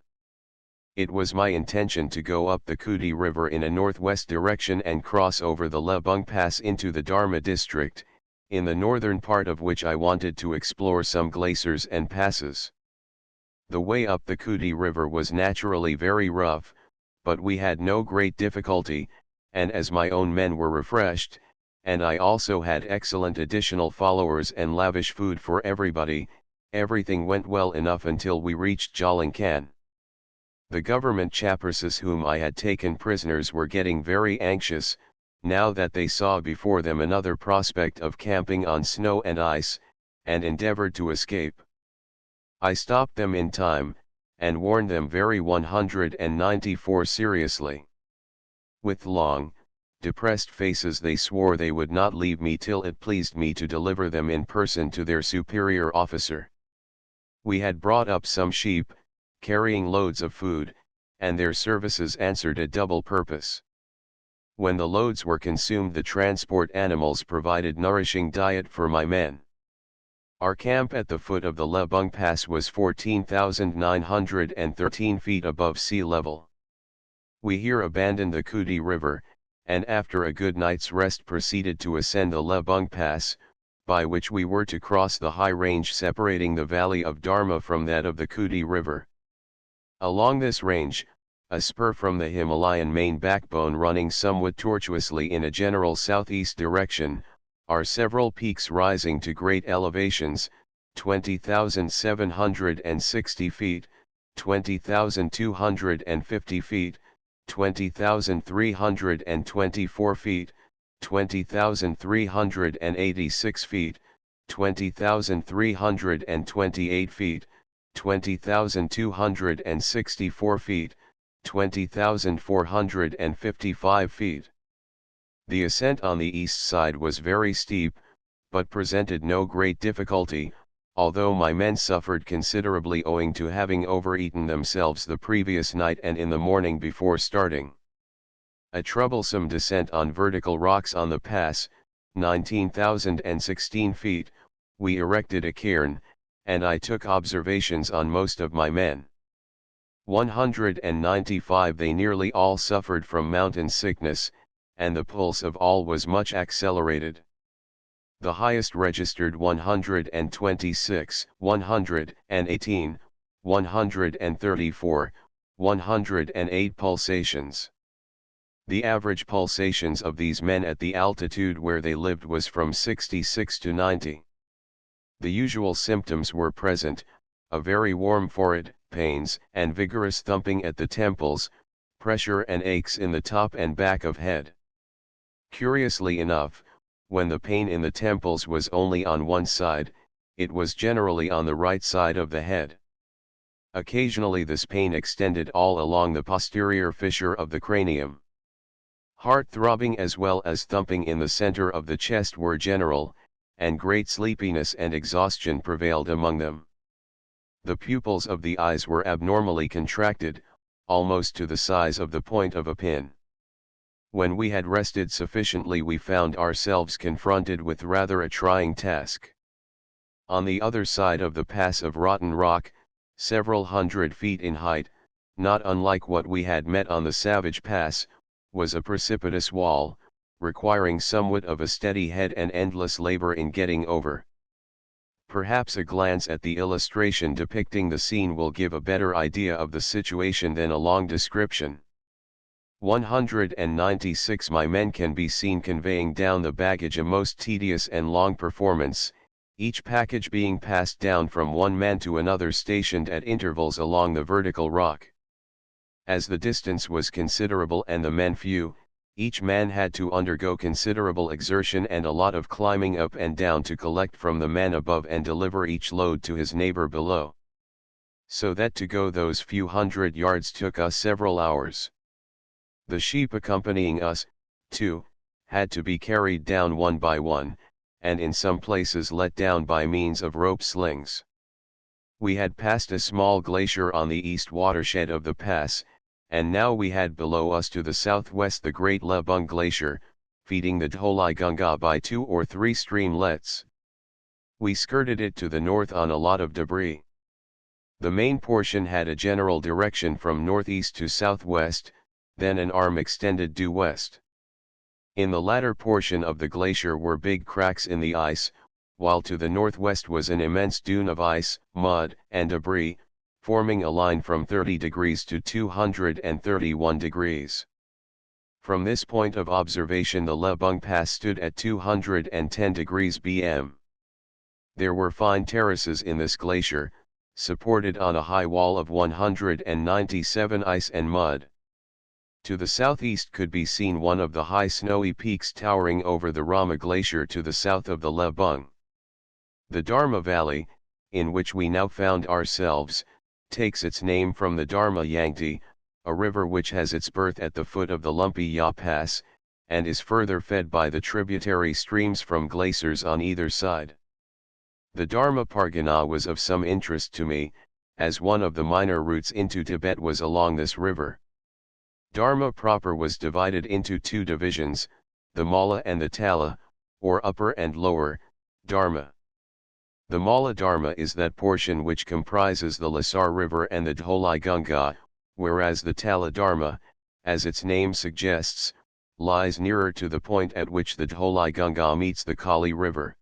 It was my intention to go up the Kuti River in a northwest direction and cross over the Lebung Pass into the Dharma district, in the northern part of which I wanted to explore some glaciers and passes. The way up the Kuti River was naturally very rough, but we had no great difficulty, and as my own men were refreshed, and I also had excellent additional followers and lavish food for everybody, everything went well enough until we reached Jalan. The government chaprasses whom I had taken prisoners were getting very anxious, now that they saw before them another prospect of camping on snow and ice, and endeavored to escape. I stopped them in time, and warned them very 194 seriously. With long, depressed faces they swore they would not leave me till it pleased me to deliver them in person to their superior officer. We had brought up some sheep, carrying loads of food, and their services answered a double purpose. When the loads were consumed, the transport animals provided nourishing diet for my men. Our camp at the foot of the Lebung Pass was 14,913 feet above sea level. We here abandoned the Kuti River, and after a good night's rest proceeded to ascend the Lebung Pass, by which we were to cross the high range separating the valley of Dharma from that of the Kuti River. Along this range, a spur from the Himalayan main backbone running somewhat tortuously in a general southeast direction, are several peaks rising to great elevations, 20,760 feet, 20,250 feet, 20,324 feet, 20,386 feet, 20,328 feet, 20,264 feet, 20,455 feet. The ascent on the east side was very steep, but presented no great difficulty, although my men suffered considerably owing to having overeaten themselves the previous night and in the morning before starting. A troublesome descent on vertical rocks on the pass, 19,016 feet, we erected a cairn, and I took observations on most of my men. 195 they nearly all suffered from mountain sickness, and the pulse of all was much accelerated. The highest registered 126, 118, 134, 108 pulsations. The average pulsations of these men at the altitude where they lived was from 66 to 90. The usual symptoms were present, a very warm forehead, pains and vigorous thumping at the temples, pressure and aches in the top and back of head. Curiously enough, when the pain in the temples was only on one side, it was generally on the right side of the head. Occasionally this pain extended all along the posterior fissure of the cranium. Heart throbbing as well as thumping in the center of the chest were general, and great sleepiness and exhaustion prevailed among them. The pupils of the eyes were abnormally contracted, almost to the size of the point of a pin. When we had rested sufficiently, we found ourselves confronted with rather a trying task. On the other side of the pass of rotten rock, several hundred feet in height, not unlike what we had met on the Savage Pass, was a precipitous wall, requiring somewhat of a steady head and endless labor in getting over. Perhaps a glance at the illustration depicting the scene will give a better idea of the situation than a long description. 196 my men can be seen conveying down the baggage, a most tedious and long performance, each package being passed down from one man to another stationed at intervals along the vertical rock. As the distance was considerable and the men few, each man had to undergo considerable exertion and a lot of climbing up and down to collect from the man above and deliver each load to his neighbor below. So that to go those few hundred yards took us several hours. The sheep accompanying us, too, had to be carried down one by one, and in some places let down by means of rope slings. We had passed a small glacier on the east watershed of the pass, and now we had below us to the southwest the great Lebung Glacier, feeding the Dholai Gunga by 2 or 3 streamlets. We skirted it to the north on a lot of debris. The main portion had a general direction from northeast to southwest, then an arm extended due west. In the latter portion of the glacier were big cracks in the ice, while to the northwest was an immense dune of ice, mud, and debris, forming a line from 30 degrees to 231 degrees. From this point of observation the Lebung Pass stood at 210 degrees bm. There were fine terraces in this glacier, supported on a high wall of 197 ice and mud. To the southeast could be seen one of the high snowy peaks towering over the Rama Glacier to the south of the Lebung. The Dharma Valley, in which we now found ourselves, takes its name from the Dharma Yangtze, a river which has its birth at the foot of the Lumpy Ya Pass, and is further fed by the tributary streams from glaciers on either side. The Dharma Pargana was of some interest to me, as one of the minor routes into Tibet was along this river. Dharma proper was divided into two divisions, the Mala and the Tala, or Upper and Lower, Dharma. The Mala Dharma is that portion which comprises the Lasar River and the Dholai Gunga, whereas the Tala Dharma, as its name suggests, lies nearer to the point at which the Dholai Gunga meets the Kali River.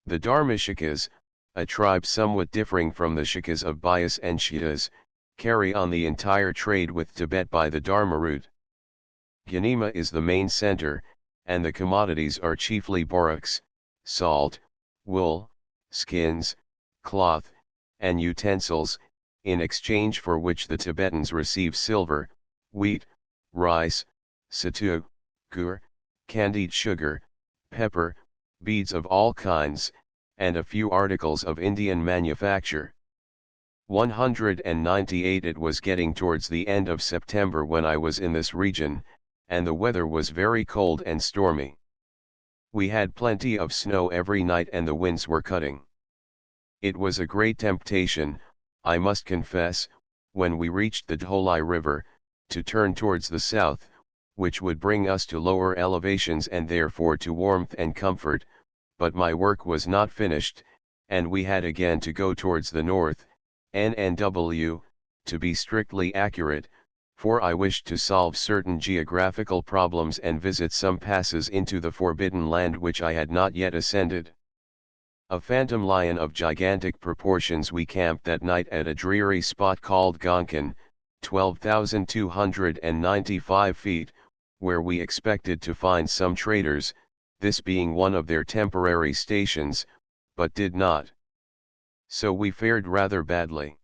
The Dharmashikas, a tribe somewhat differing from the Shikas of Bias and Shitas, carry on the entire trade with Tibet by the Dharma route. Gyanima is the main center, and the commodities are chiefly borax, salt, wool, skins, cloth, and utensils, in exchange for which the Tibetans receive silver, wheat, rice, sattu, gur, candied sugar, pepper, beads of all kinds, and a few articles of Indian manufacture. 198 It was getting towards the end of September when I was in this region, and the weather was very cold and stormy. We had plenty of snow every night and the winds were cutting. It was a great temptation, I must confess, when we reached the Dholai River, to turn towards the south, which would bring us to lower elevations and therefore to warmth and comfort, but my work was not finished, and we had again to go towards the north, NNW, to be strictly accurate, for I wished to solve certain geographical problems and visit some passes into the forbidden land which I had not yet ascended. A phantom lion of gigantic proportions. We camped that night at a dreary spot called Gonkan, 12,295 feet, where we expected to find some traders, this being one of their temporary stations, but did not. So we fared rather badly.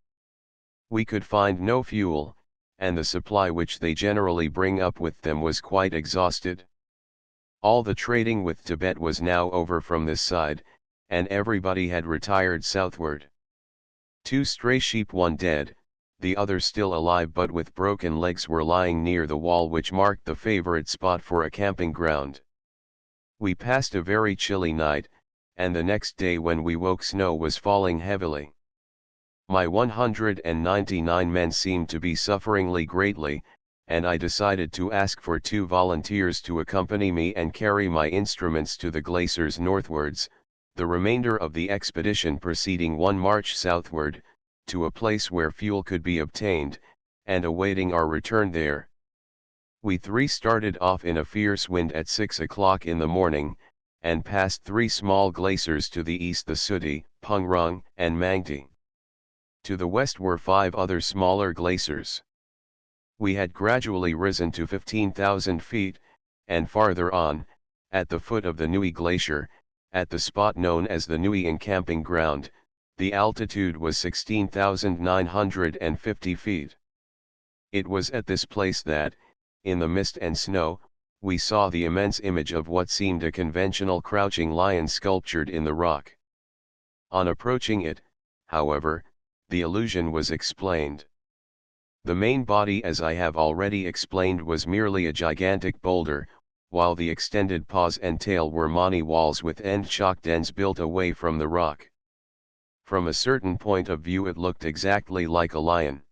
We could find no fuel, and the supply which they generally bring up with them was quite exhausted. All the trading with Tibet was now over from this side, and everybody had retired southward. 2 stray sheep, one dead, the other still alive but with broken legs, were lying near the wall which marked the favorite spot for a camping ground. We passed a very chilly night, and the next day when we woke snow was falling heavily. My 199 men seemed to be suffering greatly, and I decided to ask for 2 volunteers to accompany me and carry my instruments to the glaciers northwards, the remainder of the expedition proceeding one march southward, to a place where fuel could be obtained, and awaiting our return there. We 3 started off in a fierce wind at 6 o'clock in the morning, and passed 3 small glaciers to the east, the Sudi, Pungrung, and Mangti. To the west were 5 other smaller glaciers. We had gradually risen to 15,000 feet, and farther on, at the foot of the Nui Glacier, at the spot known as the Nui encamping ground, the altitude was 16,950 feet. It was at this place that, in the mist and snow, we saw the immense image of what seemed a conventional crouching lion sculptured in the rock. On approaching it, however, the illusion was explained. The main body, as I have already explained, was merely a gigantic boulder, while the extended paws and tail were mani walls with end chalk dens built away from the rock. From a certain point of view it looked exactly like a lion.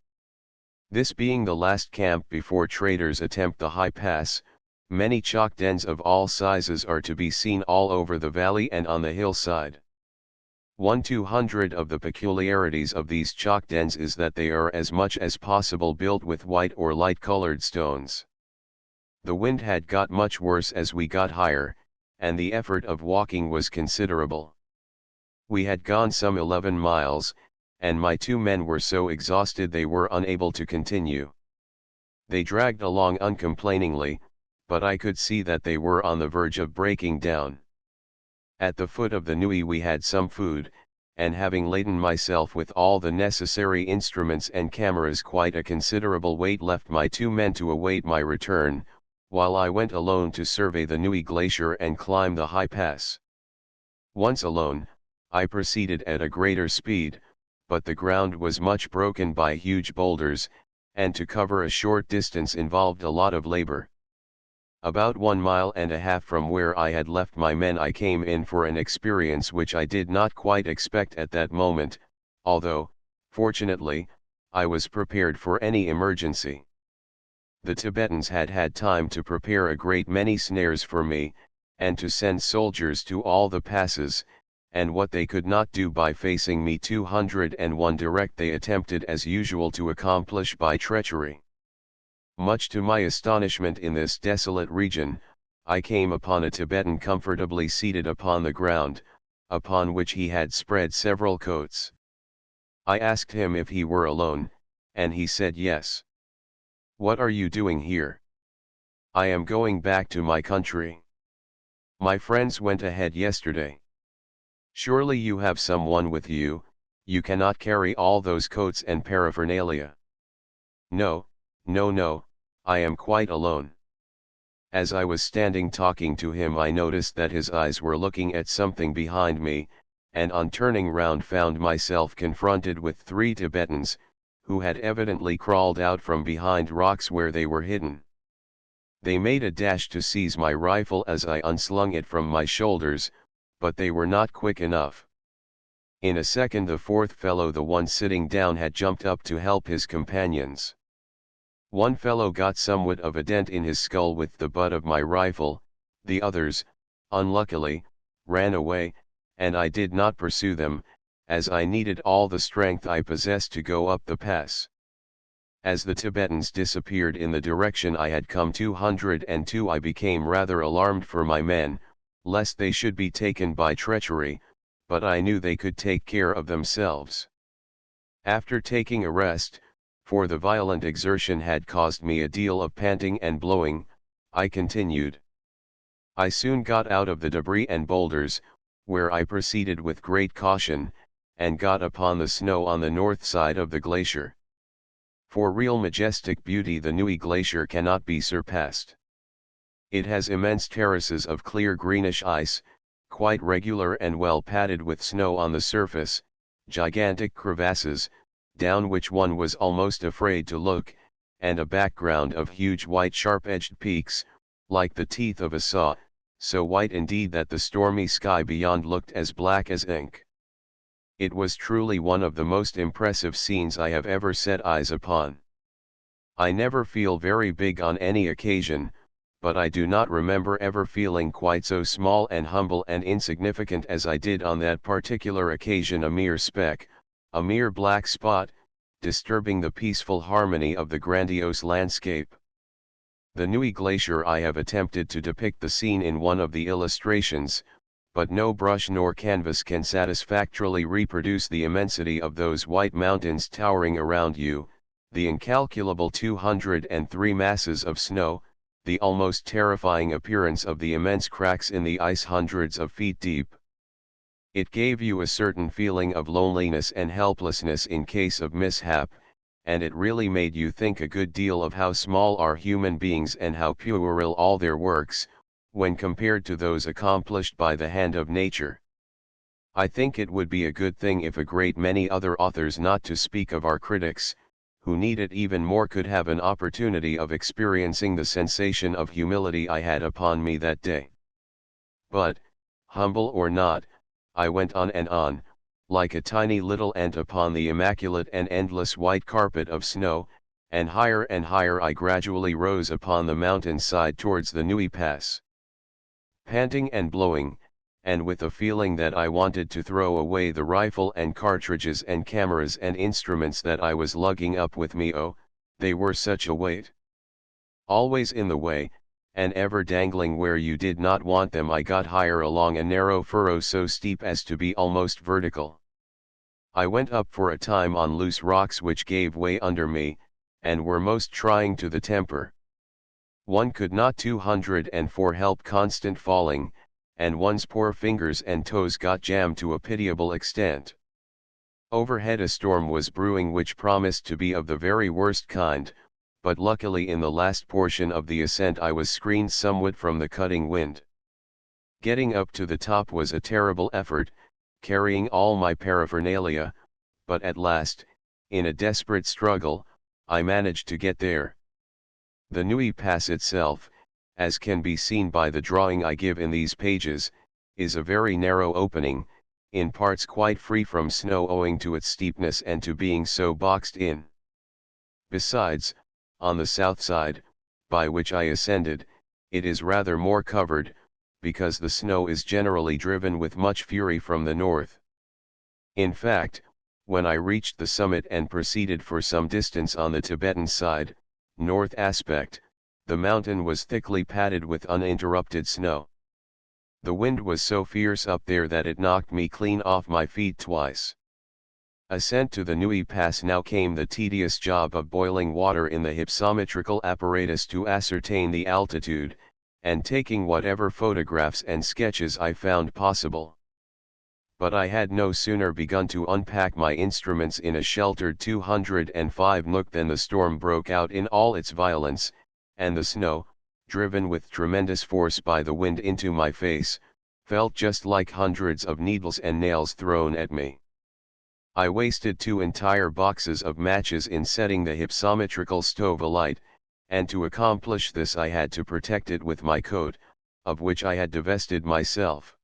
This being the last camp before traders attempt the high pass, many chalk dens of all sizes are to be seen all over the valley and on the hillside. 200 of the peculiarities of these chalk dens is that they are as much as possible built with white or light-colored stones. The wind had got much worse as we got higher, and the effort of walking was considerable. We had gone some 11 miles, and my two men were so exhausted they were unable to continue. They dragged along uncomplainingly, but I could see that they were on the verge of breaking down. At the foot of the Nui we had some food, and having laden myself with all the necessary instruments and cameras, quite a considerable weight, left my two men to await my return, while I went alone to survey the Nui Glacier and climb the high pass. Once alone, I proceeded at a greater speed, but the ground was much broken by huge boulders, and to cover a short distance involved a lot of labor. About 1.5 miles from where I had left my men I came in for an experience which I did not quite expect at that moment, although, fortunately, I was prepared for any emergency. The Tibetans had had time to prepare a great many snares for me, and to send soldiers to all the passes, and what they could not do by facing me 201 direct they attempted as usual to accomplish by treachery. Much to my astonishment, in this desolate region, I came upon a Tibetan comfortably seated upon the ground, upon which he had spread several coats. I asked him if he were alone, and he said yes. "What are you doing here?" "I am going back to my country. My friends went ahead yesterday." "Surely you have someone with you, you cannot carry all those coats and paraphernalia." No, I am quite alone." As I was standing talking to him, I noticed that his eyes were looking at something behind me, and on turning round found myself confronted with 3 Tibetans, who had evidently crawled out from behind rocks where they were hidden. They made a dash to seize my rifle as I unslung it from my shoulders, but they were not quick enough. In a second the 4th fellow, the one sitting down, had jumped up to help his companions. One fellow got somewhat of a dent in his skull with the butt of my rifle, the others, unluckily, ran away, and I did not pursue them, as I needed all the strength I possessed to go up the pass. As the Tibetans disappeared in the direction I had come 202, I became rather alarmed for my men, lest they should be taken by treachery, but I knew they could take care of themselves. After taking a rest, for the violent exertion had caused me a deal of panting and blowing, I continued. I soon got out of the debris and boulders, where I proceeded with great caution, and got upon the snow on the north side of the glacier. For real majestic beauty the Nui Glacier cannot be surpassed. It has immense terraces of clear greenish ice, quite regular and well padded with snow on the surface, gigantic crevasses, down which one was almost afraid to look, and a background of huge white sharp-edged peaks, like the teeth of a saw, so white indeed that the stormy sky beyond looked as black as ink. It was truly one of the most impressive scenes I have ever set eyes upon. I never feel very big on any occasion, but I do not remember ever feeling quite so small and humble and insignificant as I did on that particular occasion, a mere speck, a mere black spot, disturbing the peaceful harmony of the grandiose landscape. The Nui Glacier, I have attempted to depict the scene in one of the illustrations, but no brush nor canvas can satisfactorily reproduce the immensity of those white mountains towering around you, the incalculable 203 masses of snow, the almost terrifying appearance of the immense cracks in the ice hundreds of feet deep. It gave you a certain feeling of loneliness and helplessness in case of mishap, and it really made you think a good deal of how small are human beings and how puerile all their works, when compared to those accomplished by the hand of nature. I think it would be a good thing if a great many other authors, not to speak of our critics, who need it even more, could have an opportunity of experiencing the sensation of humility I had upon me that day. But, humble or not, I went on and on, like a tiny little ant upon the immaculate and endless white carpet of snow, and higher I gradually rose upon the mountain side towards the Nui Pass. Panting and blowing, and with a feeling that I wanted to throw away the rifle and cartridges and cameras and instruments that I was lugging up with me, oh, they were such a weight. Always in the way, and ever dangling where you did not want them, I got higher along a narrow furrow so steep as to be almost vertical. I went up for a time on loose rocks which gave way under me, and were most trying to the temper. One could not 204 help constant falling, and one's poor fingers and toes got jammed to a pitiable extent. Overhead a storm was brewing which promised to be of the very worst kind, but luckily in the last portion of the ascent I was screened somewhat from the cutting wind. Getting up to the top was a terrible effort, carrying all my paraphernalia, but at last, in a desperate struggle, I managed to get there. The Nui Pass itself, as can be seen by the drawing I give in these pages, is a very narrow opening, in parts quite free from snow owing to its steepness and to being so boxed in. Besides, on the south side, by which I ascended, it is rather more covered, because the snow is generally driven with much fury from the north. In fact, when I reached the summit and proceeded for some distance on the Tibetan side, north aspect, the mountain was thickly padded with uninterrupted snow. The wind was so fierce up there that it knocked me clean off my feet twice. Ascent to the Nui Pass now came the tedious job of boiling water in the hypsometrical apparatus to ascertain the altitude, and taking whatever photographs and sketches I found possible. But I had no sooner begun to unpack my instruments in a sheltered 205 nook than the storm broke out in all its violence, and the snow, driven with tremendous force by the wind into my face, felt just like hundreds of needles and nails thrown at me. I wasted 2 entire boxes of matches in setting the hypsometrical stove alight, and to accomplish this I had to protect it with my coat, of which I had divested myself.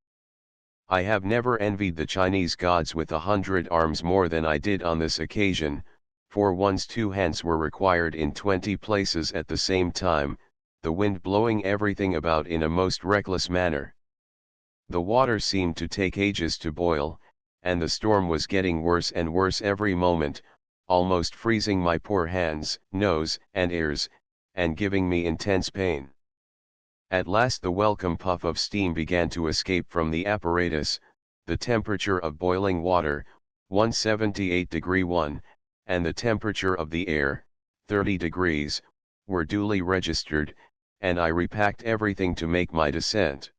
I have never envied the Chinese gods with 100 arms more than I did on this occasion, for one's 2 hands were required in 20 places at the same time, the wind blowing everything about in a most reckless manner. The water seemed to take ages to boil, and the storm was getting worse and worse every moment, almost freezing my poor hands, nose, and ears, and giving me intense pain. At last the welcome puff of steam began to escape from the apparatus, the temperature of boiling water, 178°1, and the temperature of the air, 30 degrees, were duly registered, and I repacked everything to make my descent.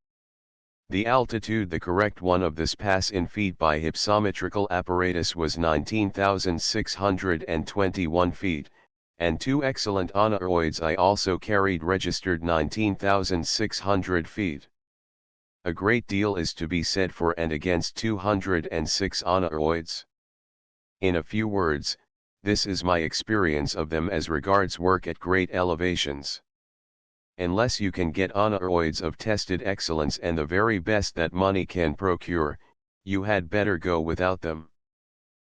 The altitude, the correct one of this pass in feet by hypsometrical apparatus, was 19,621 feet, and 2 excellent aneroids I also carried registered 19,600 feet. A great deal is to be said for and against 206 aneroids. In a few words, this is my experience of them as regards work at great elevations. Unless you can get aneroids of tested excellence and the very best that money can procure, you had better go without them.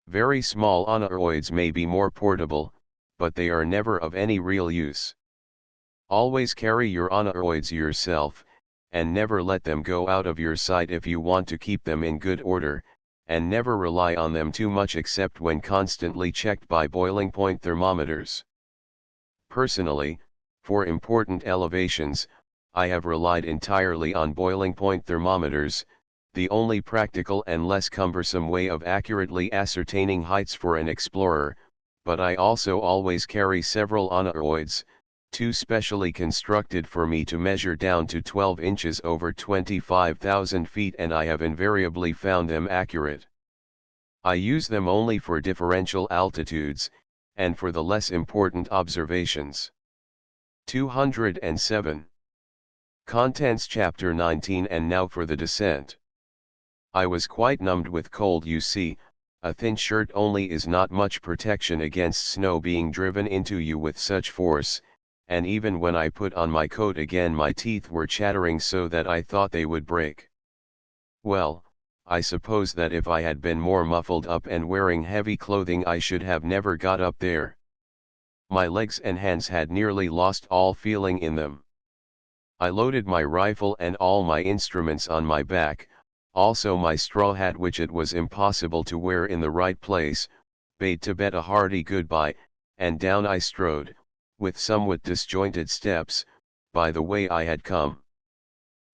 Very small aneroids may be more portable, but they are never of any real use. Always carry your aneroids yourself, and never let them go out of your sight if you want to keep them in good order, and never rely on them too much except when constantly checked by boiling point thermometers. Personally, for important elevations, I have relied entirely on boiling point thermometers, the only practical and less cumbersome way of accurately ascertaining heights for an explorer, but I also always carry several aneroids, 2 specially constructed for me to measure down to 12 inches over 25,000 feet, and I have invariably found them accurate. I use them only for differential altitudes, and for the less important observations. 207. Contents Chapter 19. And now for the descent. I was quite numbed with cold. You see, a thin shirt only is not much protection against snow being driven into you with such force, and even when I put on my coat again my teeth were chattering so that I thought they would break. Well, I suppose that if I had been more muffled up and wearing heavy clothing I should have never got up there. My legs and hands had nearly lost all feeling in them. I loaded my rifle and all my instruments on my back, also my straw hat which it was impossible to wear in the right place, bade Tibet a hearty goodbye, and down I strode, with somewhat disjointed steps, by the way I had come.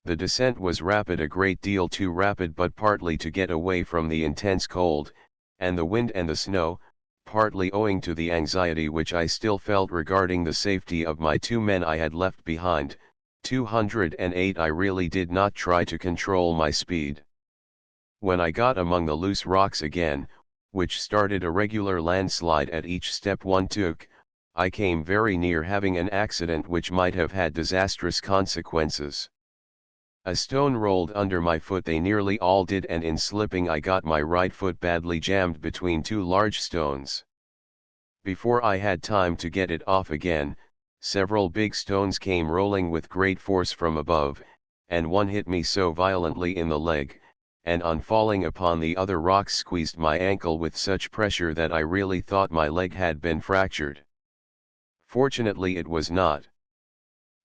The descent was rapid, a great deal too rapid, but partly to get away from the intense cold, and the wind and the snow, partly owing to the anxiety which I still felt regarding the safety of my 2 men I had left behind, 208 I really did not try to control my speed. When I got among the loose rocks again, which started a regular landslide at each step one took, I came very near having an accident which might have had disastrous consequences. A stone rolled under my foot, they nearly all did, and in slipping I got my right foot badly jammed between 2 large stones. Before I had time to get it off again, several big stones came rolling with great force from above, and one hit me so violently in the leg, and on falling upon the other rocks squeezed my ankle with such pressure that I really thought my leg had been fractured. Fortunately it was not.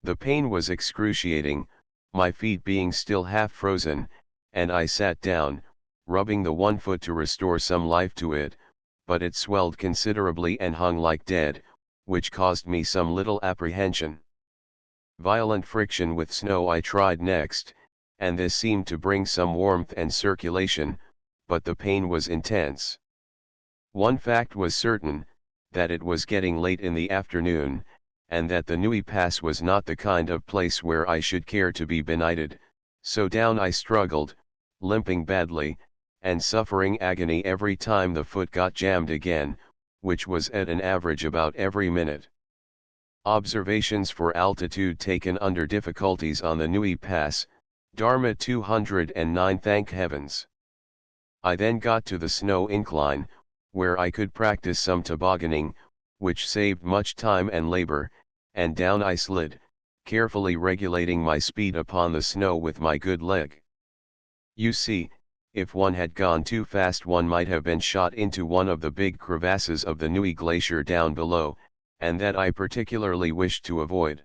The pain was excruciating, my feet being still half frozen, and I sat down, rubbing the one foot to restore some life to it, but it swelled considerably and hung like dead, which caused me some little apprehension. Violent friction with snow I tried next, and this seemed to bring some warmth and circulation, but the pain was intense. One fact was certain, that it was getting late in the afternoon, and that the Nui Pass was not the kind of place where I should care to be benighted, so down I struggled, limping badly, and suffering agony every time the foot got jammed again, which was at an average about every minute. Observations for altitude taken under difficulties on the Nui Pass, Dharma 209. Thank heavens. I then got to the snow incline, where I could practice some tobogganing, which saved much time and labor, and down I slid, carefully regulating my speed upon the snow with my good leg. You see, if one had gone too fast one might have been shot into one of the big crevasses of the Nui Glacier down below, and that I particularly wished to avoid.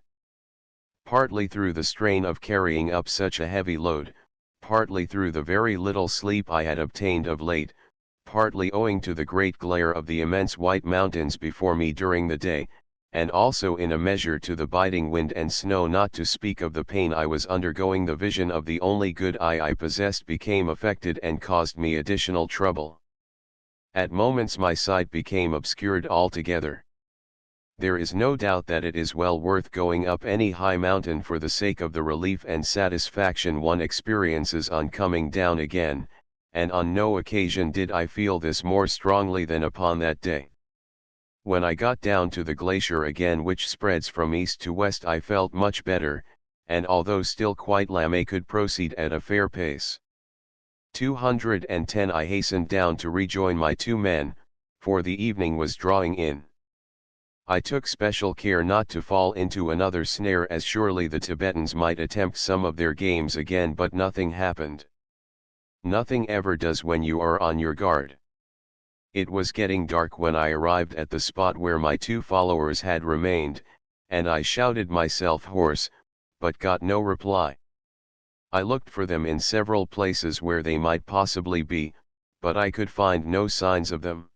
Partly through the strain of carrying up such a heavy load, partly through the very little sleep I had obtained of late, partly owing to the great glare of the immense white mountains before me during the day, and also in a measure to the biting wind and snow, not to speak of the pain I was undergoing, the vision of the only good eye I possessed became affected and caused me additional trouble. At moments my sight became obscured altogether. There is no doubt that it is well worth going up any high mountain for the sake of the relief and satisfaction one experiences on coming down again, and on no occasion did I feel this more strongly than upon that day. When I got down to the glacier again, which spreads from east to west, I felt much better, and although still quite lame I could proceed at a fair pace. 210 I hastened down to rejoin my 2 men, for the evening was drawing in. I took special care not to fall into another snare, as surely the Tibetans might attempt some of their games again, but nothing happened. Nothing ever does when you are on your guard. It was getting dark when I arrived at the spot where my 2 followers had remained, and I shouted myself hoarse, but got no reply. I looked for them in several places where they might possibly be, but I could find no signs of them.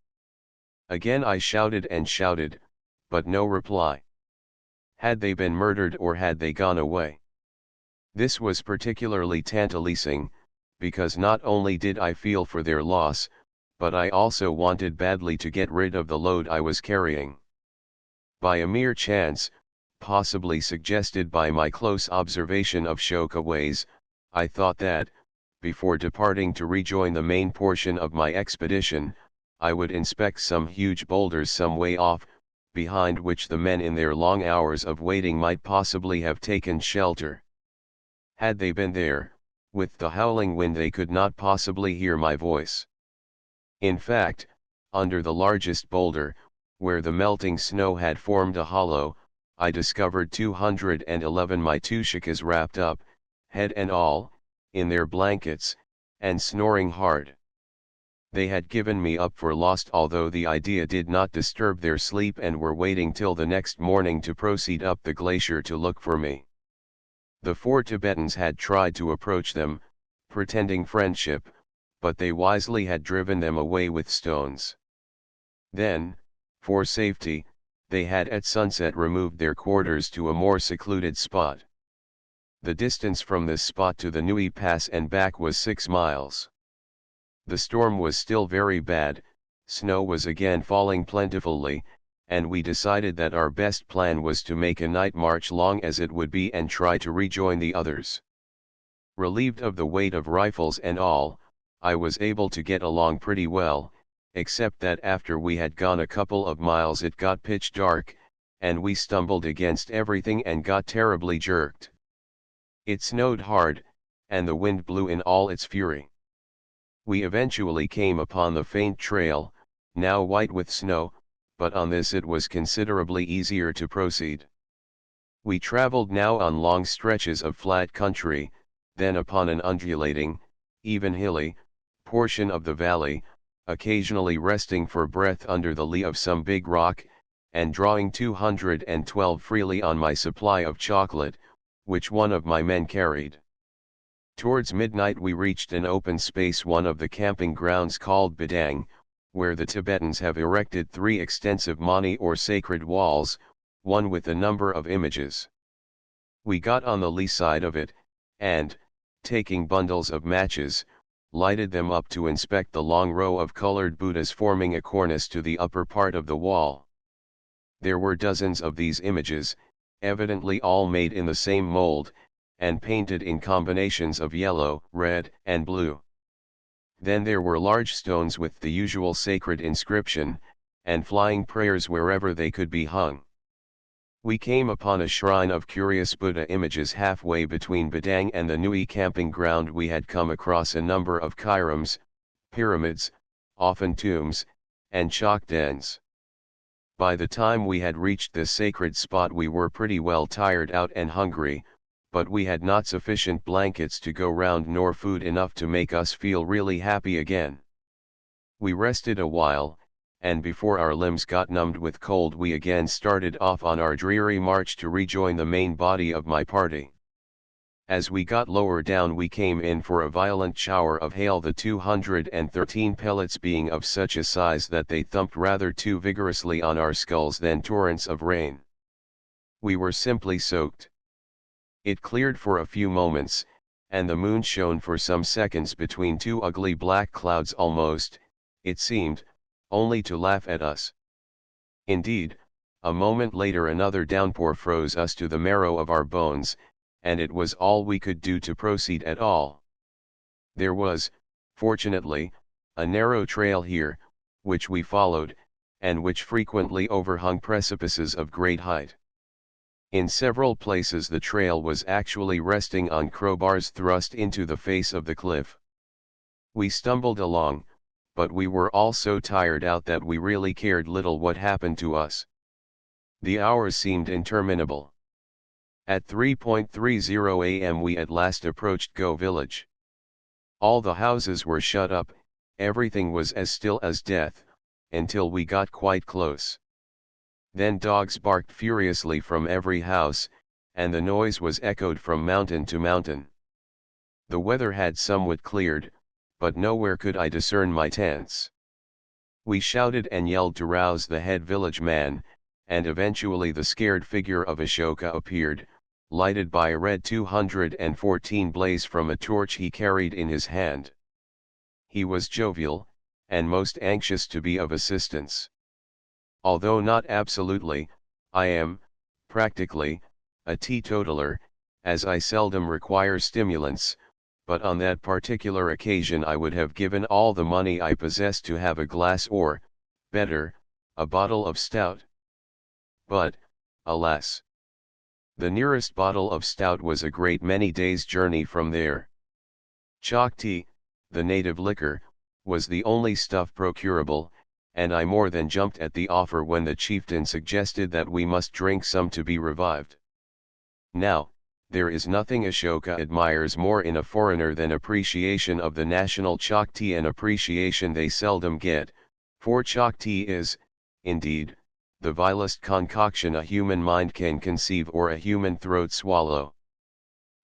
Again I shouted and shouted, but no reply. Had they been murdered or had they gone away? This was particularly tantalizing, because not only did I feel for their loss, but I also wanted badly to get rid of the load I was carrying. By a mere chance, possibly suggested by my close observation of Shoka ways, I thought that, before departing to rejoin the main portion of my expedition, I would inspect some huge boulders some way off, behind which the men in their long hours of waiting might possibly have taken shelter. Had they been there, with the howling wind they could not possibly hear my voice. In fact, under the largest boulder, where the melting snow had formed a hollow, I discovered 211 my 2 shikas wrapped up, head and all, in their blankets, and snoring hard. They had given me up for lost, although the idea did not disturb their sleep, and were waiting till the next morning to proceed up the glacier to look for me. The 4 Tibetans had tried to approach them, pretending friendship, but they wisely had driven them away with stones. Then, for safety, they had at sunset removed their quarters to a more secluded spot. The distance from this spot to the Nui Pass and back was 6 miles. The storm was still very bad, Snow was again falling plentifully, and we decided that our best plan was to make a night march long as it would be and try to rejoin the others. Relieved of the weight of rifles and all, I was able to get along pretty well, except that after we had gone a couple of miles it got pitch dark, and we stumbled against everything and got terribly jerked. It snowed hard, and the wind blew in all its fury. We eventually came upon the faint trail, now white with snow, but on this it was considerably easier to proceed. We traveled now on long stretches of flat country, then upon an undulating, even hilly, portion of the valley, occasionally resting for breath under the lee of some big rock, and drawing 212 freely on my supply of chocolate, which one of my men carried. Towards midnight we reached an open space, one of the camping grounds called Badang, where the Tibetans have erected 3 extensive mani or sacred walls, one with a number of images. We got on the lee side of it, and, taking bundles of matches, lighted them up to inspect the long row of colored Buddhas forming a cornice to the upper part of the wall. There were dozens of these images, evidently all made in the same mold, and painted in combinations of yellow, red, and blue. Then there were large stones with the usual sacred inscription, and flying prayers wherever they could be hung. We came upon a shrine of curious Buddha images halfway between Badang and the Nui camping ground. We had come across a number of kairams, pyramids, often tombs, and chalk dens. By the time we had reached this sacred spot we were pretty well tired out and hungry, but we had not sufficient blankets to go round nor food enough to make us feel really happy again. We rested a while, and before our limbs got numbed with cold we again started off on our dreary march to rejoin the main body of my party. As we got lower down we came in for a violent shower of hail, the 213 pellets being of such a size that they thumped rather too vigorously on our skulls than torrents of rain. We were simply soaked. It cleared for a few moments, and the moon shone for some seconds between 2 ugly black clouds, almost, it seemed, only to laugh at us. Indeed, a moment later another downpour froze us to the marrow of our bones, and it was all we could do to proceed at all. There was, fortunately, a narrow trail here, which we followed, and which frequently overhung precipices of great height. In several places the trail was actually resting on crowbars thrust into the face of the cliff. We stumbled along, but we were all so tired out that we really cared little what happened to us. The hours seemed interminable. At 3:30 a.m. we at last approached Go village. All the houses were shut up, everything was as still as death, until we got quite close. Then dogs barked furiously from every house, and the noise was echoed from mountain to mountain. The weather had somewhat cleared, but nowhere could I discern my tents. We shouted and yelled to rouse the head village man, and eventually the scared figure of Ashoka appeared, lighted by a red 214 blaze from a torch he carried in his hand. He was jovial, and most anxious to be of assistance. Although not absolutely, I am, practically, a teetotaler, as I seldom require stimulants, but on that particular occasion I would have given all the money I possessed to have a glass or, better, a bottle of stout. But, alas! The nearest bottle of stout was a great many days' journey from there. Chalk tea, the native liquor, was the only stuff procurable, and I more than jumped at the offer when the chieftain suggested that we must drink some to be revived. Now, there is nothing Ashoka admires more in a foreigner than appreciation of the national chalk tea, an appreciation they seldom get, for chalk tea is, indeed, the vilest concoction a human mind can conceive or a human throat swallow.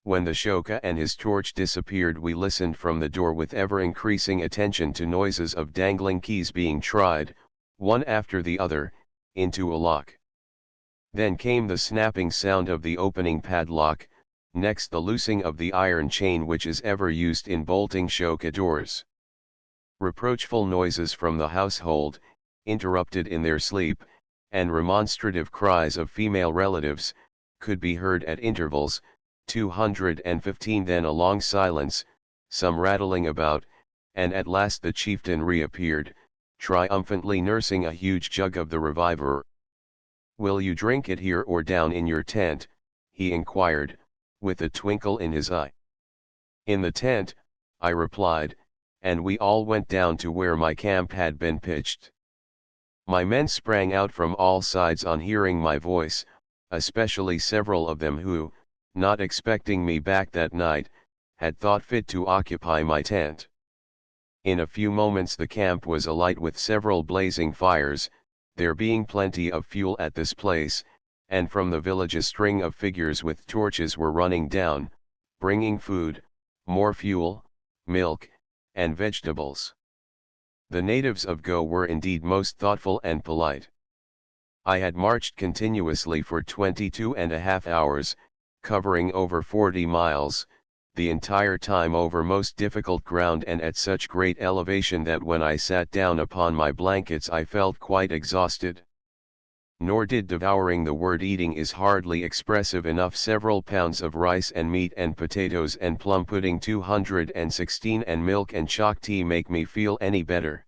When the Ashoka and his torch disappeared we listened from the door with ever-increasing attention to noises of dangling keys being tried, one after the other, into a lock. Then came the snapping sound of the opening padlock, next the loosing of the iron chain which is ever used in bolting Ashoka doors. Reproachful noises from the household, interrupted in their sleep, and remonstrative cries of female relatives, could be heard at intervals. 215. Then a long silence, some rattling about, and at last the chieftain reappeared, triumphantly nursing a huge jug of the reviver. "Will you drink it here or down in your tent?" he inquired, with a twinkle in his eye. "In the tent," I replied, and we all went down to where my camp had been pitched. My men sprang out from all sides on hearing my voice, especially several of them who, not expecting me back that night, had thought fit to occupy my tent. In a few moments the camp was alight with several blazing fires, there being plenty of fuel at this place, and from the village a string of figures with torches were running down, bringing food, more fuel, milk, and vegetables. The natives of Go were indeed most thoughtful and polite. I had marched continuously for 22.5 hours, covering over 40 miles, the entire time over most difficult ground and at such great elevation that when I sat down upon my blankets I felt quite exhausted. Nor did devouring, the word eating is hardly expressive enough, several pounds of rice and meat and potatoes and plum pudding 216 and milk and chalk tea make me feel any better.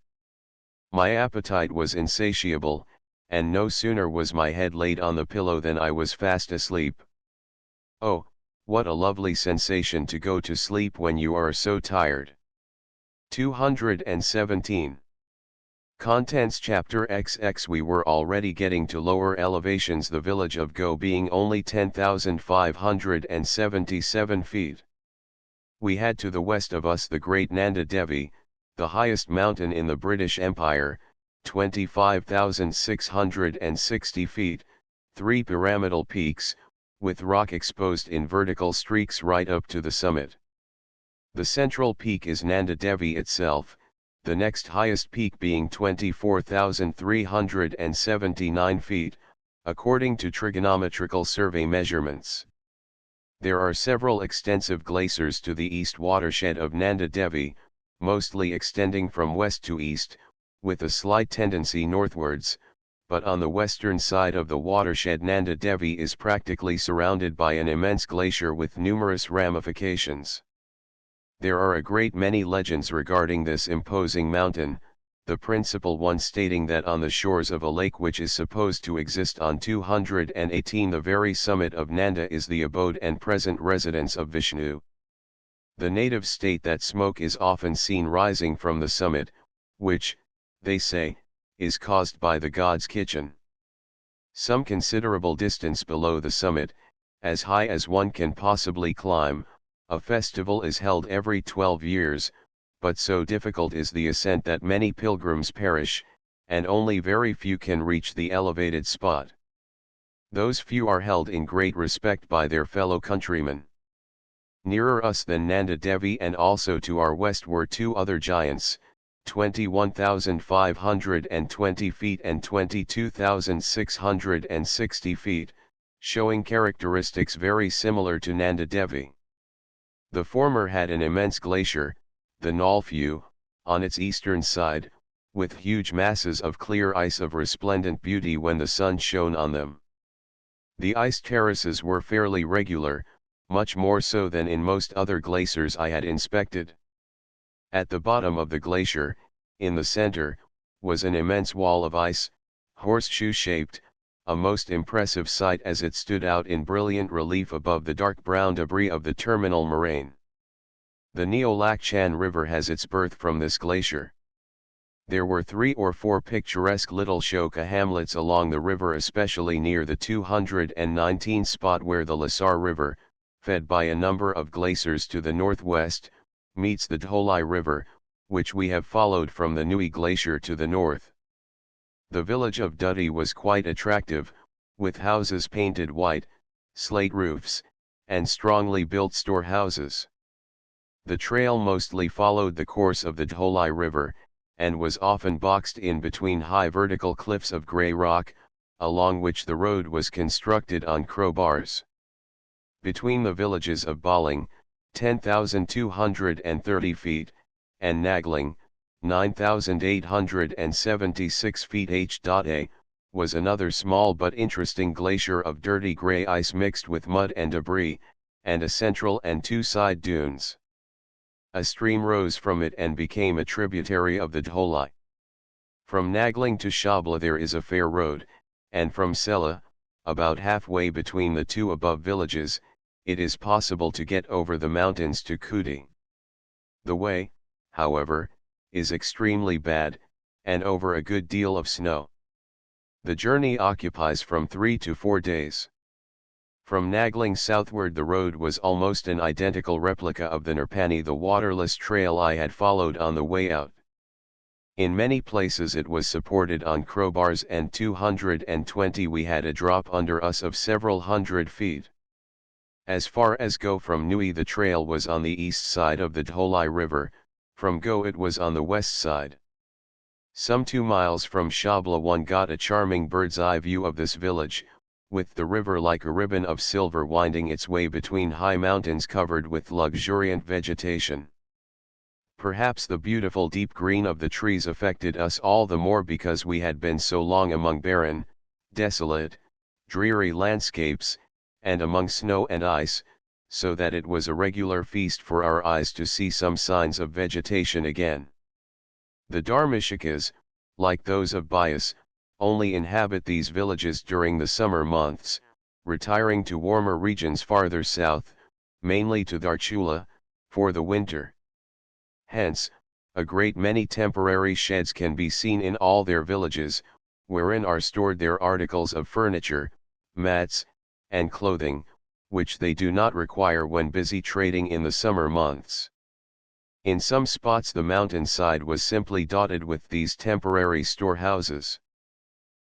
My appetite was insatiable, and no sooner was my head laid on the pillow than I was fast asleep. Oh, what a lovely sensation to go to sleep when you are so tired. 217. Contents Chapter XX. We were already getting to lower elevations, the village of Go being only 10,577 feet. We had to the west of us the great Nanda Devi, the highest mountain in the British Empire, 25,660 feet, 3 pyramidal peaks, with rock exposed in vertical streaks right up to the summit. The central peak is Nanda Devi itself, the next highest peak being 24,379 feet, according to trigonometrical survey measurements. There are several extensive glaciers to the east watershed of Nanda Devi, mostly extending from west to east, with a slight tendency northwards, but on the western side of the watershed Nanda Devi is practically surrounded by an immense glacier with numerous ramifications. There are a great many legends regarding this imposing mountain, the principal one stating that on the shores of a lake which is supposed to exist on 218 the very summit of Nanda is the abode and present residence of Vishnu. The natives state that smoke is often seen rising from the summit, which, they say, is caused by the god's kitchen. Some considerable distance below the summit, as high as one can possibly climb, a festival is held every 12 years, but so difficult is the ascent that many pilgrims perish, and only very few can reach the elevated spot. Those few are held in great respect by their fellow countrymen. Nearer us than Nanda Devi and also to our west were two other giants, 21,520 feet and 22,660 feet, showing characteristics very similar to Nanda Devi. The former had an immense glacier, the Nalfu, on its eastern side, with huge masses of clear ice of resplendent beauty when the sun shone on them. The ice terraces were fairly regular, much more so than in most other glaciers I had inspected. At the bottom of the glacier, in the center, was an immense wall of ice, horseshoe-shaped, a most impressive sight as it stood out in brilliant relief above the dark brown debris of the terminal moraine. The Neo-Lac-Chan River has its birth from this glacier. There were 3 or 4 picturesque little Shoka hamlets along the river, especially near the 219 spot where the Lasar River, fed by a number of glaciers to the northwest, meets the Dholai River, which we have followed from the Nui Glacier to the north. The village of Duddy was quite attractive, with houses painted white, slate roofs, and strongly built storehouses. The trail mostly followed the course of the Dholai River, and was often boxed in between high vertical cliffs of grey rock, along which the road was constructed on crowbars. Between the villages of Baling, 10,230 feet, and Nagling, 9,876 feet H.A., was another small but interesting glacier of dirty gray ice mixed with mud and debris, and a central and two side dunes. A stream rose from it and became a tributary of the Dholai. From Nagling to Shabla there is a fair road, and from Sela, about halfway between the two above villages, it is possible to get over the mountains to Kuti. The way, however, is extremely bad, and over a good deal of snow. The journey occupies from 3 to 4 days. From Nagling southward the road was almost an identical replica of the Nirpani, the waterless trail I had followed on the way out. In many places it was supported on crowbars, and 220 we had a drop under us of several hundred feet. As far as Go from Nui the trail was on the east side of the Dholai River, from Go it was on the west side. Some 2 miles from Shabla one got a charming bird's eye view of this village, with the river like a ribbon of silver winding its way between high mountains covered with luxuriant vegetation. Perhaps the beautiful deep green of the trees affected us all the more because we had been so long among barren, desolate, dreary landscapes, and among snow and ice, so that it was a regular feast for our eyes to see some signs of vegetation again. The Dharmashikas, like those of Bias, only inhabit these villages during the summer months, retiring to warmer regions farther south, mainly to Dharchula, for the winter. Hence, a great many temporary sheds can be seen in all their villages, wherein are stored their articles of furniture, mats, and clothing, which they do not require when busy trading in the summer months. In some spots the mountainside was simply dotted with these temporary storehouses.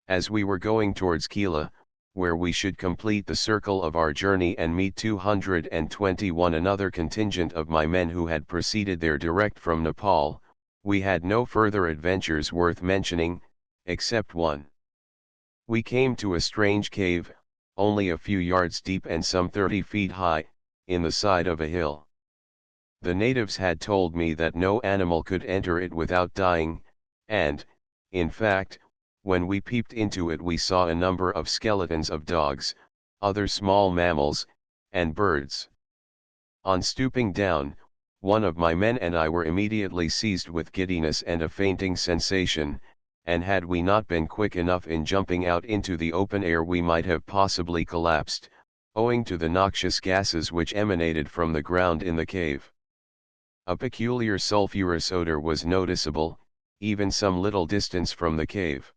As we were going towards Kila, where we should complete the circle of our journey and meet 221 another contingent of my men who had proceeded there direct from Nepal, we had no further adventures worth mentioning, except one. We came to a strange cave, only a few yards deep and some 30 feet high, in the side of a hill. The natives had told me that no animal could enter it without dying, and, in fact, when we peeped into it we saw a number of skeletons of dogs, other small mammals, and birds. On stooping down, one of my men and I were immediately seized with giddiness and a fainting sensation, and had we not been quick enough in jumping out into the open air we might have possibly collapsed, owing to the noxious gases which emanated from the ground in the cave. A peculiar sulphurous odor was noticeable, even some little distance from the cave.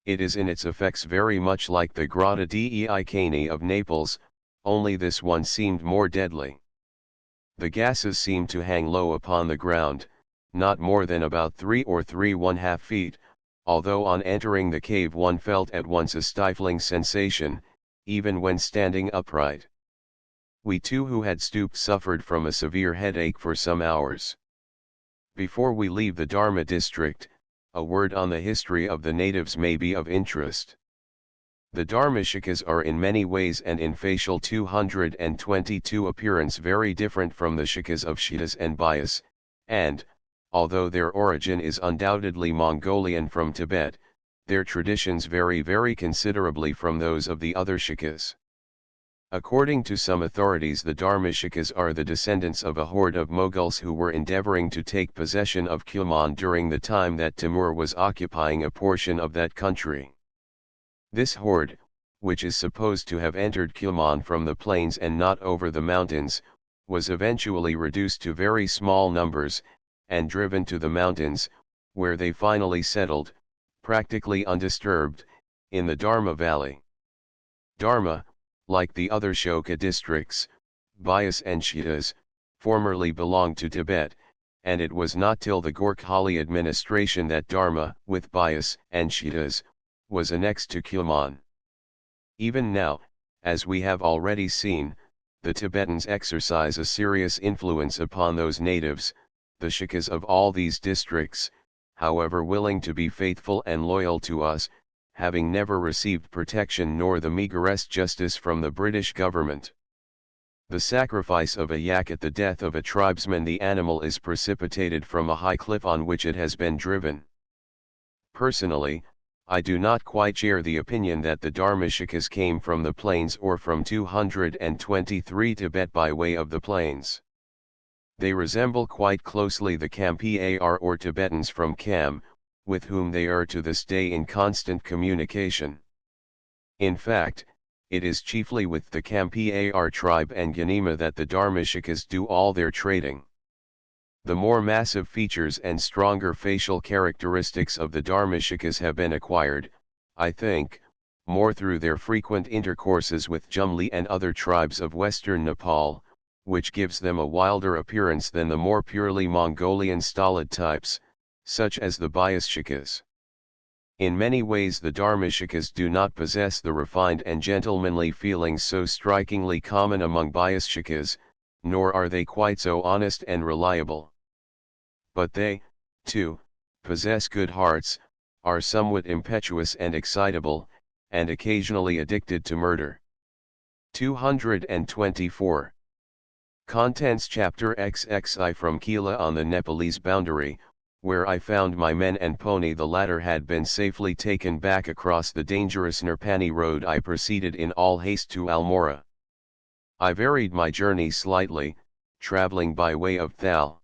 It is in its effects very much like the Grotta dei Cani of Naples, only this one seemed more deadly. The gases seemed to hang low upon the ground, not more than about 3 or 3½ feet, although on entering the cave one felt at once a stifling sensation, even when standing upright. We two who had stooped suffered from a severe headache for some hours. Before we leave the Dharma district, a word on the history of the natives may be of interest. The Dharmashikas are in many ways and in facial 222 appearance very different from the Shikas of Shitas and Bias, and, although their origin is undoubtedly Mongolian from Tibet, their traditions vary very considerably from those of the other Shikas. According to some authorities the Dharmashikas are the descendants of a horde of Mughals who were endeavoring to take possession of Kumaon during the time that Timur was occupying a portion of that country. This horde, which is supposed to have entered Kumaon from the plains and not over the mountains, was eventually reduced to very small numbers, and driven to the mountains, where they finally settled, practically undisturbed, in the Dharma Valley. Dharma, like the other Shoka districts, Bias and Shitas, formerly belonged to Tibet, and it was not till the Gorkhali administration that Dharma, with Bias and Shitas, was annexed to Kumaon. Even now, as we have already seen, the Tibetans exercise a serious influence upon those natives, the Shikas of all these districts, however willing to be faithful and loyal to us, having never received protection nor the meagerest justice from the British government. The sacrifice of a yak at the death of a tribesman. The animal is precipitated from a high cliff on which it has been driven. Personally, I do not quite share the opinion that the Dharmashikas came from the plains or from 223 Tibet by way of the plains. They resemble quite closely the Khampar or Tibetans from Kham, with whom they are to this day in constant communication. In fact, it is chiefly with the Khampar tribe and Ganima that the Dharmashikas do all their trading. The more massive features and stronger facial characteristics of the Dharmashikas have been acquired, I think, more through their frequent intercourses with Jumli and other tribes of western Nepal, which gives them a wilder appearance than the more purely Mongolian stolid types, such as the Byasshikas. In many ways the Dharmashikas do not possess the refined and gentlemanly feelings so strikingly common among Byasshikas, nor are they quite so honest and reliable. But they, too, possess good hearts, are somewhat impetuous and excitable, and occasionally addicted to murder. 224. Contents Chapter XXI From Kila on the Nepalese boundary, where I found my men and pony. The latter had been safely taken back across the dangerous Nirpani road. I proceeded in all haste to Almora. I varied my journey slightly, travelling by way of Thal.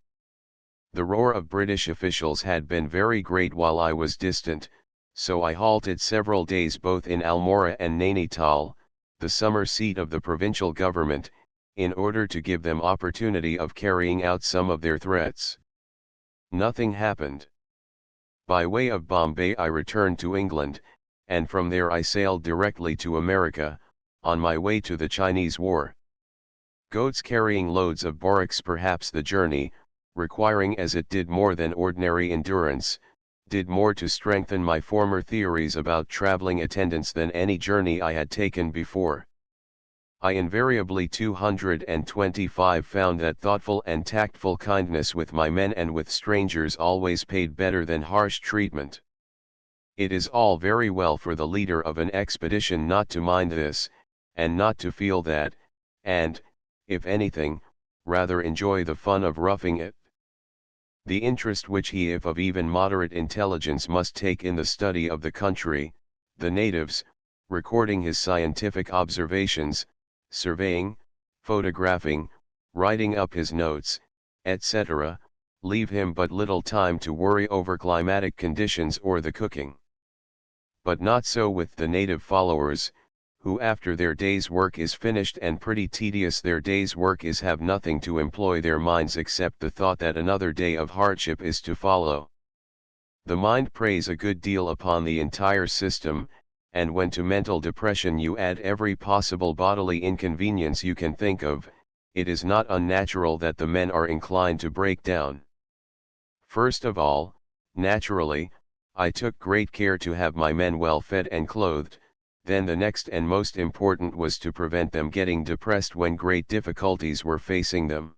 The roar of British officials had been very great while I was distant, so I halted several days both in Almora and Nainital, the summer seat of the provincial government, in order to give them opportunity of carrying out some of their threats. Nothing happened. By way of Bombay I returned to England, and from there I sailed directly to America, on my way to the Chinese War. Goats carrying loads of borax. Perhaps the journey, requiring as it did more than ordinary endurance, did more to strengthen my former theories about traveling attendants than any journey I had taken before. I invariably 225 found that thoughtful and tactful kindness with my men and with strangers always paid better than harsh treatment. It is all very well for the leader of an expedition not to mind this, and not to feel that, and, if anything, rather enjoy the fun of roughing it. The interest which he, if of even moderate intelligence, must take in the study of the country, the natives, recording his scientific observations, surveying, photographing, writing up his notes, etc., leave him but little time to worry over climatic conditions or the cooking. But not so with the native followers, who after their day's work is finished and pretty tedious their day's work is, have nothing to employ their minds except the thought that another day of hardship is to follow. The mind preys a good deal upon the entire system, and when to mental depression you add every possible bodily inconvenience you can think of, it is not unnatural that the men are inclined to break down. First of all, naturally, I took great care to have my men well fed and clothed. Then the next and most important was to prevent them getting depressed when great difficulties were facing them.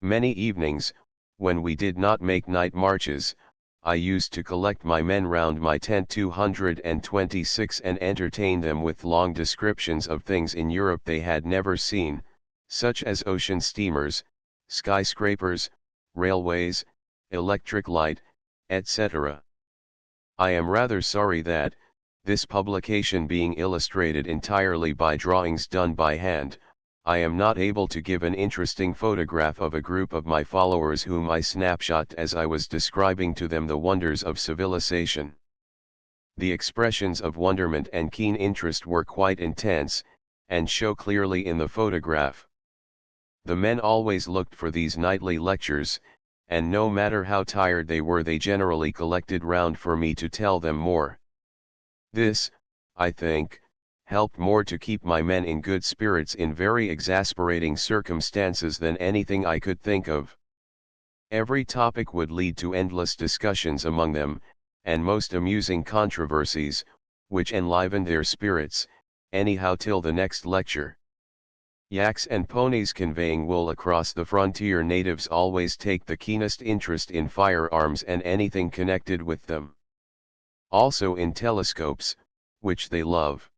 Many evenings, when we did not make night marches, I used to collect my men round my tent 226 and entertain them with long descriptions of things in Europe they had never seen, such as ocean steamers, skyscrapers, railways, electric light, etc. I am rather sorry that, this publication being illustrated entirely by drawings done by hand, I am not able to give an interesting photograph of a group of my followers whom I snapshot as I was describing to them the wonders of civilization. The expressions of wonderment and keen interest were quite intense, and show clearly in the photograph. The men always looked for these nightly lectures, and no matter how tired they were they generally collected round for me to tell them more. This, I think, helped more to keep my men in good spirits in very exasperating circumstances than anything I could think of. Every topic would lead to endless discussions among them, and most amusing controversies, which enlivened their spirits, anyhow till the next lecture. Yaks and ponies conveying wool across the frontier. Natives always take the keenest interest in firearms and anything connected with them. Also in telescopes, which they love.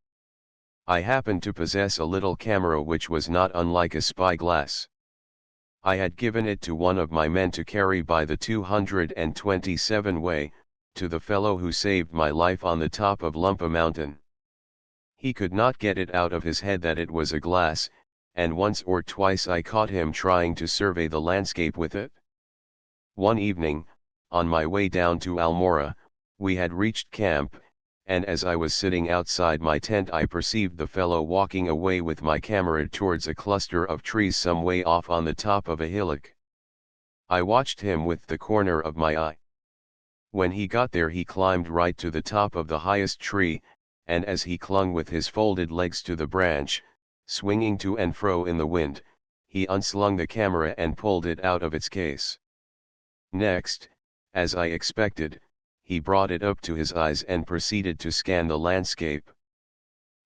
I happened to possess a little camera which was not unlike a spyglass. I had given it to one of my men to carry by the 227 way, to the fellow who saved my life on the top of Lumpa Mountain. He could not get it out of his head that it was a glass, and once or twice I caught him trying to survey the landscape with it. One evening, on my way down to Almora, we had reached camp, and as I was sitting outside my tent I perceived the fellow walking away with my camera towards a cluster of trees some way off on the top of a hillock. I watched him with the corner of my eye. When he got there he climbed right to the top of the highest tree, and as he clung with his folded legs to the branch, swinging to and fro in the wind, he unslung the camera and pulled it out of its case. Next, as I expected, he brought it up to his eyes and proceeded to scan the landscape.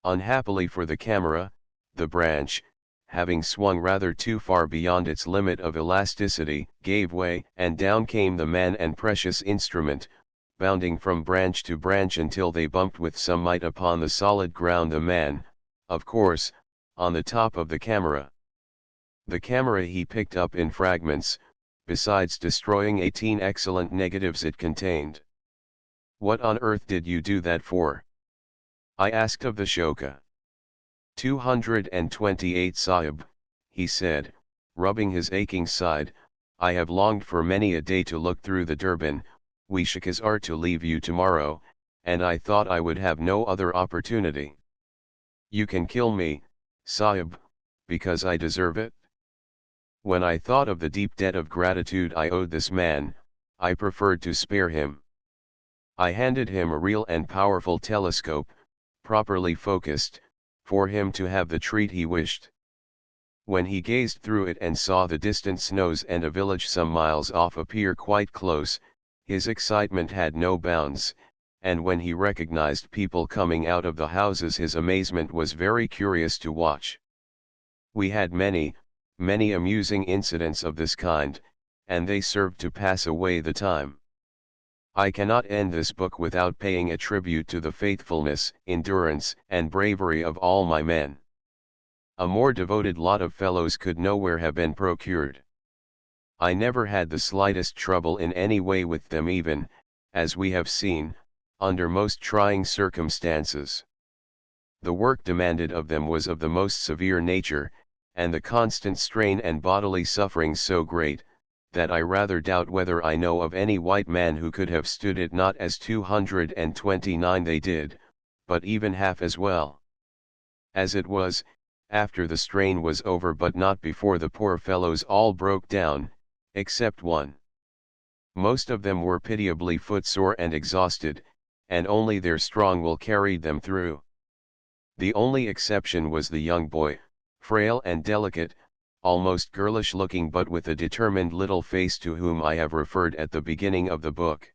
Unhappily for the camera, the branch, having swung rather too far beyond its limit of elasticity, gave way, and down came the man and precious instrument, bounding from branch to branch until they bumped with some might upon the solid ground, the man, of course, on the top of the camera. The camera he picked up in fragments, besides destroying 18 excellent negatives it contained. "What on earth did you do that for?" I asked of the Shoka. 228 Sahib, he said, rubbing his aching side, "I have longed for many a day to look through the Durban. We Shikas are to leave you tomorrow, and I thought I would have no other opportunity." "You can kill me, Sahib, because I deserve it." When I thought of the deep debt of gratitude I owed this man, I preferred to spare him. I handed him a real and powerful telescope, properly focused, for him to have the treat he wished. When he gazed through it and saw the distant snows and a village some miles off appear quite close, his excitement had no bounds, and when he recognized people coming out of the houses his amazement was very curious to watch. We had many amusing incidents of this kind, and they served to pass away the time. I cannot end this book without paying a tribute to the faithfulness, endurance, and bravery of all my men. A more devoted lot of fellows could nowhere have been procured. I never had the slightest trouble in any way with them even, as we have seen, under most trying circumstances. The work demanded of them was of the most severe nature, and the constant strain and bodily suffering so great, that I rather doubt whether I know of any white man who could have stood it not as 229 they did, but even half as well. As it was, after the strain was over but not before, the poor fellows all broke down, except one. Most of them were pitiably footsore and exhausted, and only their strong will carried them through. The only exception was the young boy, frail and delicate, almost girlish looking but with a determined little face, to whom I have referred at the beginning of the book.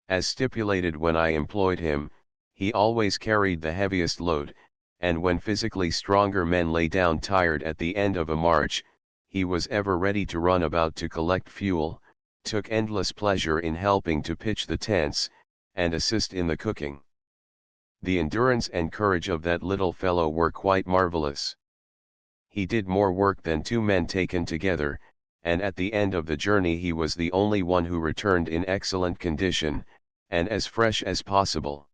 As stipulated when I employed him, he always carried the heaviest load, and when physically stronger men lay down tired at the end of a march, he was ever ready to run about to collect fuel, took endless pleasure in helping to pitch the tents, and assist in the cooking. The endurance and courage of that little fellow were quite marvelous. He did more work than two men taken together, and at the end of the journey he was the only one who returned in excellent condition, and as fresh as possible.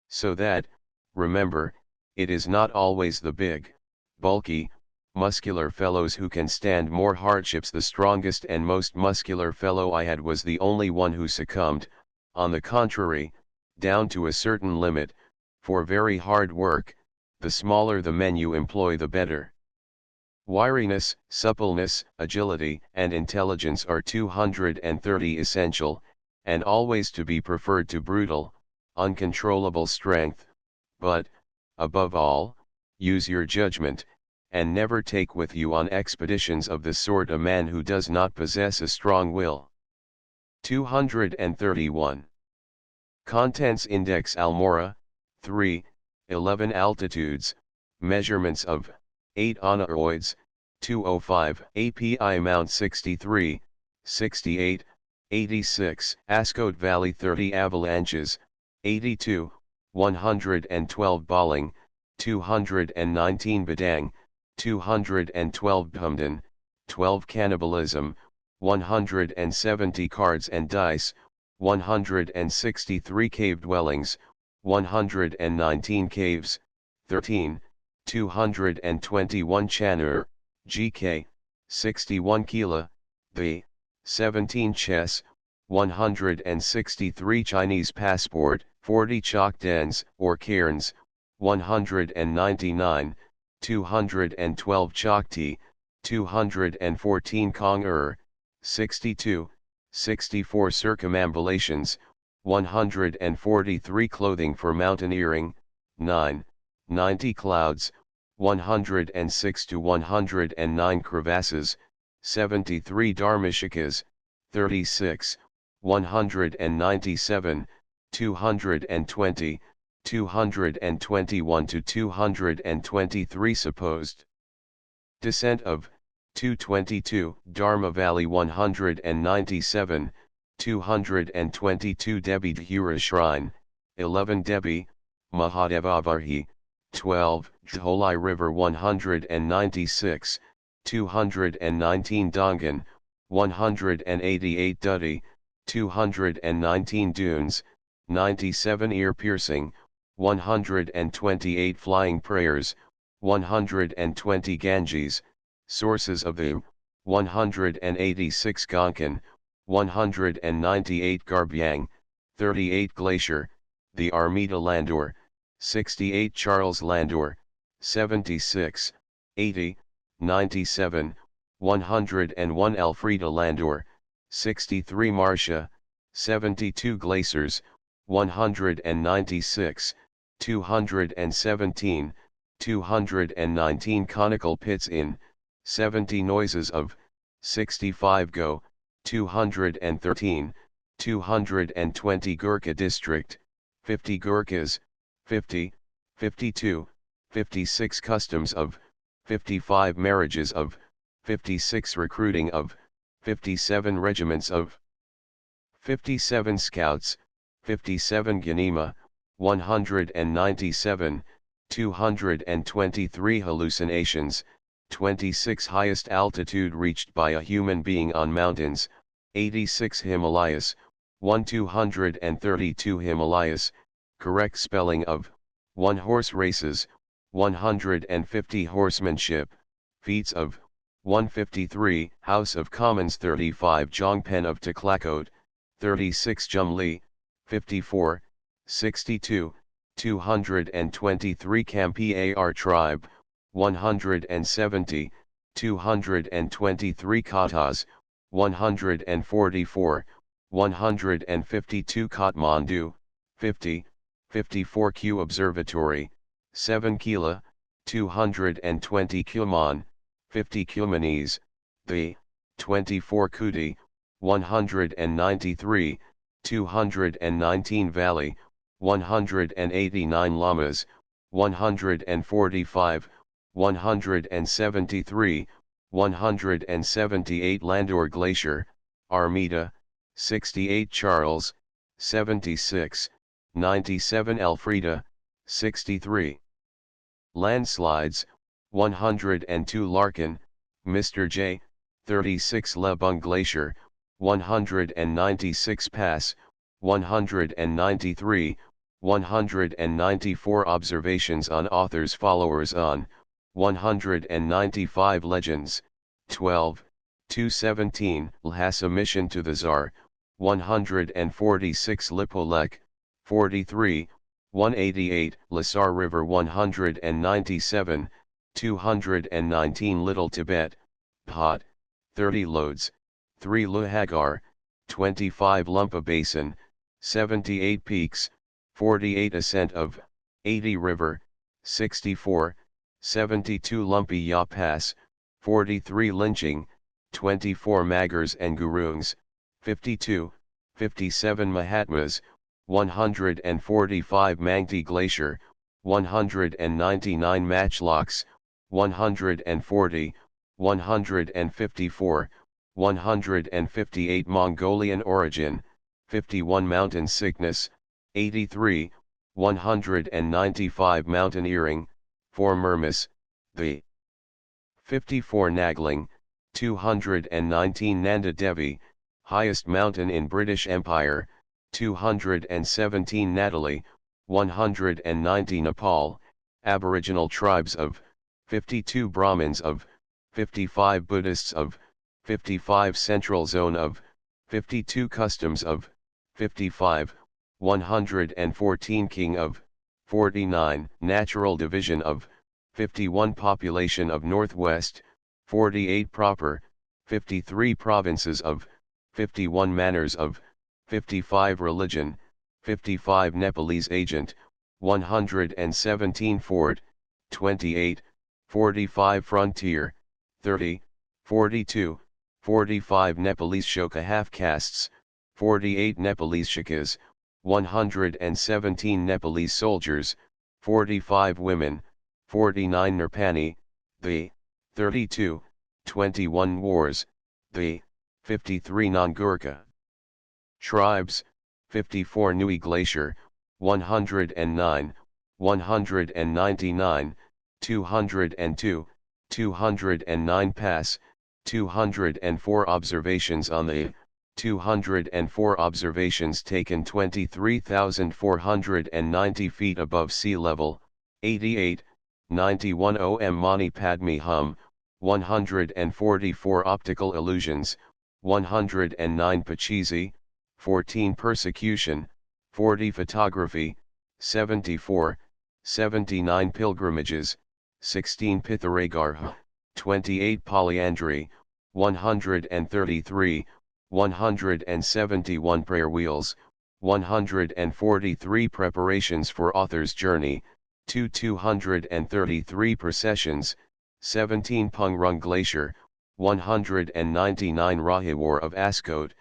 So that, remember, it is not always the big, bulky, muscular fellows who can stand more hardships. The strongest and most muscular fellow I had was the only one who succumbed, on the contrary, down to a certain limit, for very hard work. The smaller the men you employ the better. Wiriness, suppleness, agility, and intelligence are 230 essential, and always to be preferred to brutal, uncontrollable strength, but, above all, use your judgment, and never take with you on expeditions of this sort a man who does not possess a strong will. 231. Contents Index Almora, 3, 11 Altitudes, measurements of 8 aneroids, 205 API Mount 63, 68, 86 Ascot Valley 30 avalanches, 82, 112 Balling, 219 Badang, 212 Bhumdan, 12 Cannibalism, 170 Cards and Dice, 163 Cave Dwellings, 119 Caves, 13, 221 Chanur, GK, 61 Kila, B, 17 Chess, 163 Chinese Passport, 40 Chok Dens or Cairns, 199, 212 Chokti, 214 Kong 62, 64 Circumambulations, 143 Clothing for Mountaineering, 9, 90 Clouds, 106 to 109 Crevasses, 73 Dharmashikas, 36, 197, 220, 221 to 223 Supposed descent of 222 Dharma Valley, 197, 222 Debi Dhura Shrine, 11 Debi, Mahadeva 12 Dholai River, 196, 219 Dongan, 188 Duddi, 219 Dunes, 97 Ear Piercing, 128 Flying Prayers, 120 Ganges, Sources of the 186 Gonkan, 198 Garbyang, 38 Glacier, the Armida Landor, 68 Charles Landor, 76, 80, 97, 101 Elfrida Landor, 63 Marcia, 72 Glaciers, 196, 217, 219 Conical Pits in, 70 Noises of, 65 Go, 213, 220 Gurkha District, 50 Gurkhas, 50, 52, 56 Customs of, 55 Marriages of, 56 Recruiting of, 57 Regiments of, 57 Scouts, 57 Ganima, 197, 223 Hallucinations, 26 Highest altitude reached by a human being on mountains, 86 Himalayas, 232 Himalayas, correct spelling of, 1 Horse races, 150 Horsemanship, feats of, 153 House of Commons, 35 Jongpen of Taklakot, 36 Jumli, 54, 62, 223 Kampi Ar Tribe, 170, 223 Katas, 144, 152 Kathmandu, 50, 54 Q Observatory, 7 Kila, 220 Kuman, 50 Kumanis, the 24 Kuti, 193, 219 Valley, 189 Lamas, 145, 173, 178 Landor Glacier, Armida, 68 Charles, 76, 97 Elfrida, 63. Landslides, 102 Larkin, Mr. J, 36 Lebung Glacier, 196 Pass, 193, 194 Observations on Authors Followers on, 195 Legends, 12, 217 Lhasa Mission to the Tsar, 146 Lipolek, 43, 188 Lasar River, 197, 219 Little Tibet, Pot, 30 Loads, 3 Luhagar, 25 Lumpa Basin, 78 Peaks, 48 Ascent of, 80 River, 64, 72 Lumpy Ya Pass, 43 Lynching, 24 Magars and Gurungs, 52, 57 Mahatmas, 145 Mangti Glacier, 199 Matchlocks, 140, 154, 158 Mongolian Origin, 51 Mountain Sickness, 83, 195 Mountaineering, 4 Murmis, the 54 Nagling, 219 Nanda Devi, highest mountain in British Empire, 217 Natali, 190 Nepal, Aboriginal tribes of, 52 Brahmins of, 55 Buddhists of, 55 Central Zone of, 52 Customs of, 55, 114 King of, 49 Natural Division of, 51 Population of Northwest, 48 Proper, 53 Provinces of, 51 Manners of, 55 Religion, 55 Nepalese Agent, 117 Fort, 28, 45 Frontier, 30, 42, 45 Nepalese Shoka half castes, 48 Nepalese Shikas, 117 Nepalese soldiers, 45 women, 49 Nirpani, the 32, 21 Wars, the 53 Non-Gurkha tribes, 54 Nui Glacier, 109, 199, 202, 209 Pass, 204 observations on the 204 observations taken 23,490 feet above sea level, 88, 91 OM Mani Padme Hum, 144 optical illusions, 109 Pachisi, 14 persecution, 40 photography, 74, 79 pilgrimages, 16 Pitharegarha, 28 polyandry, 133, 171 prayer wheels, 143 preparations for author's journey, 233 processions, 17 Pungrung Glacier, 199 Rahiwar of Ascot,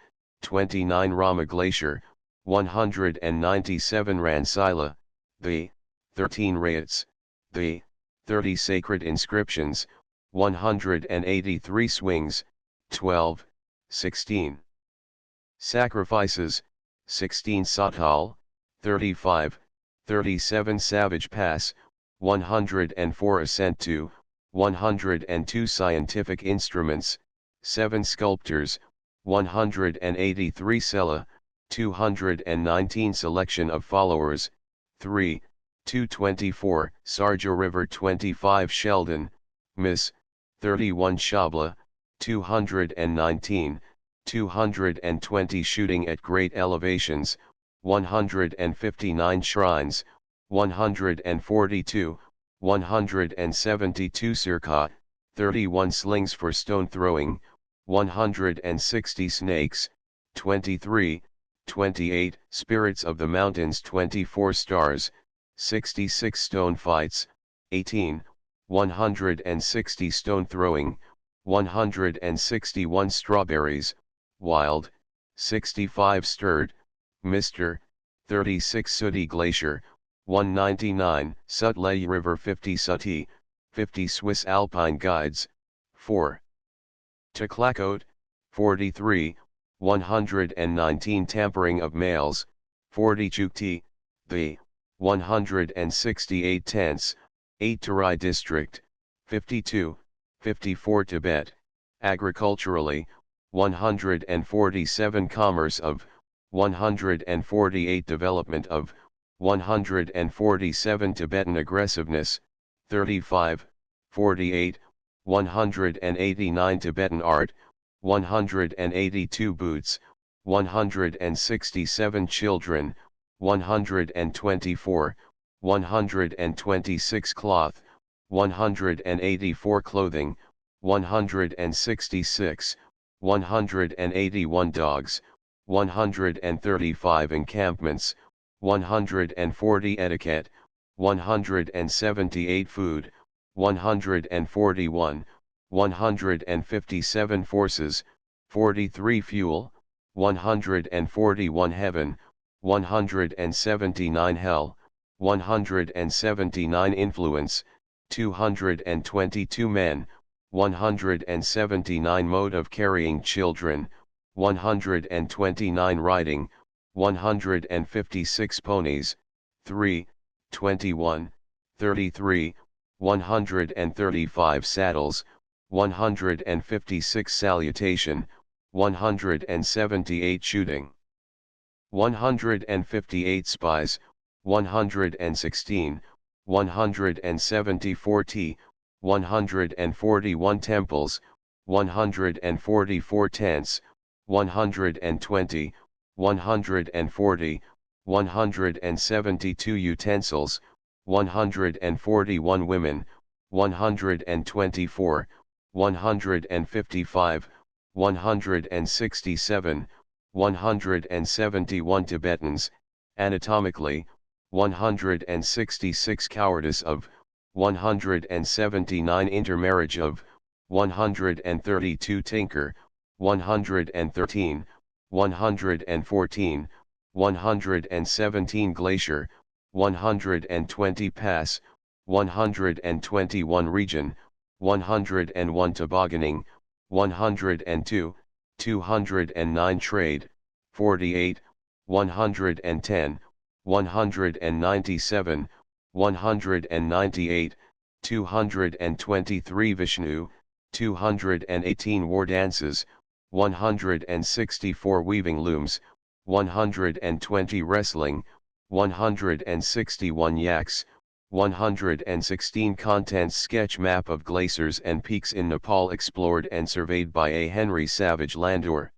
29 Rama Glacier, 197 Ransila, the 13 Rayats, the 30 Sacred Inscriptions, 183 Swings, 12, 16 Sacrifices, 16 Satal, 35, 37 Savage Pass, 104 Ascent to, 102 Scientific Instruments, 7 Sculptors, 183 Sela, 219 Selection of Followers, 3, 224 Sarja River 25 Sheldon, Miss, 31 Shabla, 219, 220 Shooting at great elevations, 159 Shrines, 142, 172 Sirka, 31 Slings for stone throwing, 160 Snakes, 23, 28 Spirits of the Mountains 24 Stars, 66 Stone Fights, 18, 160 Stone Throwing, 161 Strawberries, Wild, 65 Stirred, Mr., 36 Sooty Glacier, 199 Sutlej River 50 Suti, 50 Swiss Alpine Guides, 4. Taklakot, 43, 119 Tampering of Males, 40 Chukti, the 168 Tents, 8 Terai District, 52, 54 Tibet, agriculturally, 147 Commerce of, 148 Development of, 147 Tibetan Aggressiveness, 35, 48, 189 Tibetan Art, 182 Boots, 167 Children, 124, 126 Cloth, 184 Clothing, 166, 181 Dogs, 135 Encampments, 140 Etiquette, 178 Food, 141, 157 Forces, 43 Fuel, 141 Heaven, 179 Hell, 179 Influence, 222 Men, 179 Mode of carrying children, 129 Riding, 156 Ponies, 3, 21, 33, 135 saddles, 156 salutation, 178 shooting. 158 spies, 116, 174 tea, 141 temples, 144 tents, 120, 140, 172 utensils, 141 women, 124, 155, 167, 171 Tibetans, anatomically, 166 cowardice of, 179 intermarriage of, 132 tinker, 113, 114, 117 glacier, 120 pass, 121 region, 101 tobogganing, 102, 209 trade, 48, 110, 197, 198, 223 Vishnu, 218 war dances, 164 weaving looms, 120 wrestling, 161 yaks, 116 contents sketch map of glaciers and peaks in Nepal explored and surveyed by A. Henry Savage Landor.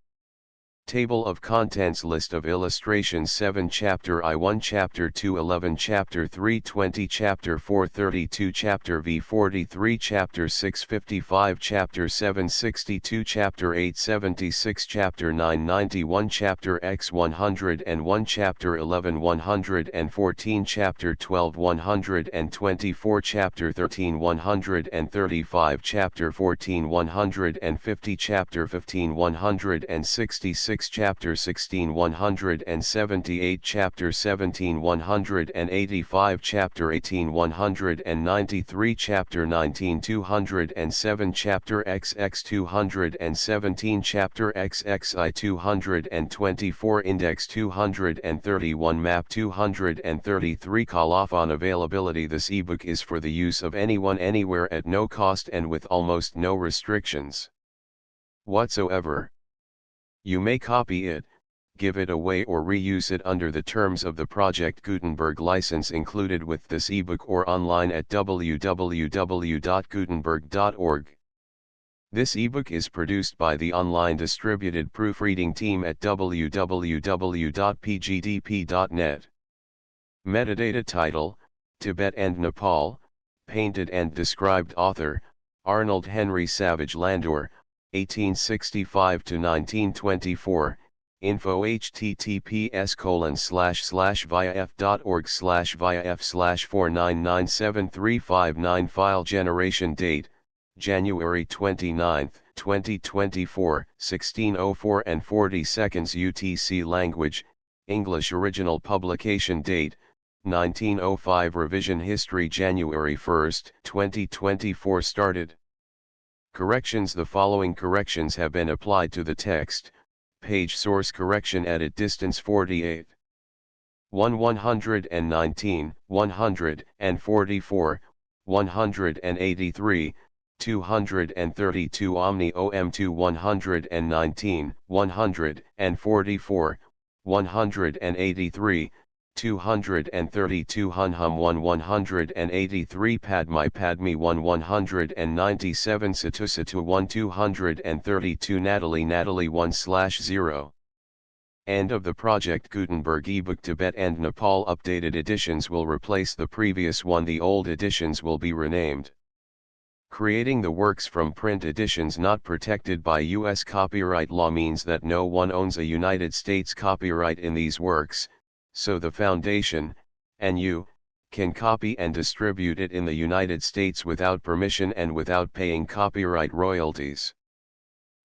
Table of Contents List of Illustrations 7 Chapter I1 Chapter 2 11 Chapter 3 20 Chapter 4 32 Chapter V 43 Chapter 6 55 Chapter 7 62 Chapter 8 76 Chapter 9 91 Chapter X 101 Chapter 11 114 Chapter 12 124 Chapter 13 135 Chapter 14 150 Chapter 15 166 Chapter 16 178 Chapter 17 185 Chapter 18 193 Chapter 19 207 Chapter XX 217 Chapter XXI 224 Index 231 Map 233 Colophon Availability. This ebook is for the use of anyone anywhere at no cost and with almost no restrictions whatsoever. You may copy it, give it away or reuse it under the terms of the Project Gutenberg license included with this ebook or online at www.gutenberg.org. This ebook is produced by the online distributed proofreading team at www.pgdp.net. Metadata title, Tibet and Nepal, painted and described author, Arnold Henry Savage Landor, 1865 to 1924, info https://viaf.org/viaf/4997359 file generation date, January 29, 2024, 16:04 and 40 seconds UTC language, English original publication date, 1905 revision history January 1, 2024 started. Corrections. The following corrections have been applied to the text. Page source correction edit distance 48. 119, 144, 183, 232 Omni OM2 119, 144, 183, 232 Hunhum 183 Padmi Padmi 197 Satusatu 1 232 Natalie 1/0. End of the Project Gutenberg ebook. Tibet and Nepal updated editions will replace the previous one. The old editions will be renamed. Creating the works from print editions not protected by U.S. copyright law means that no one owns a United States copyright in these works, so the Foundation, and you, can copy and distribute it in the United States without permission and without paying copyright royalties.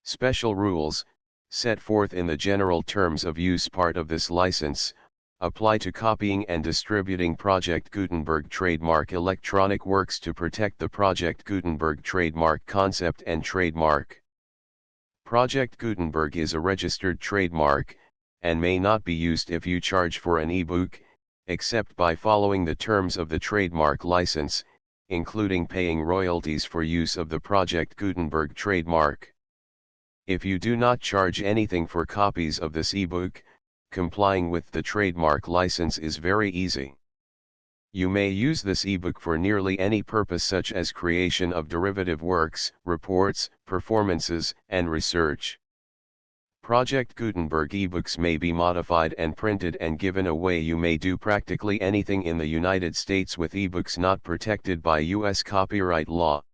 Special rules, set forth in the general terms of use part of this license, apply to copying and distributing Project Gutenberg trademark electronic works to protect the Project Gutenberg trademark concept and trademark. Project Gutenberg is a registered trademark, and may not be used if you charge for an ebook, except by following the terms of the trademark license, including paying royalties for use of the Project Gutenberg trademark. If you do not charge anything for copies of this ebook, complying with the trademark license is very easy. You may use this ebook for nearly any purpose, such as creation of derivative works, reports, performances, and research. Project Gutenberg ebooks may be modified and printed and given away. You may do practically anything in the United States with ebooks not protected by U.S. copyright law.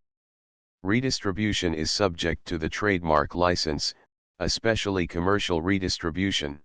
Redistribution is subject to the trademark license, especially commercial redistribution.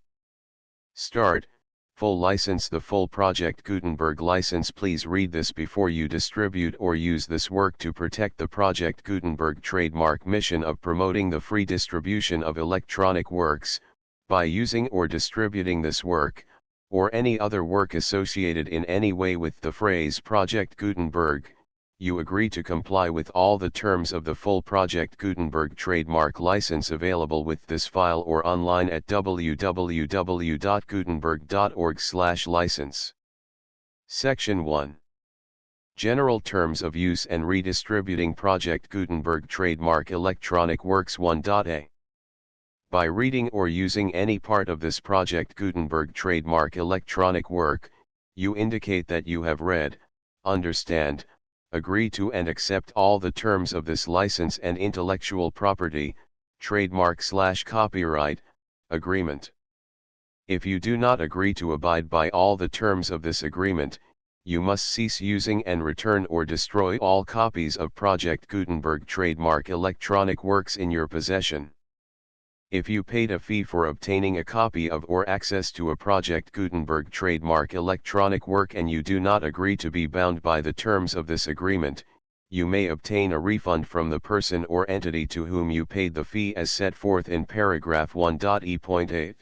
Start. Full license. The full Project Gutenberg license. Please read this before you distribute or use this work to protect the Project Gutenberg trademark mission of promoting the free distribution of electronic works. By using or distributing this work, or any other work associated in any way with the phrase Project Gutenberg, you agree to comply with all the terms of the full Project Gutenberg trademark license available with this file or online at www.gutenberg.org/license. Section 1. General Terms of Use and Redistributing Project Gutenberg Trademark Electronic Works 1.a. By reading or using any part of this Project Gutenberg trademark electronic work, you indicate that you have read, understand, agree to and accept all the terms of this license and intellectual property, trademark/copyright, agreement. If you do not agree to abide by all the terms of this agreement, you must cease using and return or destroy all copies of Project Gutenberg trademark electronic works in your possession. If you paid a fee for obtaining a copy of or access to a Project Gutenberg trademark electronic work and you do not agree to be bound by the terms of this agreement, you may obtain a refund from the person or entity to whom you paid the fee as set forth in paragraph 1.e.8.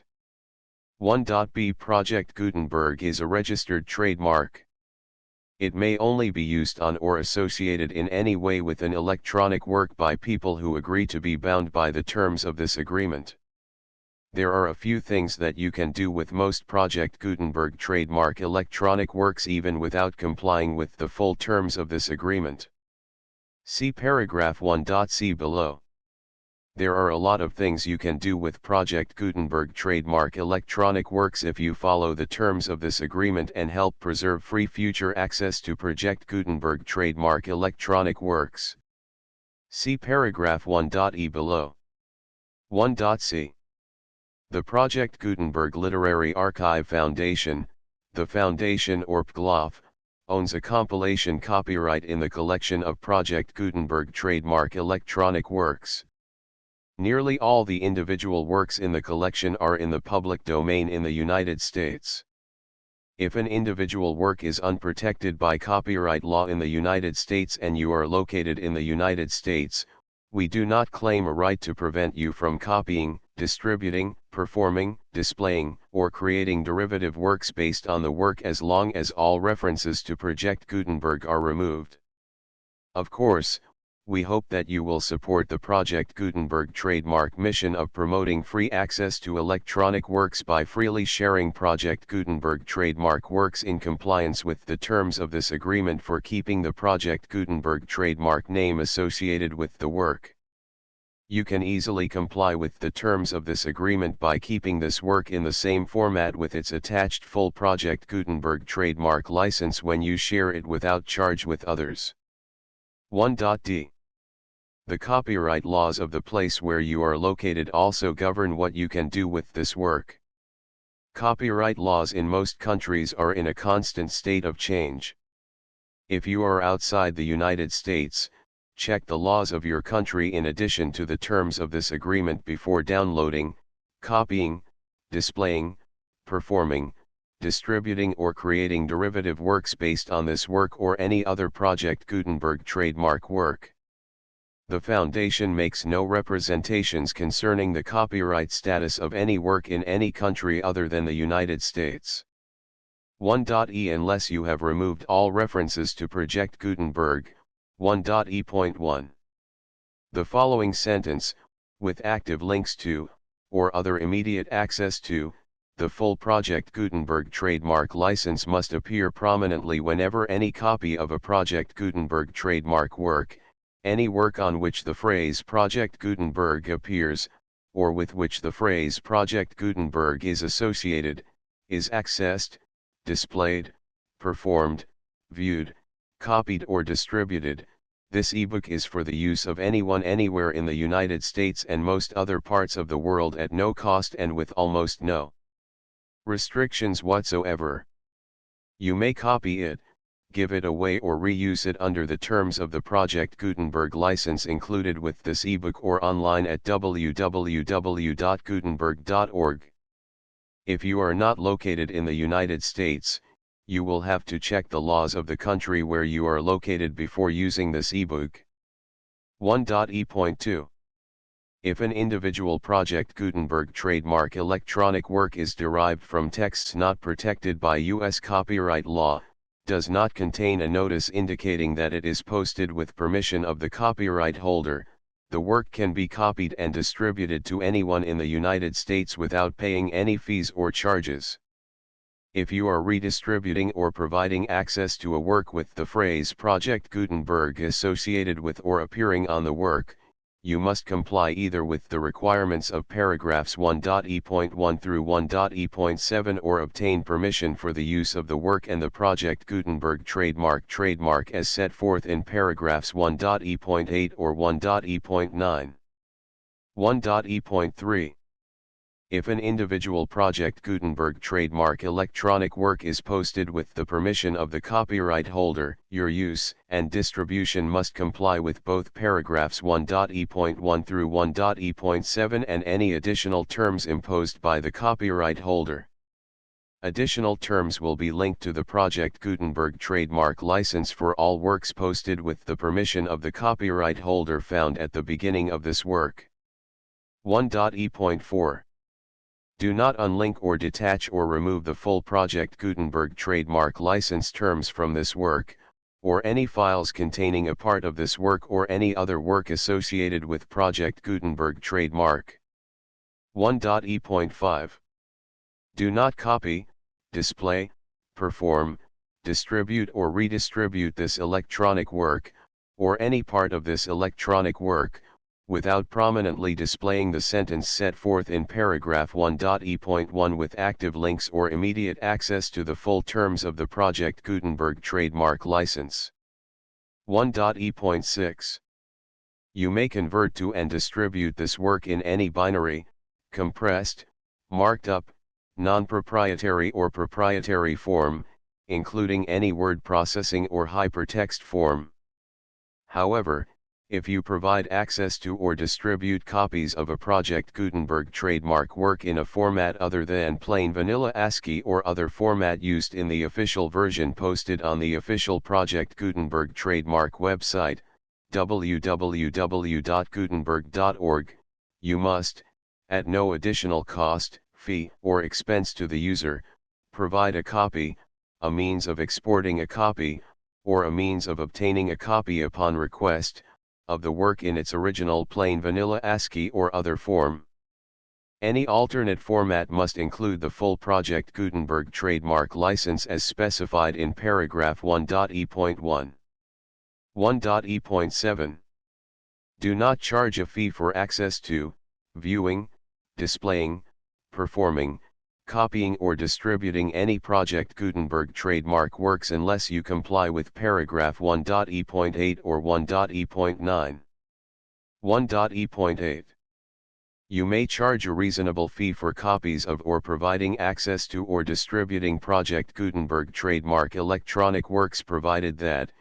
1.b. Project Gutenberg is a registered trademark. It may only be used on or associated in any way with an electronic work by people who agree to be bound by the terms of this agreement. There are a few things that you can do with most Project Gutenberg trademark electronic works even without complying with the full terms of this agreement. See paragraph 1.c below. There are a lot of things you can do with Project Gutenberg trademark electronic works if you follow the terms of this agreement and help preserve free future access to Project Gutenberg trademark electronic works. See paragraph 1.e below. 1.c. The Project Gutenberg Literary Archive Foundation, the Foundation or PGLOF, owns a compilation copyright in the collection of Project Gutenberg trademark electronic works. Nearly all the individual works in the collection are in the public domain in the United States. If an individual work is unprotected by copyright law in the United States and you are located in the United States, we do not claim a right to prevent you from copying, distributing, performing, displaying, or creating derivative works based on the work as long as all references to Project Gutenberg are removed. Of course, we hope that you will support the Project Gutenberg trademark mission of promoting free access to electronic works by freely sharing Project Gutenberg trademark works in compliance with the terms of this agreement for keeping the Project Gutenberg trademark name associated with the work. You can easily comply with the terms of this agreement by keeping this work in the same format with its attached full Project Gutenberg trademark license when you share it without charge with others. 1.d. The copyright laws of the place where you are located also govern what you can do with this work. Copyright laws in most countries are in a constant state of change. If you are outside the United States, check the laws of your country in addition to the terms of this agreement before downloading, copying, displaying, performing, distributing or creating derivative works based on this work or any other Project Gutenberg trademark work. The Foundation makes no representations concerning the copyright status of any work in any country other than the United States. 1.e. Unless you have removed all references to Project Gutenberg, 1.e.1. The following sentence, with active links to, or other immediate access to, The full Project Gutenberg trademark license must appear prominently whenever any copy of a Project Gutenberg trademark work, any work on which the phrase Project Gutenberg appears, or with which the phrase Project Gutenberg is associated, is accessed, displayed, performed, viewed, copied or distributed. This ebook is for the use of anyone anywhere in the United States and most other parts of the world at no cost and with almost no restrictions whatsoever. You may copy it, give it away or reuse it under the terms of the Project Gutenberg license included with this ebook or online at www.gutenberg.org. If you are not located in the United States, you will have to check the laws of the country where you are located before using this ebook. 1.e.2. If an individual Project Gutenberg trademark electronic work is derived from texts not protected by U.S. copyright law, does not contain a notice indicating that it is posted with permission of the copyright holder, the work can be copied and distributed to anyone in the United States without paying any fees or charges. If you are redistributing or providing access to a work with the phrase Project Gutenberg associated with or appearing on the work, you must comply either with the requirements of paragraphs 1.e.1 through 1.e.7 or obtain permission for the use of the work and the Project Gutenberg trademark as set forth in paragraphs 1.e.8 or 1.e.9. 1.e.3. If an individual Project Gutenberg trademark electronic work is posted with the permission of the copyright holder, your use and distribution must comply with both paragraphs 1.e.1 through 1.e.7 and any additional terms imposed by the copyright holder. Additional terms will be linked to the Project Gutenberg trademark license for all works posted with the permission of the copyright holder found at the beginning of this work. 1.e.4. Do not unlink or detach or remove the full Project Gutenberg trademark license terms from this work, or any files containing a part of this work or any other work associated with Project Gutenberg trademark. 1.e.5. Do not copy, display, perform, distribute or redistribute this electronic work, or any part of this electronic work, without prominently displaying the sentence set forth in paragraph 1.e.1 with active links or immediate access to the full terms of the Project Gutenberg trademark license. 1.e.6. You may convert to and distribute this work in any binary, compressed, marked up, non-proprietary or proprietary form, including any word processing or hypertext form. However, if you provide access to or distribute copies of a Project Gutenberg trademark work in a format other than plain vanilla ASCII or other format used in the official version posted on the official Project Gutenberg trademark website, www.gutenberg.org, you must, at no additional cost, fee, or expense to the user, provide a copy, a means of exporting a copy, or a means of obtaining a copy upon request, of the work in its original plain vanilla ASCII or other form. Any alternate format must include the full Project Gutenberg trademark license as specified in paragraph 1.e.1. 1.e.7. Do not charge a fee for access to, viewing, displaying, performing, copying or distributing any Project Gutenberg trademark works unless you comply with paragraph 1.e.8 or 1.e.9. 1.e.8. You may charge a reasonable fee for copies of or providing access to or distributing Project Gutenberg trademark electronic works provided that,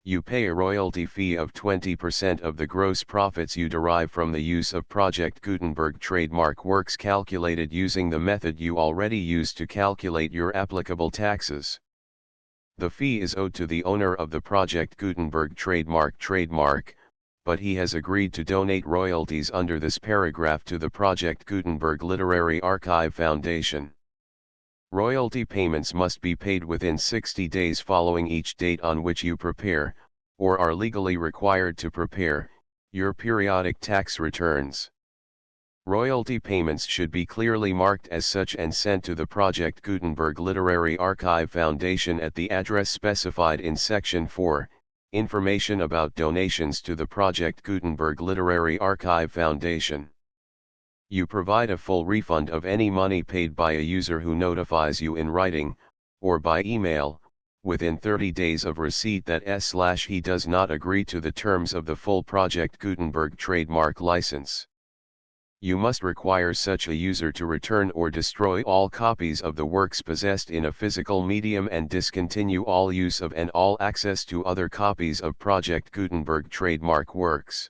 you pay a royalty fee of 20% of the gross profits you derive from the use of Project Gutenberg trademark works calculated using the method you already use to calculate your applicable taxes. The fee is owed to the owner of the Project Gutenberg trademark, but he has agreed to donate royalties under this paragraph to the Project Gutenberg Literary Archive Foundation. Royalty payments must be paid within 60 days following each date on which you prepare, or are legally required to prepare, your periodic tax returns. Royalty payments should be clearly marked as such and sent to the Project Gutenberg Literary Archive Foundation at the address specified in Section 4, Information about donations to the Project Gutenberg Literary Archive Foundation. You provide a full refund of any money paid by a user who notifies you in writing, or by email, within 30 days of receipt that he does not agree to the terms of the full Project Gutenberg trademark license. You must require such a user to return or destroy all copies of the works possessed in a physical medium and discontinue all use of and all access to other copies of Project Gutenberg trademark works.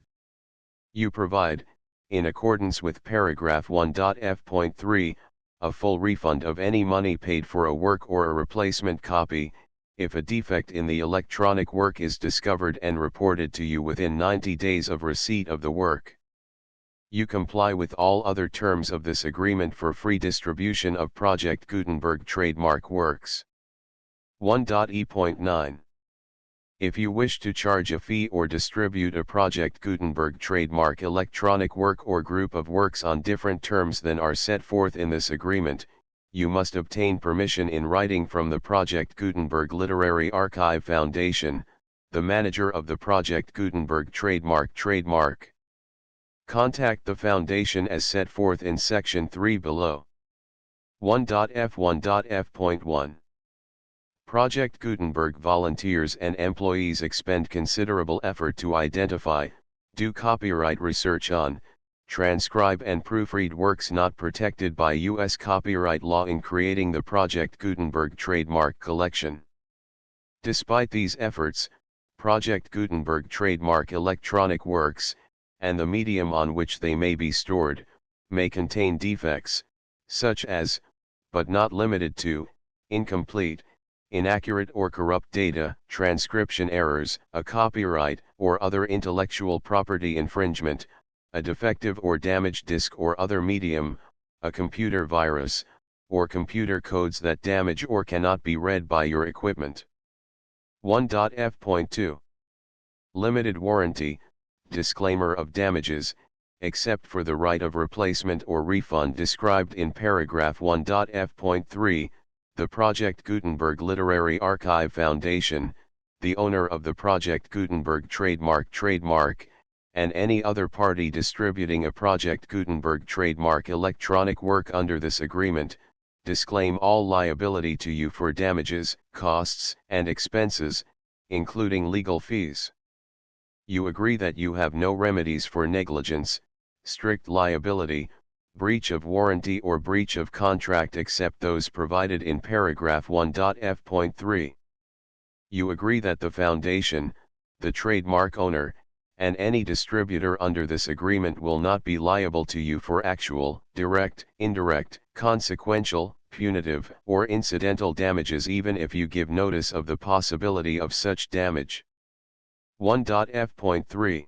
You provide, in accordance with paragraph 1.f.3, a full refund of any money paid for a work or a replacement copy, if a defect in the electronic work is discovered and reported to you within 90 days of receipt of the work. You comply with all other terms of this agreement for free distribution of Project Gutenberg trademark works. 1.e.9. If you wish to charge a fee or distribute a Project Gutenberg trademark electronic work or group of works on different terms than are set forth in this agreement, you must obtain permission in writing from the Project Gutenberg Literary Archive Foundation, the manager of the Project Gutenberg trademark. Contact the Foundation as set forth in Section 3 below. 1.f.1.f.1. Project Gutenberg volunteers and employees expend considerable effort to identify, do copyright research on, transcribe and proofread works not protected by U.S. copyright law in creating the Project Gutenberg trademark collection. Despite these efforts, Project Gutenberg trademark electronic works, and the medium on which they may be stored, may contain defects, such as, but not limited to, incomplete, inaccurate or corrupt data, transcription errors, a copyright or other intellectual property infringement, a defective or damaged disk or other medium, a computer virus, or computer codes that damage or cannot be read by your equipment. 1.f.2. Limited warranty, disclaimer of damages, except for the right of replacement or refund described in paragraph 1.f.3, the Project Gutenberg Literary Archive Foundation, the owner of the Project Gutenberg trademark, and any other party distributing a Project Gutenberg trademark electronic work under this agreement, disclaim all liability to you for damages, costs, and expenses, including legal fees. You agree that you have no remedies for negligence, strict liability, breach of warranty or breach of contract except those provided in paragraph 1.f.3. You agree that the Foundation, the trademark owner, and any distributor under this agreement will not be liable to you for actual, direct, indirect, consequential, punitive, or incidental damages even if you give notice of the possibility of such damage. 1.f.3.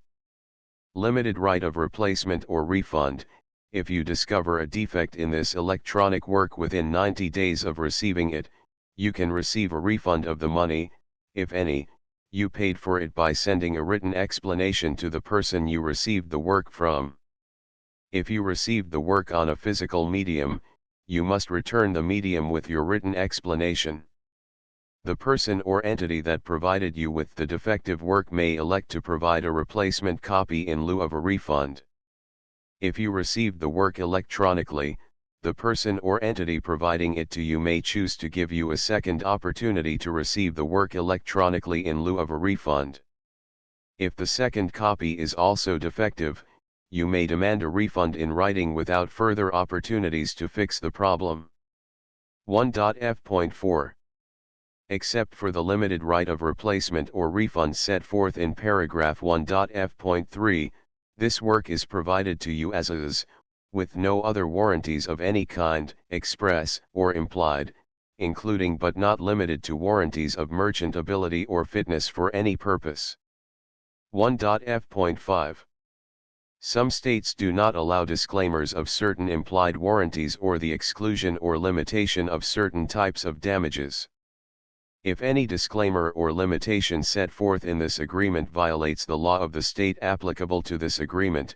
Limited right of replacement or refund. If you discover a defect in this electronic work within 90 days of receiving it, you can receive a refund of the money, if any, you paid for it by sending a written explanation to the person you received the work from. If you received the work on a physical medium, you must return the medium with your written explanation. The person or entity that provided you with the defective work may elect to provide a replacement copy in lieu of a refund. If you received the work electronically, the person or entity providing it to you may choose to give you a second opportunity to receive the work electronically in lieu of a refund. If the second copy is also defective, you may demand a refund in writing without further opportunities to fix the problem. 1.f.4. Except for the limited right of replacement or refund set forth in paragraph 1.f.3, this work is provided to you as is, with no other warranties of any kind, express or implied, including but not limited to warranties of merchantability or fitness for any purpose. 1.f.5. Some states do not allow disclaimers of certain implied warranties or the exclusion or limitation of certain types of damages. If any disclaimer or limitation set forth in this agreement violates the law of the state applicable to this agreement,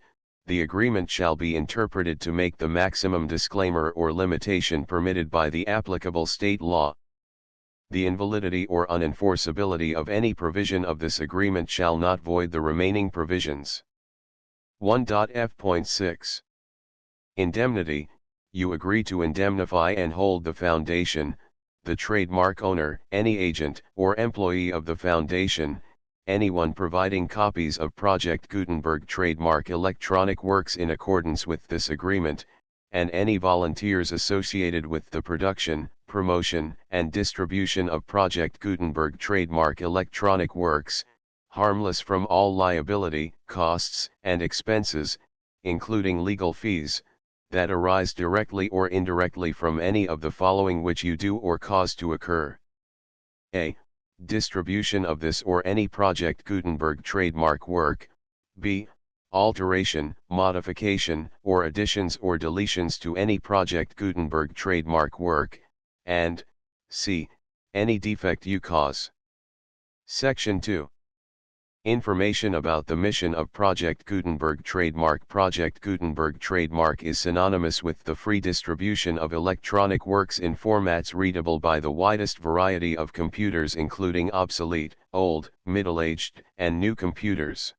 the agreement shall be interpreted to make the maximum disclaimer or limitation permitted by the applicable state law. The invalidity or unenforceability of any provision of this agreement shall not void the remaining provisions. 1.f.6 Indemnity. You agree to indemnify and hold the foundation, the trademark owner, any agent or employee of the foundation, anyone providing copies of Project Gutenberg trademark electronic works in accordance with this agreement, and any volunteers associated with the production, promotion, and distribution of Project Gutenberg trademark electronic works, harmless from all liability, costs, and expenses, including legal fees, that arise directly or indirectly from any of the following which you do or cause to occur. A. Distribution of this or any Project Gutenberg trademark work. B. Alteration, modification, or additions or deletions to any Project Gutenberg trademark work, and C. Any defect you cause. Section 2. Information about the mission of Project Gutenberg trademark. Project Gutenberg trademark is synonymous with the free distribution of electronic works in formats readable by the widest variety of computers, including obsolete, old, middle-aged, and new computers.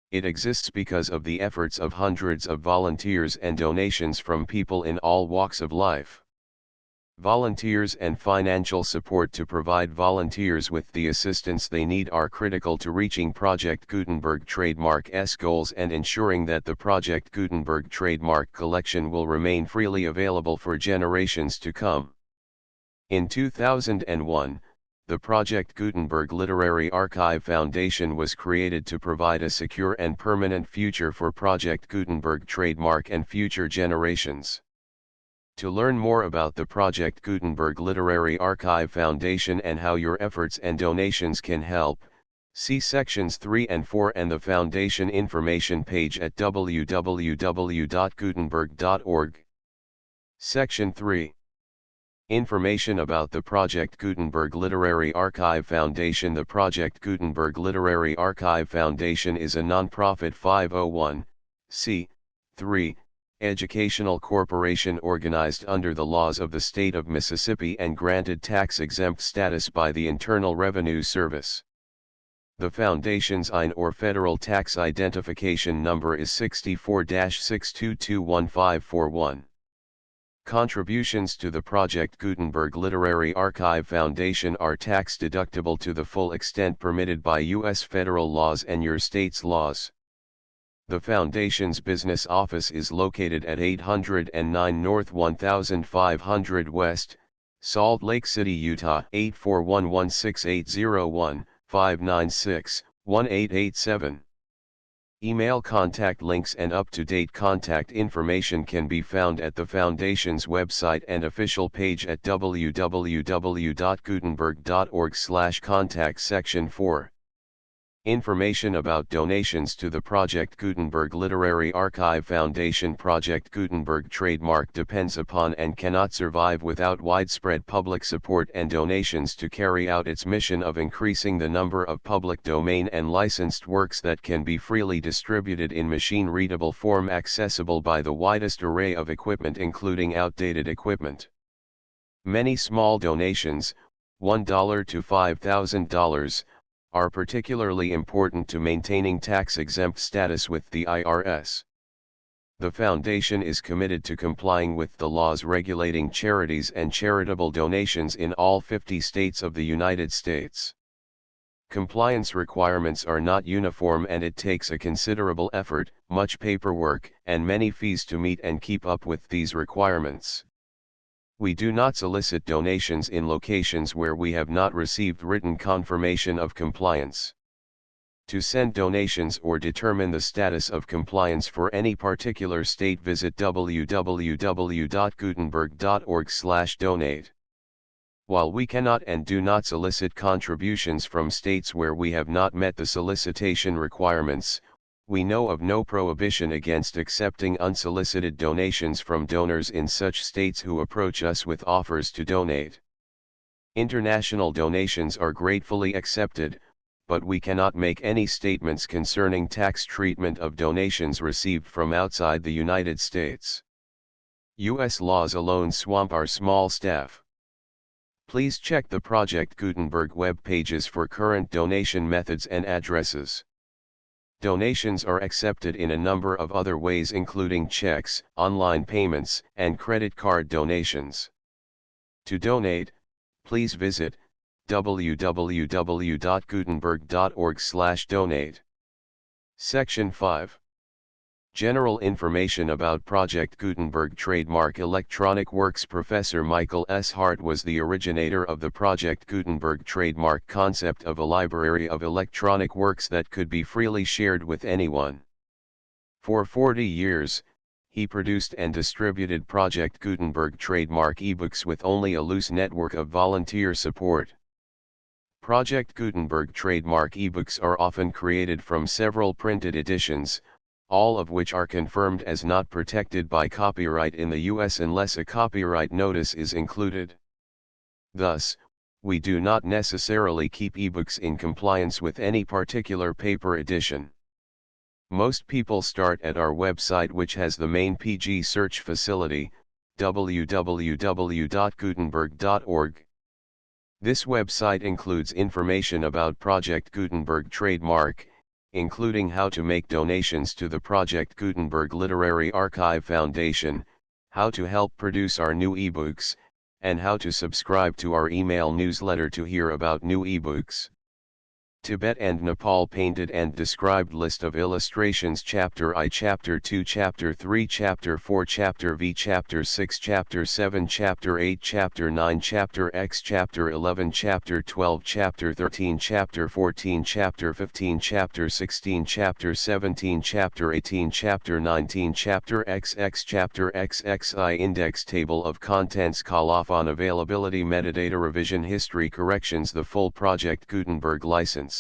It exists because of the efforts of hundreds of volunteers and donations from people in all walks of life. Volunteers and financial support to provide volunteers with the assistance they need are critical to reaching Project Gutenberg trademark's goals and ensuring that the Project Gutenberg trademark collection will remain freely available for generations to come. In 2001, the Project Gutenberg Literary Archive Foundation was created to provide a secure and permanent future for Project Gutenberg trademark and future generations. To learn more about the Project Gutenberg Literary Archive Foundation and how your efforts and donations can help, see sections 3 and 4 and the Foundation information page at www.gutenberg.org. Section 3. Information about the Project Gutenberg Literary Archive Foundation. The Project Gutenberg Literary Archive Foundation is a non-profit 501(c)(3) educational corporation organized under the laws of the state of Mississippi and granted tax-exempt status by the Internal Revenue Service. The Foundation's IN or Federal Tax Identification Number is 64-6221541. Contributions to the Project Gutenberg Literary Archive Foundation are tax-deductible to the full extent permitted by U.S. federal laws and your state's laws. The Foundation's business office is located at 809 North 1500 West, Salt Lake City, Utah 841-16801-596-1887. Email contact links and up-to-date contact information can be found at the Foundation's website and official page at www.gutenberg.org/contact. Section 4. Information about donations to the Project Gutenberg Literary Archive Foundation. Project Gutenberg trademark depends upon and cannot survive without widespread public support and donations to carry out its mission of increasing the number of public domain and licensed works that can be freely distributed in machine-readable form accessible by the widest array of equipment, including outdated equipment. Many small donations, $1 to $5,000, are particularly important to maintaining tax-exempt status with the IRS. The Foundation is committed to complying with the laws regulating charities and charitable donations in all 50 states of the United States. Compliance requirements are not uniform and it takes a considerable effort, much paperwork, and many fees to meet and keep up with these requirements. We do not solicit donations in locations where we have not received written confirmation of compliance. To send donations or determine the status of compliance for any particular state, visit www.gutenberg.org/donate. While we cannot and do not solicit contributions from states where we have not met the solicitation requirements, we know of no prohibition against accepting unsolicited donations from donors in such states who approach us with offers to donate. International donations are gratefully accepted, but we cannot make any statements concerning tax treatment of donations received from outside the United States. U.S. laws alone swamp our small staff. Please check the Project Gutenberg web pages for current donation methods and addresses. Donations are accepted in a number of other ways, including checks, online payments, and credit card donations. To donate, please visit www.gutenberg.org/donate. Section 5. General information about Project Gutenberg trademark electronic works. Professor Michael S. Hart was the originator of the Project Gutenberg trademark concept of a library of electronic works that could be freely shared with anyone. For 40 years, he produced and distributed Project Gutenberg trademark ebooks with only a loose network of volunteer support. Project Gutenberg trademark ebooks are often created from several printed editions, all of which are confirmed as not protected by copyright in the US unless a copyright notice is included. Thus, we do not necessarily keep ebooks in compliance with any particular paper edition. Most people start at our website, which has the main PG search facility, www.gutenberg.org. This website includes information about Project Gutenberg trademark, including how to make donations to the Project Gutenberg Literary Archive Foundation, how to help produce our new ebooks, and how to subscribe to our email newsletter to hear about new ebooks. Tibet and Nepal painted and described list of illustrations. Chapter I, Chapter 2, Chapter 3, Chapter 4, Chapter V, Chapter 6, Chapter 7, Chapter 8, Chapter 9, Chapter X, Chapter 11, Chapter 12, Chapter 13, Chapter 14, Chapter 15, Chapter 16, Chapter 17, Chapter 18, Chapter 19, Chapter XX, Chapter XXI. Index table of contents. Call off on availability. Metadata revision history corrections. The full Project Gutenberg license.